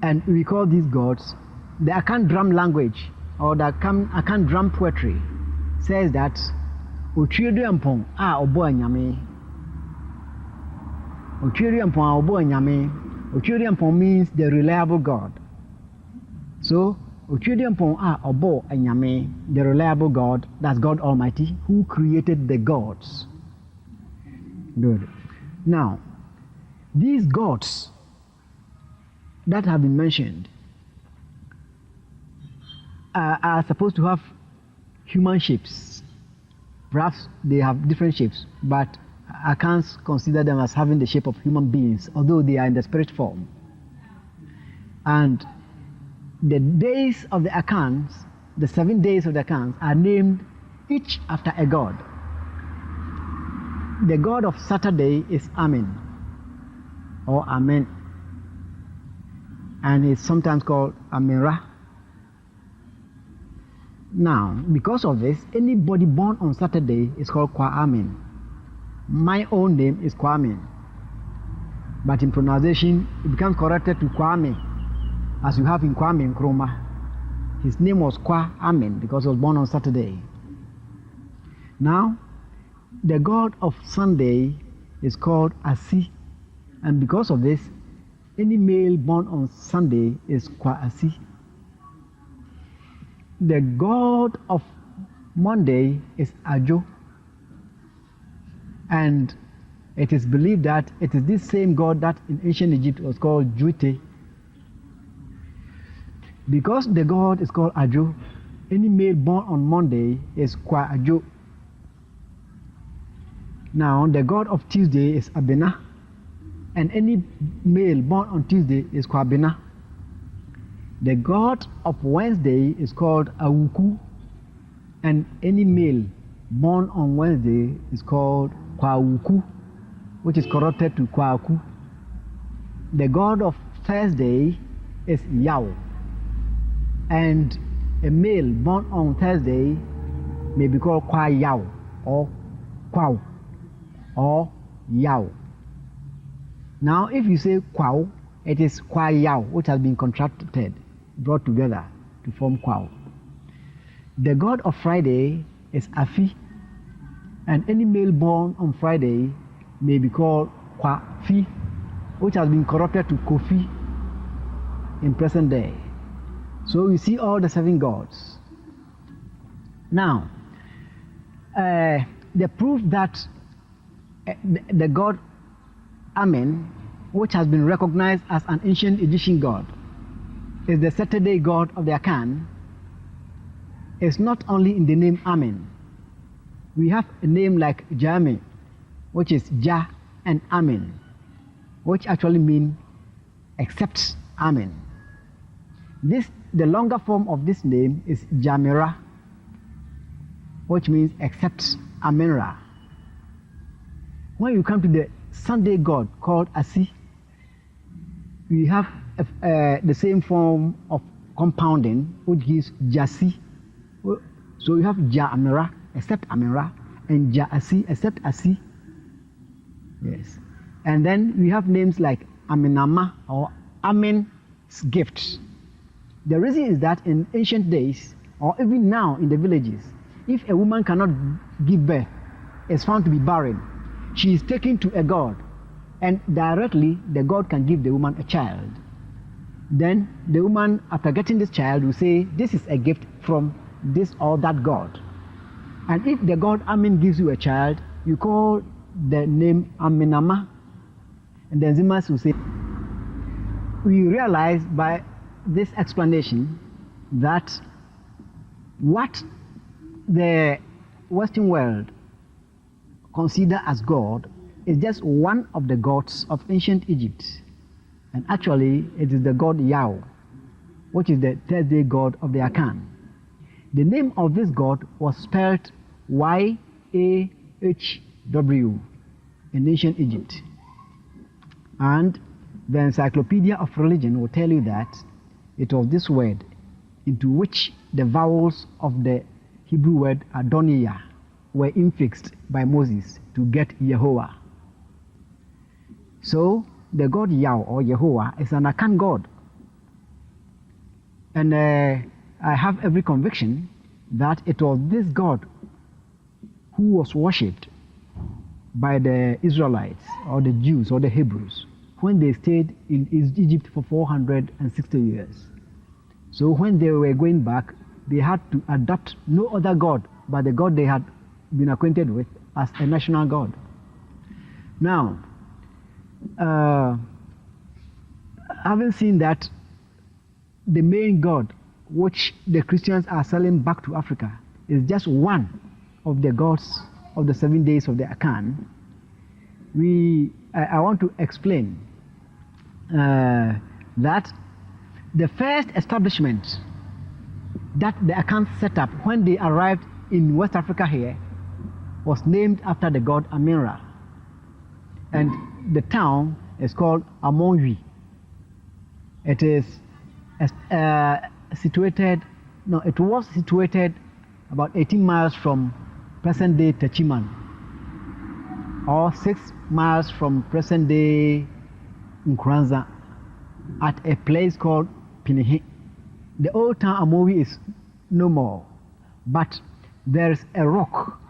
and we call these gods, the Akan drum language or the Akan drum poetry says that Ochueduampong a obo anyame. Ochueduampong a obo anyame. Ochueduampong means the reliable God. So Ochueduampong a obo anyame, the reliable God, that's God Almighty, who created the gods. Good. Now, these gods that have been mentioned are supposed to have human shapes. Perhaps they have different shapes, but I can't consider them as having the shape of human beings, although they are in the spirit form. And the days of the Akans, the 7 days of the Akans, are named each after a god. The god of Saturday is Amen, or Amen, and is sometimes called Amenra. Now, because of this, anybody born on Saturday is called Kwa Amen. My own name is Kwame, but in pronunciation it becomes corrected to Kwame. as you have in Kwame Nkrumah. His name was Kwa Amen because he was born on Saturday. Now, the god of Sunday is called Asi, and because of this, any male born on Sunday is Kwa Asi. The god of Monday is Ajo, and it is believed that it is this same god that in ancient Egypt was called Juite. Because the god is called Ajo, any male born on Monday is Kwa Ajo. Now, the god of Tuesday is Abena, and any male born on Tuesday is Kwa Abena. The god of Wednesday is called Awuku, and any male born on Wednesday is called Kwauku, which is corrupted to Kwaku. The god of Thursday is Yao, and a male born on Thursday may be called Kwa Yao or Kwao or Yao. Now, if you say Kwao, it is Kwa Yao, which has been contracted, brought together to form Kwao. The god of Friday is Afi, and any male born on Friday may be called Kwafi, which has been corrupted to Kofi in present day. So you see all the 7 gods. Now, the proof that the god Amen, which has been recognized as an ancient Egyptian god, is the Saturday god of the Akan, is not only in the name Amen. We have a name like Jame, which is Ja and Amen, which actually mean except Amen. The longer form of this name is Jamera, which means except Amenra. When you come to the Sunday god called Asi, we have the same form of compounding, which gives Jasi. So you have Ja Amera except Amera, and Ja Asi except Asi. Yes. And then we have names like Amenama or Amen's gift. The reason is that in ancient days, or even now in the villages, if a woman cannot give birth, is found to be barren, she is taken to a god, and directly the god can give the woman a child. Then the woman, after getting this child, will say, this is a gift from this or that god. And if the god Amen gives you a child, you call the name Amenama, and the Zimas will say, we realize by this explanation that what the Western world consider as God is just one of the gods of ancient Egypt, and actually it is the god Yao, which is the Thursday god of the Akan. The name of this god was spelled Y-A-H-W in ancient Egypt, and the Encyclopedia of Religion will tell you that it was this word into which the vowels of the Hebrew word Adoniah were infixed by Moses to get Yehovah. So the god Yah or Yehovah is an Akan god. And I have every conviction that it was this god who was worshipped by the Israelites or the Jews or the Hebrews when they stayed in Egypt for 460 years. So when they were going back, they had to adopt no other god but the god they had been acquainted with as a national god. Now, having seen that the main god which the Christians are selling back to Africa is just one of the gods of the 7 days of the Akan, I want to explain that the first establishment that the Akan set up when they arrived in West Africa here was named after the god Amenra, and the town is called Amonwi. It is it was situated about 18 miles from present-day Techiman, or 6 miles from present-day Nkuranza, at a place called Pinihi. The old town Amowi is no more, but there's a rock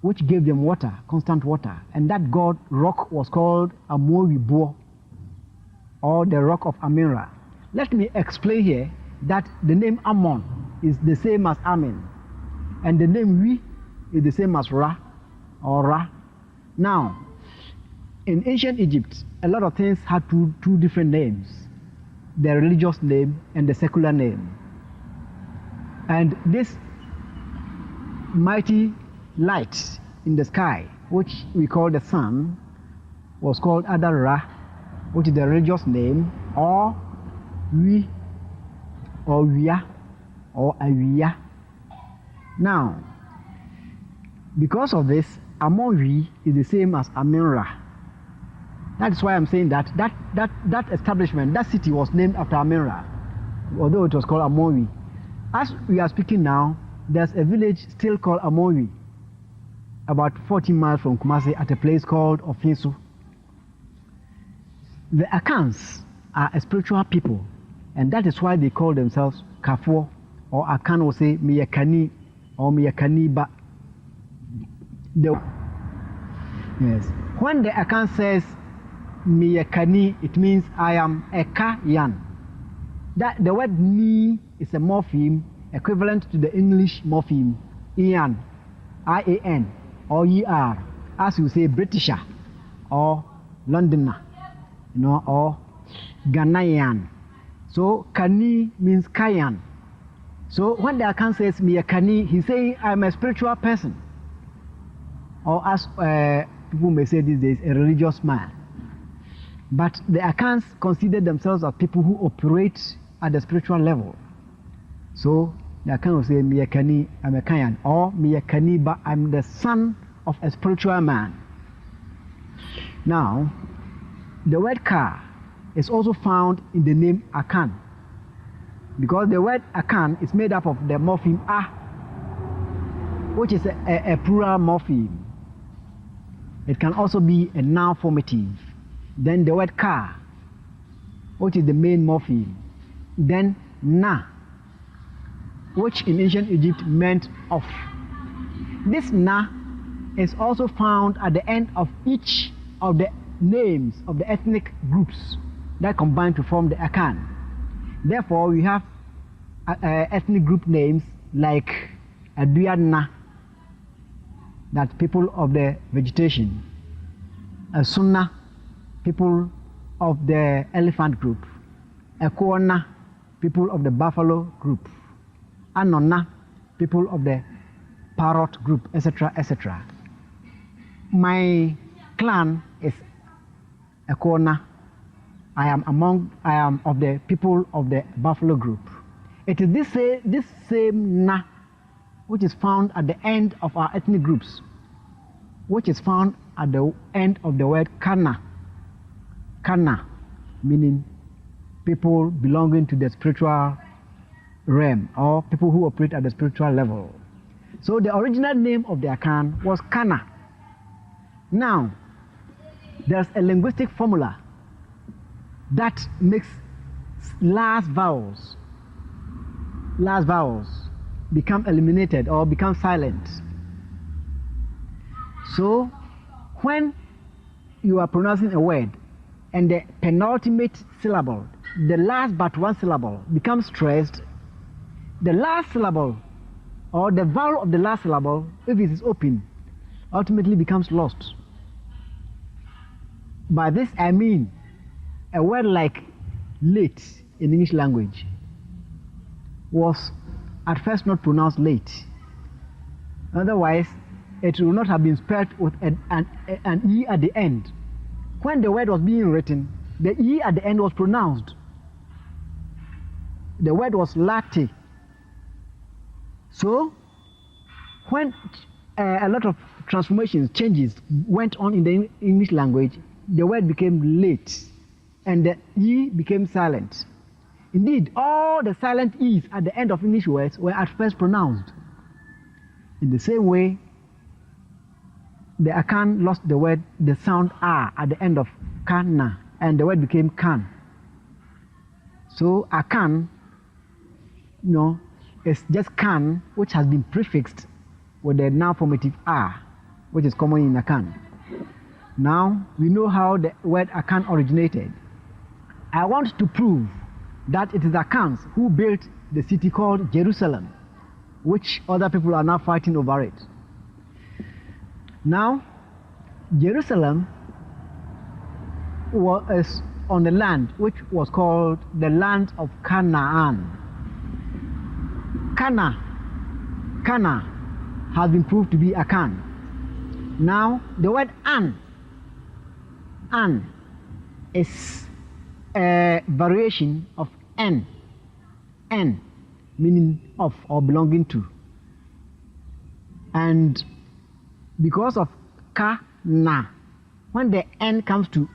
which gave them water, constant water, and that god rock was called Amowi Bo, or the rock of Amira. Let me explain here that the name Ammon is the same as Amin, and the name Wi is the same as Ra or Ra. Now, in ancient Egypt, a lot of things had two different names, the religious name and the secular name. And this mighty light in the sky, which we call the sun, was called either Ra, which is the religious name, or Wi, or Wia, or Awia. Now, because of this, Amonwi is the same as Amin-Ra. That's why I'm saying that establishment, that city was named after Amin-Ra, although it was called Amonwi. As we are speaking now, there's a village still called Amonwi, about 40 miles from Kumasi, at a place called Ofinsu. The Akans are a spiritual people, and that is why they call themselves Kafo, or Akan will say Miyakani or Miyakaniba. Yes. When the Akan says Miyakani, it means I am Eka Yan. That the word Ni is a morpheme equivalent to the English morpheme Ian, I-A-N, or E-R, as you say Britisher or Londoner, or Ghanaian. So Kani means Kayan. So when the Akan says Miyakani, he's saying I'm a spiritual person, or as people may say these days, a religious man. But the Akans consider themselves as people who operate at the spiritual level. So the Akan will say Miyakani, I'm a Kayan, or Miyakani, but I'm the son of a spiritual man. Now, the word Ka is also found in the name Akan, because the word Akan is made up of the morpheme A, which is a plural morpheme. It can also be a noun formative. Then the word Ka, which is the main morpheme. Then Na, which in ancient Egypt meant of. This Na is also found at the end of each of the names of the ethnic groups that combine to form the Akan. Therefore, we have ethnic group names like Aduyana, that people of the vegetation, Sunna, people of the elephant group, Ekona, people of the buffalo group, Anona, people of the parrot group, etc., etc. My clan is Ekona. I am of the people of the buffalo group. It is this same Na which is found at the end of our ethnic groups, which is found at the end of the word Kana. Kana, meaning people belonging to the spiritual realm, or people who operate at the spiritual level. So the original name of the Akan was Kana. Now, there's a linguistic formula that makes last vowels become eliminated or become silent. So when you are pronouncing a word and the penultimate syllable, the last but one syllable, becomes stressed, the last syllable or the vowel of the last syllable, if it is open, ultimately becomes lost. By this I mean a word like late in English language was at first not pronounced late. Otherwise, it would not have been spelled with an E at the end. When the word was being written, the E at the end was pronounced. The word was latte. So, when a lot of transformations, changes went on in the English language, the word became late and the E became silent. Indeed, all the silent E's at the end of English words were at first pronounced. In the same way, the Akan lost the sound A at the end of Kana, and the word became Kan. So Akan, is just Kan, which has been prefixed with the noun formative R, which is common in Akan. Now we know how the word Akan originated. I want to prove that it is Akans who built the city called Jerusalem, which other people are now fighting over it. Now, Jerusalem was on the land which was called the land of Canaan. Cana has been proved to be Akan. Now, the word An is a variation of N, meaning of or belonging to. And because of Kana, when the N comes to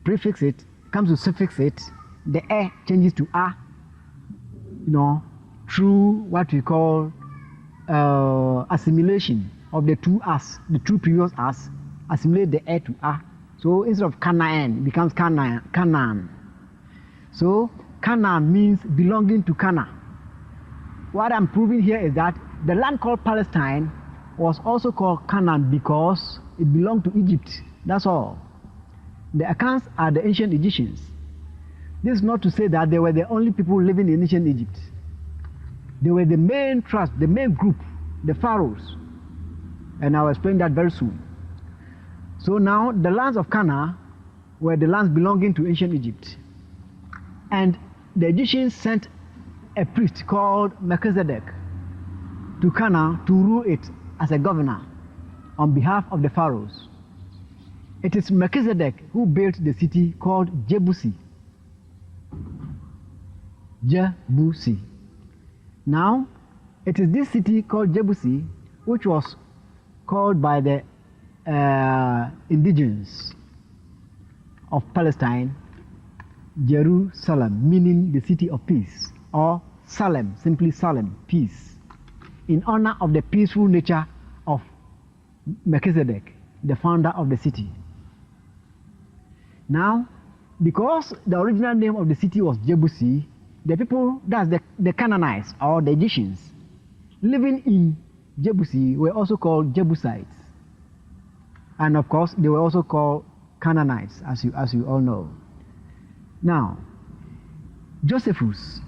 prefix it, comes to suffix it, the E changes to A, through what we call assimilation of the two As, the two previous As, assimilate the E to A. So instead of Canaan, it becomes Canaan. So Canaan means belonging to Cana. What I'm proving here is that the land called Palestine was also called Canaan because it belonged to Egypt. That's all. The Akans are the ancient Egyptians. This is not to say that they were the only people living in ancient Egypt. They were the main trust, the main group, the pharaohs. And I'll explain that very soon. So now the lands of Canaan were the lands belonging to ancient Egypt. And the Egyptians sent a priest called Melchizedek to Canaan to rule it as a governor on behalf of the pharaohs. It is Melchizedek who built the city called Jebusi. Jebusi. Now, it is this city called Jebusi which was called by the indigenous of Palestine Jerusalem, meaning the city of peace, or Salem, simply Salem, peace, in honor of the peaceful nature of Melchizedek, the founder of the city. Now, because the original name of the city was Jebusi, the people, that's the Canaanites or the Egyptians, living in Jebusi were also called Jebusites. And of course, they were also called Canaanites, as you all know. Now, Josephus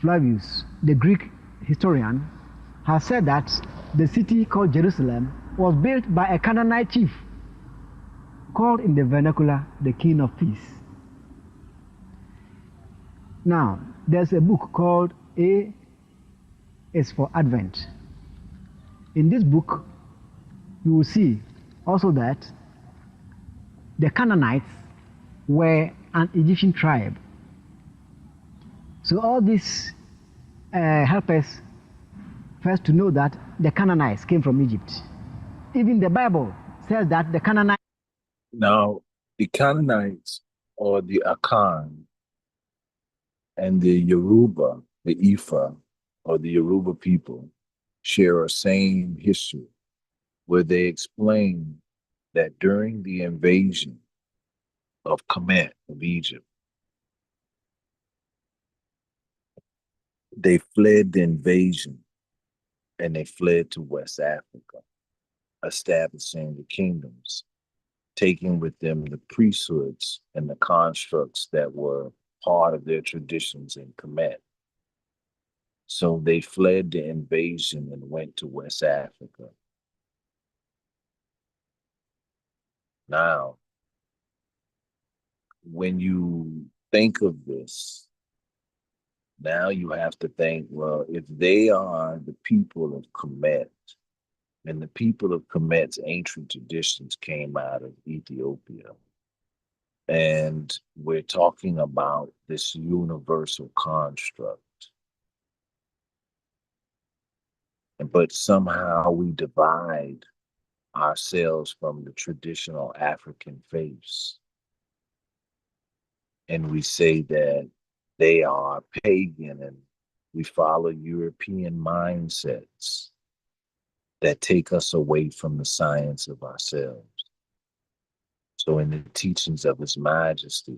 Flavius, the Greek historian, has said that the city called Jerusalem was built by a Canaanite chief called in the vernacular the King of Peace. Now, there's a book called A is for Advent. In this book, you will see also that the Canaanites were an Egyptian tribe. So all this help us first to know that the Canaanites came from Egypt. Even the Bible says that the Canaanites. Now, the Canaanites or the Akan and the Yoruba, the Ifa or the Yoruba people share a same history where they explain that during the invasion of Kemet of Egypt, they fled the invasion and they fled to West Africa, establishing the kingdoms, taking with them the priesthoods and the constructs that were part of their traditions in Kemet. So they fled the invasion and went to West Africa. Now, when you think of this, now you have to think, well, if they are the people of Kemet, and the people of Kemet's ancient traditions came out of Ethiopia, and we're talking about this universal construct, but somehow we divide ourselves from the traditional African faiths. And we say that they are pagan and we follow European mindsets that take us away from the science of ourselves. So in the teachings of His Majesty,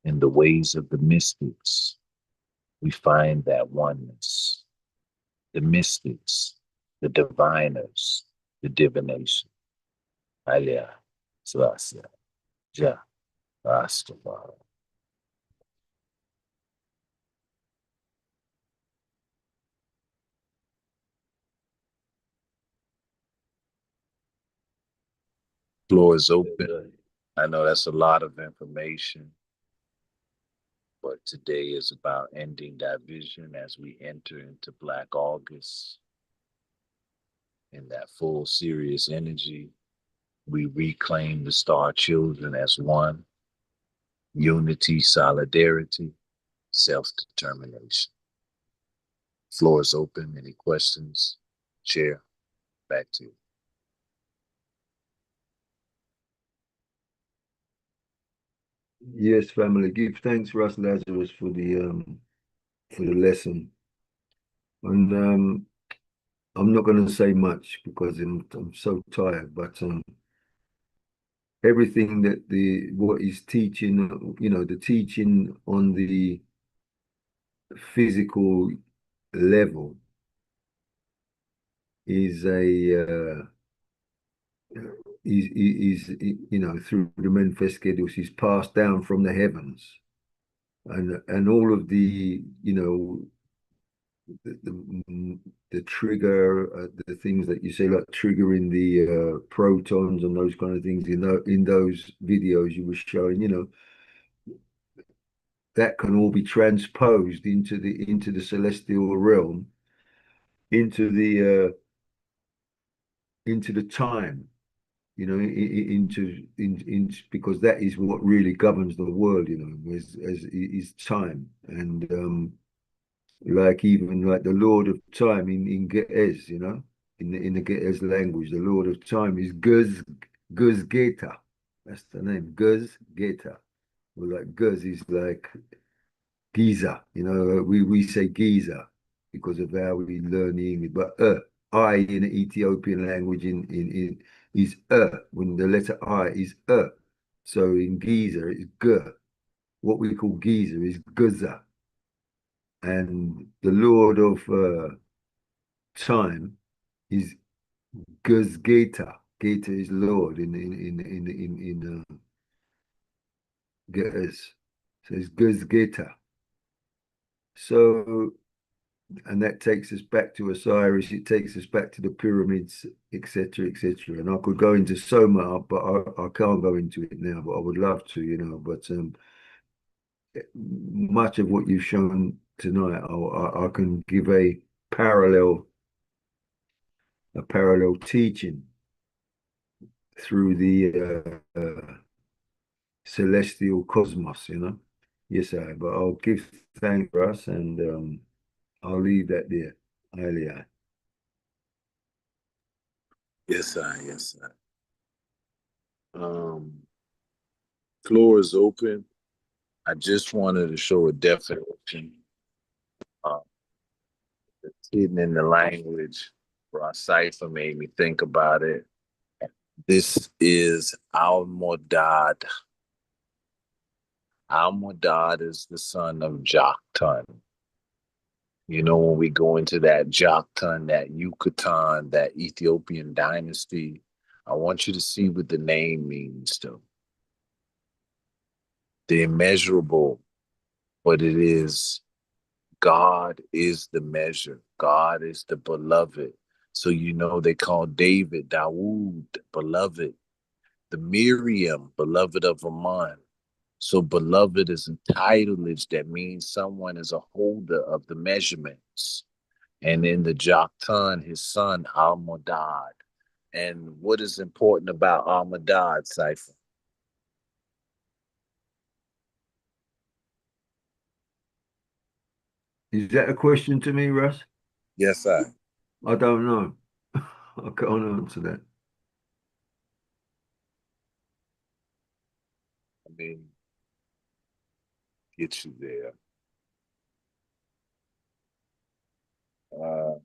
In the ways of the mystics, we find that oneness. The mystics, the diviners, the divination. Alia, Slasya, Ja, Rastafari. Floor is open. I know that's a lot of information, but today is about ending that vision as we enter into Black August. In that full serious energy, we reclaim the star children as one, unity, solidarity, self-determination. Floor is open. Any questions? Chair, back to you. Yes, family. Give thanks, Russ Lazarus, for the lesson. And I'm not going to say much because I'm so tired. But everything that what he's teaching, the teaching on the physical level is through the manifest schedules is passed down from the heavens, and all of the trigger, the things that you say, like triggering the protons and those kind of things in those videos you were showing, that can all be transposed into the celestial realm, into the time, because that is what really governs the world, as is time. And like even like the Lord of Time in Ge'ez, in the Ge'ez language, the Lord of Time is Guz Geta. That's the name, Guz Geta. Well, like Guz is like Giza, we say Giza because of how we learn the English, but I in the Ethiopian language in is when the letter I is so in Giza it's G. What we call Giza is Guza, and the Lord of Time is Guzgeta. Geta is Lord in Ge'ez. So it's Guzgeta. So, and that takes us back to Osiris. It takes us back to the pyramids, etc., etc. And I could go into so much, but I can't go into it now. But I would love to, But much of what you've shown tonight, I can give a parallel teaching through the celestial cosmos. Yes, but I'll give thanks for us, and I'll leave that there. Earlier. Yes, sir. Yes, sir. Floor is open. I just wanted to show a definition that's hidden in the language. Our cipher made me think about it. This is Al-Modad. Al-Modad is the son of Joktan. When we go into that Joktan, that Yucatan, that Ethiopian dynasty, I want you to see what the name means, though. The immeasurable, but it is God is the measure. God is the beloved. So they call David, Dawood, beloved. The Miriam, beloved of Aman. So beloved is a titleage that means someone is a holder of the measurements. And in the Joktan, his son, Al-Modad. And what is important about Al-Modad, Cypher? Is that a question to me, Russ? Yes, sir. I don't know. I can't answer that. I mean, get you there. Well,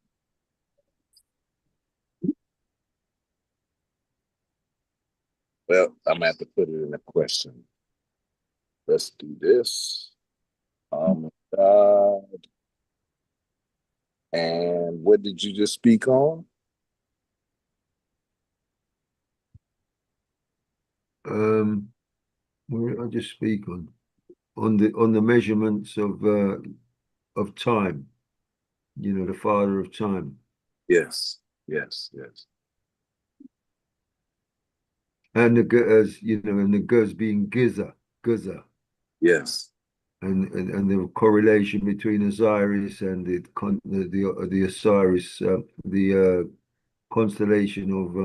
I'm going to have to put it in a question. Let's do this. God. And what did you just speak on? What did I just speak on the measurements of time? You know, the father of time. Yes, yes, yes. And as you know, and the Guz being Giza. Yes. And the correlation between Osiris and the Osiris, the constellation of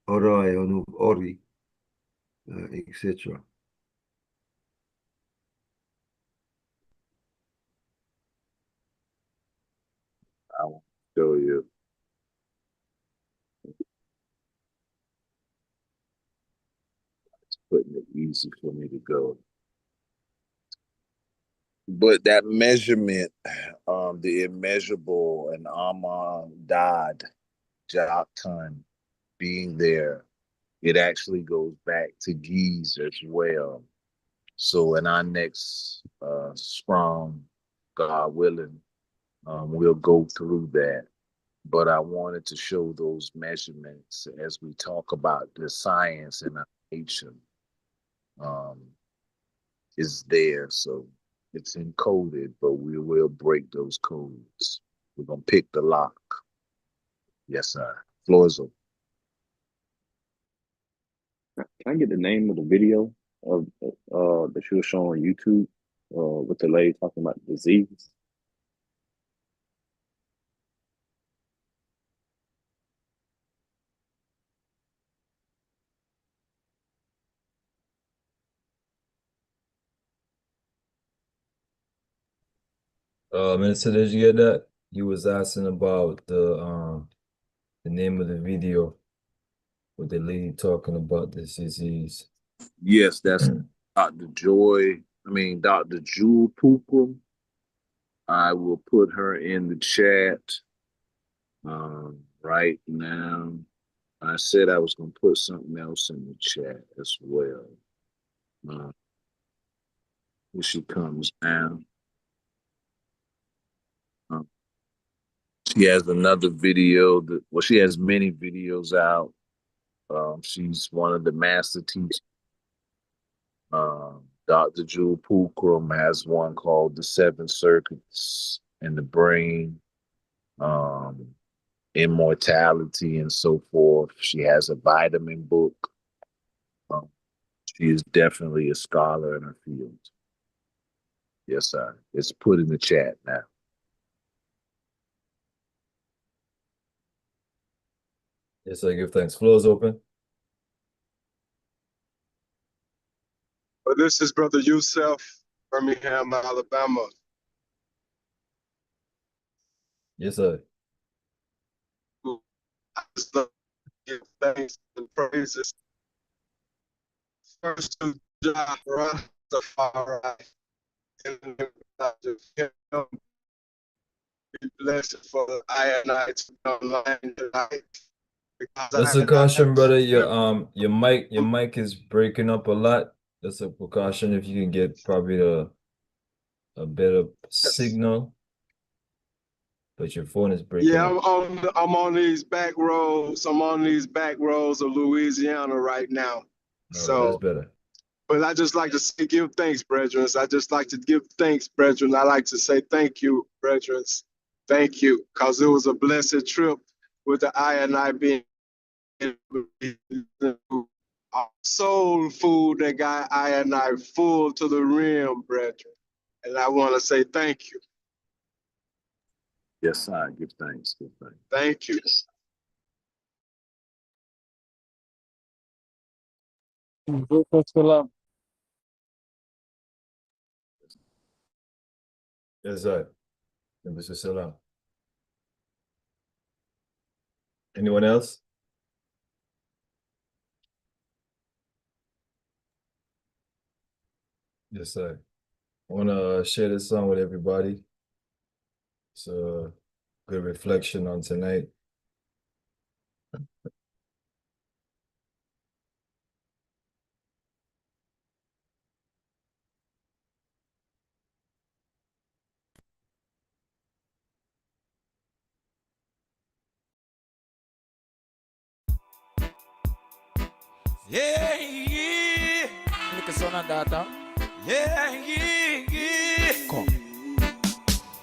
Orion, of Ori, etc. I will show you. It's putting it easy for me to go. But that measurement, the immeasurable and Dad, Joktan being there, it actually goes back to Giz as well. So in our next sprung, God willing, we'll go through that. But I wanted to show those measurements as we talk about the science in our nation um, is there. So it's encoded, but we will break those codes. We're going to pick the lock. Yes, sir. Floor is open. Can I get the name of the video of that you were showing on YouTube with the lady talking about disease? Minister, did you get that? He was asking about the name of the video with the lady talking about this disease. Yes, that's Dr. Jewel Pookrum. I will put her in the chat right now. I said I was going to put something else in the chat as well. Here she comes now. She has another video she has many videos out. She's one of the master teachers. Dr. Jewel Pookrum has one called The Seven Circuits in the Brain, Immortality, and so forth. She has a vitamin book. She is definitely a scholar in her field. Yes, sir. It's put in the chat now. Yes, I give thanks. Floor is open. Well, this is Brother Yusef, Birmingham, Alabama. Yes, sir. I just love to give thanks and praises first to Jah Rastafari and him be blessed for the I and I to be online tonight. That's a caution, brother. Your mic is breaking up a lot. That's a precaution if you can get probably a better signal. But your phone is breaking Yeah, up. I'm on these back roads. I'm on these back roads of Louisiana right now. Oh, that's better. But I just like to say, give thanks, brethren. I just like to give thanks, brethren. I like to say thank you, brethren. Thank you, because it was a blessed trip with the I and I being soul food that got I and I full to the rim, brethren. And I want to say thank you. Yes, sir. Give thanks. Give thanks. Thank you. Yes, sir. Mr. Salam. Anyone else? Yes, sir. I want to share this song with everybody. It's a good reflection on tonight. Yeah, yeah. Look at son and daughter. Yeah, yeah, yeah. Come.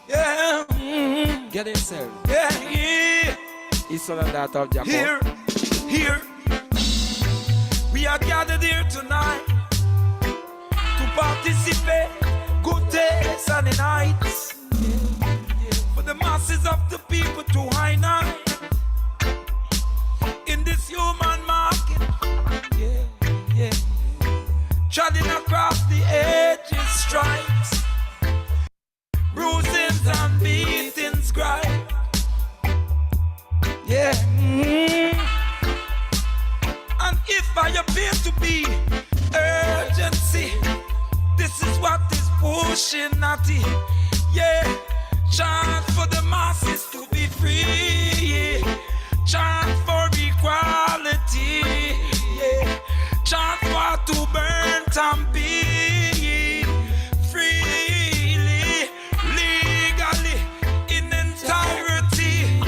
Yeah. Get yourself. Yeah, yeah. His son and daughter of Jacob. Here. We are gathered here tonight to participate. Good days and the nights. For the masses of the people to high night. In this human market. Yeah. Treading across the edges, stripes. Bruisings and beatings, gripe. Yeah. And if I appear to be urgency, this is what is pushing at it. Yeah. Chant for the masses to be free. Chant for equality. Yeah. Chant for to burn and be freely, legally, in entirety.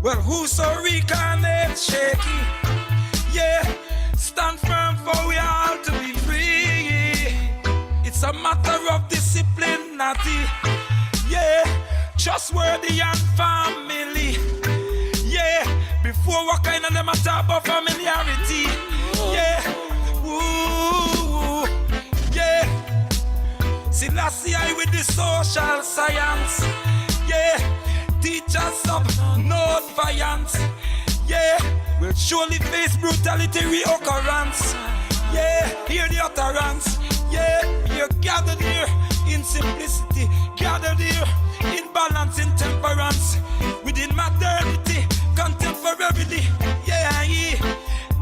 Well, whoso recarnate shaky, yeah, stand firm for we all to be free. It's a matter of discipline, natty, yeah, trustworthy and family, yeah. Before what kind of them a talk about familiarity, yeah, ooh, yeah. See, last year with the social science, yeah. Teachers of non-violence, yeah, will surely face brutality reoccurrence. Yeah, hear the utterance. Yeah, you're gathered here in simplicity, gathered here in balance, in temperance, within modernity, contemporarily. Yeah,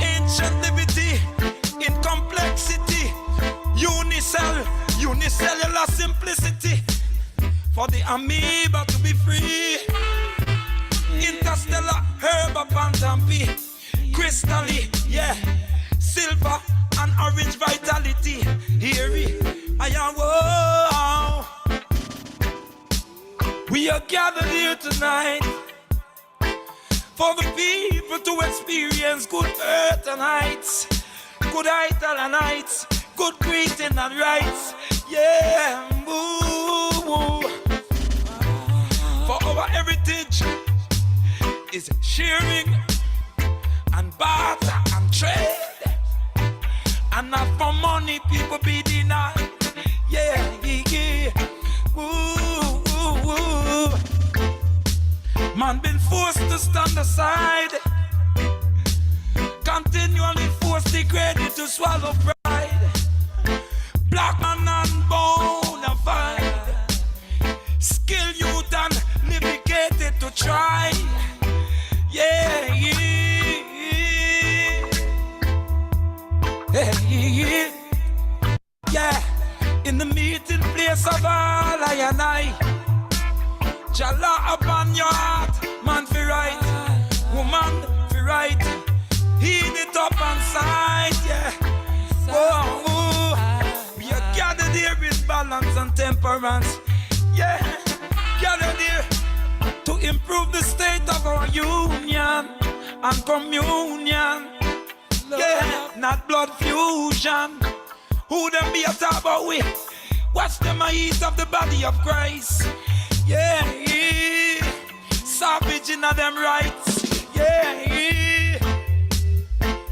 ancient liberty, in complexity, unicellular simplicity. For the amoeba to be free. Interstellar herb upon tampi. Crystally, yeah. Silver and orange vitality. Here I am. Whoa. We are gathered here tonight for the people to experience good earth and heights, good ital and heights, good greeting and rights. Yeah, woo. For our heritage is sharing and barter and trade, and not for money people be denied. Yeah. Ooh. Man been forced to stand aside, continually forced the credit to swallow pride. Black man and bona fide, skill youth and navigated to try. Yeah. In the meeting place of all I and I, Jala upon your heart, man fi right, woman fi right, heat it up and side, yeah. Whoa. We are gathered here in balance and temperance, yeah. Gathered here to improve the state of our union and communion, yeah. Not blood fusion. Who them be a talk about we? Watch them a eat of the body of Christ, yeah. Savage in them rights, yeah.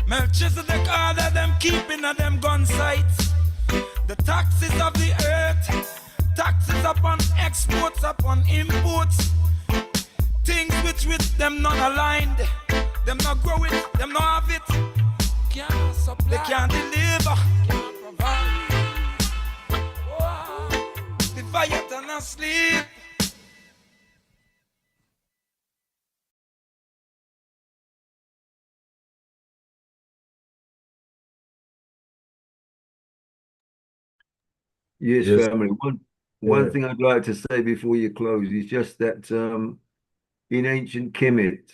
Melchizedek order them keeping of them gun sights. The taxes of the earth, taxes upon exports, upon imports. Things with them not aligned, them not grow it, them not have it. Can't supply, they can't deliver, can't provide. Wow. The fire and asleep. Yes, Yes. family. One thing I'd like to say before you close is just that in ancient Kemet,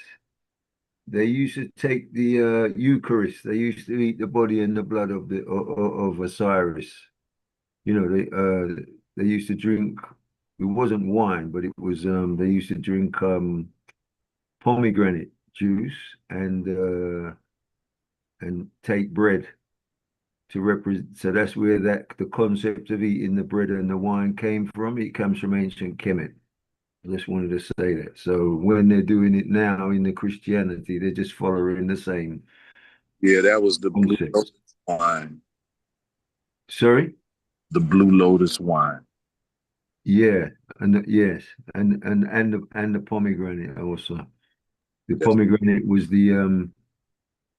they used to take the Eucharist. They used to eat the body and the blood of the of Osiris. You know, they used to drink. It wasn't wine, but it was they used to drink pomegranate juice and and take bread to represent. So that's where the concept of eating the bread and the wine came from. It comes from ancient Kemet. I just wanted to say that. So when they're doing it now in the Christianity, they're just following the same. Yeah, that was the Blue concept. Lotus wine. Sorry? The Blue Lotus wine. Yeah, and yes, and the pomegranate also. The pomegranate was the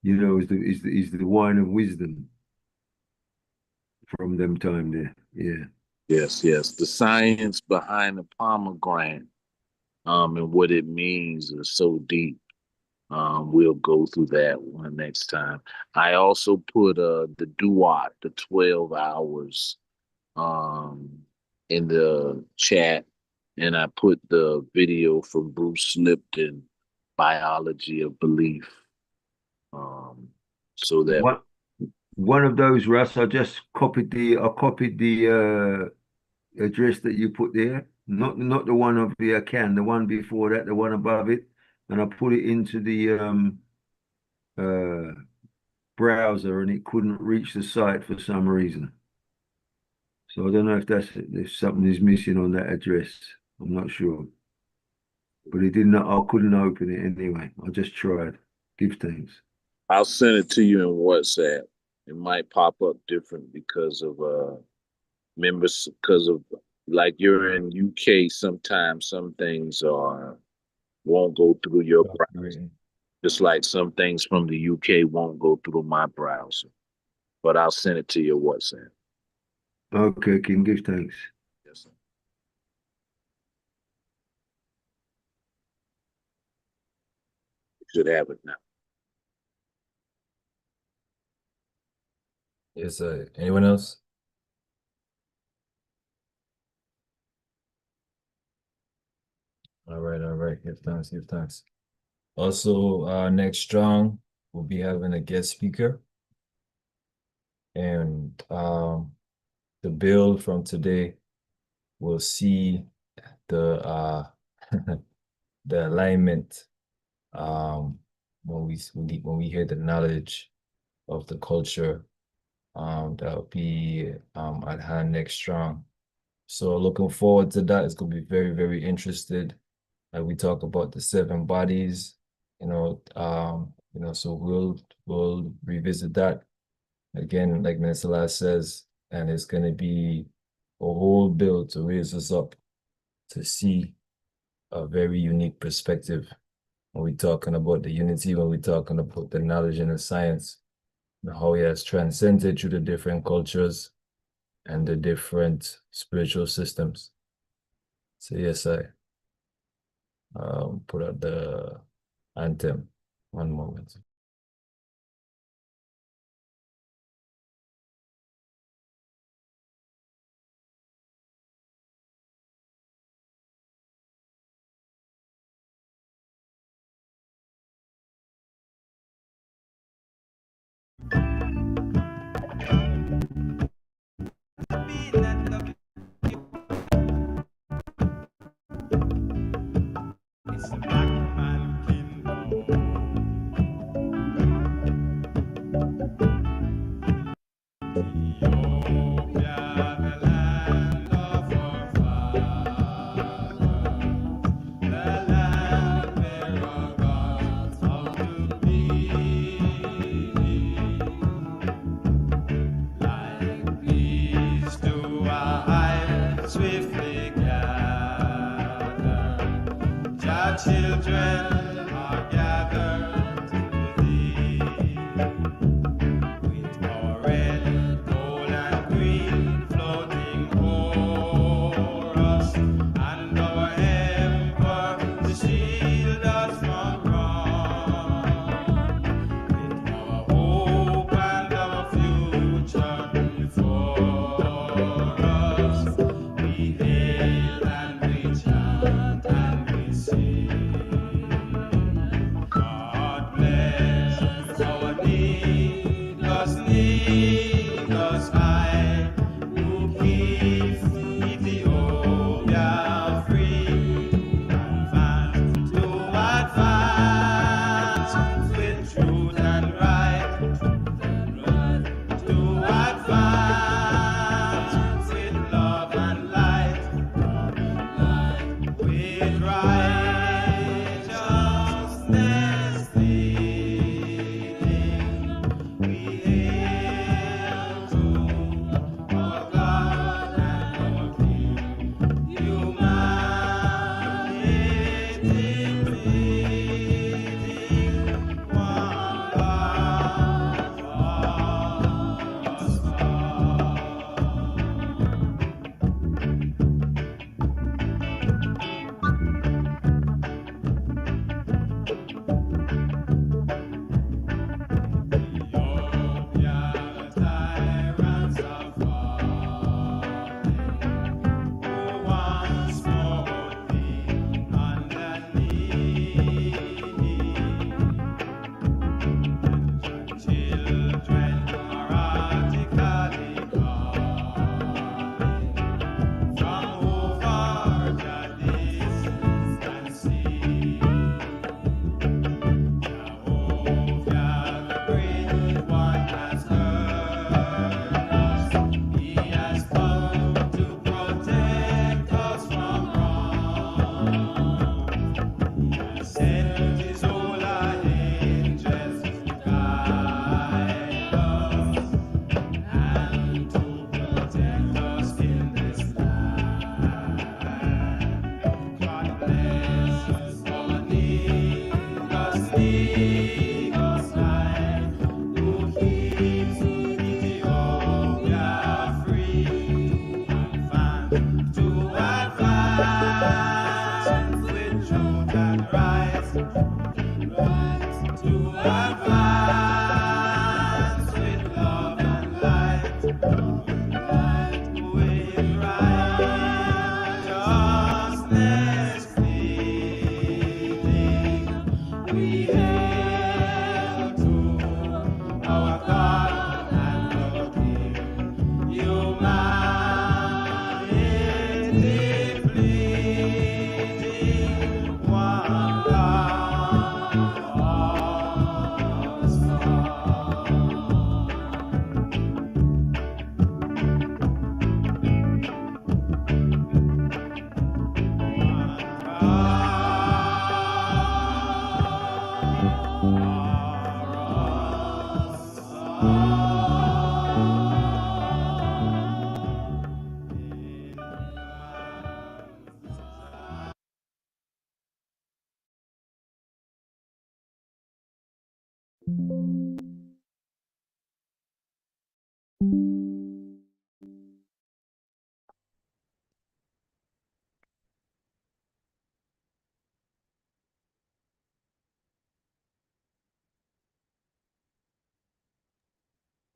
is the wine of wisdom from them time there. Yeah. Yes, yes. The science behind the pomegranate, and what it means is so deep. We'll go through that one next time. I also put the duat, the 12 hours, in the chat, and I put the video from Bruce Lipton, Biology of Belief. So that One of those, Russ, I copied the address that you put there. Not the one of the can, the one before that, the one above it, and I put it into the browser, and it couldn't reach the site for some reason. So I don't know if something is missing on that address. I'm not sure. But it didn't. I couldn't open it anyway. I just tried. Give thanks. I'll send it to you in WhatsApp. It might pop up different because of members, because of like you're in UK. Sometimes some things won't go through your browser. Just like some things from the UK won't go through my browser. But I'll send it to your WhatsApp. Okay, King, give thanks. Yes, sir. You should have it now. Yes, anyone else? All right. Give thanks. Also, next strong, we'll be having a guest speaker. And the build from today will see the the alignment when we hear the knowledge of the culture that'll be at hand next strong. So looking forward to that. It's gonna be very, very interested. We talk about the 7 bodies, so we'll revisit that again, like Minister Last says, and it's gonna be a whole build to raise us up to see a very unique perspective when we're talking about the unity, when we're talking about the knowledge and the science, and how he has transcended through the different cultures and the different spiritual systems. So yes, I put out the anthem. One moment. Children are gathered to thee with our red, gold, and green floating o'er us, and our emperor to shield us from wrong. With our hope and our future before us, we hail and we chant and we sing.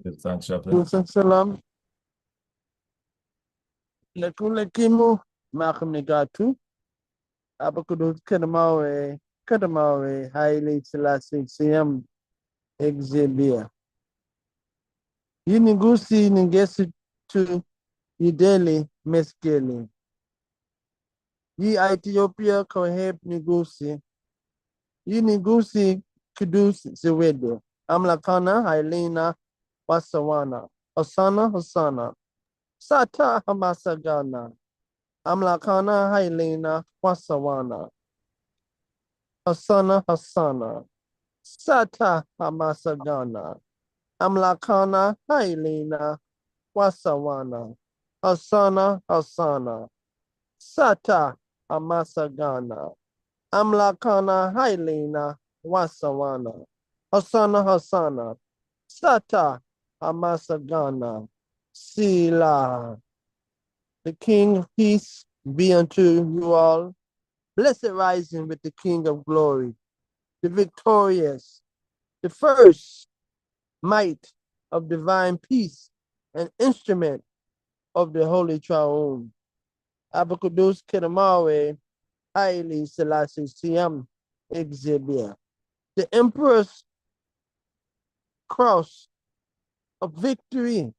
Give thanks, Chaplain. Musa salam. Lekule kimu makamigatu. Abakudut kadamawe Haile Selassie CM Exhibia. Yinigusi ningesi tu yideli meskeli. Yi Ethiopia koheb nigusi. Yinigusi kudus zewede. Amlakana Hailina Wasawana. Hosanna. Sata Hamasagana. Amlakana Hailina Wasawana. Hosanna. Sata Hamasagana. Amlakana Hailina Wasawana. Hosanna. Sata Hamasagana. Amlakana Hailina Wasawana. Hosanna. Sata Hamasagana. Sila. The King of peace be unto you all. Blessed rising with the King of glory, the victorious, the first might of divine peace, an instrument of the Holy Triune. Abakudus Kedamawe, Haile Selassie Siam Exhibia. The Emperor's cross of victory,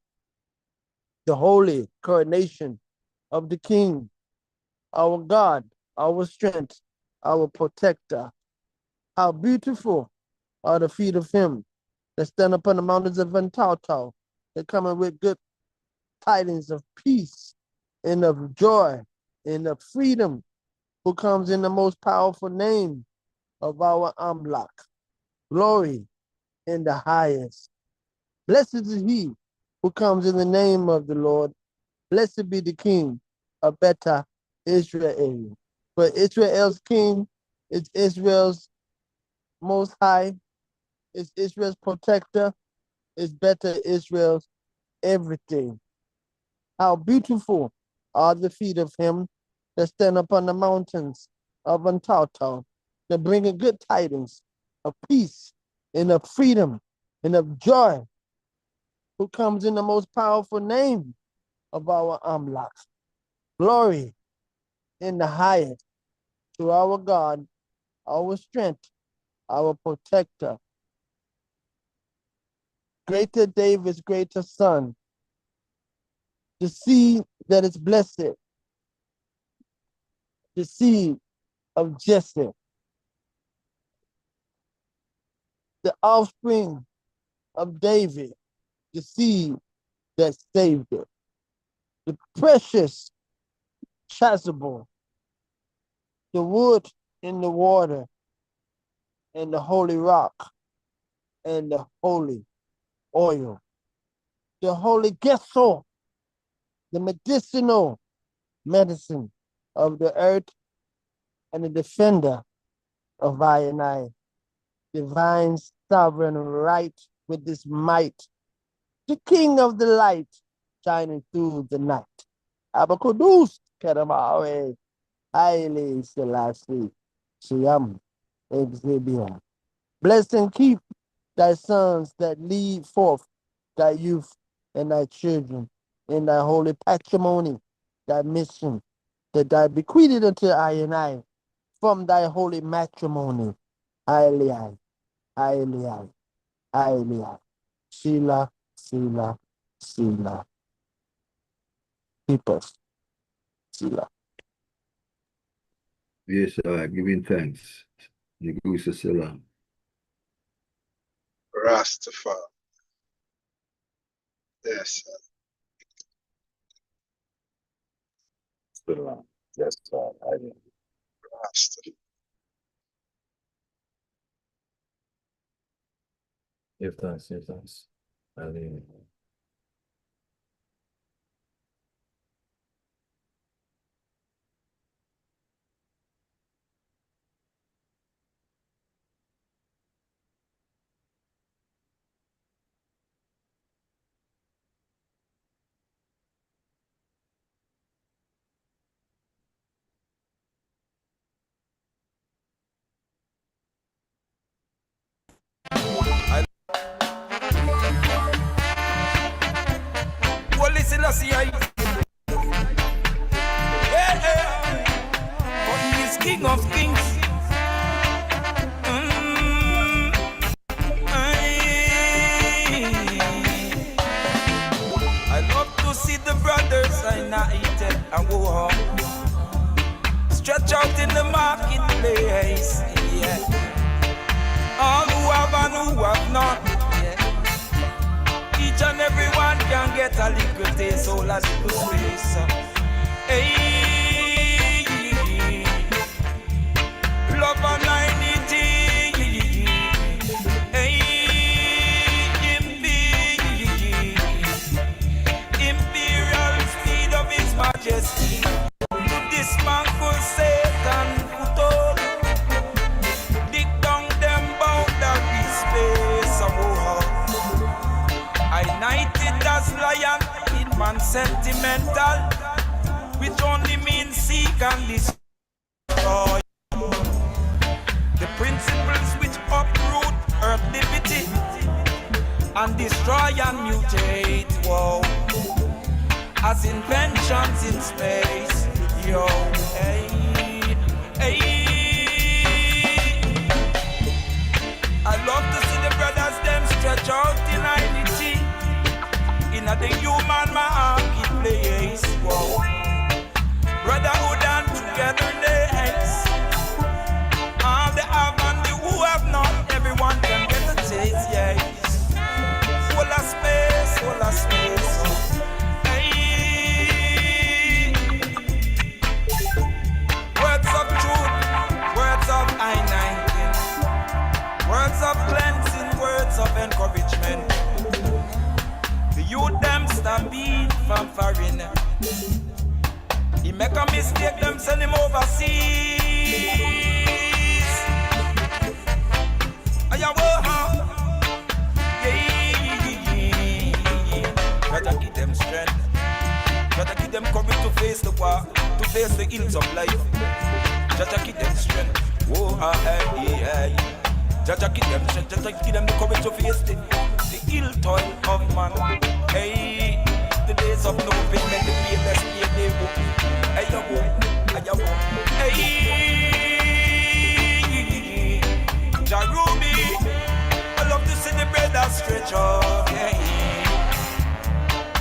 the holy coronation of the King, our God, our strength, our protector. How beautiful are the feet of him that stand upon the mountains of Ventauto, that coming with good tidings of peace and of joy and of freedom, who comes in the most powerful name of our Amlak. Glory in the highest. Blessed is he who comes in the name of the Lord. Blessed be the King of Beta Israel. For Israel's king is Israel's most high, is Israel's protector, is better Israel's everything. How beautiful are the feet of him that stand upon the mountains of Antauto, that bring good tidings of peace and of freedom and of joy, who comes in the most powerful name of our Amlak. Glory in the highest to our God, our strength, our protector. Greater David's greater son, the seed that is blessed, the seed of Jesse, the offspring of David, the seed that saved it, the precious chasuble, the wood in the water, and the holy rock, and the holy oil, the holy gesol, the medicinal medicine of the earth, and the defender of I and I, divine sovereign right with this might, the king of the light shining through the night. Abakudus Kadamawe, Haile Selassie, Siam Exhibia. Bless and keep thy sons that lead forth thy youth and thy children in thy holy patrimony, thy mission, that thy bequeathed unto I and I from thy holy matrimony. Haile, Sila. Keep us. Sila. Yes, giving thanks. Negusa Salam. Rastafari. Yes, sir. Yes, Rastafari. Give thanks. Hallelujah. Selassie, for he is King of Kings. I love to see the brothers united and go home. Stretch out in the marketplace, yeah. All who have and who have not, yeah. Each and every one can get a little taste, all a little space. Hey, love and unity. Hey, imperial speed of His Majesty. Dismantle Satan, put all. Dig down them boundary space of war. United as lion in man sentimental, which only means seek and destroy. The principles which uproot earth liberty and destroy and mutate, whoa. As inventions in space, yo, hey, hey. I love to see the brothers them stretch out in unity in the human marketplace, whoa. Brotherhood and togetherness. All the have and the who have not, everyone can get a taste, yes. Full of space, full of space. Words of truth, words of I-19, words of cleansing, words of encouragement. The youth them stampede from foreign. He make a mistake, them send him overseas. Gotta give them strength. Gotta give them courage to face the war, to face the ills of life. Gotta give them strength. Oh, hey. Gotta give them strength. Gotta give them the courage to face the ill toil of man. Hey, the days of no payment, the painless pay they go. Hey, Jarubi, I love to see the brother stretch out. Hey.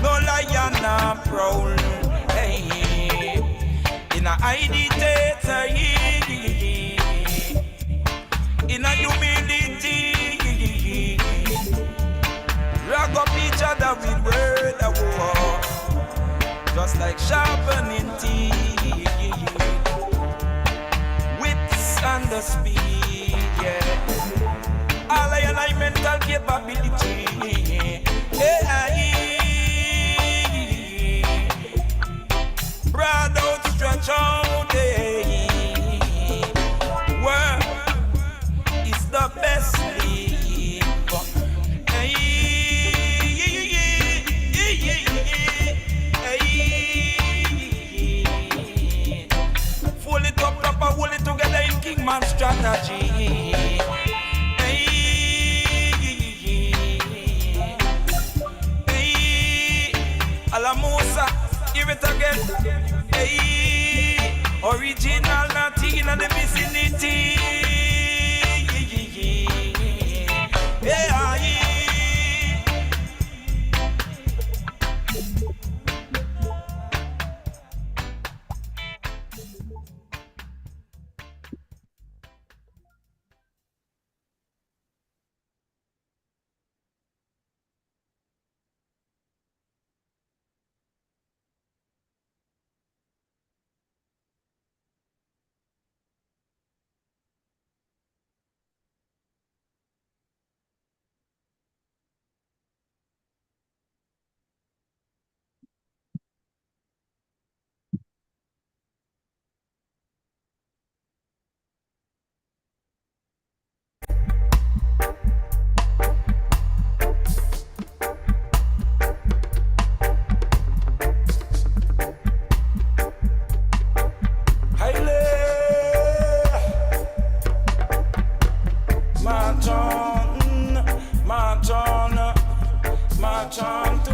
No lion or prowl, hey. In a dictator, in a humility, rag up each other with word of war, just like sharpening teeth, wits and the speed, yeah. All I mental capability, yeah. Broad out, stretch out, hey. Work is the best sleep. Hey, fold it up proper, hold it together in Kingman strategy. Hey, Alamosa. Hear it again. Hey, original nothing in the vicinity. Yeah,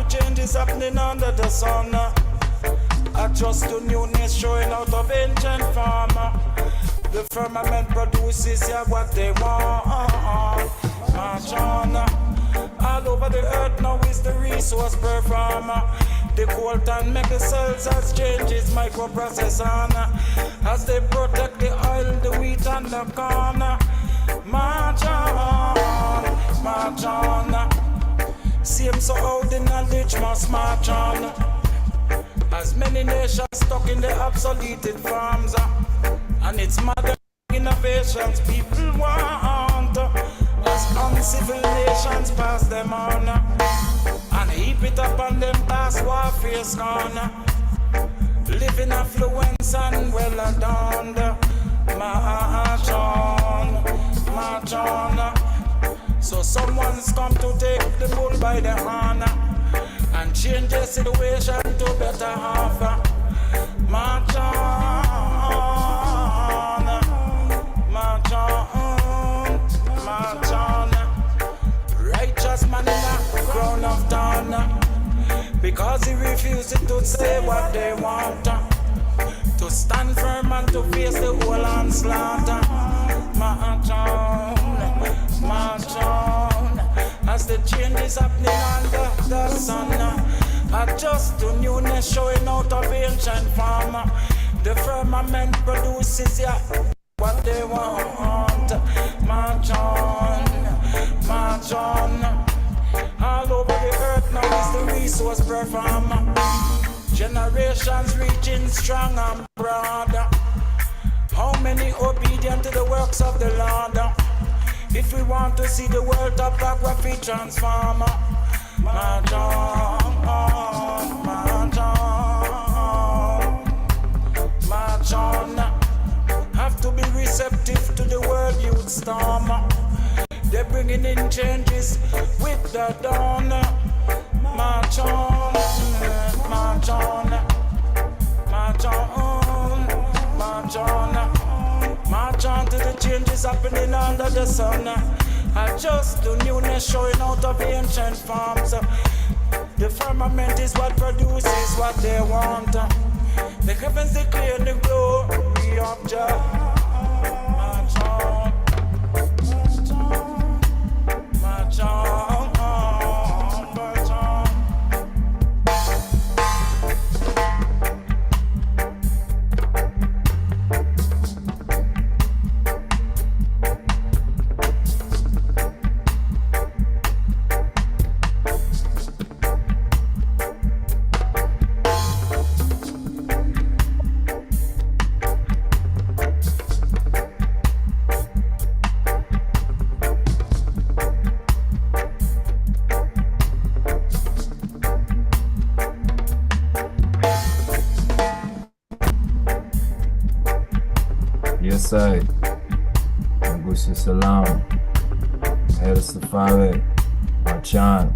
change is happening under the sun. Adjust to newness showing out of ancient form. The firmament produces yeah, what they want. March on. All over the earth now is the resource performer. The coltan make the cells as changes microprocessor. As they protect the oil, the wheat and the corn. March on, march on. Same so how the knowledge must march on. As many nations stuck in the obsoleted farms. And it's modern innovations people want. As uncivil nations pass them on. And heap it up on them past warfare scorn. Living affluence and well adorned. March on, march on. So someone's come to take the bull by the horn and change the situation to better half. March on, march on, march on. Righteous man in a crown of thorn, because he refuses to say what they want. To stand firm and to face the whole onslaught. March on, march on. As the change is happening under the sun. Adjust to newness showing out of ancient form. The firmament produces yeah, what they want. March on, march on. All over the earth now is the resource performer. Generations reaching strong and broad. How many obedient to the works of the Lord? If we want to see the world topography transform. March on, march on, march on. Have to be receptive to the world youth storm. They're bringing in changes with the dawn. March on, march on, march on, march on, march on to the changes happening under the sun. Adjust to newness showing out of ancient forms. The firmament is what produces what they want. The heavens declare the glory of Jah. March on, march on, march on. Yes, sir. Ngusi Salam. Hera Safari. Marchan.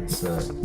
Yes, sir.